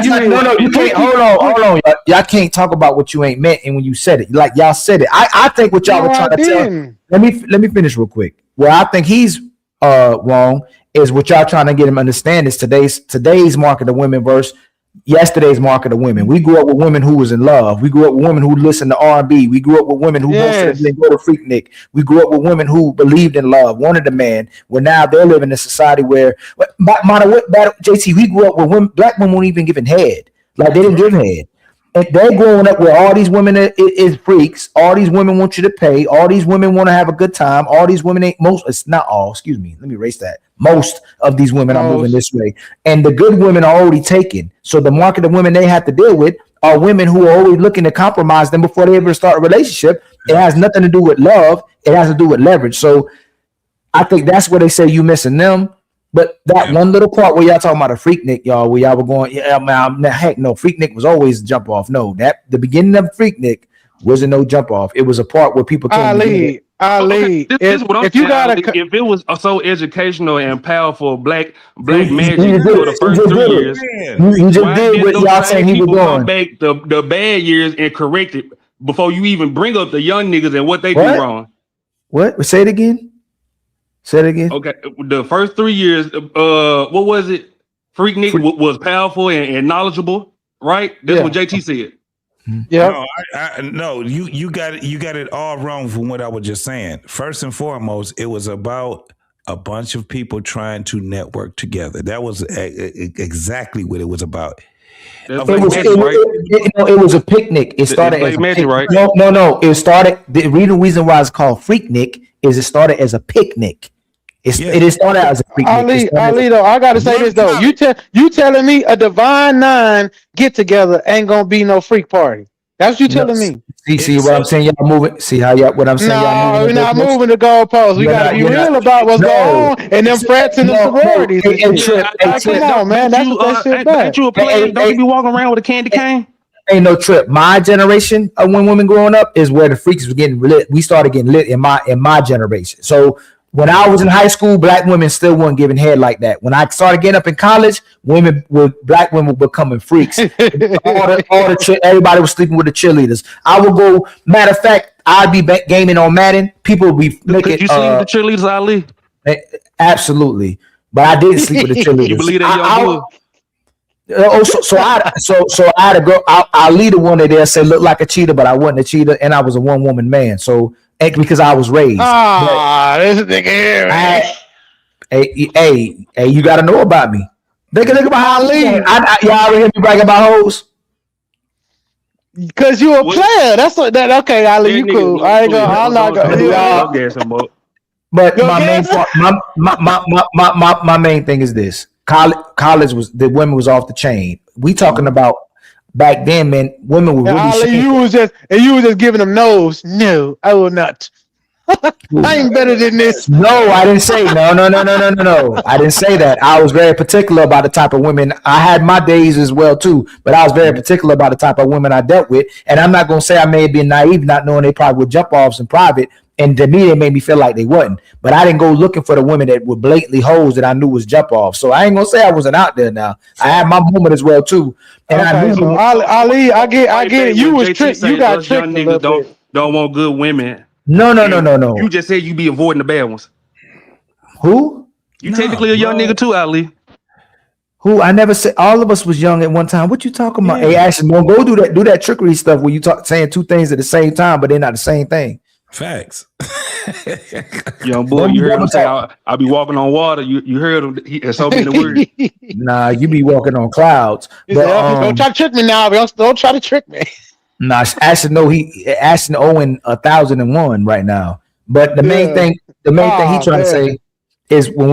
you can't. Hold on. Y'all can't talk about what you ain't meant, and when you said it, like y'all said it. I think what y'all were trying to tell. Let me finish real quick. Where I think he's wrong is what y'all trying to get him to understand is today's market of women versus yesterday's market of women. We grew up with women who was in love. We grew up with women who listened to R&B. We grew up with women who didn't go to Freaknik. We grew up with women who believed in love, wanted a man. Well, now they're living in a society where, JT, we grew up with women, black women weren't even giving head. Like they didn't give head. And they're growing up where all these women is freaks. All these women want you to pay. All these women want to have a good time. All these women it's not all, excuse me. Let me erase that. Most of these women are moving this way. And the good women are already taken. So the market of women they have to deal with are women who are always looking to compromise them before they ever start a relationship. It has nothing to do with love. It has to do with leverage. So I think that's where they say you missing them. But that one little part where y'all talking about a Freaknik, y'all, where y'all were going, heck no, Freaknik was always jump off. No, the beginning of Freaknik wasn't no jump off. It was a part where people came. Ali, if you got if it was so educational and powerful, black magic for the first 3 years, you just did what y'all saying he was doing. Back the bad years and correct it before you even bring up the young niggas and what they do wrong. What? Say it again. Okay, the first 3 years, what was it? Freaknik was powerful and knowledgeable, right? That's what JT said. Yeah. No, you got it all wrong from what I was just saying. First and foremost, it was about a bunch of people trying to network together. That was exactly what it was about. It was a picnic. It started as a picnic, right? No. It started. The reason why it's called Freaknik is it started as a picnic. It started as a picnic. Ali, though, I gotta say this though. You telling me a Divine Nine get together ain't gonna be no freak party? That's what you telling me. See what I'm saying? Y'all moving. See how y'all? What I'm saying? No, we're not moving the goalposts. We gotta be real about what's going on and them frats and the sororities. Come on, man. That's what that shit about. Ain't you a player? Don't you be walking around with a candy cane? Ain't no trip. My generation of when women growing up is where the freaks was getting lit. We started getting lit in my generation. So when I was in high school, black women still weren't giving head like that. When I started getting up in college, black women were becoming freaks. Everybody was sleeping with the cheerleaders. I would go. Matter of fact, I'd be gaming on Madden. People would be making. Could you sleep with the cheerleaders, Ali? Absolutely, but I didn't sleep with the cheerleaders. You believe that, so I had to go. I'll lead the one that they say look like a cheater, but I wasn't a cheater, and I was a one woman man. So because I was raised. This nigga here. Hey, you got to know about me. Think about how I lead. Y'all ever hear me brag about hoes? Because you a player. That's what that. Okay, Ali, you cool. I ain't gonna. I'm not gonna. But my main thing is this. College was the women was off the chain. We talking about back then, man. Women were really. Ali, you was just giving them no's. No, I will not. I ain't better than this. No, I didn't say no. I didn't say that. I was very particular about the type of women. I had my days as well too, but I was very particular about the type of women I dealt with. And I'm not gonna say I may have been naive, not knowing they probably would jump offs in private. And to me, they made me feel like they wasn't. But I didn't go looking for the women that were blatantly hoes that I knew was jump off. So I ain't gonna say I wasn't out there. Now I had my moment as well too. And okay, I knew so Ali, I get it. You was tricked. You got tricked. Young niggas don't want good women. No. You just said you be avoiding the bad ones. Who? You technically a young nigga too, Ali. Who? I never said all of us was young at one time. What you talking about? Hey, Ashton, don't go do that trickery stuff where you saying two things at the same time, but they're not the same thing. Facts. Young boy, you heard him say, I'll be walking on water. You heard him. There's so many words. Nah, you be walking on clouds. But, don't try to trick me now. Don't try to trick me. Nah, Ashton owing 1,001 right now. But the main thing he trying to say is when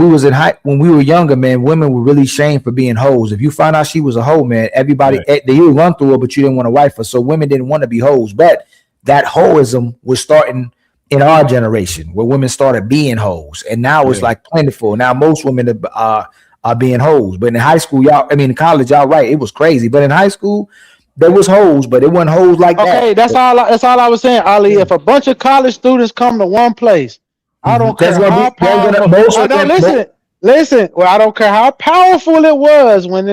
we were younger, man, women were really shamed for being hoes. If you found out she was a hoe, man, everybody they would run through her, but you didn't want to wife her. So women didn't want to be hoes. But that hoism was starting in our generation, where women started being hoes, and now it's like plentiful. Now most women are being hoes. But in high school, in college, y'all right, it was crazy. But in high school, there was hoes, but it wasn't hoes like that. Okay, that's all I was saying, Ali. If a bunch of college students come to one place, I don't care how powerful. Listen. Well, I don't care how powerful it was when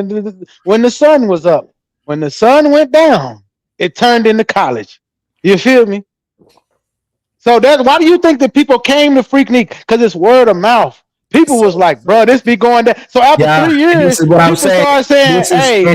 the sun was up. When the sun went down, it turned into college. You feel me? So why do you think that people came to Freaknik? Because it's word of mouth. People was like, bro, this be going down. So after 3 years, this is what I'm saying.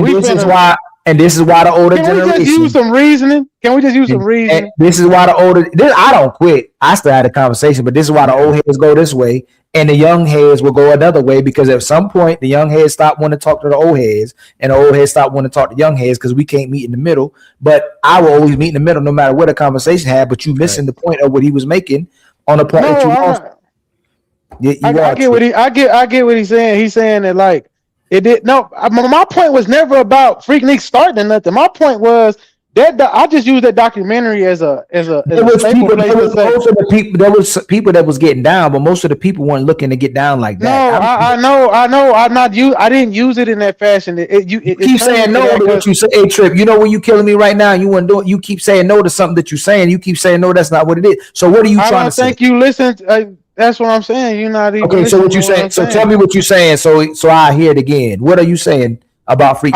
This is why the older generation. Can we just use some reasoning? This is why I don't quit. I still had a conversation, but this is why the old heads go this way and the young heads will go another way, because at some point the young heads stop wanting to talk to the old heads and the old heads stop wanting to talk to young heads because we can't meet in the middle. But I will always meet in the middle no matter what the conversation had, but you missing the point of what he was making on the point that you lost. I get what he's saying. He's saying that like it did. No, my point was never about Freaknik starting nothing. My point was that I just used that documentary as a there was people that was getting down, but most of the people weren't looking to get down like that. I know. I didn't use it in that fashion. You keep saying no to what you say. Hey, Trip, you know where you killing me right now? You want to do it. You keep saying no to something that you're saying. You keep saying no, that's not what it is. So what are you trying to say? I think you listened. That's what I'm saying. You're not even okay. So what you saying? So tell me what you're saying. So I hear it again. What are you saying about Freaknik?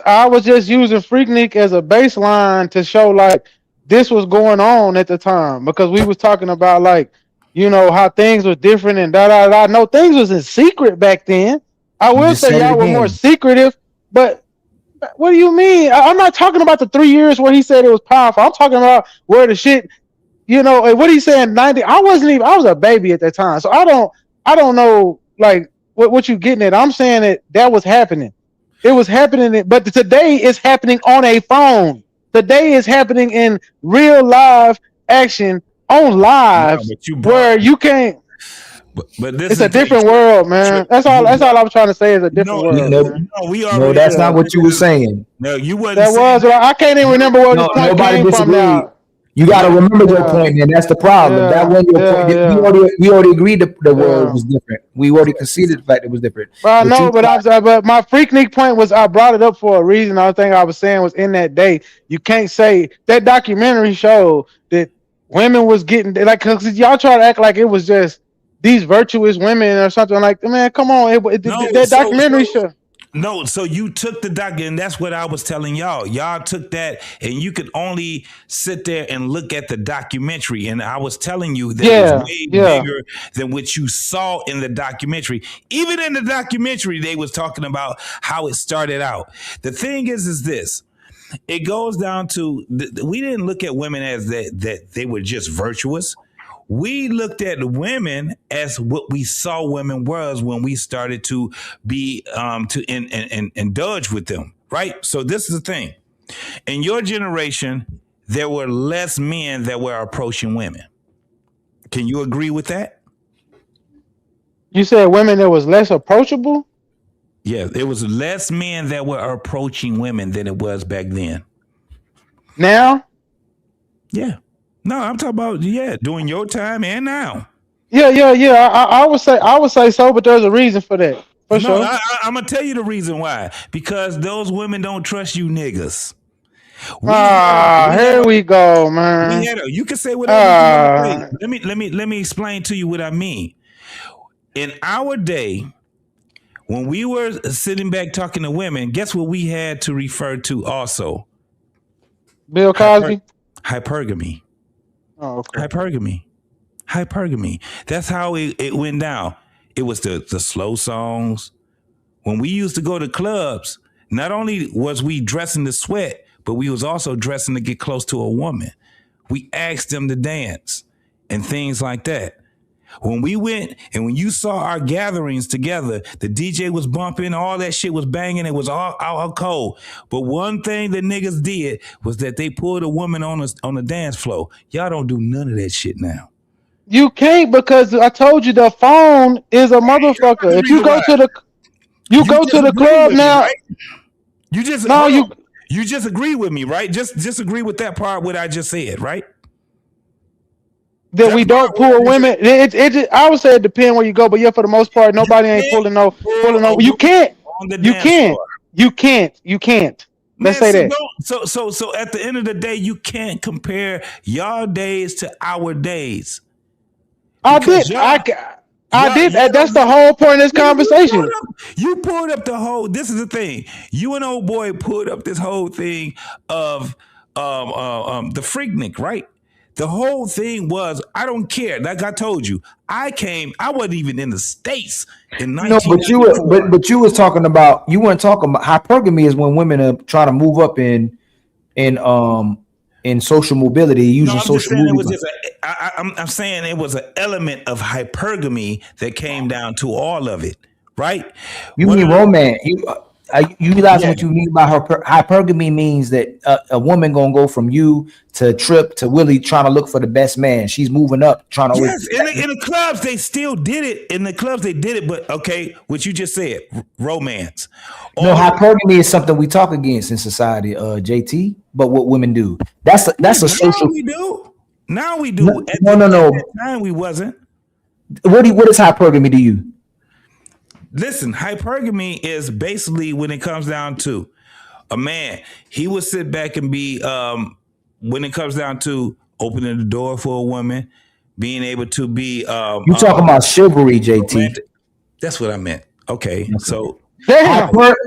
I was just using Freaknik as a baseline to show like this was going on at the time, because we was talking about like, you know, how things were different and da. No, things was in secret back then. I will say y'all were more secretive, but what do you mean? I'm not talking about the 3 years where he said it was powerful. I'm talking about where the shit. You know, what he's saying, 90. I was a baby at that time. So I don't know like what you getting at. I'm saying that was happening. It was happening, but today it's happening on a phone. Today is happening in real live action on live, where you can't. But it's a different world, man. That's all I was trying to say. Is a different world. No, that's not what you were saying. No, you wasn't. That was. I can't even remember where the point came from now. You got to remember your point, and that's the problem. That was your point. We already agreed the world was different. We already conceded the fact it was different. Well, but my Freaknik point was I brought it up for a reason. The other thing I was saying was in that day, you can't say that documentary showed that women was getting like, because y'all try to act like it was just these virtuous women or something like. Man, come on, that documentary show. No, so you took the document, and that's what I was telling y'all. Y'all took that, and you could only sit there and look at the documentary. And I was telling you that it was way bigger than what you saw in the documentary. Even in the documentary, they was talking about how it started out. The thing is this. It goes down to, we didn't look at women as that they were just virtuous. We looked at women as what we saw women was when we started to be to indulge with them, right? So this is the thing. In your generation, there were less men that were approaching women. Can you agree with that? You said women that was less approachable? Yeah, it was less men that were approaching women than it was back then. Now? Yeah. No, I'm talking about during your time and now. Yeah. I would say so, but there's a reason for that. For sure. I'm gonna tell you the reason why. Because those women don't trust you niggas. Here we go, man. You can say whatever you want to say. Let me explain to you what I mean. In our day, when we were sitting back talking to women, guess what we had to refer to also? Bill Cosby? Hypergamy. Oh, okay. Hypergamy. That's how it went down. It was the slow songs. When we used to go to clubs, not only was we dressing to sweat, but we was also dressing to get close to a woman. We asked them to dance and things like that. When we went and when you saw our gatherings together, the DJ was bumping, all that shit was banging, it was all cold. But one thing the niggas did was that they pulled a woman on the dance floor. Y'all don't do none of that shit now. You can't, because I told you the phone is a motherfucker. If you go to the club now, right? You just agree with me, right? Just agree with that part what I just said, right? That we don't pull women. I would say it depends where you go, but yeah, for the most part, nobody ain't pulling no. You can't. You can't. Let's say that. So at the end of the day, you can't compare y'all days to our days. I did. That's the whole point of this conversation. You pulled up the whole. This is the thing. You and old boy pulled up this whole thing of the Freaknik, right? The whole thing was, I don't care. Like I told you, I wasn't even in the States in 1994. But you was talking about, you weren't talking about hypergamy is when women are trying to move up in social mobility, using social mobility. I'm saying it was an element of hypergamy that came down to all of it, right? You mean romance? You realize what you mean by hypergamy means that a woman gonna go from you to Trip to Willie trying to look for the best man. She's moving up, trying to. Yes, in the clubs they still did it. In the clubs they did it, but okay, what you just said, romance. No, hypergamy is something we talk against in society, JT. But what women do, that's a social. Now we do. No. At that time we wasn't. What is hypergamy to you? Listen, hypergamy is basically when it comes down to a man, he will sit back and be, when it comes down to opening the door for a woman, being able to be. You talking about chivalry, JT? That's what I meant. Okay. So hypergamy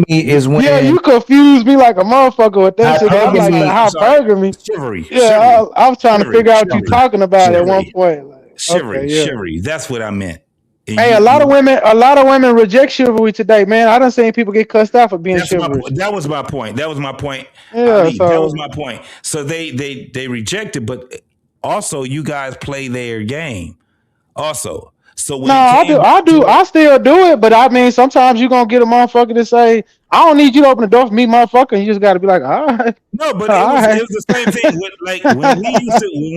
is when. Yeah, you confused me like a motherfucker with that shit. I'm like hypergamy. Chivalry. Yeah, I was trying to figure out what you're talking about at one point. Chivalry. That's what I meant. Hey, a lot of women reject chivalry today, man. I done seen people get cussed out for being chivalrous. That was my point. That was my point. Yeah, that was my point. So they reject it, but also you guys play their game. Also, so when I still do it, but I mean sometimes you're gonna get a motherfucker to say, I don't need you to open the door for me, motherfucker. And you just gotta be like, all right. No, but it was the same thing. Like when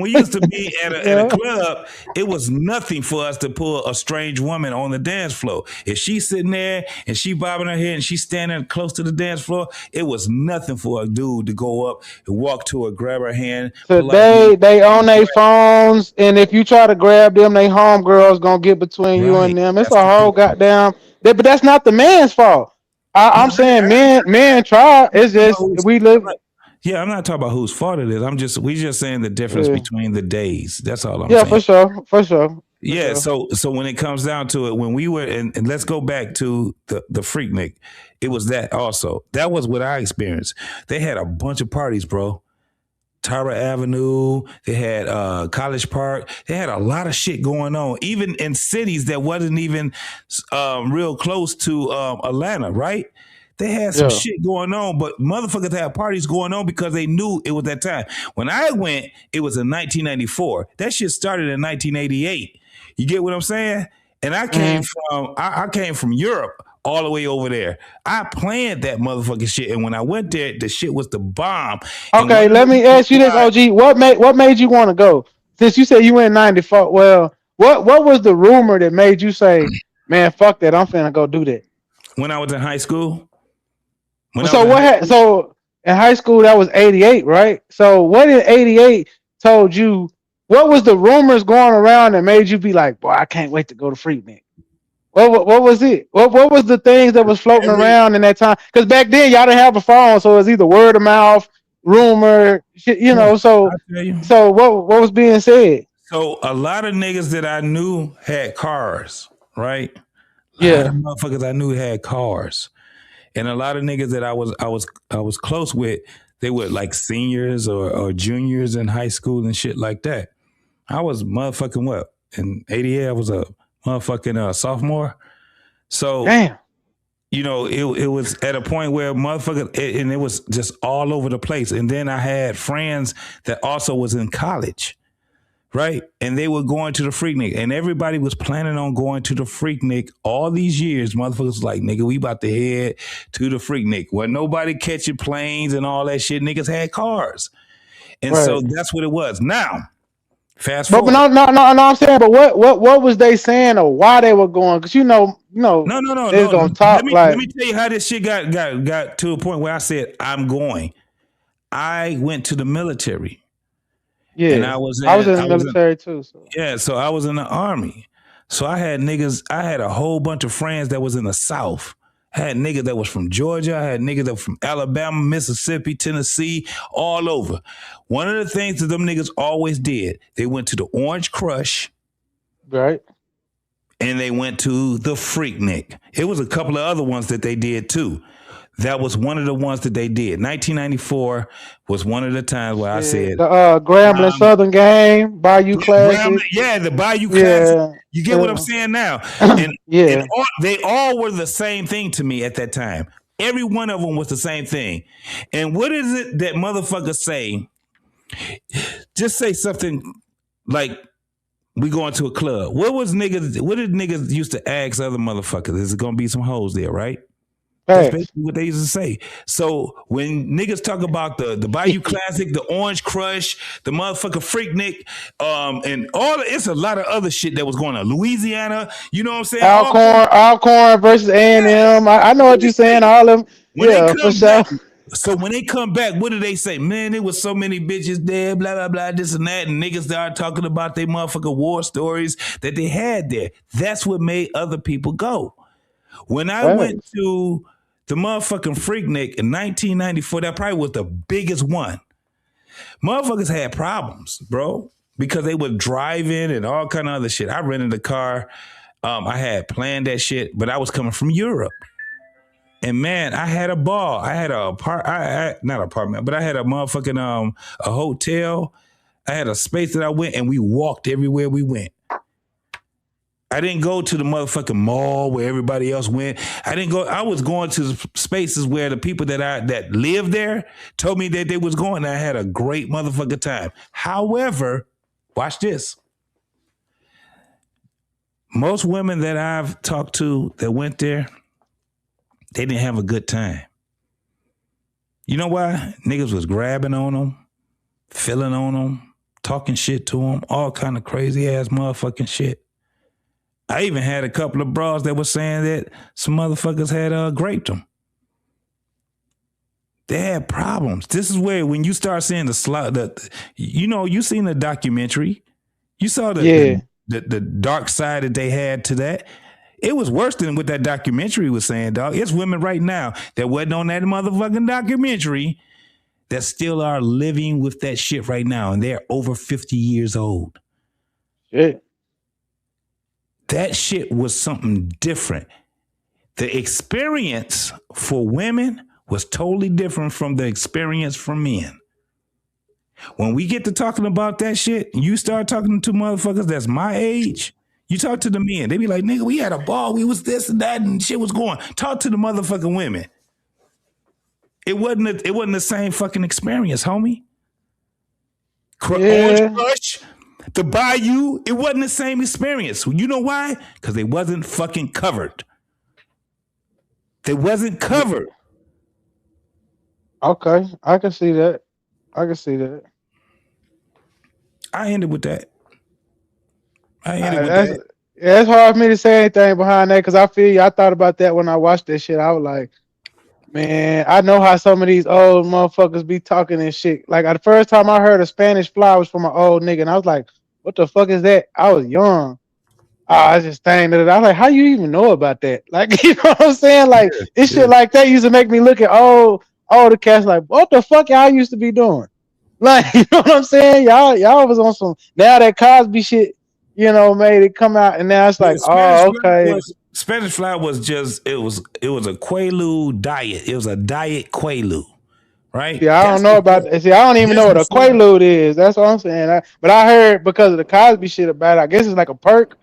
we used to be at a club, it was nothing for us to pull a strange woman on the dance floor. If she's sitting there and she bobbing her head and she's standing close to the dance floor, it was nothing for a dude to go up and walk to her, grab her hand. Today they on their phones, and if you try to grab them, they homegirls gonna get between you and them. It's a whole goddamn. But that's not the man's fault. I'm saying men try. It's just we live. Yeah, I'm not talking about whose fault it is. We just saying the difference between the days. That's all I'm saying. Yeah, for sure. Yeah, so when it comes down to it, when we were and let's go back to the Freaknik, it was that also. That was what I experienced. They had a bunch of parties, bro. Tara Avenue, they had College Park, they had a lot of shit going on, even in cities that wasn't even real close to Atlanta, right? They had some shit going on, but motherfuckers had parties going on because they knew it was that time. When I went, it was in 1994. That shit started in 1988. You get what I'm saying? And I came from I came from Europe all the way over there. I planned that motherfucking shit, and when I went there, the shit was the bomb. Okay, let me ask you this, OG. What made you want to go? Since you said you went in 94, well, what was the rumor that made you say, man, fuck that, I'm finna go do that? When I was in high school. in high school that was 88, right? So what in 88 told you? What was the rumors going around that made you be like, boy, I can't wait to go to Freaknik? What was it? What was the things that was floating around in that time? Because back then y'all didn't have a phone, so it was either word of mouth, rumor, shit, you know. So what was being said? So a lot of niggas that I knew had cars, right? Yeah. A lot of motherfuckers I knew had cars. And a lot of niggas that I was close with, they were like seniors or juniors in high school and shit like that. I was motherfucking what? In 88, I was a motherfucking sophomore. So damn. You know, it was at a point where motherfuckers, and it was just all over the place. And then I had friends that also was in college, right? And they were going to the Freaknik, and everybody was planning on going to the Freaknik all these years. Motherfuckers was like, nigga, we about to head to the Freaknik. Well, nobody catching planes and all that shit. Niggas had cars. And so that's what it was. Now, fast forward. But no, I'm saying, but what was they saying or why they were going? Because no. They're gonna talk let me tell you how this shit got to a point where I said I'm going. I went to the military. Yeah, and I was in the military too. So. Yeah, so I was in the Army. So I had niggas. I had a whole bunch of friends that was in the South. I had niggas that was from Georgia. I had niggas that were from Alabama, Mississippi, Tennessee, all over. One of the things that them niggas always did, they went to the Orange Crush. Right. And they went to the Freaknik. It was a couple of other ones that they did too. That was one of the ones that they did. 1994 was one of the times where I said the Grambling Southern Game, Bayou Classic. The Bayou Classic. You get what I'm saying now? And, they all were the same thing to me at that time. Every one of them was the same thing. And what is it that motherfuckers say? Just say something like, we going to a club. What did niggas used to ask other motherfuckers? Is it gonna be some hoes there, right? That's basically what they used to say. So when niggas talk about the Bayou Classic, the Orange Crush, the motherfucker Freaknik, and it's a lot of other shit that was going on. Louisiana, you know what I'm saying? Alcorn versus A&M. I know what you're saying. All of them. Yeah, for sure. So when they come back, what do they say? Man, there was so many bitches there, blah, blah, blah, this and that. And niggas started talking about their motherfucking war stories that they had there. That's what made other people go. When I went to the motherfucking Freaknik in 1994, that probably was the biggest one. Motherfuckers had problems, bro, because they were driving and all kind of other shit. I rented a car. I had planned that shit, but I was coming from Europe. And man, I had a ball. I had not apartment, but I had a motherfucking a hotel. I had a space that I went, and we walked everywhere we went. I didn't go to the motherfucking mall where everybody else went. I didn't go. I was going to spaces where the people that lived there told me that they was going. And I had a great motherfucking time. However, watch this. Most women that I've talked to that went there, they didn't have a good time. You know why? Niggas was grabbing on them, feeling on them, talking shit to them, all kind of crazy ass motherfucking shit. I even had a couple of bras that were saying that some motherfuckers had raped them. They had problems. This is where when you start seeing you seen the documentary. You saw the dark side that they had to that. It was worse than what that documentary was saying, dog. It's women right now that wasn't on that motherfucking documentary that still are living with that shit right now, and they're over 50 years old. Shit. That shit was something different. The experience for women was totally different from the experience for men. When we get to talking about that shit, you start talking to motherfuckers that's my age, you talk to the men, they be like, nigga, we had a ball, we was this and that, and shit was going. Talk to the motherfucking women. It wasn't the same fucking experience, homie. Orange Crush, the Bayou, it wasn't the same experience. You know why? Because they wasn't fucking covered. They wasn't covered. Okay, I can see that. I ended with that. It's hard for me to say anything behind that because I feel you. I thought about that when I watched that shit. I was like, Man, I know how some of these old motherfuckers be talking and shit. Like the first time I heard a Spanish fly was from an old nigga, and I was like, "What the fuck is that?" I was young. I just think that I was like, "How you even know about that?" Like, you know what I'm saying? Like, this shit like that used to make me look at the cats like, "What the fuck y'all used to be doing?" Like, you know what I'm saying? Y'all was on some. Now that Cosby shit, you know, made it come out, and now it's like, oh, okay. Spanish fly was just it was a Quaalude diet. It was a diet Quaalude, right? Yeah, I don't know about that. See, I don't even know what a Quaalude is. That's what I'm saying. But I heard because of the Cosby shit about it. I guess it's like a perk.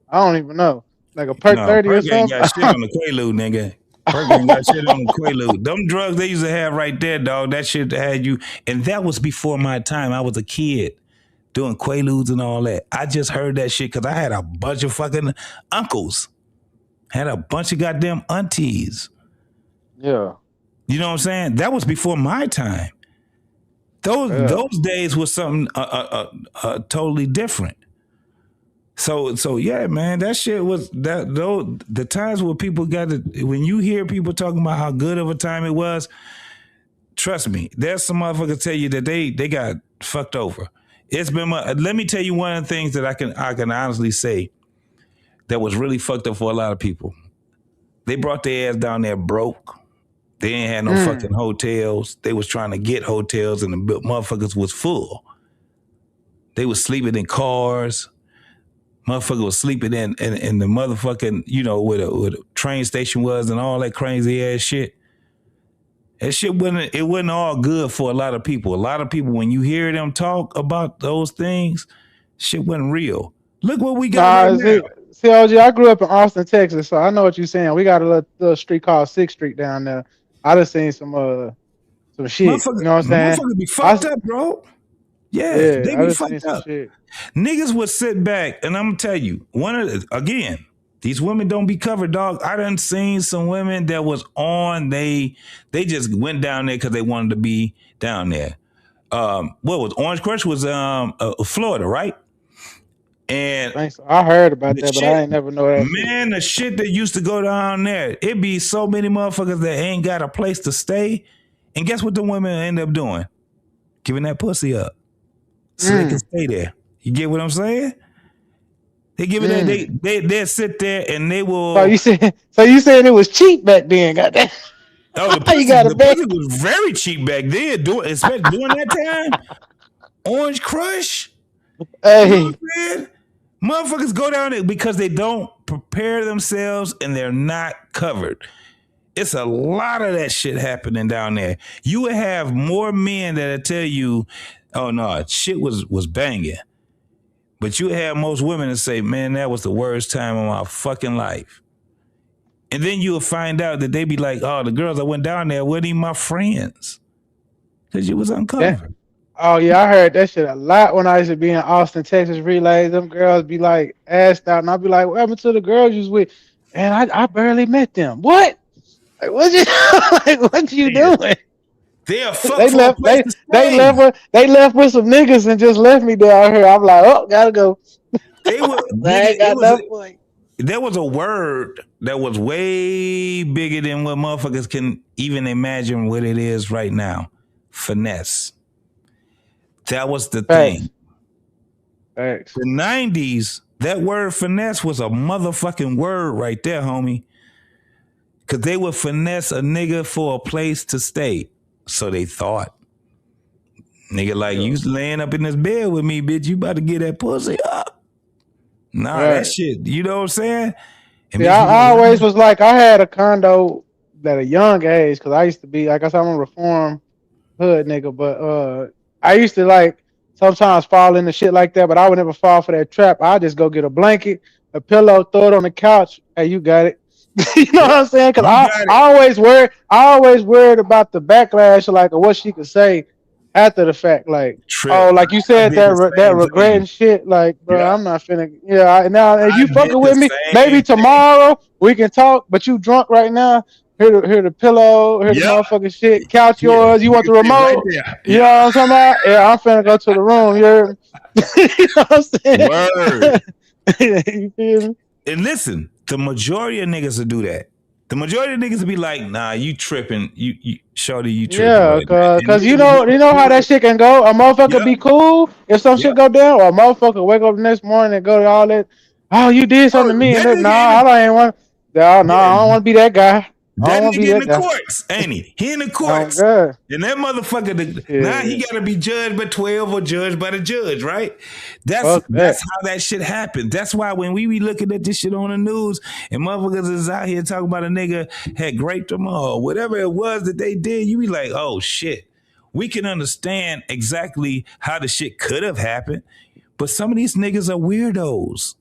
I don't even know, like a perk 30 or Perk ain't something. got shit on the Quaalude, nigga. Perk ain't got shit on the Quaalude. Them drugs they used to have right there, dog. That shit had you, and that was before my time. I was a kid doing Quaaludes and all that. I just heard that shit because I had a bunch of fucking uncles. Had a bunch of goddamn aunties. Yeah. You know what I'm saying? That was before my time. Those days was something totally different. So yeah, man, that shit was that. Those the times where people got to, when you hear people talking about how good of a time it was, trust me, there's some motherfuckers tell you that they got fucked over. It's been. Let me tell you one of the things that I can honestly say that was really fucked up for a lot of people. They brought their ass down there broke. They ain't had no fucking hotels. They was trying to get hotels, and the motherfuckers was full. They was sleeping in cars. Motherfucker was sleeping in the motherfucking, you know, where the train station was and all that crazy ass shit. That shit wasn't all good for a lot of people. A lot of people, when you hear them talk about those things, shit wasn't real. Look what we got right now. See, OG, I grew up in Austin, Texas, so I know what you're saying. We got a little street called 6th Street down there. I just seen some shit. You know what I'm saying? Motherfuckers be fucked up, bro. Yeah, they be fucked up. Niggas would sit back, and I'm gonna tell you, these women don't be covered, dog. I done seen some women that was on, they just went down there because they wanted to be down there. What was Orange Crush was Florida, right? And I heard about that, but I ain't never know that. Man, the shit that used to go down there, it be so many motherfuckers that ain't got a place to stay. And guess what the women end up doing? Giving that pussy up so they can stay there. You get what I'm saying? They give it that they sit there and they will. So you saying it was cheap back then? Goddamn. Oh, the pussy was very cheap back then. Especially during that time. Orange Crush. Hey. You know what I'm saying? Motherfuckers go down there because they don't prepare themselves and they're not covered. It's a lot of that shit happening down there. You would have more men that'll tell you, oh no, shit was banging. But you would have most women that say, man, that was the worst time of my fucking life. And then you'll find out that they be like, oh, the girls that went down there weren't even my friends. Because you was uncovered. Oh yeah, I heard that shit a lot when I used to be in Austin, Texas relays. Them girls be like assed out, and I'd be like, "What happened to the girls you was with?" And I barely met them. What? Like, what you doing? They left. They left with some niggas and just left me down here. I'm like, oh, gotta go. They were. There was a word that was way bigger than what motherfuckers can even imagine what it is right now. Finesse. That was the thing. Thanks. The 90s, that word finesse was a motherfucking word right there, homie. Because they would finesse a nigga for a place to stay. So they thought. Nigga, like, you laying up in this bed with me, bitch, you about to get that pussy up. Nah, that shit, you know what I'm saying? And yeah, I always was like, I had a condo at a young age, because I used to be, like I said, I'm a reform hood nigga, but I used to like sometimes fall into shit like that, but I would never fall for that trap. I just go get a blanket, a pillow, throw it on the couch. Hey, you got it. You know what I'm saying? Because I always worried about the backlash, like of what she could say after the fact. Like, oh, like you said, that regret and shit. Like, bro, I'm not finna. Yeah, now if you fucking with me, maybe tomorrow we can talk. But you drunk right now. Here the pillow, here the motherfucking shit, couch yours. You want the remote? Right, you know what I'm talking about? Yeah, I'm finna go to the room. You know what I'm saying? Word. You feel me? And listen, the majority of niggas will do that. The majority of niggas be like, nah, you tripping. You shorty, you tripping. Yeah, Right now. cause you know how that shit can go. A motherfucker be cool if some shit go down, or a motherfucker wake up the next morning and go to all that. Oh, you did something to me, and that nah, nigga I don't want. I don't want to be that guy. I That don't want to be nigga in that the guy. courts, ain't he? He in the courts. God. And that motherfucker, now he got to be judged by 12 or judged by the judge, right? That's how that shit happens. That's why when we be looking at this shit on the news and motherfuckers is out here talking about a nigga had raped them or whatever it was that they did, you be like, oh shit. We can understand exactly how the shit could have happened, but some of these niggas are weirdos.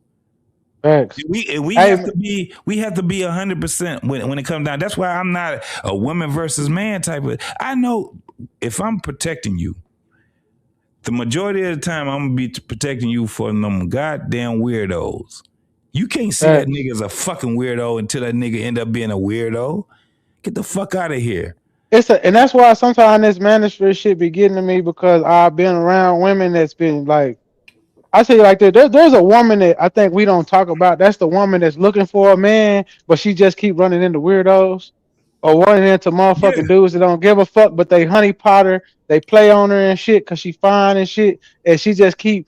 We have to be 100% when it comes down. That's why I'm not a woman versus man type of. I know if I'm protecting you, the majority of the time I'm gonna be protecting you from them goddamn weirdos. You can't see that nigga's a fucking weirdo until that nigga end up being a weirdo. Get the fuck out of here. And that's why sometimes this ministry shit be getting to me, because I've been around women that's been like. I tell you like this, there's a woman that I think we don't talk about. That's the woman that's looking for a man, but she just keep running into weirdos or running into motherfucking dudes that don't give a fuck, but they honey pot her, they play on her and shit because she fine and shit, and she just keep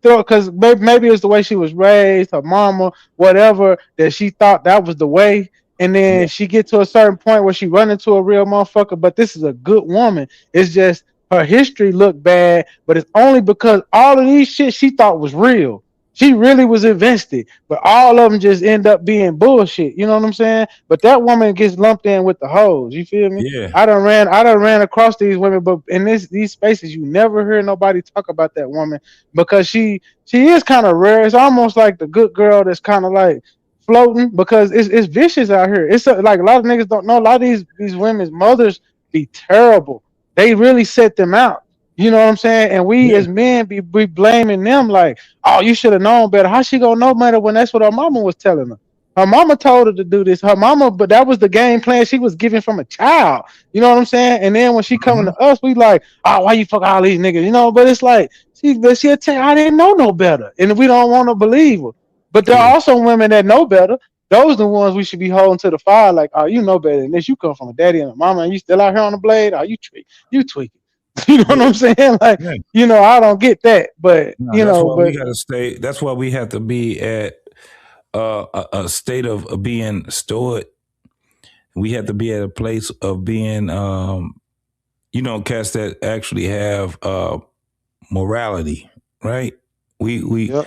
throwing, because maybe it's the way she was raised, her mama, whatever, that she thought that was the way. And then she get to a certain point where she run into a real motherfucker, but this is a good woman. It's just her history looked bad, but it's only because all of these shit she thought was real. She really was invested, but all of them just end up being bullshit. You know what I'm saying? But that woman gets lumped in with the hoes. You feel me? Yeah. I done ran across these women, but in these spaces, you never hear nobody talk about that woman because she is kind of rare. It's almost like the good girl that's kind of like floating, because it's vicious out here. It's like a lot of niggas don't know. A lot of these women's mothers be terrible. They really set them out. You know what I'm saying? And we as men be blaming them like, oh, you should have known better. How she gonna know better when that's what her mama was telling her? Her mama told her to do this. Her mama, but that was the game plan she was given from a child. You know what I'm saying? And then when she coming to us, we like, oh, why you fuck all these niggas? You know, but it's like, she'll tell you, I didn't know no better. And we don't want to believe her. But there are also women that know better. Those are the ones we should be holding to the fire. Like, oh, you know better than this. You come from a daddy and a mama, and you still out here on the blade. Oh, you tweaking. You know what I'm saying? Like, you know, I don't get that. But you know, we gotta stay. That's why we have to be at a state of being stored. We have to be at a place of being, cats that actually have morality, right? I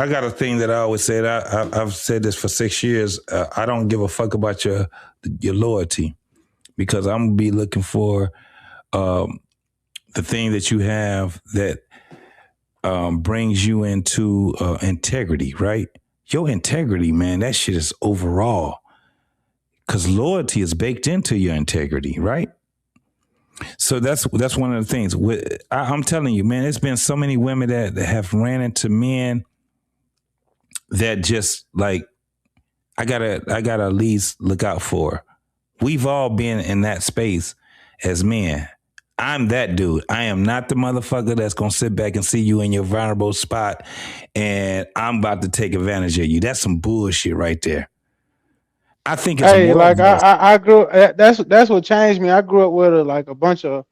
got a thing that I always said. I've said this for 6 years. I don't give a fuck about your loyalty, because I'm gonna be looking for the thing that you have that brings you into integrity, right? Your integrity, man, that shit is overall, because loyalty is baked into your integrity, right? So that's one of the things. I'm telling you, man, there's been so many women that have ran into men that just like, I gotta at least look out for. We've all been in that space as men. I'm that dude. I am not the motherfucker that's gonna sit back and see you in your vulnerable spot and I'm about to take advantage of you. That's some bullshit right there. I think it's I grew. That's what changed me. I grew up with a bunch of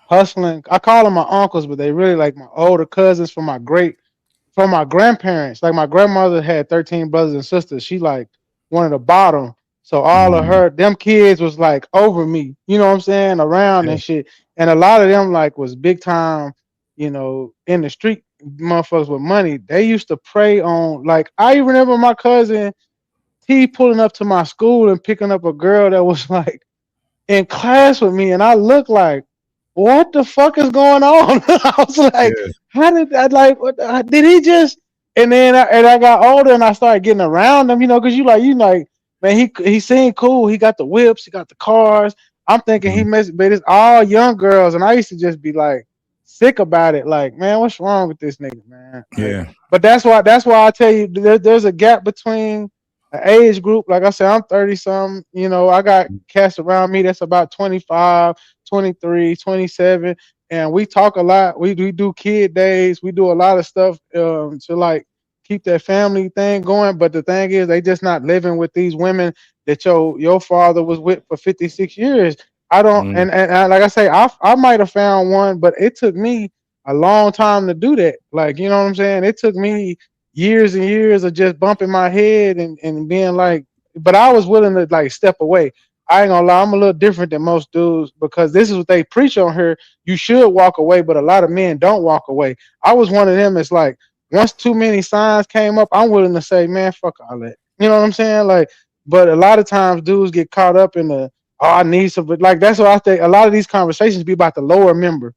hustling. I call them my uncles, but they really like my older cousins from my grandparents. Like my grandmother had 13 brothers and sisters. She like one of the bottom. So all of them kids was like over me. You know what I'm saying? Around and shit. And a lot of them like was big time, you know, in the street motherfuckers with money. They used to prey on, like, I remember my cousin T pulling up to my school and picking up a girl that was like in class with me, and I looked like, what the fuck is going on? I was like, how did that, like, did he just? And then I got older and I started getting around them, you know, because you like, man, he seemed cool. He got the whips, he got the cars. I'm thinking he messed, but it's all young girls, and I used to just be like sick about it. Like, man, what's wrong with this nigga, man? Yeah. But that's why I tell you, there's a gap between an age group. Like I said, I'm 30 something, you know, I got cats around me that's about 25, 23, 27, and we talk a lot. We do kid days. We do a lot of stuff to like keep that family thing going. But the thing is, they just not living with these women that your father was with for 56 years. I don't, and like I say, I might have found one, but it took me a long time to do that. Like, you know what I'm saying? It took me years and years of just bumping my head and being like, but I was willing to like step away. I ain't gonna lie, I'm a little different than most dudes because this is what they preach on here. You should walk away, but a lot of men don't walk away. I was one of them. It's like once too many signs came up, I'm willing to say, man, fuck all that. You know what I'm saying? Like, but a lot of times dudes get caught up in the I need some, but like that's what I think. A lot of these conversations be about the lower member.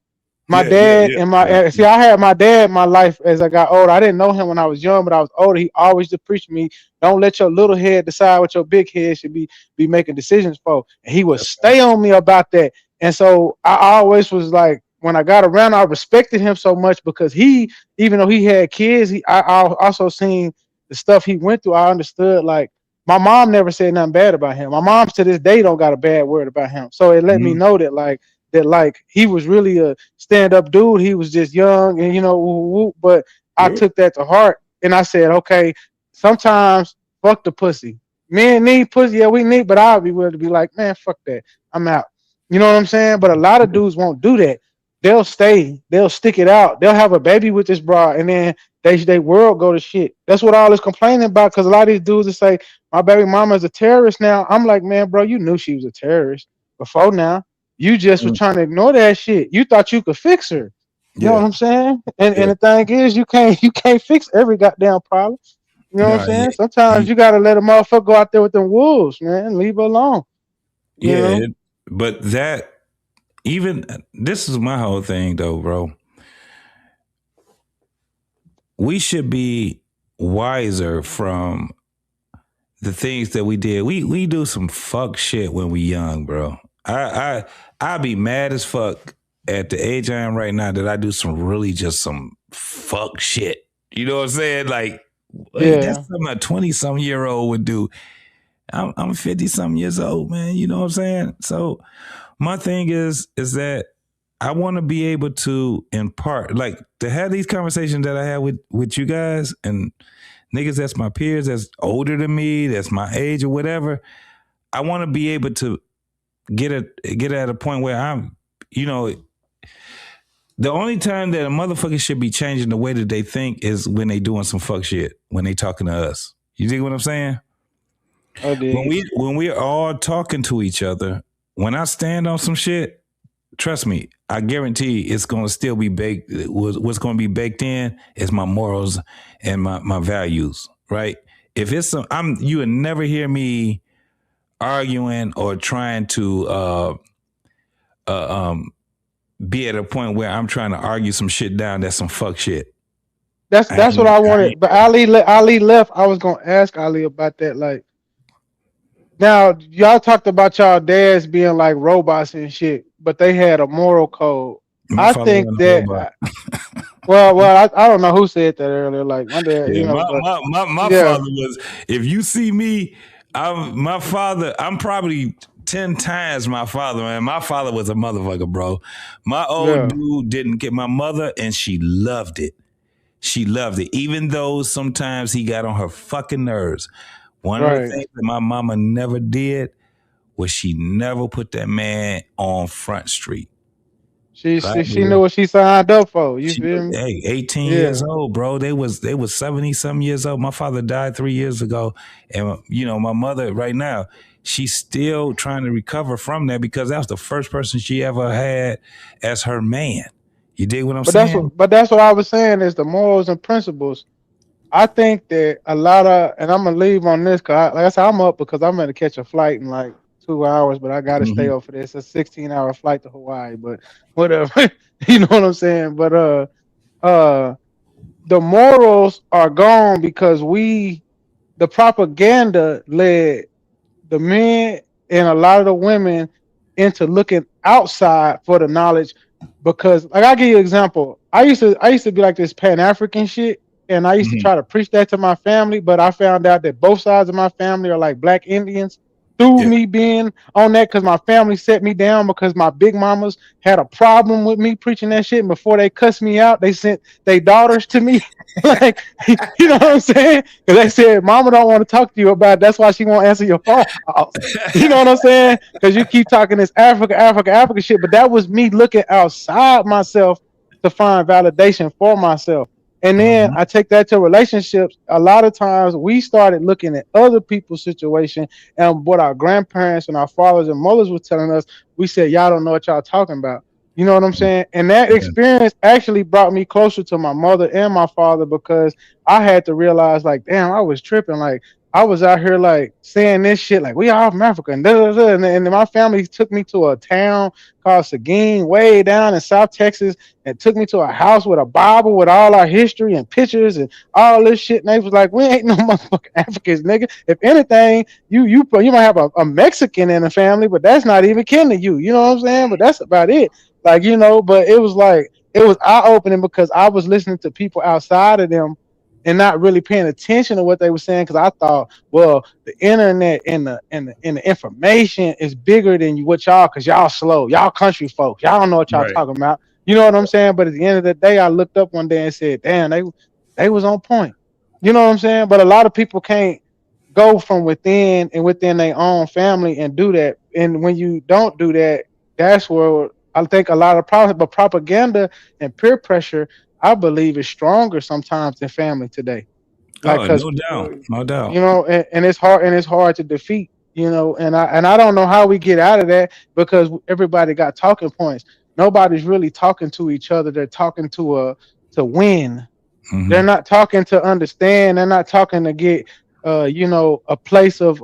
My dad and my see, I had my dad in my life as I got older. I didn't know him when I was young, but I was older. He always just preached to me, don't let your little head decide what your big head should be making decisions for. And he would stay on me about that. And so I always was like, when I got around, I respected him so much because he, even though he had kids, I also seen the stuff he went through. I understood, like, my mom never said nothing bad about him. My mom to this day don't got a bad word about him. So it let me know that like he was really a stand-up dude. He was just young and, you know, but I took that to heart and I said, okay, sometimes fuck the pussy. Men need pussy, yeah, we need, but I'll be willing to be like, man, fuck that. I'm out. You know what I'm saying? But a lot of dudes won't do that. They'll stay, they'll stick it out. They'll have a baby with this bra and then they world go to shit. That's what all this complaining about, because a lot of these dudes will say, my baby mama is a terrorist now. I'm like, man, bro, you knew she was a terrorist before now. You just were trying to ignore that shit. You thought you could fix her. You know what I'm saying? And the thing is, you can't fix every goddamn problem. You know what I'm saying? Sometimes you gotta let a motherfucker go out there with them wolves, man. Leave her alone. You know? But that even this is my whole thing though, bro. We should be wiser from the things that we did. We do some fuck shit when we young, bro. I'll be mad as fuck at the age I am right now that I do some fuck shit. You know what I'm saying? Like, that's something a 20-some-year-old would do. I'm 50-some years old, man. You know what I'm saying? So my thing is that I want to be able to impart, like, to have these conversations that I have with you guys and niggas that's my peers, that's older than me, that's my age or whatever. I want to be able to get at a point where I'm, you know, the only time that a motherfucker should be changing the way that they think is when they doing some fuck shit, when they talking to us. You dig what I'm saying? I did. When we're all talking to each other, when I stand on some shit, trust me, I guarantee it's going to still be baked. What's going to be baked in is my morals and my values, right? If it's you would never hear me arguing or trying to be at a point where I'm trying to argue some shit down that's some fuck shit. That's what I wanted. But Ali left. I was gonna ask Ali about that. Like, now y'all talked about y'all dads being like robots and shit, but they had a moral code. I think that. Well, I don't know who said that earlier. Like my dad, you know. My father was. If you see me, my father. I'm probably 10 times my father, man. My father was a motherfucker, bro. My old dude didn't get my mother, and she loved it. She loved it, even though sometimes he got on her fucking nerves. One of the things that my mama never did was she never put that man on Front Street. She knew what she signed up for. You feel me? Hey, 18 years old, bro. They was 70-some years old. My father died 3 years ago, and you know my mother right now. She's still trying to recover from that because that was the first person she ever had as her man. You dig what I'm saying? That's what I was saying is the morals and principles. I think that a lot of, and I'm gonna leave on this because, like I said, I'm up because I'm gonna catch a flight in like 2 hours, but I gotta stay up for this. It's a 16-hour flight to Hawaii, but whatever. You know what I'm saying? But the morals are gone because the propaganda led the men and a lot of the women into looking outside for the knowledge. Because, like, I'll give you an example. I used to be like this Pan-African shit, and I used to try to preach that to my family, but I found out that both sides of my family are like Black Indians. through me being on that, because my family set me down because my big mamas had a problem with me preaching that shit. And before they cussed me out, they sent their daughters to me. Like, you know what I'm saying? Because they said, Mama don't want to talk to you about it. That's why she won't answer your phone calls. You know what I'm saying? Because you keep talking this Africa shit. But that was me looking outside myself to find validation for myself. And then I take that to relationships. A lot of times we started looking at other people's situation and what our grandparents and our fathers and mothers were telling us. We said, y'all don't know what y'all talking about. You know what I'm saying? And that experience actually brought me closer to my mother and my father, because I had to realize, like, damn, I was tripping. Like, I was out here like saying this shit, like we all from Africa, and and my family took me to a town called Seguin, way down in South Texas, and took me to a house with a Bible with all our history and pictures and all this shit. And they was like, we ain't no motherfucking Africans, nigga. If anything, you might have a Mexican in the family, but that's not even kin to you. You know what I'm saying? But that's about it. Like, you know, but it was like, it was eye-opening because I was listening to people outside of them and not really paying attention to what they were saying, because I thought, well, the internet and the information is bigger than what y'all, because y'all slow, y'all country folks, y'all don't know what y'all talking about. You know what I'm saying? But at the end of the day, I looked up one day and said, damn, they was on point. You know what I'm saying? But a lot of people can't go from within and within their own family and do that. And when you don't do that, that's where I think a lot of problems. But propaganda and peer pressure, I believe, is stronger sometimes than family today. Like, no doubt. You know, and it's hard to defeat. You know, and I don't know how we get out of that, because everybody got talking points. Nobody's really talking to each other. They're talking to win. Mm-hmm. They're not talking to understand. They're not talking to get you know, a place of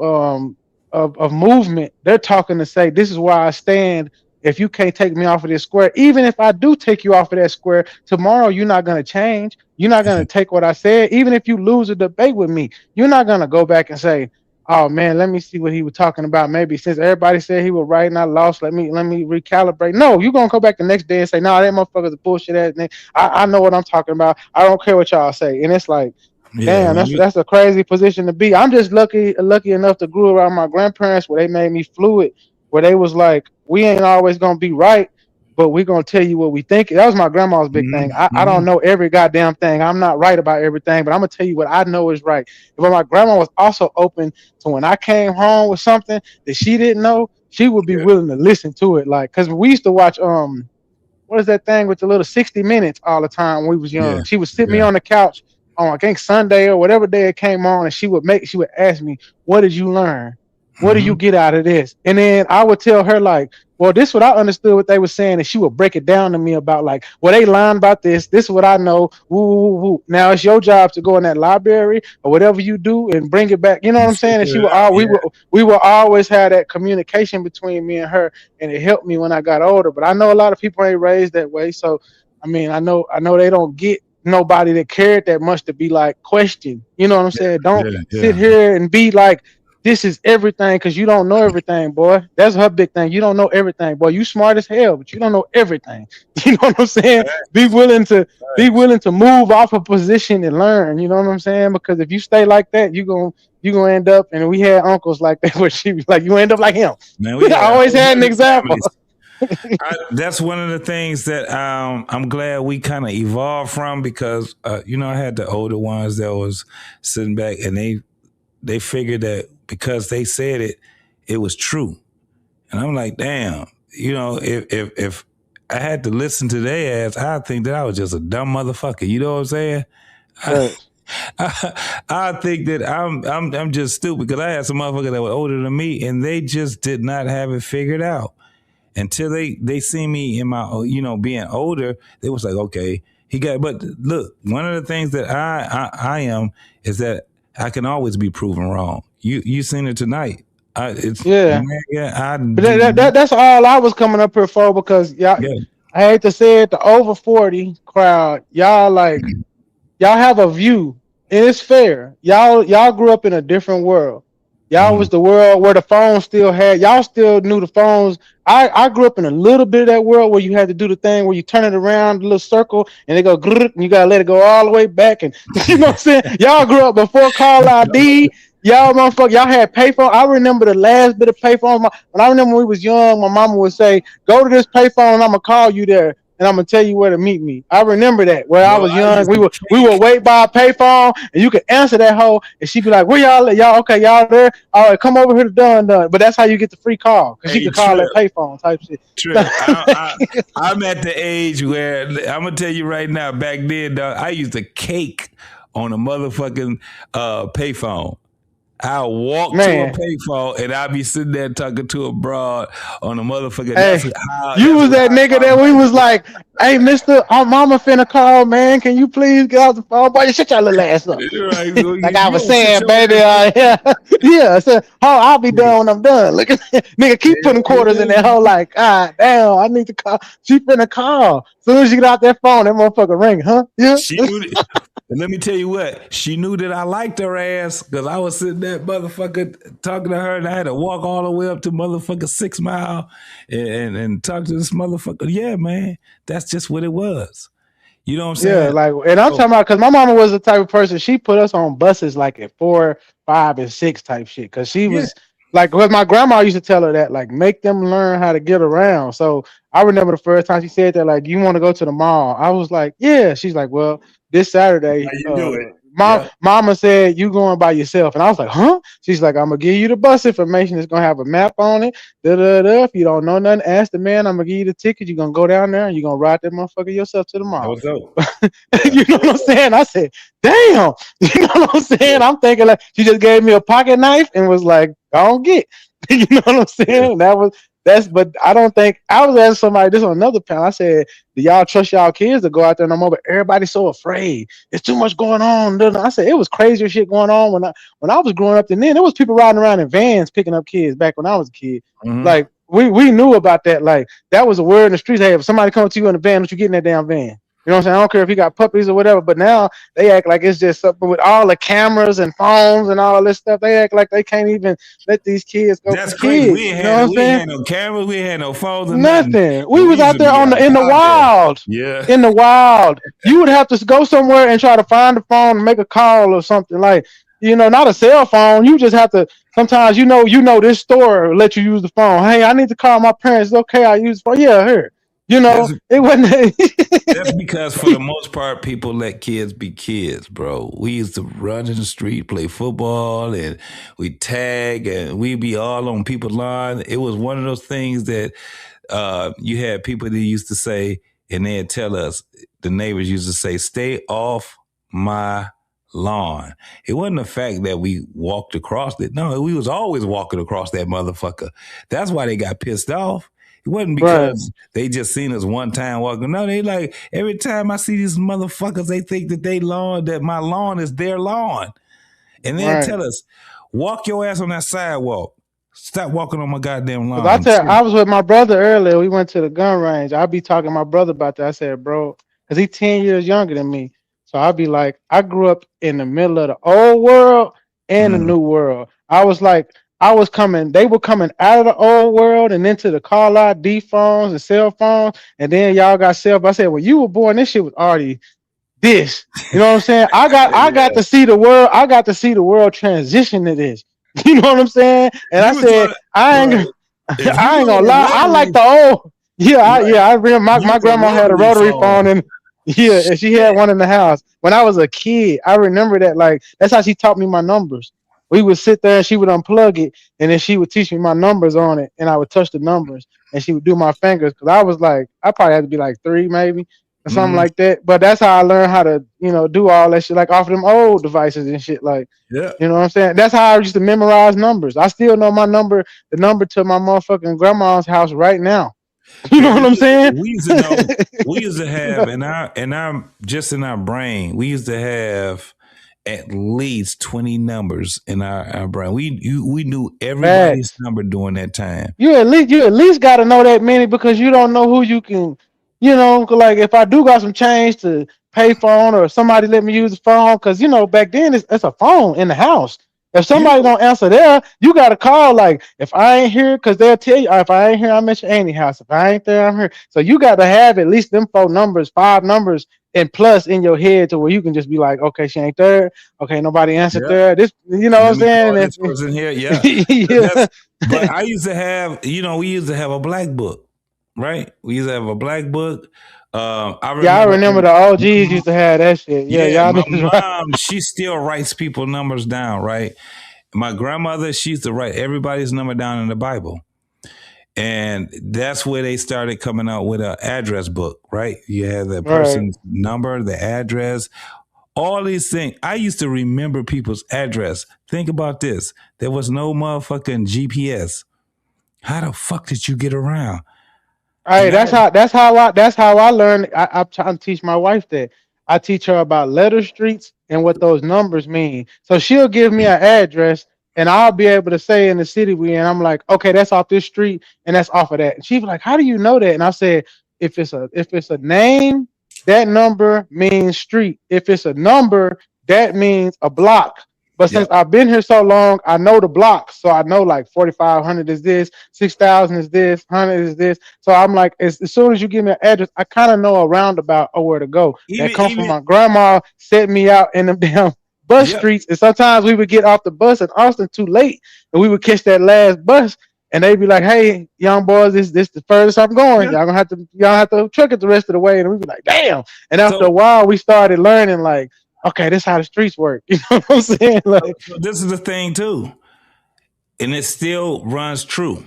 movement. They're talking to say, this is where I stand. If you can't take me off of this square, even if I do take you off of that square tomorrow, you're not going to change. You're not going to take what I said. Even if you lose a debate with me, you're not going to go back and say, oh man, let me see what he was talking about. Maybe since everybody said he was right and I lost, let me recalibrate. No, you're going to go back the next day and say, no, that motherfucker's a bullshit ass nigga. I know what I'm talking about. I don't care what y'all say. And it's like, damn, that's a crazy position to be. I'm just lucky enough to grow around my grandparents where they made me fluid, where they was like, we ain't always gonna be right, but we're gonna tell you what we think. That was my grandma's big thing. I don't know every goddamn thing. I'm not right about everything, but I'm gonna tell you what I know is right. But my grandma was also open to, when I came home with something that she didn't know, she would be willing to listen to it. Like, cause we used to watch what is that thing with the little 60 Minutes all the time when we was young. She would sit me on the couch on, I think, Sunday or whatever day it came on, and she would ask me, what did you learn? What do you get out of this? And then I would tell her, like, well, this is what I understood what they were saying. And she would break it down to me about, like, well, they lying about this. This is what I know. Woo, woo, woo. Now it's your job to go in that library or whatever you do and bring it back. You know what I'm saying? And she would we will always have that communication between me and her, and it helped me when I got older. But I know a lot of people ain't raised that way. So, I mean, I know they don't get nobody that cared that much to be like, question. You know what I'm saying? Don't sit here and be like, this is everything, because you don't know everything, boy. That's her big thing. You don't know everything, boy. You smart as hell, but you don't know everything. You know what I'm saying? Be willing to move off a position and learn. You know what I'm saying? Because if you stay like that, you're gonna end up. And we had uncles like that where she was like, you end up like him. Man, we always had an example. That's one of the things that I'm glad we kind of evolved from, because you know, I had the older ones that was sitting back, and they figured that because they said it was true. And I'm like, damn, you know, if I had to listen to their ass, I think that I was just a dumb motherfucker. You know what I'm saying? Right. I think that I'm just stupid, because I had some motherfuckers that were older than me, and they just did not have it figured out. Until they see me in my, you know, being older, they was like, okay, he got. But look, one of the things that I am is that I can always be proven wrong. You seen it tonight. That's all I was coming up here for, because y'all. Yeah. I hate to say it, the over 40 crowd, y'all have a view, and it's fair. Y'all grew up in a different world. Y'all was the world where the phones still had. Y'all still knew the phones. I grew up in a little bit of that world where you had to do the thing where you turn it around, the little circle, and they go grrr, and you gotta let it go all the way back. And you know what I'm saying? Y'all grew up before call ID. y'all motherfucker, y'all had payphone. I remember the last bit of payphone. When I remember when we was young, my mama would say, "Go to this payphone, and I'm gonna call you there, and I'm gonna tell you where to meet me." I remember that. When I was young, we would wait by a payphone, and you could answer that hoe, and she'd be like, "Where y'all at? Y'all okay? Y'all there? All right, come over here to done." But that's how you get the free call, because you could call that payphone type shit. I'm at the age where I'm gonna tell you right now. Back then, dog, I used to cake on a motherfucking payphone. I'll walk to a payphone and I'll be sitting there talking to a broad on a motherfucking. Hey, you was that nigga that we was like, "Hey, mister, our mama finna call, man. Can you please get off the phone? Boy, you shut your little ass up." Right, like I was saying, baby. Yeah. I said, "Oh, I'll be done when I'm done." Look at that. Nigga, keep putting quarters in that hole like, "God damn, I need to call." She finna call. As soon as you get out that phone, that motherfucker ring, huh? Yeah. And let me tell you what, she knew that I liked her ass because I was sitting there motherfucker talking to her, and I had to walk all the way up to motherfucker 6 Mile and talk to this motherfucker. Yeah, man, that's just what it was. You know what I'm saying? Yeah, like, and I'm talking about, because my mama was the type of person, she put us on buses like at 4, 5, and 6 type shit. Because she was like, what my grandma used to tell her that, like, make them learn how to get around. So I remember the first time she said that, like, you want to go to the mall? I was like, yeah. She's like, well, this Saturday, mama said you going by yourself. And I was like, huh? She's like, I'm gonna give you the bus information. It's gonna have a map on it. If you don't know nothing, ask the man. I'm gonna give you the ticket. You're gonna go down there and you're gonna ride that motherfucker yourself to the mall. You know what I'm saying? I said, damn. You know what I'm saying? I'm thinking like she just gave me a pocket knife and was like, don't get. You know what I'm saying? But I don't think, I was asking somebody this on another panel. I said, do y'all trust y'all kids to go out there no more? But everybody's so afraid. It's too much going on. I said, it was crazier shit going on when I was growing up. And then there was people riding around in vans picking up kids back when I was a kid. Mm-hmm. Like we knew about that. Like that was a word in the streets. Hey, if somebody comes to you in a van, don't you get in that damn van? You know what I'm saying? I don't care if he got puppies or whatever, but now they act like it's just something with all the cameras and phones and all this stuff. They act like they can't even let these kids go. That's for crazy. kids. We ain't had no cameras. We ain't had no phones. Nothing. We was out there in the wild. Yeah. In the wild. You would have to go somewhere and try to find the phone and make a call or something. Like, not a cell phone. You just have to. Sometimes this store will let you use the phone. Hey, I need to call my parents. It's okay, I use the phone. Yeah, here. It wasn't. That's because for the most part, people let kids be kids, bro. We used to run in the street, play football, and we tag, and we be all on people's lawn. It was one of those things that you had people that used to say, and they'd tell us, the neighbors used to say, stay off my lawn. It wasn't the fact that we walked across it. No, we was always walking across that motherfucker. That's why they got pissed off. It wasn't because they just seen us one time walking. No, they like, every time I see these motherfuckers, they think that my lawn is their lawn. And they tell us, walk your ass on that sidewalk. Stop walking on my goddamn lawn. I was with my brother earlier. We went to the gun range. I'd be talking to my brother about that. I said, bro, because he's 10 years younger than me. So I'd be like, I grew up in the middle of the old world and the new world. They were coming out of the old world and into the call ID phones and cell phones, and then y'all got cell phones. I said, when you were born, this shit was already this. You know what I'm saying? I got to see the world. I got to see the world transition to this. You know what I'm saying? And I said, I ain't gonna lie. I like the old. I remember my grandma had a rotary phone, and and she had one in the house when I was a kid. I remember that. Like that's how she taught me my numbers. We would sit there and she would unplug it, and then she would teach me my numbers on it, and I would touch the numbers, and she would do my fingers, because I was like, I probably had to be like 3 maybe or something like that. But that's how I learned how to, do all that shit, like off of them old devices and shit. Like, you know what I'm saying? That's how I used to memorize numbers. I still know my number, the number to my motherfucking grandma's house right now. You know what I'm saying? We used to have in our brain, we used to have at least 20 numbers in our brain. We knew everybody's number during that time. You at least got to know that many, because you don't know who you can, like if I do got some change to pay phone, or somebody let me use the phone, because back then it's a phone in the house. If somebody don't answer there, you got to call. Like if I ain't here, because they'll tell you, if I ain't here, I'm at your auntie house. If I ain't there, I'm here. So you got to have at least them 4 numbers, 5 numbers and plus in your head to where you can just be like, okay, she ain't there. Okay, nobody answered there. This, you know what I'm saying? This person here, yeah. Yeah. But I used to have, we used to have a black book, right? We used to have a black book. I remember the OGs used to have that shit. Yeah, y'all my niggas right. mom, she still writes people numbers down, right? My grandmother, she used to write everybody's number down in the Bible. And that's where they started coming out with an address book, right? You have the person's number, the address, all these things. I used to remember people's address. Think about this. There was no motherfucking GPS. How the fuck did you get around? Hey, that's how I learned. I'm trying to teach my wife that. I teach her about letter streets and what those numbers mean. So she'll give me an address and I'll be able to say in the city we in, I'm like, okay, that's off this street and that's off of that. And she's like, how do you know that? And I said, if it's a name, that number means street. If it's a number, that means a block. But since I've been here so long, I know the blocks. So I know like 4,500 is this, 6,000 is this, 100 is this. So I'm like, as soon as you give me an address, I kind of know a roundabout or where to go. That comes from my grandma set me out in them damn bus streets. And sometimes we would get off the bus in Austin too late and we would catch that last bus. And they'd be like, hey, young boys, this the furthest I'm going. Y'all have to truck it the rest of the way. And we'd be like, damn. And after a while, we started learning like, okay, this is how the streets work. You know what I'm saying? Like, this is the thing too, and it still runs true.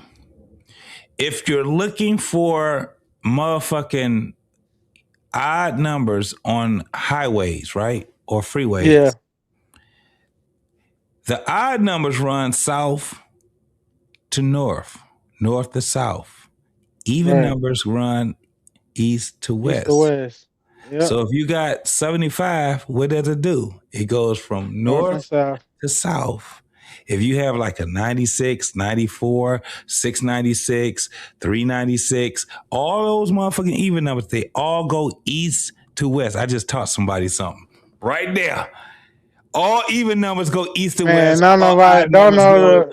If you're looking for motherfucking odd numbers on highways, right, or freeways, the odd numbers run south to north, north to south. Even numbers run east to west. East to west. Yep. So if you got 75, what does it do? It goes from north to south. If you have like a 96, 94, 696, 396, all those motherfucking even numbers, they all go east to west. I just taught somebody something right there. All even numbers go east to west. Don't know.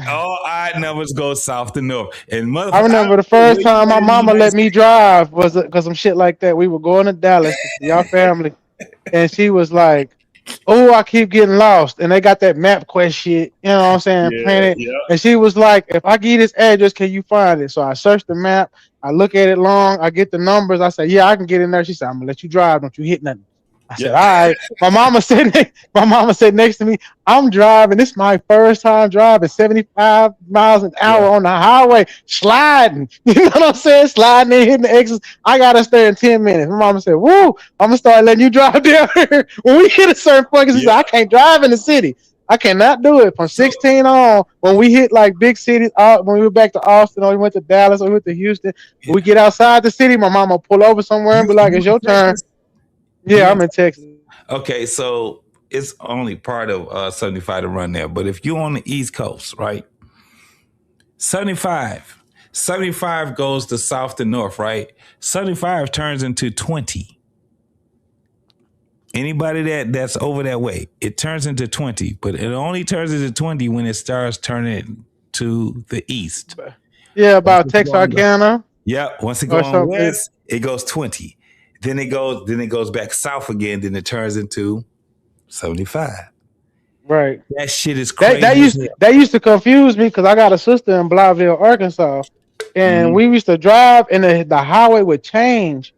All odd numbers go south to north. And I remember the first time my mama let me drive was because some shit like that. We were going to Dallas to see our family, and she was like, "Oh, I keep getting lost." And they got that MapQuest shit, you know what I'm saying? Planet. And she was like, "If I give you this address, can you find it?" So I searched the map. I look at it long. I get the numbers. I said, "Yeah, I can get in there." She said, "I'm gonna let you drive. Don't you hit nothing." I said, all right. My mama said next to me, I'm driving. This is my first time driving 75 miles an hour on the highway, sliding. You know what I'm saying? Sliding and hitting the exits. I got us there in 10 minutes. My mama said, woo, I'm going to start letting you drive down here. When we hit a certain point, she said, I can't drive in the city. I cannot do it. From 16 on, when we hit like big cities, when we went back to Austin, or we went to Dallas, or we went to Houston, when we get outside the city, my mama pull over somewhere and be like, it's your turn. Yeah, I'm in Texas. Okay, so it's only part of 75 to run there. But if you're on the East Coast, right? 75 goes to south to north, right? 75 turns into 20. Anybody that's over that way, it turns into 20. But it only turns into 20 when it starts turning to the east. Yeah, about Texarkana. Yeah, once it goes on west, it goes 20. Then it goes back south again. Then it turns into 75. Right. That shit is crazy. That used to confuse me because I got a sister in Blytheville, Arkansas, and we used to drive and the highway would change,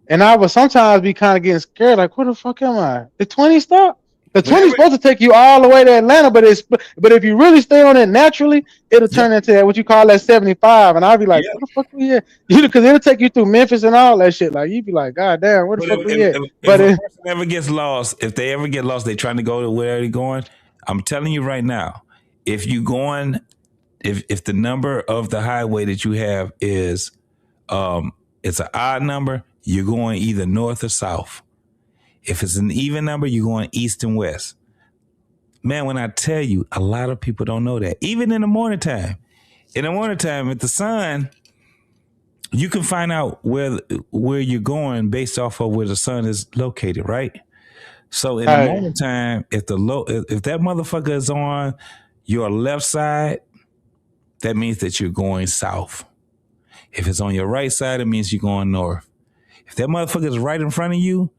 and I would sometimes be kind of getting scared, like, where the fuck am I? The 20 stop? The 20 is supposed to take you all the way to Atlanta, but if you really stay on it naturally, it'll turn into that, what you call that 75. And I'll be like, where the fuck we at? Because it'll take you through Memphis and all that shit. Like, you'd be like, God damn, where the fuck we at? But if a person ever gets lost, if they ever get lost, they trying to go to where they're going. I'm telling you right now, if you going, if the number of the highway that you have is, it's an odd number, you're going either north or south. If it's an even number, you're going east and west. Man, when I tell you, a lot of people don't know that. Even in the morning time. In the morning time, with the sun, you can find out where you're going based off of where the sun is located, right? So in the morning time, if that motherfucker is on your left side, that means that you're going south. If it's on your right side, it means you're going north. If that motherfucker is right in front of you,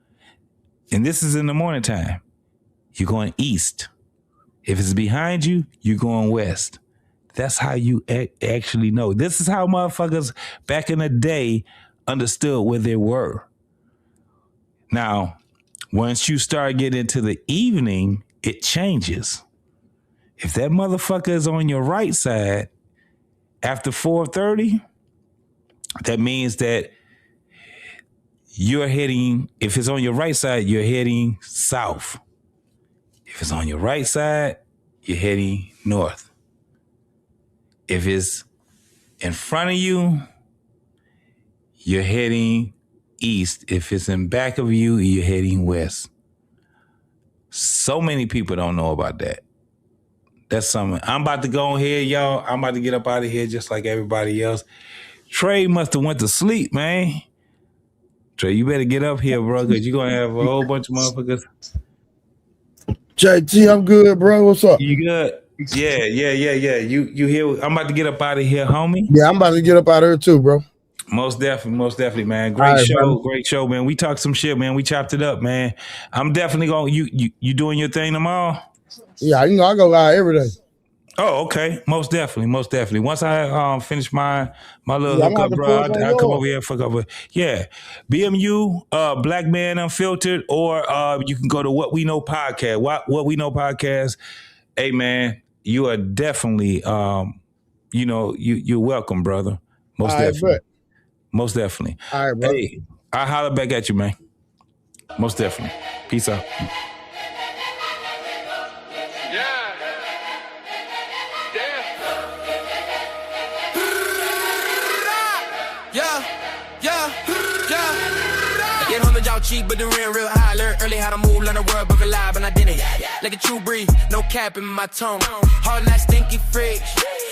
and this is in the morning time, you're going east. If it's behind you, you're going west. That's how you actually know. This is how motherfuckers back in the day understood where they were. Now, once you start getting into the evening, it changes. If that motherfucker is on your right side after 4:30, that means that you're heading, if it's on your right side, you're heading south. If it's on your right side, you're heading north. If it's in front of you, you're heading east. If it's in back of you, you're heading west. So many people don't know about that. That's something. I'm about to go on here, y'all. I'm about to get up out of here just like everybody else. Trey must have went to sleep, man. Trey, you better get up here, bro, because you're going to have a whole bunch of motherfuckers. JT, I'm good, bro. What's up? You good? Yeah. You here? I'm about to get up out of here, homie. Yeah, I'm about to get up out of here too, bro. Most definitely, man. All right, Great show, man. We talked some shit, man. We chopped it up, man. I'm definitely going. You doing your thing tomorrow? Yeah, I go live every day. Oh, okay. Most definitely. Once I finish my little hookup, bro, I'll come over here and fuck up with. Yeah. BMU, Black Man Unfiltered, or you can go to What We Know Podcast. What We Know Podcast. Hey, man, you are definitely, you're welcome, brother. Most definitely. Most definitely. All right, bro. Hey, I'll holler back at you, man. Most definitely. Peace out. Cheap, but the real high. Learn early how to move, learn the word, book alive, and I did it. Like a true breeze, no cap in my tone. Hard night, stinky fridge.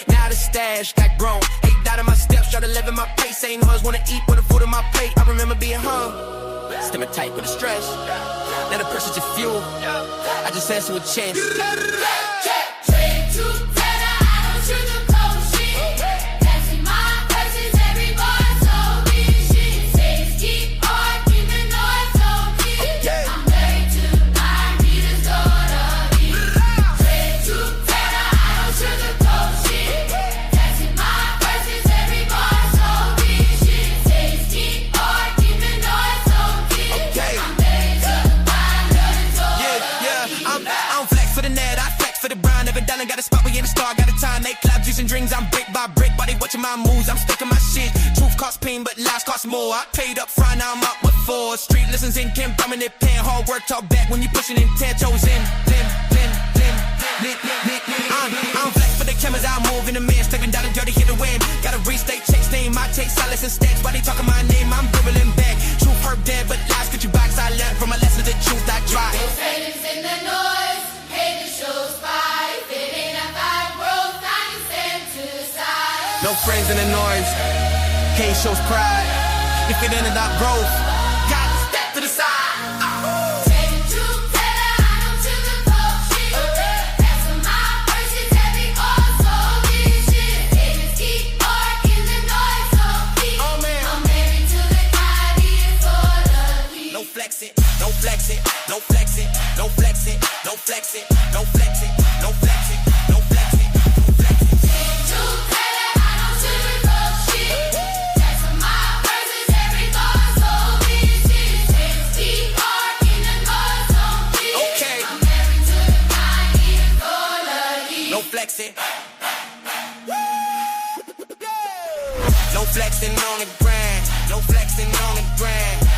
Now the stash got grown. 8 out of my steps, try to live in my pace. Ain't hers wanna eat with the food on my plate. I remember being hung, stimming tight with the stress. Now the pressure's just fuel. I just answer with chance. Got a spot, we in the star, got a time, they clap, juicing drinks, I'm brick by brick, body watching my moves, I'm stuck in my shit, truth costs pain, but lies cost more, I paid up front, now I'm up with 4, street listens in, Kim, bumming it, pen, hard work, talk back, when you pushing in, 10 toes in, I'm flex for the cameras, I move in the man, stepping down the dirty, hit the win, gotta restate, chase name, I take silence and stacks, body talking my name, I'm dribbling back, truth hurt dead, but lies get you box, I learned from a lesson, the truth I try. No haters in the noise, haters shows fight. No friends in the noise, hate shows pride. If it ended up growth, got to step to the side. No flex it, no flex it, no flex it, no flex it, no flex it, no flex it, no flex it, no flex it, no flex it. Flexing. No flexing on the grind. No flexing on the grind.